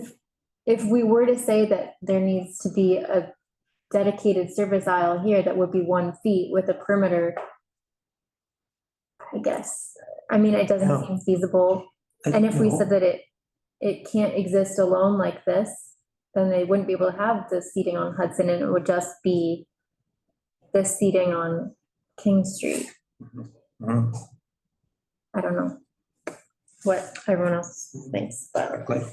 if we were to say that there needs to be a dedicated service aisle here, that would be 1 feet with a perimeter. I guess. I mean, it doesn't Yeah. seem feasible. And if we said that it can't exist alone like this, then they wouldn't be able to have the seating on Hudson, and it would just be the seating on King Street. Mhm. I don't know what everyone else thinks, but. Exactly.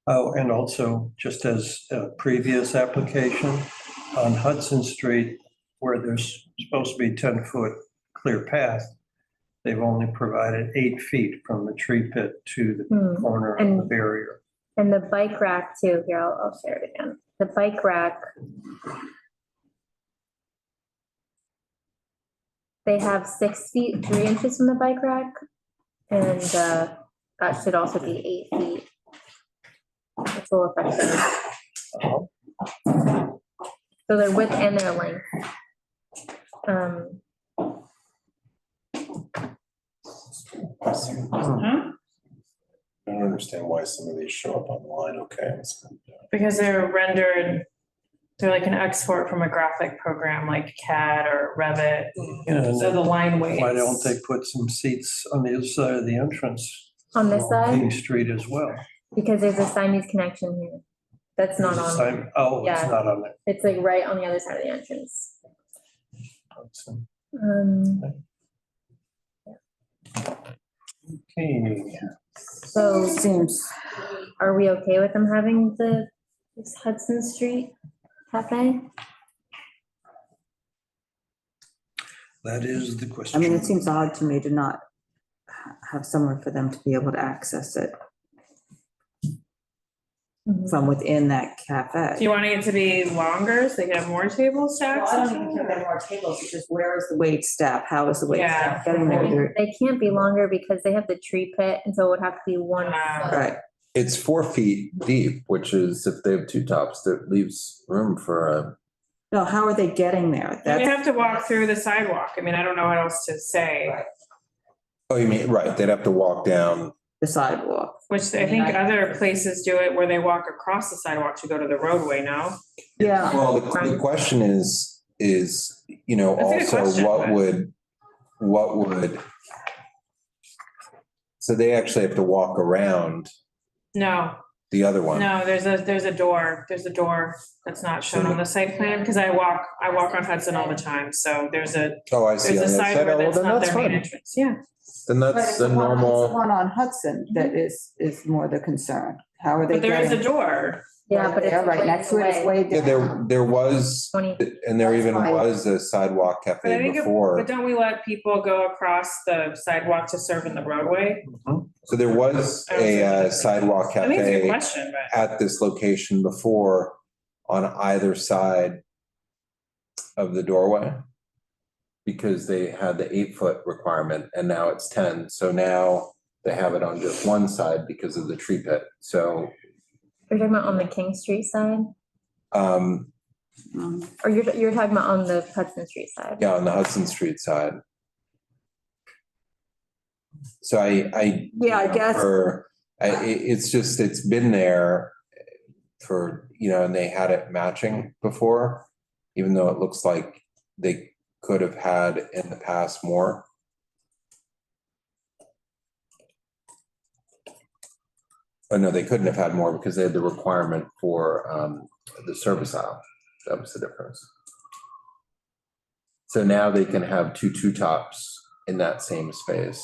Oh, and also, just as a previous application on Hudson Street, where there's supposed to be 10-foot clear path, they've only provided 8 feet from the tree pit to the corner of the And- barrier. And the bike rack too, here, I'll share it again. The bike rack. They have 6 feet, 3 inches from the bike rack. And that should also be 8 feet. Which will affect them. So their width and their length. I don't understand why some of these show up online, okay? Because they're rendered, they're like an export from a graphic program like CAD or Revit. Yeah, and So the line weights. Why don't they put some seats on the other side of the entrance? On this along King side, Street as well. because there's a Siamese connection here. That's not on. there. Oh, it's Yeah. not on there. It's like right on the other side of the entrance. Okay. So Seems, are we okay with them having this Hudson Street Cafe? That is the I question. mean, it seems odd to me to not have somewhere for them to be able to access it from within that cafe. Do you want it to be longer so they can have more tables to Well, I access? don't even think they have more tables, because where is the wait staff? How is the wait Yeah. staff getting there? They're- They can't be longer because they have the tree pit, and so it would have to be one. foot. Right. It's 4 feet deep, which is, if they have two tops, that leaves room for a. No, how are they getting there? They That's, have to walk through the sidewalk. I mean, I don't know what else to say, Oh, you mean, right, they'd have to walk down. the sidewalk. which I think other places do it where they walk across the sidewalk to go to the roadway now. Yeah. Well, the question is, you know, That's a good also question, what would. So they actually have to walk around No, the other one. no, there's a door that's not shown on the site plan, because I walk on Hudson all the time, so there's a Oh, I see. there's a On the other side side. door Oh, well, that's then not that's their main fine. entrance, yeah. Then Right, that's it's the the one- it's the normal. one on Hudson that is more the concern. How are they But there is a getting? door. Yeah, but it's They're right next to it, it's way Yeah, down. there was, 20. and there even That's fine. was a sidewalk But I cafe think, before. but don't we let people go across the sidewalk to serve in the roadway? So there was a sidewalk I think it's a good cafe question, but at this location before on either side of the doorway. Because they had the 8 foot requirement and now it's 10. So now they have it on just one side because of the tree pit. So, You're talking about on the King Street side, um, or you're talking about on the Hudson Street side? yeah, on the Hudson Street side. So Yeah, I guess. It's just, it's been there for, you know, and they had it matching before, even though it looks like they could have had in the past more. Oh, no, they couldn't have had more because they had the requirement for the service aisle. That was the difference. So now they can have two tops in that same space.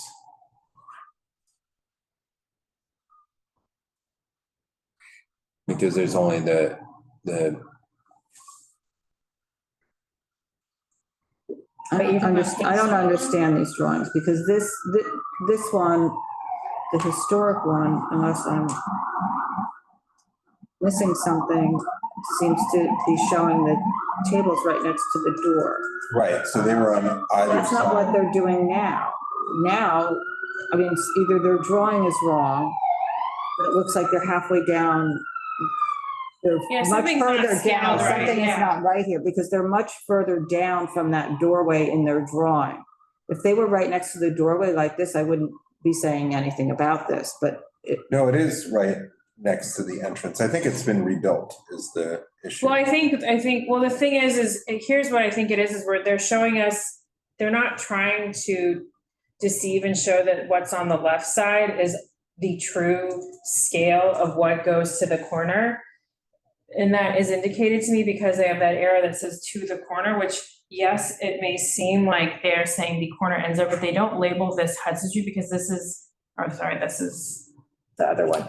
Because there's only the I don't understand these drawings, because this one, the historic one, unless I'm missing something, seems to be showing the tables right next to the door. right, so they were on either That's not what side. they're doing now. Now, I mean, it's either their drawing is wrong, but it looks like they're halfway down. They're Yeah, much something's not further down. scaled right, Something is yeah. not right here, because they're much further down from that doorway in their drawing. If they were right next to the doorway like this, I wouldn't be saying anything about this, but No, it is right next to the entrance. I think it's been rebuilt is the issue. well, I think, well, the thing is here's what I think it is where they're showing us, they're not trying to deceive and show that what's on the left side is the true scale of what goes to the corner. And that is indicated to me because they have that arrow that says to the corner, which, yes, it may seem like they're saying the corner ends there, but they don't label this Hudson Street because this is the other one.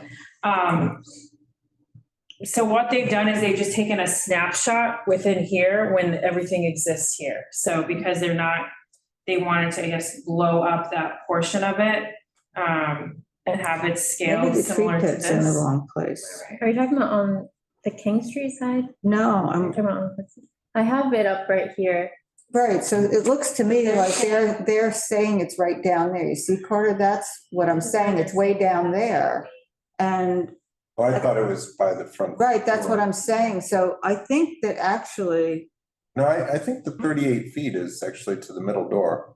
So what they've done is they've just taken a snapshot within here when everything exists here. So because they wanted to, I guess, blow up that portion of it, and have it scaled maybe the tree similar to pit's in the this. wrong place. Are you talking about on the King Street side? No, I'm talking about on Hudson. I have it up right here. Right, so it looks to me like they're saying it's right down there. You see, Carter, that's what I'm saying, it's way down there. And, Oh, I thought it was by the front. right, that's what door. I'm saying. So I think that actually, No, I think the 38 feet is actually to the middle door.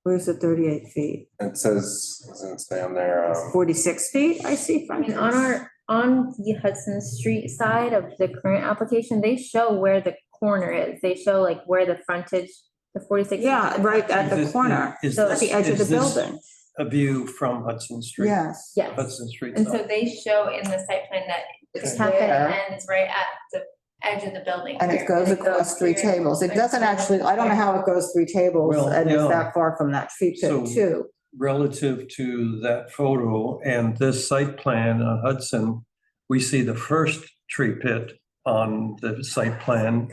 where's the 38 feet? It says, doesn't it say on there? 46 feet, I see I mean, frontage. on the Hudson Street side of the current application, they show where the corner is. They show like where the frontage, the 46. Yeah, right at the corner, Is So at the edge of the is this building. A view from Hudson Street? Yes. Yes. Hudson Street. And so side. they show in the site plan that the It's cafe there. ends right at the edge of the building. And it here, goes across three here. tables. It doesn't actually, I don't know how it goes three tables Well, and it's yeah. that far from that tree pit So- too. relative to that photo and this site plan on Hudson, we see the first tree pit on the site plan.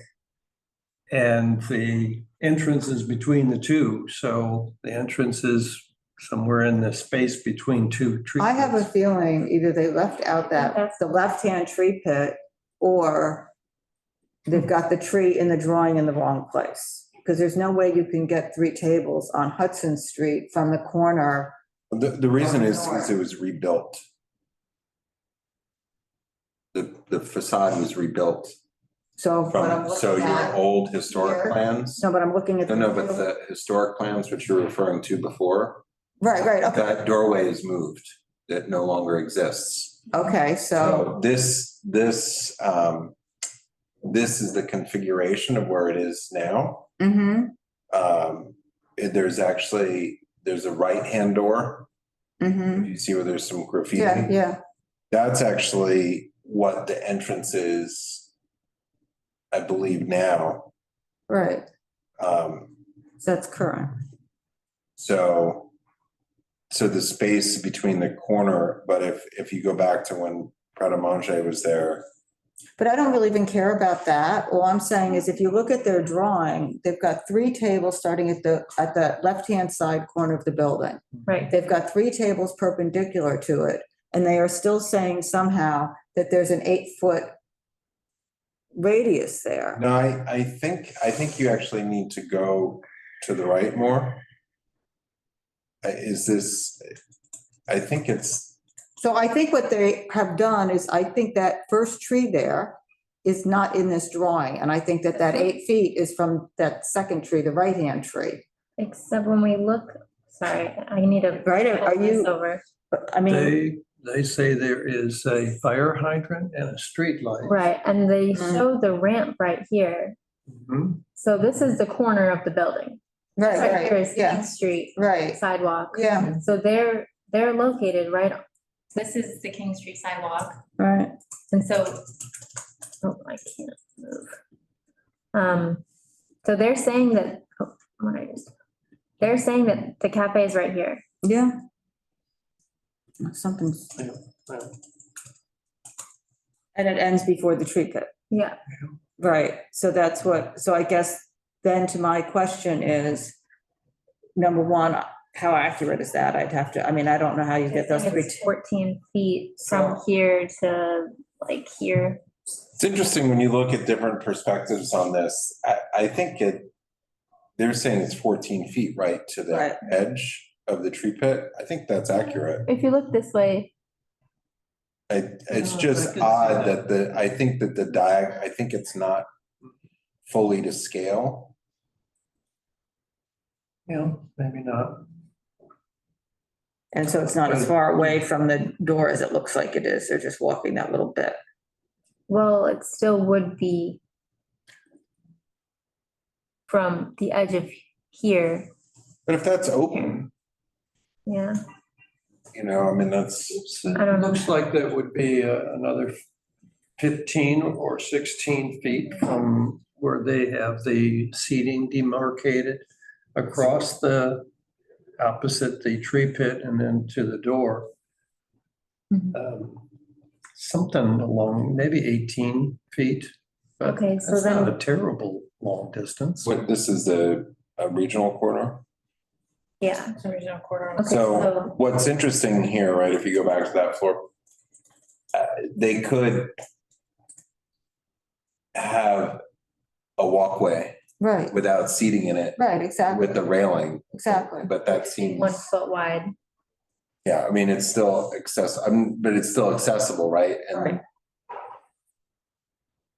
And the entrance is between the two, so the entrance is somewhere in the space between two tree I have a pits. feeling either they left out the left-hand tree pit, or they've got the tree in the drawing in the wrong place. Because there's no way you can get 3 tables on Hudson Street from the corner. The reason is it was rebuilt. The facade was rebuilt So what I'm from, so looking your at old historic here- plans. No, but I'm looking at. No, but the historic plans, which you were referring to before, Right, okay, that doorway is moved. It no longer exists. okay, so, So this is the configuration of where it is now. There's a right-hand door. You see where there's some graffiti? yeah. That's actually what the entrance is, I believe now. Right. That's current. So the space between the corner, but if you go back to when Pret a Manger was there. But I don't really even care about that. All I'm saying is if you look at their drawing, they've got 3 tables starting at the left-hand side corner of the building. Right. They've got 3 tables perpendicular to it, and they are still saying somehow that there's an 8-foot radius there. No, I think you actually need to go to the right more. I think it's. So I think what they have done is, I think that first tree there is not in this drawing, and I think that 8 feet is from that second tree, the right-hand tree. Except when we look, sorry, I need to. Right, are you? Over. I mean. They say there is a fire hydrant and a street light. Right, and they show the ramp right here. So this is the corner of the building. Right, Here is King Street. Right. Sidewalk. Yeah. So they're located right, this is the King Street sidewalk. Right. And so, oh, I can't move. So they're saying that, they're saying that the cafe is right here. Yeah. Something's. And it ends before the tree pit. Yeah. Right, so that's what, so I guess then to my question is, number one, how accurate is that? I'd have to, I mean, I don't know how you get those 3. 14 feet from here to like here. It's interesting when you look at different perspectives on this. I think they're saying it's 14 feet right to the edge of the tree pit. I think that's accurate. If you look this way. It's just odd that I think it's not fully to scale. Yeah, maybe not. And so it's not as far away from the door as it looks like it is. They're just walking that little bit. Well, it still would be from the edge of here. But if that's open, Yeah. I mean, that's. I don't know. Looks like that would be another 15 or 16 feet from where they have the seating demarcated across opposite the tree pit and then to the door. Something along, maybe 18 feet. But Okay, so that's then- not a terrible long distance. This is the regional corner. Yeah. Original quarter. Okay, So what's interesting here, right, if you go back to that floor, they could have a walkway. Right. Without seating in it. Right, exactly. With the railing. Exactly. But that seems. 1 foot wide. Yeah, I mean, it's still but it's still accessible, right? And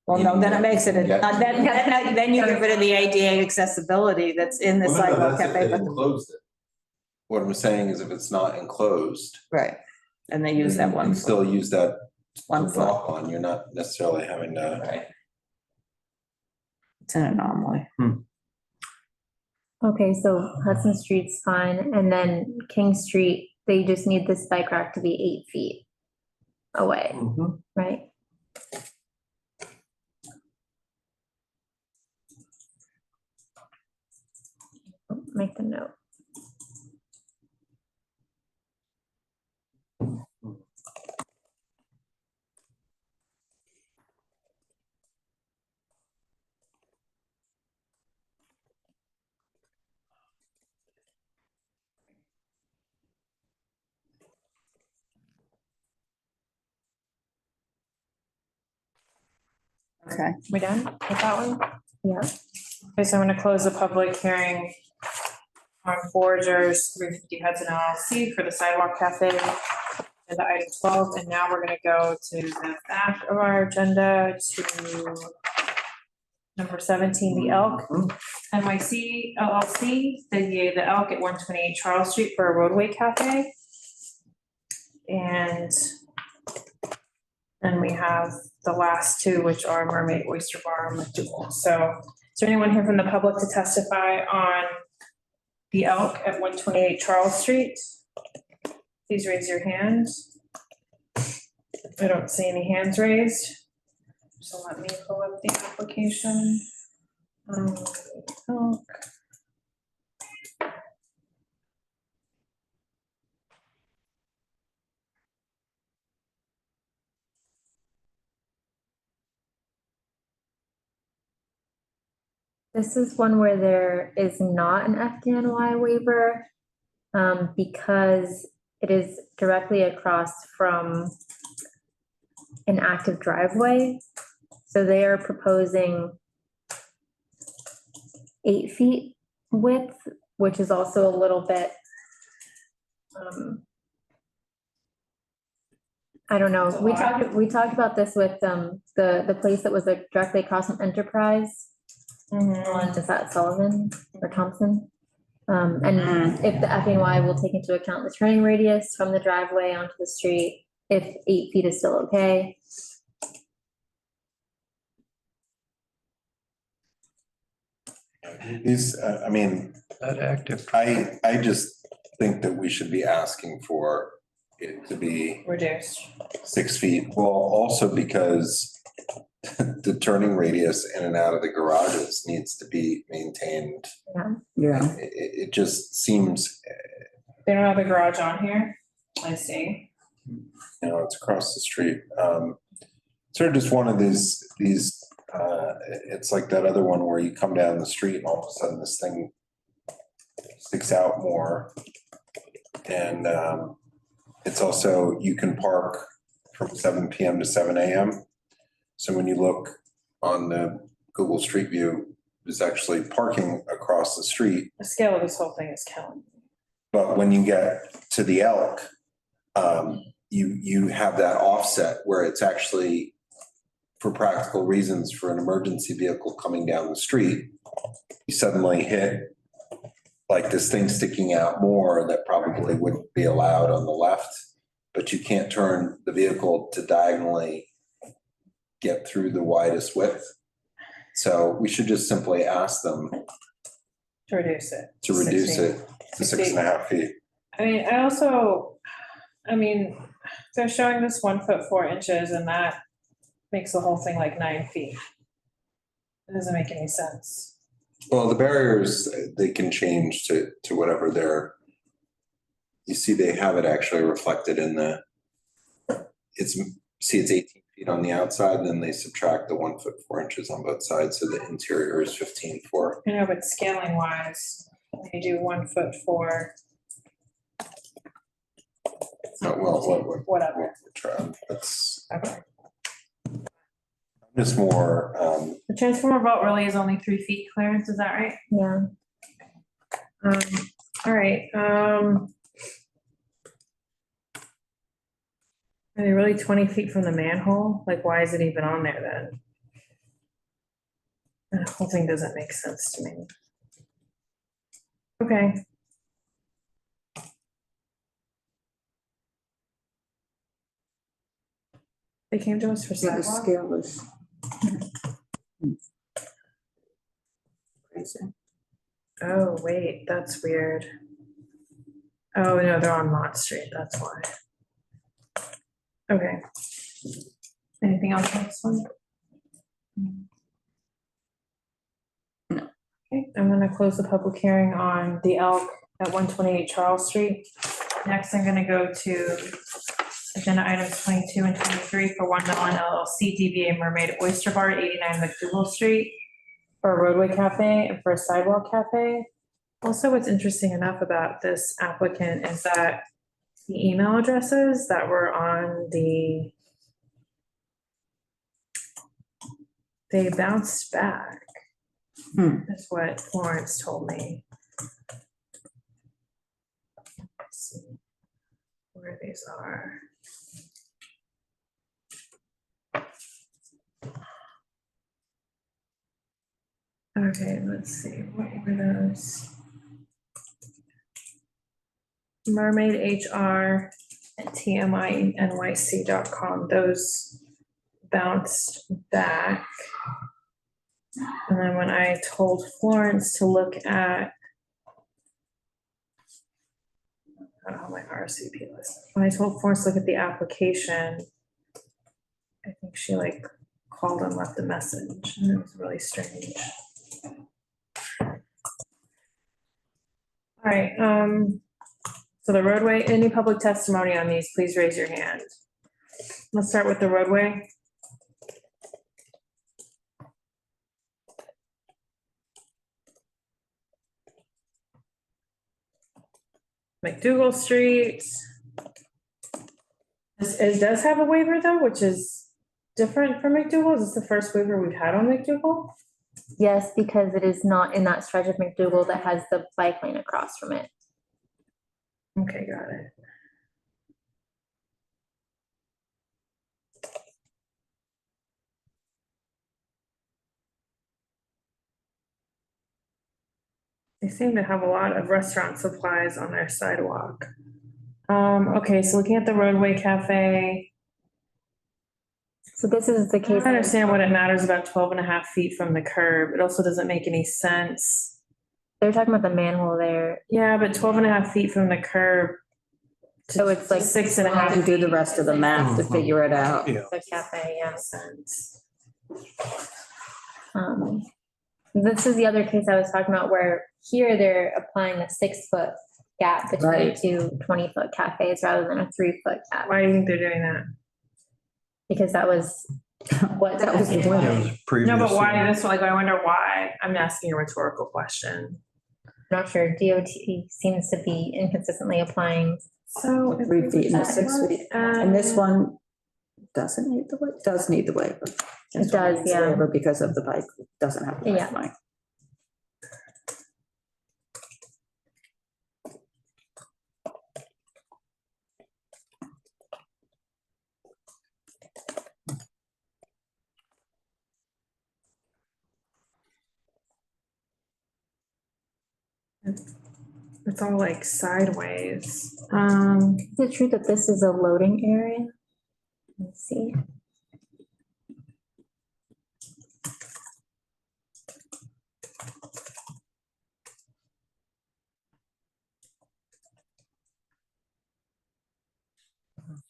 Well, no, then it makes it, then you get rid of the ADA accessibility that's in the Well, no, sidewalk that's if cafe. they but enclosed it. What I'm saying is if it's not enclosed. Right, and they use that you one. can still use that to 1 foot. walk on, you're not necessarily having to. Right. It's an anomaly. Okay, so Hudson Street's fine, and then King Street, they just need this bike rack to be 8 feet away, right? Make the note. Okay. We done with that one? Yeah. Okay, so I'm gonna close the public hearing on Foragers 350 Hudson LLC for the Sidewalk Cafe. And the item 12, and now we're gonna go to the back of our agenda to number 17, the Elk NYC LLC, designated the Elk at 128 Charles Street for a roadway cafe. And then we have the last two, which are Mermaid Oyster Bar and McDougal. So is there anyone here from the public to testify on the Elk at 128 Charles Street? Please raise your hand. I don't see any hands raised. So let me pull up the application. Elk. This is one where there is not an FDNY waiver because it is directly across from an active driveway. So they are proposing 8 feet width, which is also a little bit, I don't know. We talked about this with the place that was like directly across from Enterprise. Is that Sullivan or Thompson? And if the FDNY will take into account the turning radius from the driveway onto the street, if 8 feet is still okay. These, I mean, That active. I just think that we should be asking for it to be Reduced. 6 feet. Well, also because the turning radius in and out of the garages needs to be maintained. Yeah. It just seems, They don't have a garage on here. I see. you know, it's across the street. Sort of just one of these, it's like that other one where you come down the street and all of a sudden this thing sticks out more. And it's also, you can park from 7 PM to 7 AM. So when you look on the Google Street View, there's actually parking across the street. The scale of this whole thing is killing me. But when you get to the Elk, you have that offset where it's actually, for practical reasons, for an emergency vehicle coming down the street, you suddenly hit like this thing sticking out more that probably wouldn't be allowed on the left, but you can't turn the vehicle to diagonally get through the widest width. So we should just simply ask them To reduce it. to reduce it to 6.5 feet. I mean, they're showing this 1 foot 4 inches and that makes the whole thing like 9 feet. It doesn't make any sense. Well, the barriers, they can change to whatever they're, you see, they have it actually reflected in it's 18 feet on the outside, and then they subtract the 1 foot 4 inches on both sides, so the interior is 15.4. I know, but scaling wise, when you do 1 foot 4. Whatever. That's Okay. just more, The transformer vault really is only 3 feet clearance, is that right? Yeah. All right, are they really 20 feet from the manhole? Like, why is it even on there then? The whole thing doesn't make sense to me. Okay. They came to us for Yeah, the sidewalk? scale is. Oh, wait, that's weird. Oh, no, they're on Mott Street, that's why. Okay. Anything else on this one? No. Okay, I'm gonna close the public hearing on the Elk at 128 Charles Street. Next, I'm gonna go to agenda items 22 and 23 for 1 Mellon LLC, DBA Mermaid Oyster Bar, 89 McDougal Street, for a roadway cafe and for a sidewalk cafe. Also, what's interesting enough about this applicant is that the email addresses that were on the they bounced back. Hmm. Is what Florence told me. Let's see where these are. Okay, let's see, what were those? Mermaid HR at tminyc.com, those bounced back. And then when I told Florence to look at, I don't have my RSVP list. When I told Florence to look at the application, I think she like called and left a message, and it was really strange. All right, so the roadway, any public testimony on these, please raise your hand. Let's start with the roadway. McDougal Street. It does have a waiver though, which is different from McDougal. Is this the first waiver we've had on McDougal? Yes, because it is not in that stretch of McDougal that has the bike lane across from it. Okay, got it. They seem to have a lot of restaurant supplies on their sidewalk. Okay, so looking at the roadway cafe. So this is the I case. don't understand what it matters about 12.5 feet from the curb. It also doesn't make any sense. They're talking about the manhole there. Yeah, but 12.5 feet from the curb. So it's like 6.5. And do the rest of the math to figure it out. Yeah. The cafe, yeah. Sense. This is the other case I was talking about where here they're applying a 6-foot gap between Right. two 20-foot cafes rather than a 3-foot gap. Why do you think they're doing that? Because that was what. That was the That plan. was previous. No, but why this one? Like, I wonder why. I'm asking a rhetorical question. Not sure. DOT seems to be inconsistently applying. So. 3 feet and 6 feet. And this one doesn't need the waiver, does need the waiver. It does, It's yeah. waiver because of the bike, doesn't have the Yeah. bike lane. It's all like sideways. Is it true that this is a loading area? Let's see.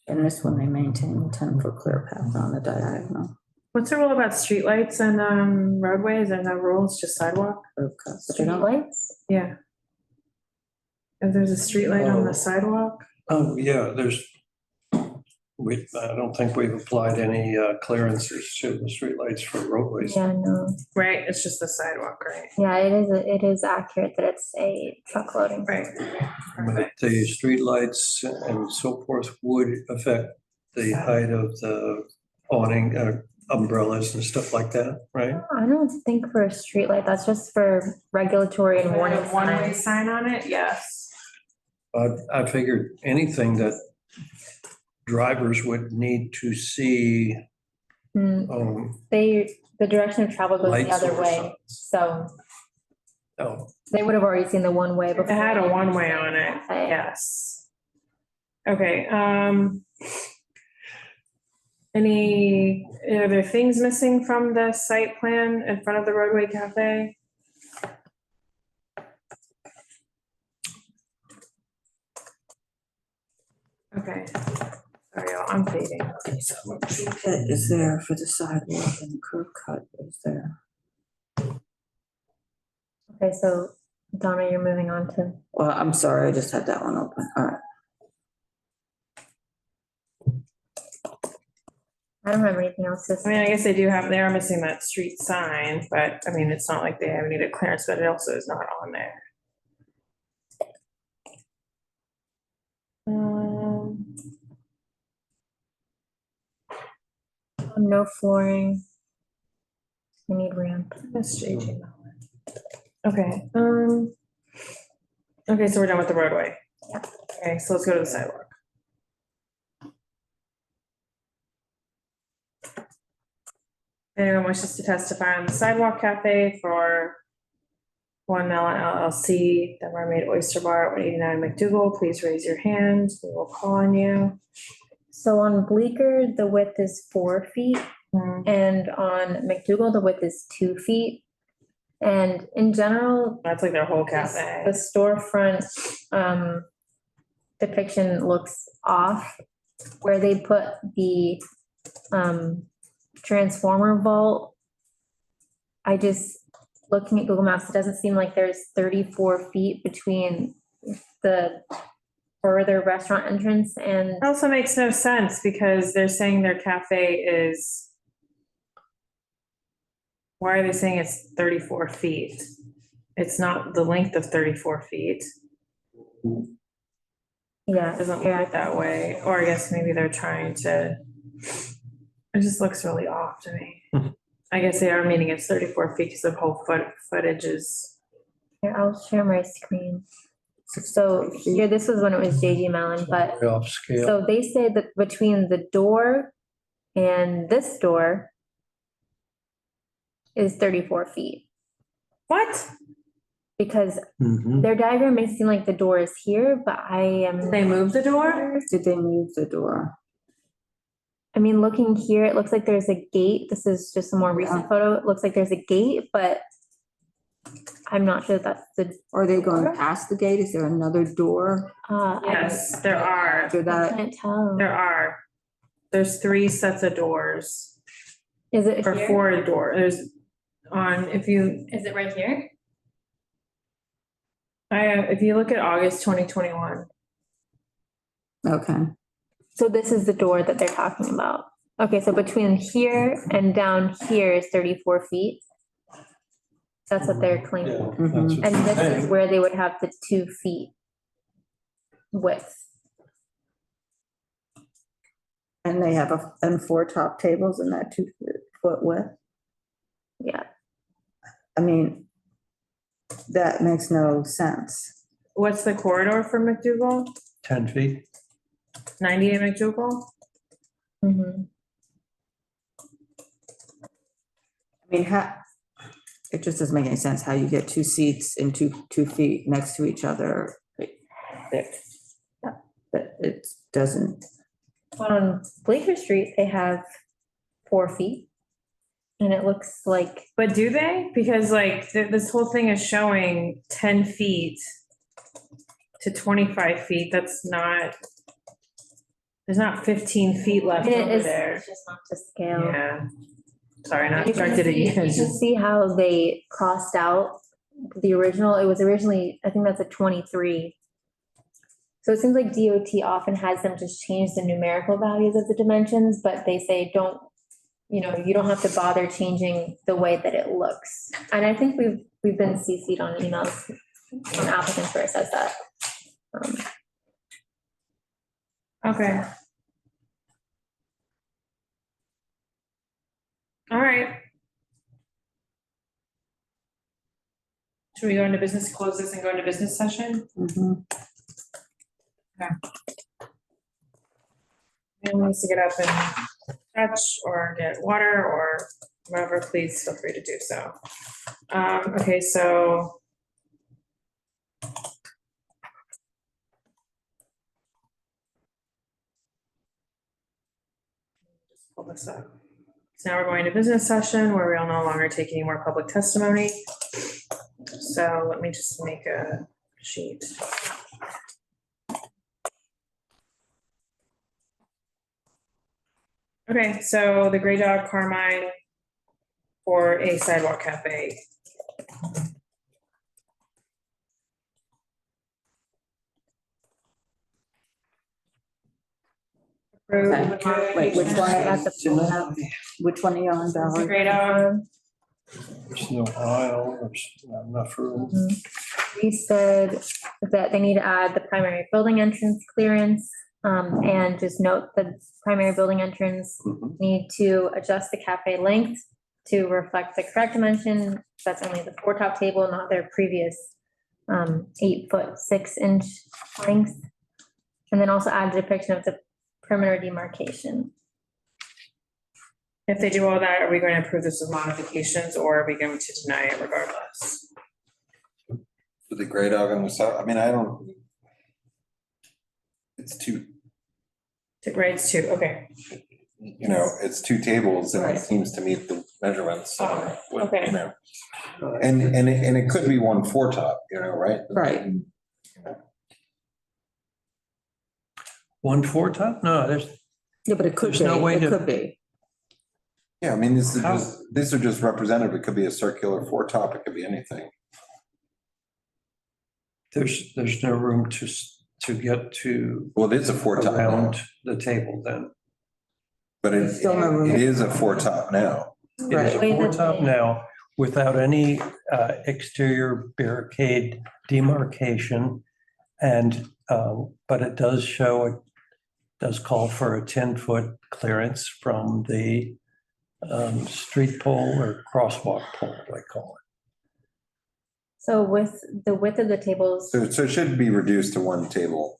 And this one, they maintain 10-foot clear path on the diagonal. What's the rule about streetlights and roadways? There no rules, just sidewalk? But they don't- Streetlights? Yeah. If there's a streetlight on the sidewalk? Oh, yeah, I don't think we've applied any clearances to the streetlights for roadways. Yeah, no. Right, it's just the sidewalk, right? Yeah, it is accurate that it's a truck loading. Right. But the streetlights and so forth would affect the height of the awning, umbrellas and stuff like that, right? I don't think for a streetlight, that's just for regulatory and warning One-way signs. sign on it, yes. I figured anything that drivers would need to see. The direction of travel goes the Lights other or way, something. so Oh, they would have already seen the one way It before. had a one-way on it, Okay. yes. Okay, are there things missing from the site plan in front of the roadway cafe? Okay, sorry, y'all, I'm fading. Okay, so what tree pit is there for the sidewalk and the curb cut is there? Okay, so Donna, you're moving on to, Well, I'm sorry, I just had that one open. All right. I don't have anything else to I mean, say. I guess they are missing that street sign, but I mean, it's not like they have any clearance, but it also is not on there. No flooring. I need ramp. That's JJ. Okay, okay, so we're done with the roadway. Okay, so let's go to the sidewalk. Anyone wishes to testify on the sidewalk cafe for 1 Melon LLC, the Mermaid Oyster Bar at 189 McDougal, please raise your hand. We will call on you. So on Bleecker, the width is 4 feet, and on McDougal, the width is 2 feet. And in general, that's like their whole cafe. The storefront depiction looks off, where they put the transformer vault. I just, looking at Google Maps, it doesn't seem like there's 34 feet between the further restaurant entrance and. It also makes no sense because they're saying their cafe is. Why are they saying it's 34 feet? It's not the length of 34 feet. Yeah. It doesn't look that way. Or I guess maybe they're trying to, it just looks really off to me. I guess they are meaning it's 34 feet because the whole footage is. Here, I'll share my screen. So here, this was when it was JG Mellon, but Way off scale. so they say that between the door and this door is 34 feet. What? Because Mhm. their diagram makes it seem like the door is here, but I am. Did they move the door? Did they move the door? I mean, looking here, it looks like there's a gate. This is just a more recent photo. It looks like there's a gate, but I'm not sure that's the. Are they going past the gate? Is there another door? Yes, there are. After I that, can't tell. There are. There's 3 sets of doors. Is it Or here? 4 doors. There's on, if you, Is it right here? if you look at August 2021. okay. So this is the door that they're talking about. Okay, so between here and down here is 34 feet. That's what they're claiming. Yeah, that's what And they're this is saying. where they would have the 2 feet width. And they have and 4 top tables in that 2-foot width. Yeah. I mean, that makes no sense. What's the corridor for McDougal? 10 feet. 98 McDougal? Mhm. I mean, it just doesn't make any sense how you get 2 seats in 2 feet next to each other. But it doesn't. On Bleecker Street, they have 4 feet. And it looks like. But do they? Because like this whole thing is showing 10 feet to 25 feet. That's not, there's not 15 feet left It over is, there. it's just not to scale. Yeah. Sorry, not You can directed at see- you can you. see how they crossed out the original. It was originally, I think that's a 23. So it seems like DOT often has them just change the numerical values of the dimensions, but they say don't, you don't have to bother changing the way that it looks. And I think we've been CC'd on emails on applicants where it says that. Okay. All right. Should we go into business, close this and go into business session? Mhm. Okay. Anyone wants to get up and stretch or get water or whatever, please feel free to do so. Okay, so. Just pull this up. So now we're going to business session where we'll no longer take any more public testimony. So let me just make a sheet. Okay, so the Gray Dog Carmine for a sidewalk cafe. Okay. Wait, which one? Which one are you on, The Valerie? Gray Dog. There's no aisle, there's not enough room. We said that they need to add the primary building entrance clearance, and just note the primary building entrance need to adjust the cafe length to reflect the correct dimension. That's only the 4-top table, not their previous 8'6" length. And then also add a depiction of the perimeter demarcation. If they do all that, are we going to approve this with modifications or are we going to deny it regardless? For the gray dog on the side, I mean, I don't. It's two, The grades too, okay. you know, it's 2 tables and Right. it seems to meet the measurements. So, Oh, okay. you know. And it could be 1 4-top, you know, right? Right. 1 4-top? No, there's, Yeah, but it could be, There's no way it to- could be. Yeah, I mean, these are How- just representative. It could be a circular 4-top, it could be anything. there's no room to get to Well, it is a 4-top now, around the table then. but it Still no room. is a 4-top now. It is Right. a 4-top now without any exterior barricade demarcation. And, but it does show, it does call for a 10-foot clearance from the street pole or crosswalk pole, I call it. So with the width of the tables, So it should be reduced to 1 table.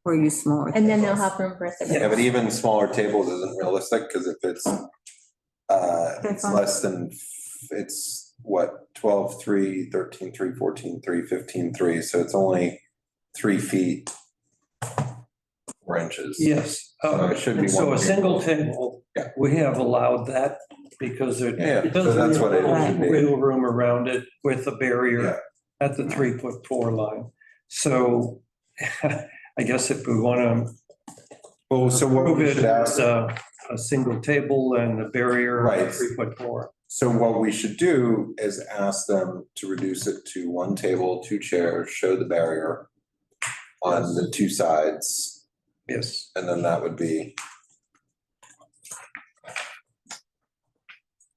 Or use smaller. and then they'll tables. have room for a Yeah, but even smaller tables isn't realistic, because if it's fine. less than, it's what, 12.3, 13.3, 14.3, 15.3, so it's only 3 feet 4 inches. Yes. So it should be So one a single table. table, Yeah. we have allowed that because it Yeah, it so does that's what it leave should be. wiggle room around it with a Yeah. barrier at the 3'4" line. So I guess if we want to Well, so what prove we it should as ask, a single table and a barrier Right. at 3'4". so what we should do is ask them to reduce it to 1 table, 2 chairs, show the barrier on the 2 sides, Yes. and then that would be,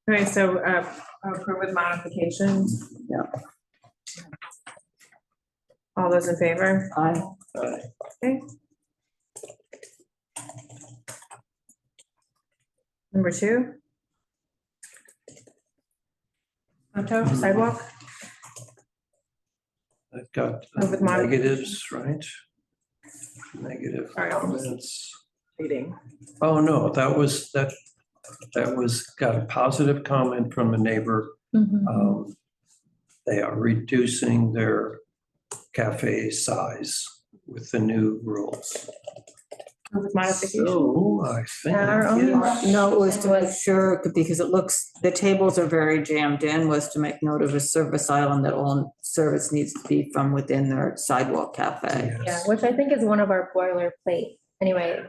Okay, so approve with modifications. Yeah. All those in favor? Aye. Okay. Number 2. Spunto, sidewalk. I've got Move with mod- negatives, right? Negative Sorry, I'll just- comments. Reading. Oh, no, that was, got a positive comment from a neighbor. They are reducing their cafe size with the new rules. Move with modification. So I think, Our only yes. No, it was to make sure, because it looks, the tables are very jammed in, was to make note of a service island that all service needs to be from within their sidewalk cafe. Yeah, Yes. which I think is one of our boilerplate. Anyway,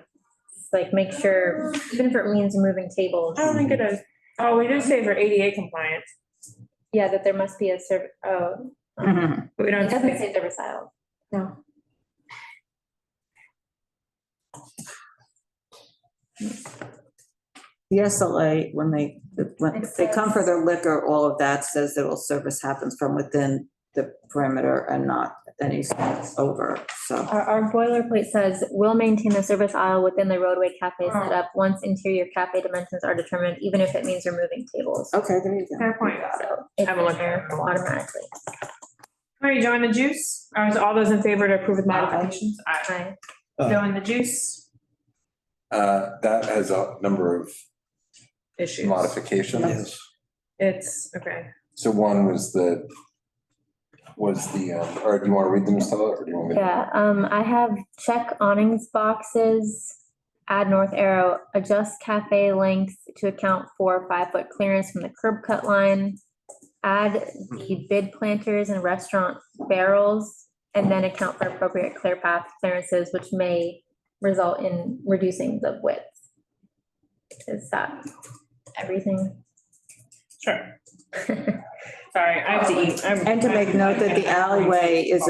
it's like make sure, even if it means moving tables, I don't think it is. Oh, we did say for ADA compliant, yeah, that there must be a Mhm. but we it don't. doesn't say service aisle. No. The SLA, when they come for their liquor, all of that says that all service happens from within the perimeter and not any spots over, so. Our boilerplate says, will maintain the service aisle within the roadway cafe setup once interior cafe dimensions are determined, even if it means removing tables. Okay, there you go. Fair point. So it's Have a look. in there automatically. All right, Joe and the juice. All those in favor to approve with modifications? Aye. Aye. Joe and the juice that has a number of issues. modifications. Yes. It's, okay. So one was the, or do you want to read them, Stella, or do you want me to? Yeah, I have check awnings boxes, add north arrow, adjust cafe length to account for 5-foot clearance from the curb cut line, add the bid planters and restaurant barrels, and then account for appropriate clear path clearances, which may result in reducing the width. Is that everything? Sure. Sorry, I have to eat. And to make note that the alleyway is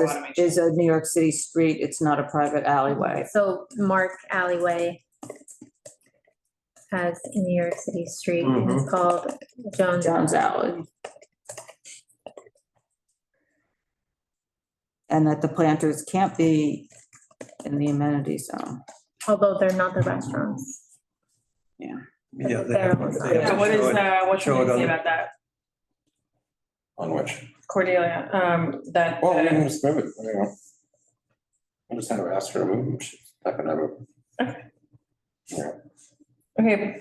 a New York City street, it's not a private alleyway. So Mark Alleyway has New York City Street, and it's called Jones. Jones Alley. And that the planters can't be in the amenity zone. Although they're not the restaurants. Yeah. Yeah. Yeah, what is, what's show it the on say the- about that? On which? Cordelia, that. Well, we can just move it. I'll just have to ask her to move them. She's not gonna move. Okay. Yeah. Okay,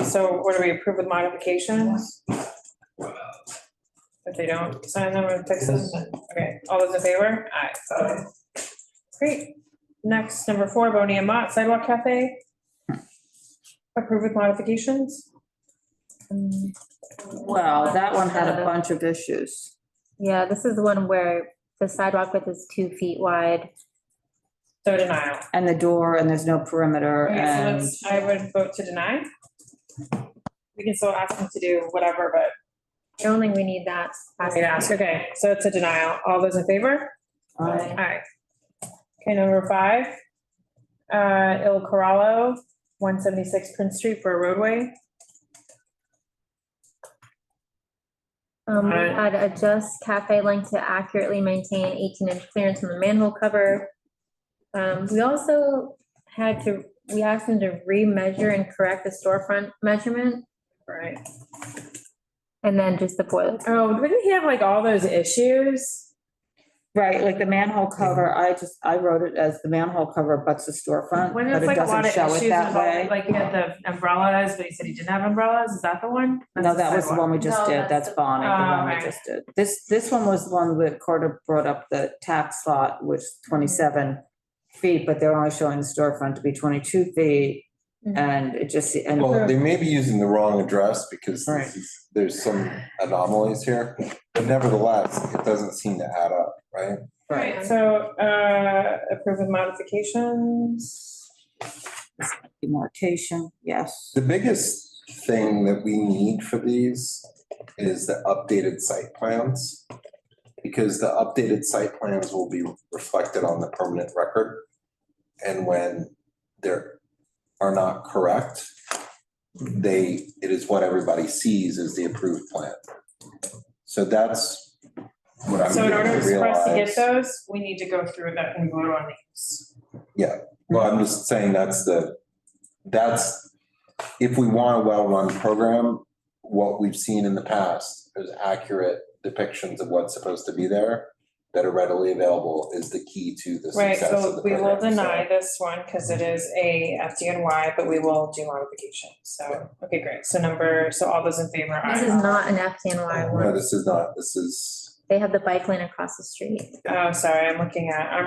so what do we approve with modifications? If they don't sign them or fix them, okay, all those in favor? Aye. Okay. Great. Next, number 4, Boni and Mott Sidewalk Cafe. Approve with modifications. Well, that one had a bunch of issues. Yeah, this is the one where the sidewalk width is 2 feet wide. So denial. And the door, and there's no perimeter, Okay, so and let's, I would vote to deny. We can still ask them to do whatever, but I don't think we need that. I need to ask, okay, so it's a denial. All those in favor? Aye. Aye. Okay, number 5. Il Corallo, 176 Prince Street for a roadway. We had adjust cafe length to accurately maintain 18-inch clearance from the manhole cover. We also we asked them to remeasure and correct the storefront measurement. Right. And then just the boiler. Oh, didn't he have like all those issues? right, like the manhole cover, I wrote it as the manhole cover butts the storefront, When but it's it like a lot doesn't of show issues it that involving, way. like you had the umbrellas, but he said he didn't have umbrellas. Is that the one? No, that was the one we just did. That's Bonnie, the one we okay. just did. This one was the one that Carter brought up, the tax lot was 27 feet, but they're only showing the storefront to be 22 feet. And it just, and Well, they may be using the wrong address because Right. there's some anomalies here, but nevertheless, it doesn't seem to add up, right? Right, so, approve with modifications. demarcation, yes. The biggest thing that we need for these is the updated site plans. Because the updated site plans will be reflected on the permanent record. And when they're not correct, it is what everybody sees as the approved plan. So that's what I'm So in order beginning to for us to get realize. those, we need to go through that and vote on these. Yeah, well, I'm just saying that's if we want a well-run program, what we've seen in the past is accurate depictions of what's supposed to be there that are readily available is the key to the Right, success of so the we will program. deny this one because it is a FDNY, but we will do modifications. So, okay, great. So all those in favor? This aye. is not an FDNY No, one. this is not, this is, They have the bike lane across the street. Oh, sorry, I'm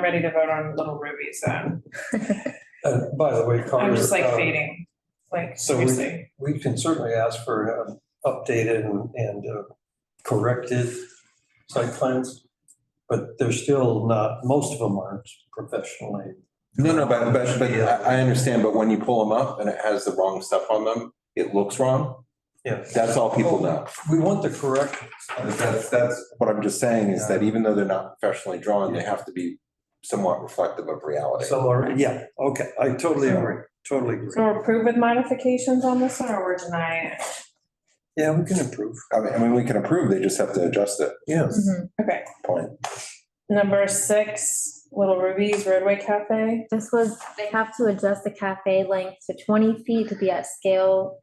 ready to vote on Little Rubies then. By the way, Carter. I'm just like fading, like So seriously. we can certainly ask for updated and corrected site plans, but they're still not, most of them aren't professionally. no, but I understand, but when you pull them up and it has the wrong stuff on them, it looks wrong. Yeah. That's all people know. We want the corrections. That's what I'm just saying is that even though they're not professionally drawn, they have to be somewhat reflective of reality. Some are, yeah, okay, I totally agree, totally agree. So approve with modifications on this one or we're denying it? Yeah, we can improve. I mean, we can approve, they just have to adjust it. Yes. Okay. Point. Number 6, Little Rubies Roadway Cafe. They have to adjust the cafe length to 20 feet to be at scale.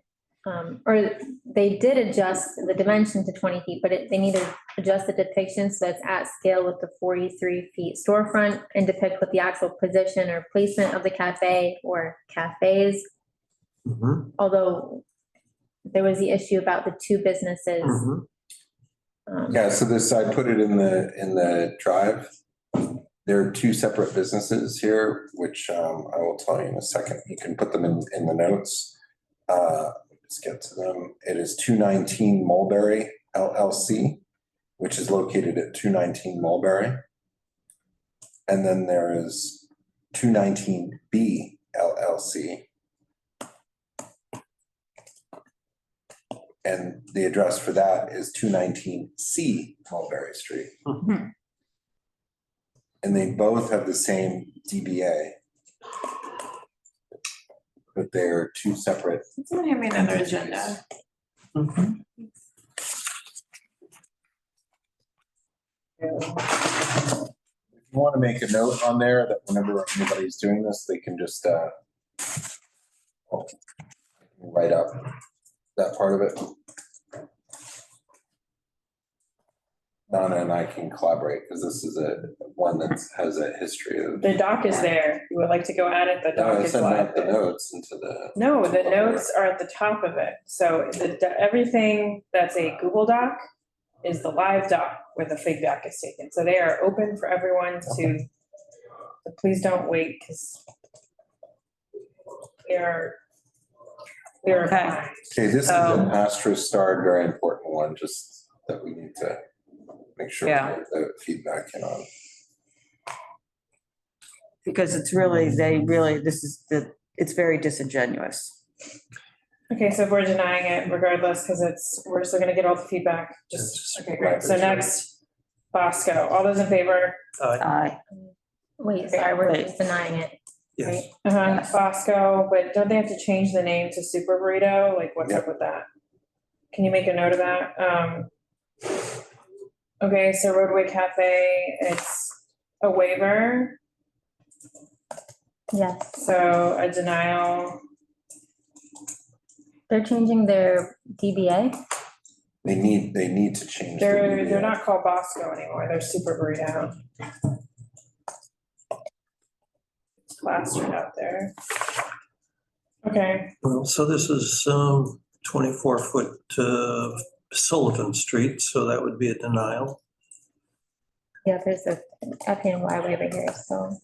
Or they did adjust the dimension to 20 feet, but they need to adjust the depiction so it's at scale with the 43 feet storefront and depict what the actual position or placement of the cafe or cafes. Although there was the issue about the 2 businesses. Yeah, so I put it in the drive. There are 2 separate businesses here, which I will tell you in a second. You can put them in the notes. Let's get to them. It is 219 Mulberry LLC, which is located at 219 Mulberry. And then there is 219B LLC. And the address for that is 219C Mulberry Street. And they both have the same DBA. But they're 2 separate. Someone hand me another agenda. If you want to make a note on there that whenever anybody's doing this, they can just write up that part of it. Donna and I can collaborate because this is one that has a history of. The doc is there. You would like to go at it, the doc is Send live. out the notes into the. No, the notes are at the top of it. So everything that's a Google Doc is the live doc where the feedback is taken. So they are open for everyone to, but please don't wait because we are. Okay. Okay, this is an asterisk starred, very important one, just that we need to make sure we Yeah. get the feedback in on. Because it's it's very disingenuous. Okay, so we're denying it regardless because we're still gonna get all the feedback. Okay, great. So next, Bosco. All those in favor? Aye. Wait, sorry, we're just denying it. Yes. Bosco, but don't they have to change the name to Super Burrito? Like, what's up with that? Can you make a note of that? Okay, so Roadway Cafe, it's a waiver. Yes, So a denial. they're changing their DBA. They need to change. the They're DBA. not called Bosco anymore. They're Super Burrito. It's plastered out there. Okay, Well, so this is 24-foot Sullivan Street, so that would be a denial. Yeah, there's a FDNY waiver here, so.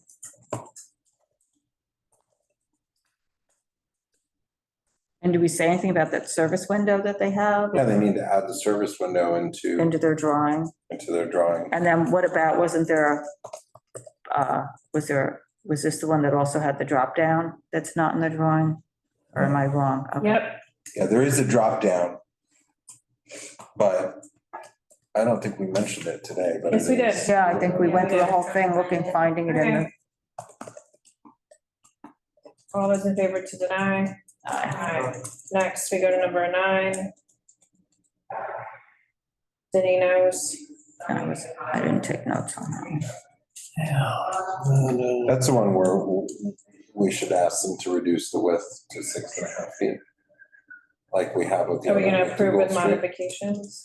And do we say anything about that service window that they have? Yeah, they need to add the service window Into their drawing? into their drawing. And then what about, was this the one that also had the drop down that's not in the drawing? Or am I wrong? Okay. yep. Yeah, there is a drop down. But I don't think we mentioned it today, but. Yes, we did. Yeah, I think we went through the whole thing finding it in the. Okay. All those in favor to deny? Aye. Next, we go to number 9. Daninos. I didn't take notes on that. That's the one where we should ask them to reduce the width to 6.5 feet. Like we have with the. Are we gonna other approve with Gold Street. modifications?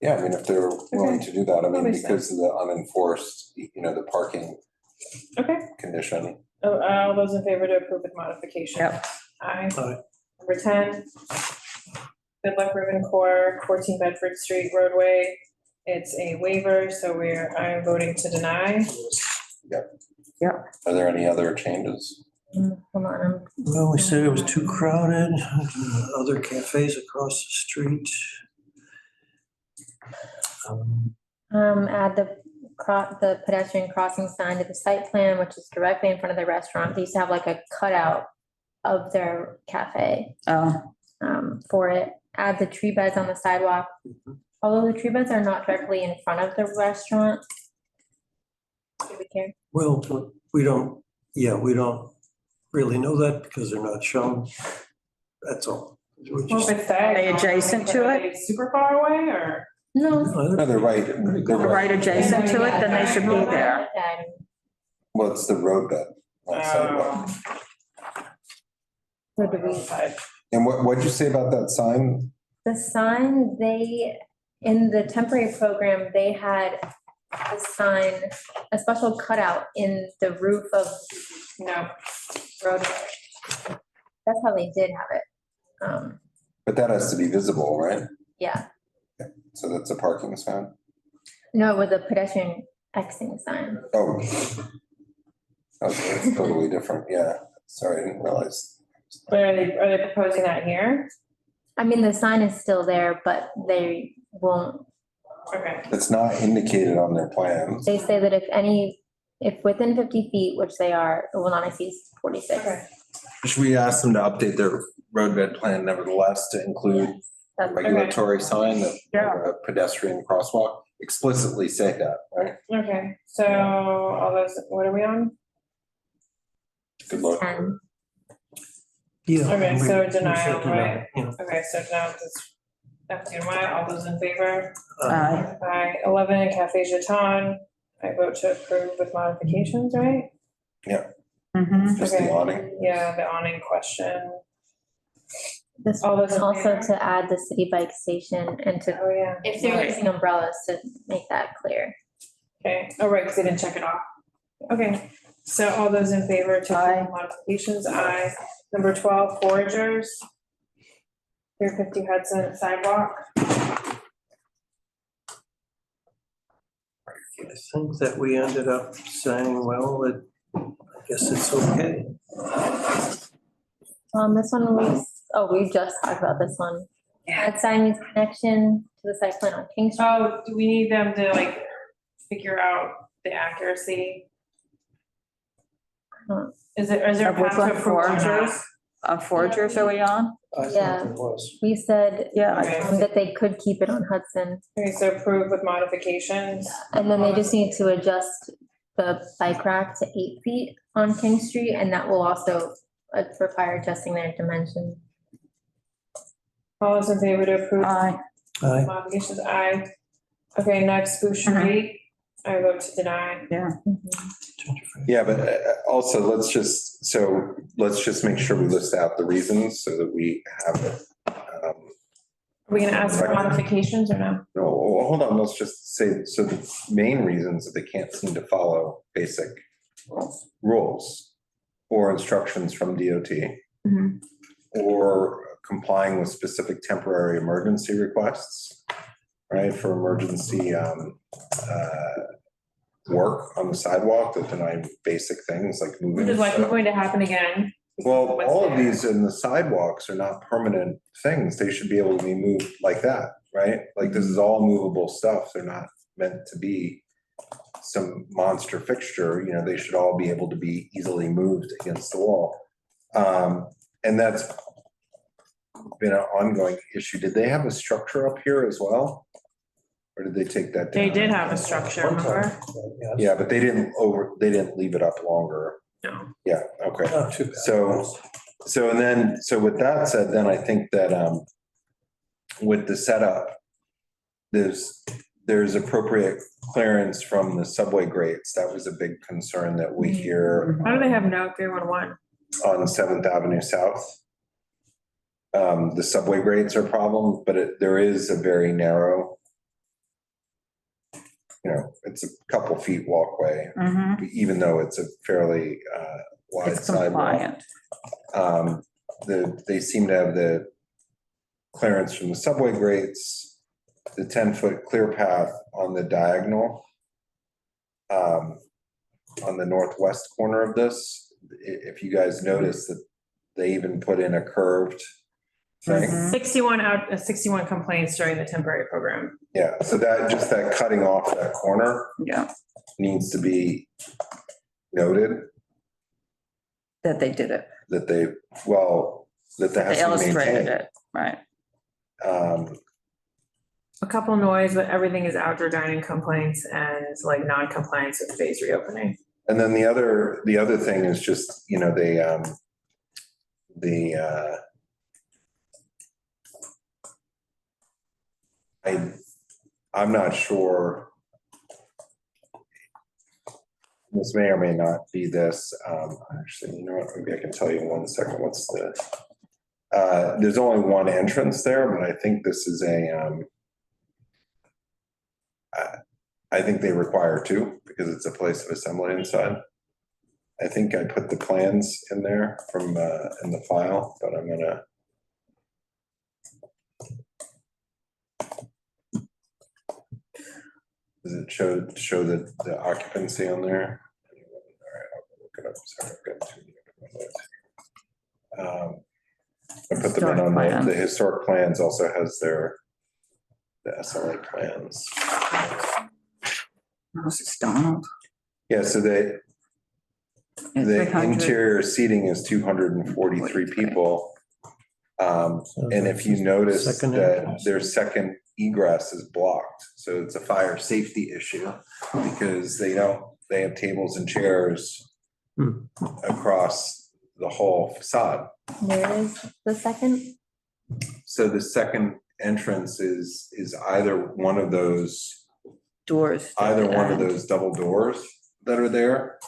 Yeah, I mean, if they're willing to do that, I That mean, makes because of the unenforced, the parking Okay. condition. All those in favor to approve with modifications? Yep. Aye. Aye. Number 10. Good Luck Ribbon Corps, 14 Bedford Street Roadway. It's a waiver, so I'm voting to deny. Yep. Are there any other changes? Hold on, Well, we said it was too crowded, other cafes across the street. add the pedestrian crossing sign to the site plan, which is directly in front of the restaurant. They used to have like a cutout of their cafe. For it. Add the tree beds on the sidewalk. Although the tree beds are not directly in front of the restaurant. Do we care? Well, we don't really know that because they're not shown. That's all. Well, if it's that, Are they adjacent to are it? they super far away or? No. No, they're right. They're right adjacent to it, then they should be there. Well, it's the roadbed. not sidewalk. So do we? And what'd you say about that sign? The sign, in the temporary program, they had a sign, a special cutout in the roof of, roadway. That's how they did have it. But that has to be visible, right? Yeah, So that's a parking sign? no, with a pedestrian Xing sign. Oh. Okay, it's totally different, yeah. Sorry, I didn't realize. But are they proposing that here? I mean, the sign is still there, but they won't. Okay. It's not indicated on their plans. They say that if within 50 feet, which they are, it will not exceed 46. Should we ask them to update their roadbed plan nevertheless to include a That's- regulatory sign that a pedestrian crosswalk? Explicitly say that, right? Okay, so all those, what are we on? Good luck. 10. Yeah. Okay, we- so we denial, said denial, right? yeah. Okay, so now this FDNY, all those in favor? Aye. Aye. 11, Cafe Jeton, I vote to approve with modifications, right? Yeah. Mhm. Just the Okay. awning. Yeah, the awning question. This All those was in also favor? to add the city bike station and to, Oh, yeah. if they're Right. using umbrellas, to make that clear. Okay, oh, right, because they didn't check it off. Okay, so all those in favor to approve modifications, aye. Number 12, foragers. 350 Hudson Sidewalk. I think that we ended up saying, well, I guess it's okay. This one we just talked about this one. Add Simon's connection to the site plan on King Street. Oh, do we need them to like figure out the accuracy? Is there a Of which path to one, approval or not? foragers? Foragers are we on? I thought Yeah. it was. We said Okay. that they could keep it on Hudson. Okay, so approve with modifications. And then they just need to adjust the bike rack to 8 feet on King Street, and that will also require adjusting their dimension. All those in favor to approve? Aye. Aye. Modifications, aye. Okay, next, Boucherie. I vote to deny. Yeah. Yeah, but also let's just make sure we list out the reasons so that we have it. Are we gonna ask for modifications or no? No, hold on, let's just say, so the main reasons that they can't seem to follow basic rules or instructions from DOT Mhm. or complying with specific temporary emergency requests, right, for emergency work on the sidewalk that deny basic things like moving. Which is likely stuff. going to happen again. Well, What's all of there? these in the sidewalks are not permanent things. They should be able to be moved like that, right? Like this is all movable stuff. They're not meant to be some monster fixture, you know, they should all be able to be easily moved against the wall. And that's been an ongoing issue. Did they have a structure up here as well? Or did they take that down? They did have a structure, remember? Yeah, but they didn't leave it up longer. No. Yeah, okay. Not too bad. So with that said, then I think that with the setup, there's appropriate clearance from the subway grates. That was a big concern that we hear How do they have no 311? on 7th Avenue South. The subway grates are a problem, but there is a very narrow, you know, it's a couple feet walkway, even though it's a fairly wide It's sidewalk. compliant. They seem to have the clearance from the subway grates, the 10-foot clear path on the diagonal on the northwest corner of this. If you guys notice that they even put in a curved thing. 61 complaints during the temporary program. Yeah, so that cutting off that corner needs to be noted. That they did it. That they has They to be illustrated maintained. it, right. A couple noise, but everything is outdoor dining complaints and like non-compliance with phase reopening. And then the other thing is just, you know, I'm not sure. This may or may not be this. Actually, you know what, maybe I can tell you in 1 second what's there's only one entrance there, but I think this is I think they require two because it's a place of assembly inside. I think I put the plans in there from in the file, but I'm gonna. Does it show the occupancy on there? All right, I'll look it up. Sorry, I've got too many. I put them in on the historic plans also has the SLA plans. This is Donald. Yeah, so the 300. interior seating is 243 people. And if you notice Second that entrance. their second egress is blocked, so it's a fire safety issue because they have tables and chairs across the whole facade. Where is the second? So the second entrance is either one of those Doors. double doors that are there,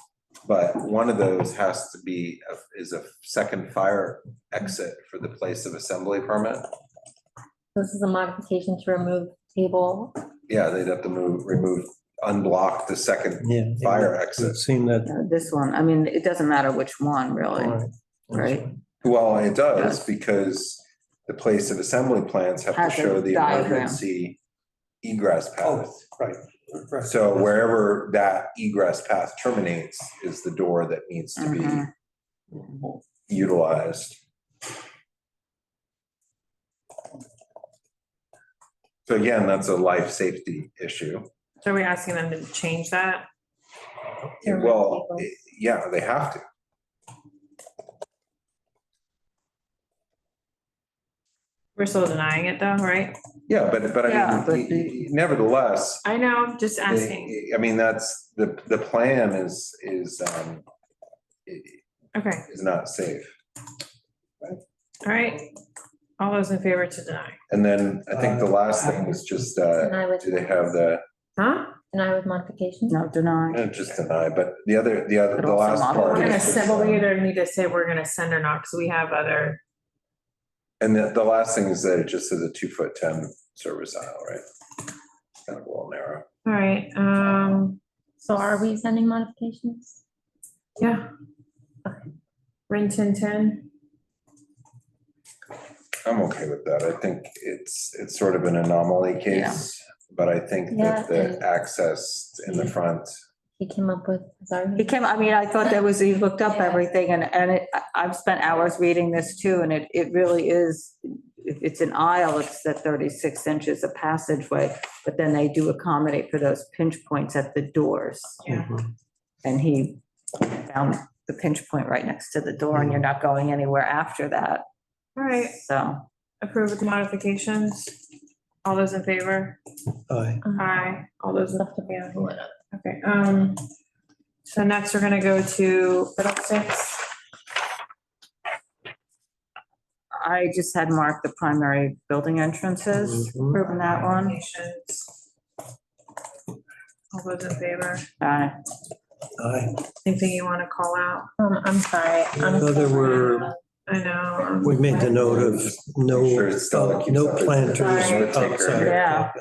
But one of those has to be, is a second fire exit for the place of assembly permit. This is a modification to remove table. Yeah, they'd have to unblock the second fire exit. It seemed that. This one, I mean, it doesn't matter which one really, right? Well, it does because the place of assembly plans have to Has a show the diagram. emergency egress path. Right. So wherever that egress path terminates is the door that needs to be utilized. So again, that's a life safety issue. So are we asking them to change that? Well, yeah, they have to. We're still denying it though, right? Yeah, but Yeah, I mean, nevertheless, I know, just asking. I mean, that's, the plan is Okay, not safe. all right. All those in favor to deny? And then I think the last thing is just, do they have the, Huh? Deny with modification? No, deny. just deny, but the also last model. part. We're gonna is send, but we either need to say we're gonna send or not, because we have other, And the last thing is that it just says a 2'10" service aisle, right? Kind of a little narrow. all right, So are we sending modifications? yeah. Rin Tin Tin, I'm okay with that. I think it's sort of an anomaly case, but I think that Yeah, the access in the front. He came up with, sorry. I mean, I thought he looked up everything I've spent hours reading this too, and it really is, if it's an aisle, it's the 36 inches of passageway, but then they do accommodate for those pinch points at the doors. yeah. And he found the pinch point right next to the door and you're not going anywhere after that, All right, so. approve with modifications. All those in favor? Aye. Aye. All those, yeah. Okay, so next we're gonna go to Fiddlesticks. I just had marked the primary building entrances, approving that one. Modifications. All those in favor? Aye. Anything you want to call out? I'm sorry. So there were, I know. we made the note of no, Sure, it's Stella keeps no up. planters Sorry. outside. Yeah.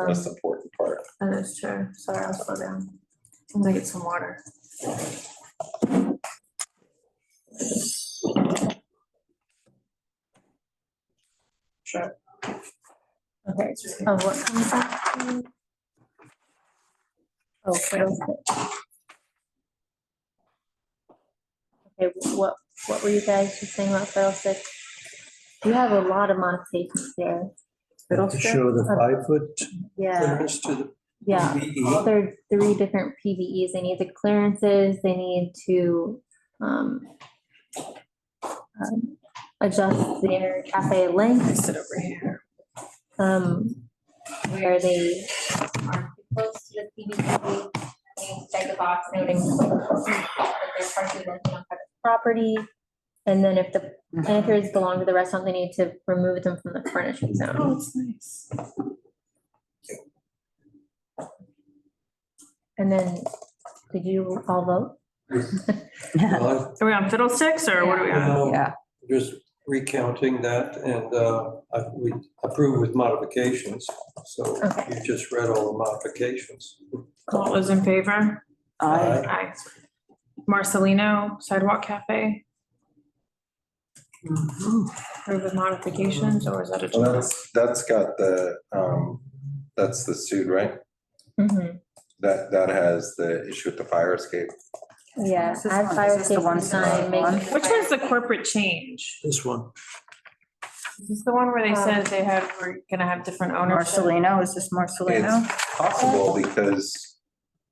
That's the important part. That is true. Sorry, I'll slow down. I'm gonna get some water. Sure. Okay, what comes up? Oh, Fiddlesticks. Okay, what were you guys just saying about Fiddlesticks? You have a lot of modifications there. To show the 5-foot Yeah, clearance to the yeah. PVE. Well, there are 3 different PVEs. They need the clearances, they need to adjust their cafe length. Sit over here. Where they are too close to the PVE, they check the box noting that they're partially renting on private property. And then if the planters belong to the restaurant, they need to remove them from the furnishing Oh, zone. it's nice. And then, did you all vote? Well, Are we on Fiddlesticks or what are we on? no, Yeah. just recounting that and we approve with modifications. So Okay. you just read all the modifications. All those in favor? Aye. Aye. Marcelino Sidewalk Cafe. Approve with modifications, or is that a? Well, that's got the, that's the suit, right? Mhm. That has the issue with the fire escape. Yeah, Is this add one- fire is this the safety one- sign, make. one? Which one's the corporate change? This one. Is this the one where they said they were gonna have different owners? Marcelino, is this Marcelino? It's possible because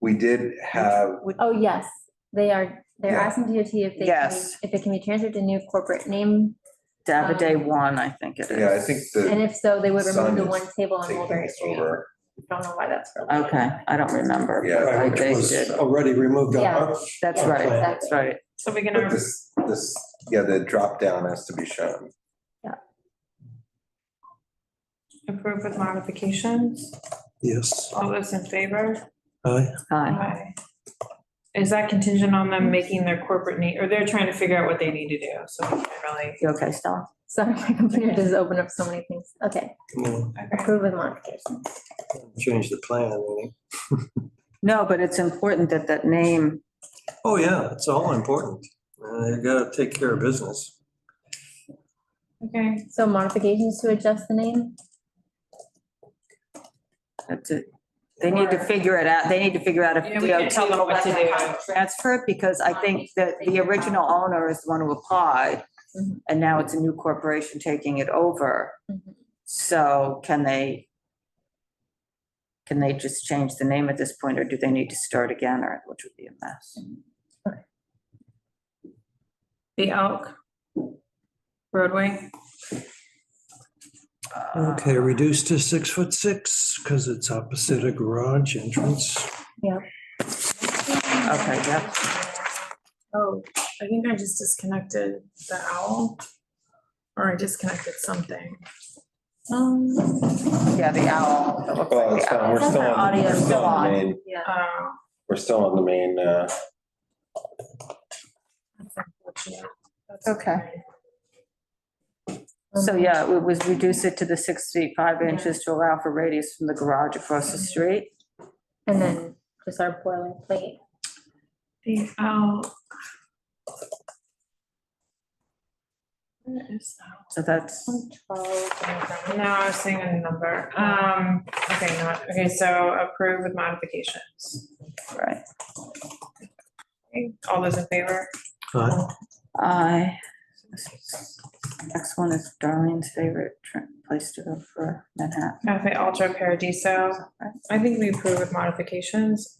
we did have, Oh, yes, they're Yeah. asking DOT if they, Yes. if it can be transferred to new corporate name. Davide 1, I think it is. yeah, I think And the if so, they would remove Son the is one table on taking Mulberry it Street. over. Don't know why that's. for. Okay, I don't remember. Yeah, Right, They which was did. already removed on Yeah. our. That's our right, plan. that's right. So we're But gonna, this, yeah, the drop down has to be shown. approve with modifications. Yes. All those in favor? Aye. Aye. Aye. is that contingent on them making their corporate need, or they're trying to figure out what they need to do, so we can't really. You okay, Stella? Sorry, my computer just opened up so many things. Okay, approve with modification. Change the plan, really. No, but it's important that that name, Oh, yeah, it's all important. You gotta take care of business. Okay. So modifications to adjust the name? that's it. They need to figure it out. They need to figure out if Yeah, we can't tell DOT them will what let to them do. transfer it, because I think that the original owner is the one who applied. Mhm. And now it's a new corporation taking it over. Mhm. So can they just change the name at this point, or do they need to start again, or which would be a mess? The Elk Roadway. Okay, reduced to 6'6" because it's opposite a garage entrance. Yeah. Okay, yep. Oh, I think I just disconnected the owl. Or I disconnected something. Yeah, the owl. It looks Well, like it's the fine. owl. We're still on, Audio we're is still on the main, Yeah. we're still on the main, That's unfortunate. That's Okay. So, yeah, it was reduce it to the 6 feet 5 inches to allow for radius from the garage across the street. And then just our boilerplate. The Elk. Where is that? So that's, No, I was saying a number. Okay, so approve with modifications. right. Okay, all those in favor? I, next one is Darlene's favorite place to go for Manhattan. Cafe Ultra Paradiso. I think we approve with modifications.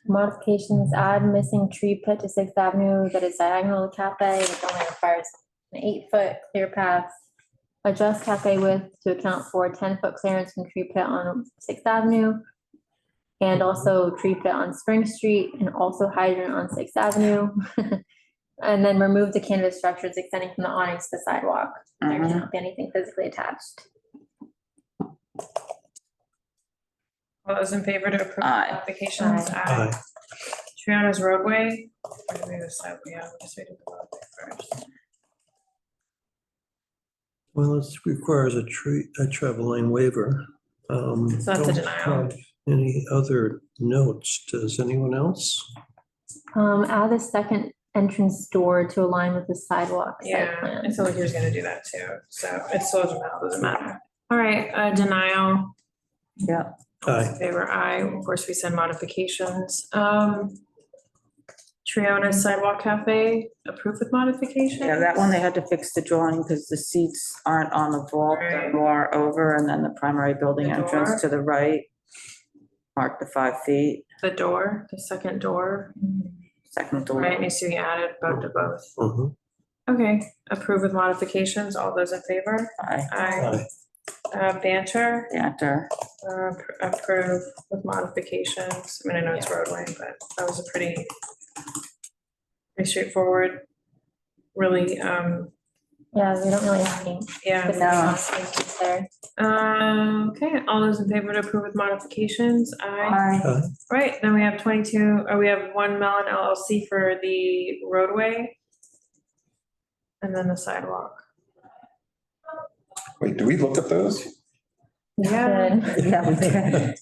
Modifications, add missing tree pit to Sixth Avenue that is diagonal to cafe, which only requires an 8-foot clear path. Adjust cafe width to account for 10-foot clearance from tree pit on Sixth Avenue. And also tree pit on Spring Street and also hydrant on Sixth Avenue. And then remove the canvas structures extending from the awnings to the sidewalk. There cannot be anything physically attached. All those in favor to approve Aye. modifications? Aye. Triana's Roadway. Or do we decide? Yeah, we'll just read the roadway first. Well, it requires a travel lane waiver. So that's a Don't denial. have Any other notes? Does anyone else? Add a second entrance door to align with the sidewalk site Yeah, plan. I feel like he was gonna do that too. So it's still a denial, doesn't matter. All right, denial. Yeah. Aye. Favor aye. Of course, we send modifications. Triana Sidewalk Cafe, approved with modifications? Yeah, that one they had to fix the drawing because the seats aren't on the vault, they're more over, and then the primary building The entrance door? to the right. Mark the 5 feet, The door, the second door, second door. right, needs to be added both to both. Mhm. Okay, approve with modifications. All those in favor? Aye. Aye. Banter, Enter. approve with modifications. I mean, I know it's roadway, but that was a pretty straightforward, really, Yeah, we don't really have any. yeah. specific modifications there. Okay, all those in favor to approve with modifications? Aye. Aye. Right, then we have 22, we have 1 Melon LLC for the roadway. And then the sidewalk. wait, do we look at those? Yeah. Yeah, we did.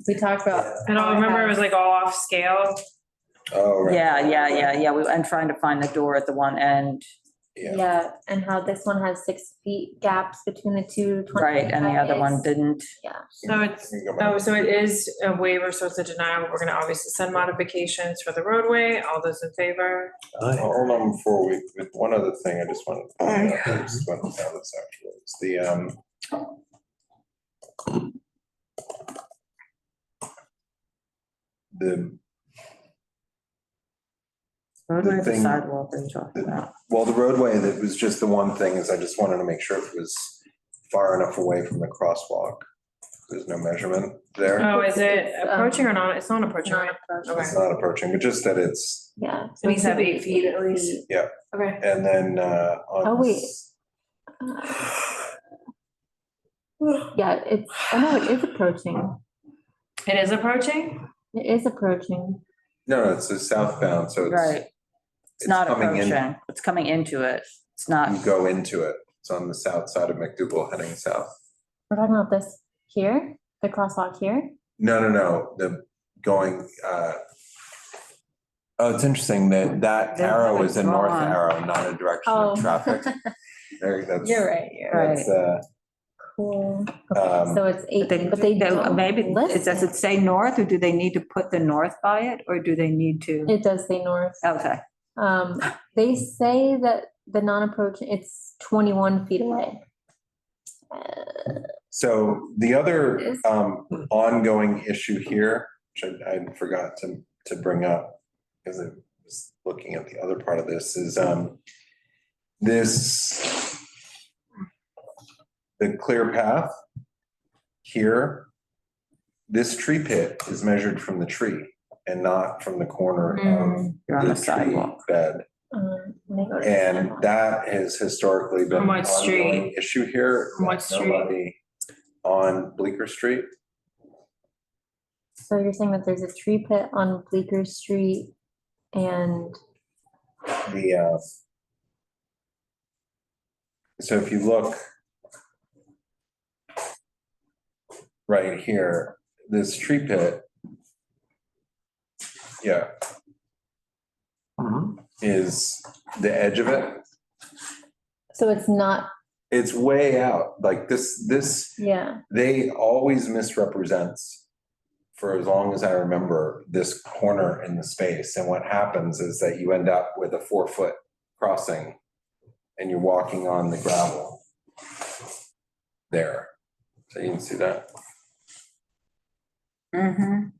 We talked about. I don't remember, it was like all off scale. Oh, right. Yeah, and trying to find the door at the one end, Yeah, and how this one has 6 feet gaps between the two. right, and the other one cafes. didn't. Yeah. So it's, so it is a waiver, so it's a denial, but we're gonna obviously send modifications for the roadway. All those in favor? Oh, hold on before we, with one other thing, I just wanted to point out, I just went down this actually, it's the, Roadway, the thing- sidewalk they talked about. well, the roadway, that was just the one thing, is I just wanted to make sure it was far enough away from the crosswalk. There's no measurement there. Oh, is it approaching or not? It's not approaching, right? Okay. It's not approaching, but just that it's, Yeah. It needs to have 8 feet at least. yeah, Okay. and then, Oh, wait. Yeah, it's, I know it is approaching. It is approaching? It is approaching. No, it's a southbound, so Right. It's not coming in. approaching, it's coming into it. It's not, You go into it. It's on the south side of McDougal heading south. We're talking about this here, the crosswalk here. No, the going, oh, it's interesting that that They have arrow it is a north drawn. arrow, not a direction Oh. of traffic. There, that's. You're right, you're right. That's, Cool. Okay, Um, so it's 18, but they don't maybe, list does it say north, or do they need to put the north by it, or do they need to? It does say north. Okay, They say that the non-approach, it's 21 feet away. So the other Is- ongoing issue here, which I forgot to bring up, because I was looking at the other part of this, is the clear path here, this tree pit is measured from the tree and not from the corner of you're on the the tree sidewalk. bed. Let me go to And Sidewalk. that has historically been an Mott Street. ongoing issue here. Mott that Street. nobody On Bleecker Street. So you're saying that there's a tree pit on Bleecker Street and The, so if you look right here, this tree pit, yeah, is the edge of it. so it's not, It's way out, like this, yeah, they always misrepresents, for as long as I remember, this corner in the space. And what happens is that you end up with a 4-foot crossing and you're walking on the gravel there. So you can see that.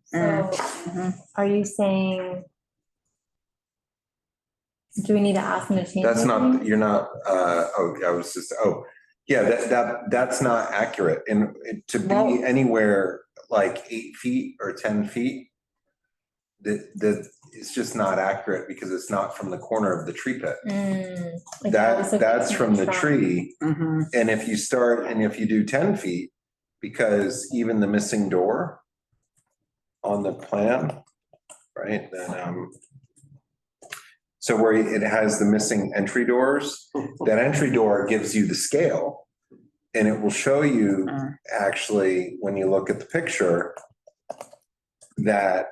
so are you saying? Do we need to ask them to change? That's not, anything? you're not, that's not accurate. And to be anywhere like 8 feet or 10 feet, it's just not accurate because it's not from the corner of the tree pit. Like also That's from the trunk. tree. And if you do 10 feet, because even the missing door on the plan, right, then, so where it has the missing entry doors, that entry door gives you the scale. And it will show you, actually, when you look at the picture, that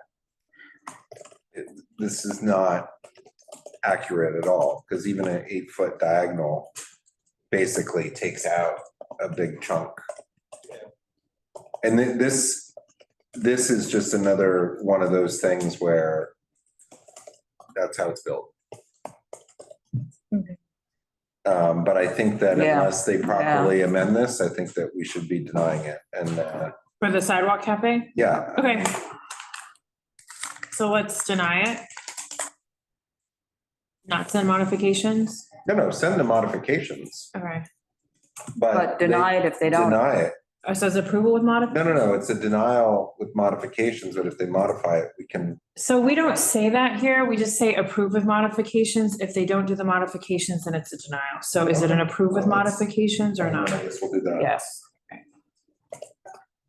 this is not accurate at all, because even an 8-foot diagonal basically takes out a big chunk. And this is just another one of those things where that's how it's built. But I think that Yeah. unless they properly amend this, I think that we should be denying it. And, For the sidewalk cafe? yeah, Okay. So let's deny it. Not send modifications? no, send the modifications, Okay. But deny it if they don't. Deny it. Oh, so it's approval with modifications? No, it's a denial with modifications, but if they modify it, we can, So we don't say that here, we just say approve with modifications. If they don't do the modifications, then it's a denial. So is it an approve with modifications or not? I guess we'll do that. Yes.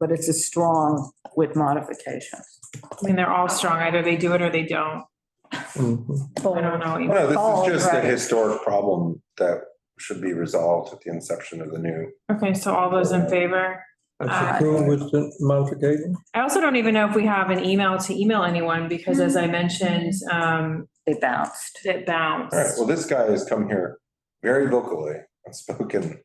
But it's a strong with modifications. I mean, they're all strong, either they do it or they don't. I don't know. No, this is just a Right. historic problem that should be resolved at the inception of the new. Okay, so all those in favor? That's approved with the modification? I also don't even know if we have an email to email anyone, because as I mentioned, It bounced. it bounced. All right, well, this guy has come here very vocally and spoken.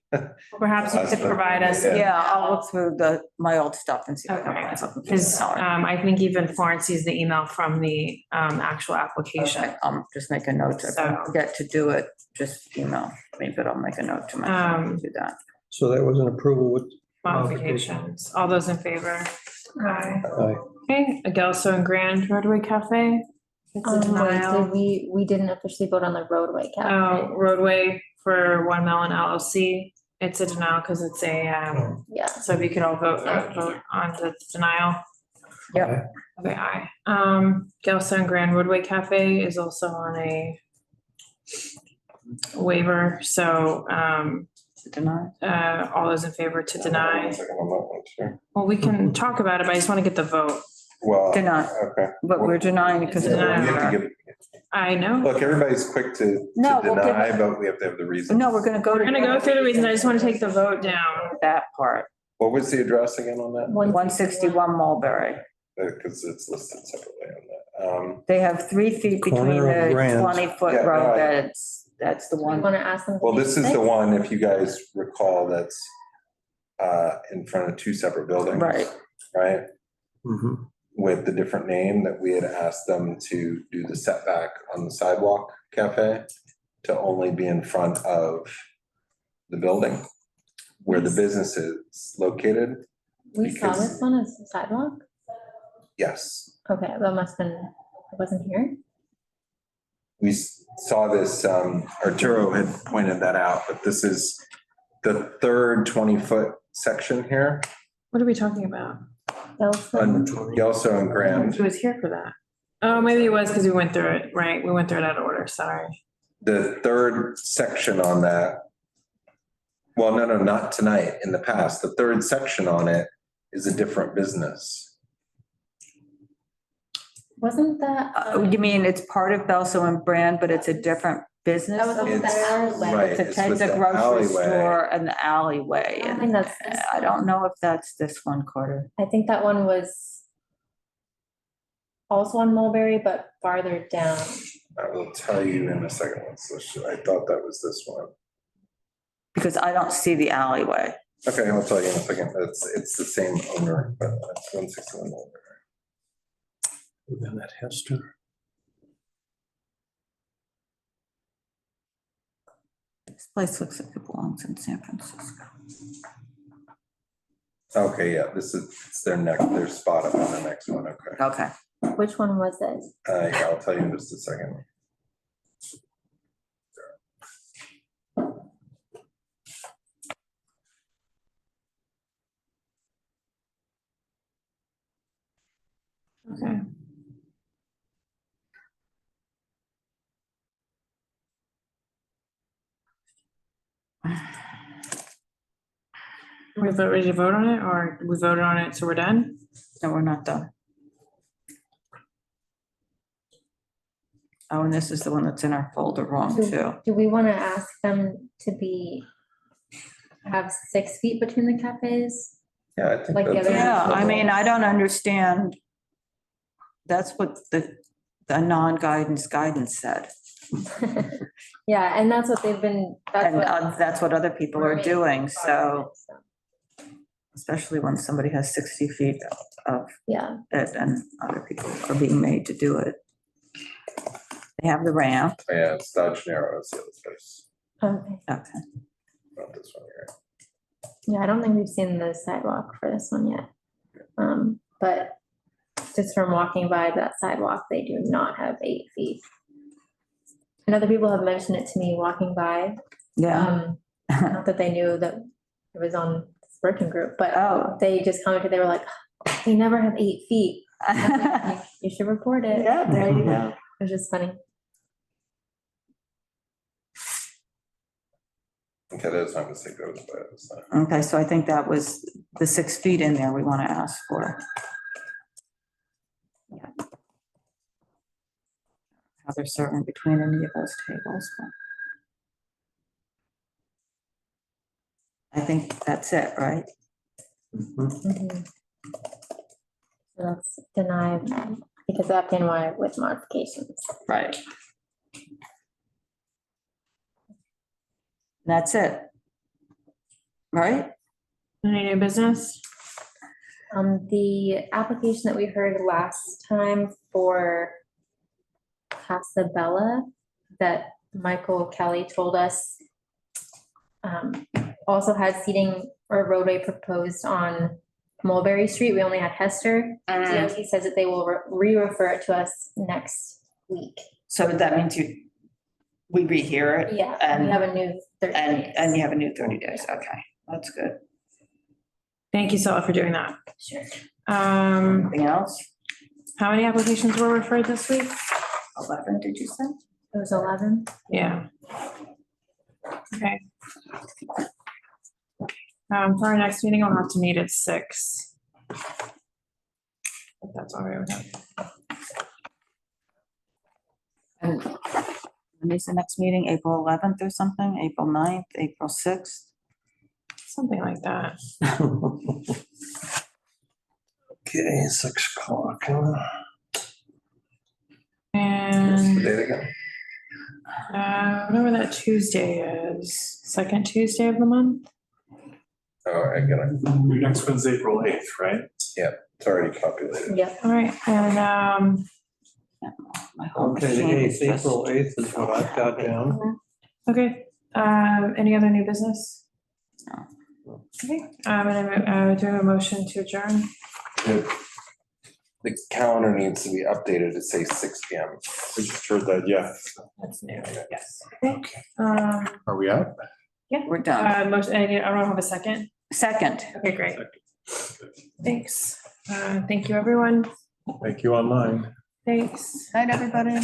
Perhaps you could provide us. Yeah, I'll look through my old stuff and see if I can find something. Because I think even Florence sees the email from the actual application. Okay, I'll just make a note to forget to do it, just email me, but I'll make a note to myself to do that. So that was an approval with Modifications. All those in favor? Aye. Aye. Okay, Agelso and Grand Roadway Cafe. It's a Wait, denial. did we didn't officially vote on the roadway cap. Oh, Roadway for 1 Melon LLC. It's a denial because it's a, Yeah. so we could all vote on the denial. Yep. Okay, aye. Gelson and Grand Roadway Cafe is also on a waiver, so, Deny. all those in favor to deny. One second on that one, too. Well, we can talk about it, but I just want to get the vote. Well, Deny. okay. But we're denying it because We of the have to waiver. give- I know. Look, everybody's quick to No, we'll give deny, it- but we have to have the reason. No, we're gonna go to. We're gonna go through the reasons. I just want to take the vote down. That part, What was the address again on that? 161 Mulberry. Because it's listed separately on that. They have 3 feet between Corner of the Grant. 20-foot Yeah, no, road I- that's the We one. want to ask them. to Well, make this is the 6? one, if you guys recall, that's in front of 2 separate buildings. Right. Right? Mhm. With the different name that we had asked them to do the setback on the sidewalk cafe to only be in front of the building where the business is located. We saw because- this one as a sidewalk? Yes, Okay, that must have been, it wasn't here? we saw this, Arturo had pointed that out, but this is the third 20-foot section here What are we talking about? on Gelso and Grand. Who was here for that? Oh, maybe it was because we went through it, right? We went through it out of order, sorry. The third section on that, well, no, not tonight, in the past. The third section on it is a different business. Wasn't that? You mean it's part of Belso and Brand, but it's a different business? That was a It's- alleyway. right, It's a it's Ted's with a the grocery alleyway. store and the alleyway. I And think that's this I don't know if that's this one, Carter. I think that one was also on Mulberry, but farther down. I will tell you in a second. I thought that was this one. Because I don't see the alleyway. Okay, I'll tell you in a second. It's the same owner, but it's 161 Mulberry. And then that Hester. This place looks like it belongs in San Francisco. Okay, yeah, it's their spot up on the next one, okay. Okay. Which one was it? Yeah, I'll tell you in just a second. Okay. We ready to vote on it, or we voted on it, so we're done? No, we're not done. Oh, and this is the one that's in our folder wrong too. Do we want to ask them to have 6 feet between the cafes? Yeah, I think Like the that's. other- Yeah, I mean, I don't understand. That's what the non-guidance guidance said. Yeah, and that's what they've been, And that's what other people are doing, so especially when somebody has 60 feet of Yeah, it and other people are being made to do it. They have the ramp. Yeah, it's Dodge Narrow is the other place, okay. Okay. not this one here. Yeah, I don't think we've seen the sidewalk for this one yet. But just from walking by that sidewalk, they do not have 8 feet. And other people have mentioned it to me walking by. Yeah. Not that they knew that it was on this working group, but Oh. they just commented, they were like, they never have 8 feet. You should report it. Yeah, there you go. It was just funny. Okay, that's not mistake, that was by the side. Okay, so I think that was the 6 feet in there we want to ask for. Yeah. How they're serving between any of those tables. But I think that's it, right? Mhm. So that's denied because of FDNY with modifications. Right. That's it. Right? Any new business? The application that we heard last time for Casa Bella that Michael Kelly told us also had seating or roadway proposed on Mulberry Street. We only had Hester. DOT says that they will re-refer it to us next week. So that means we rehear it? Yeah, And we have a new 30 days. And you have a new 30 days. Okay, that's good. Thank you, Stella, for doing that. Sure. Anything else? How many applications were referred this week? 11, did you say? It was 11. Yeah. Okay. For our next meeting, I'll have to meet at 6. If that's all right with that. And when is the next meeting? April 11th or something? April 9th, April 6th? Something like that. Okay, 6 o'clock. And Date again? whatever that Tuesday is, second Tuesday of the month. Oh, I get it. Your next one's April 8th, right? Yeah, it's already calculated. Yep. All right, and My whole Okay, the machine is 8th, just- April 8th is what I've got down. okay, any other new business? No. Okay, and do I have a motion to adjourn? The calendar needs to be updated to say 6 PM. I just heard that, yeah. That's new, yes. Okay. Are we out? Yeah. We're done. Motion, I don't have a second. Second. Okay, great. Thanks. Thank you, everyone. Thank you online. Thanks. Night, everybody.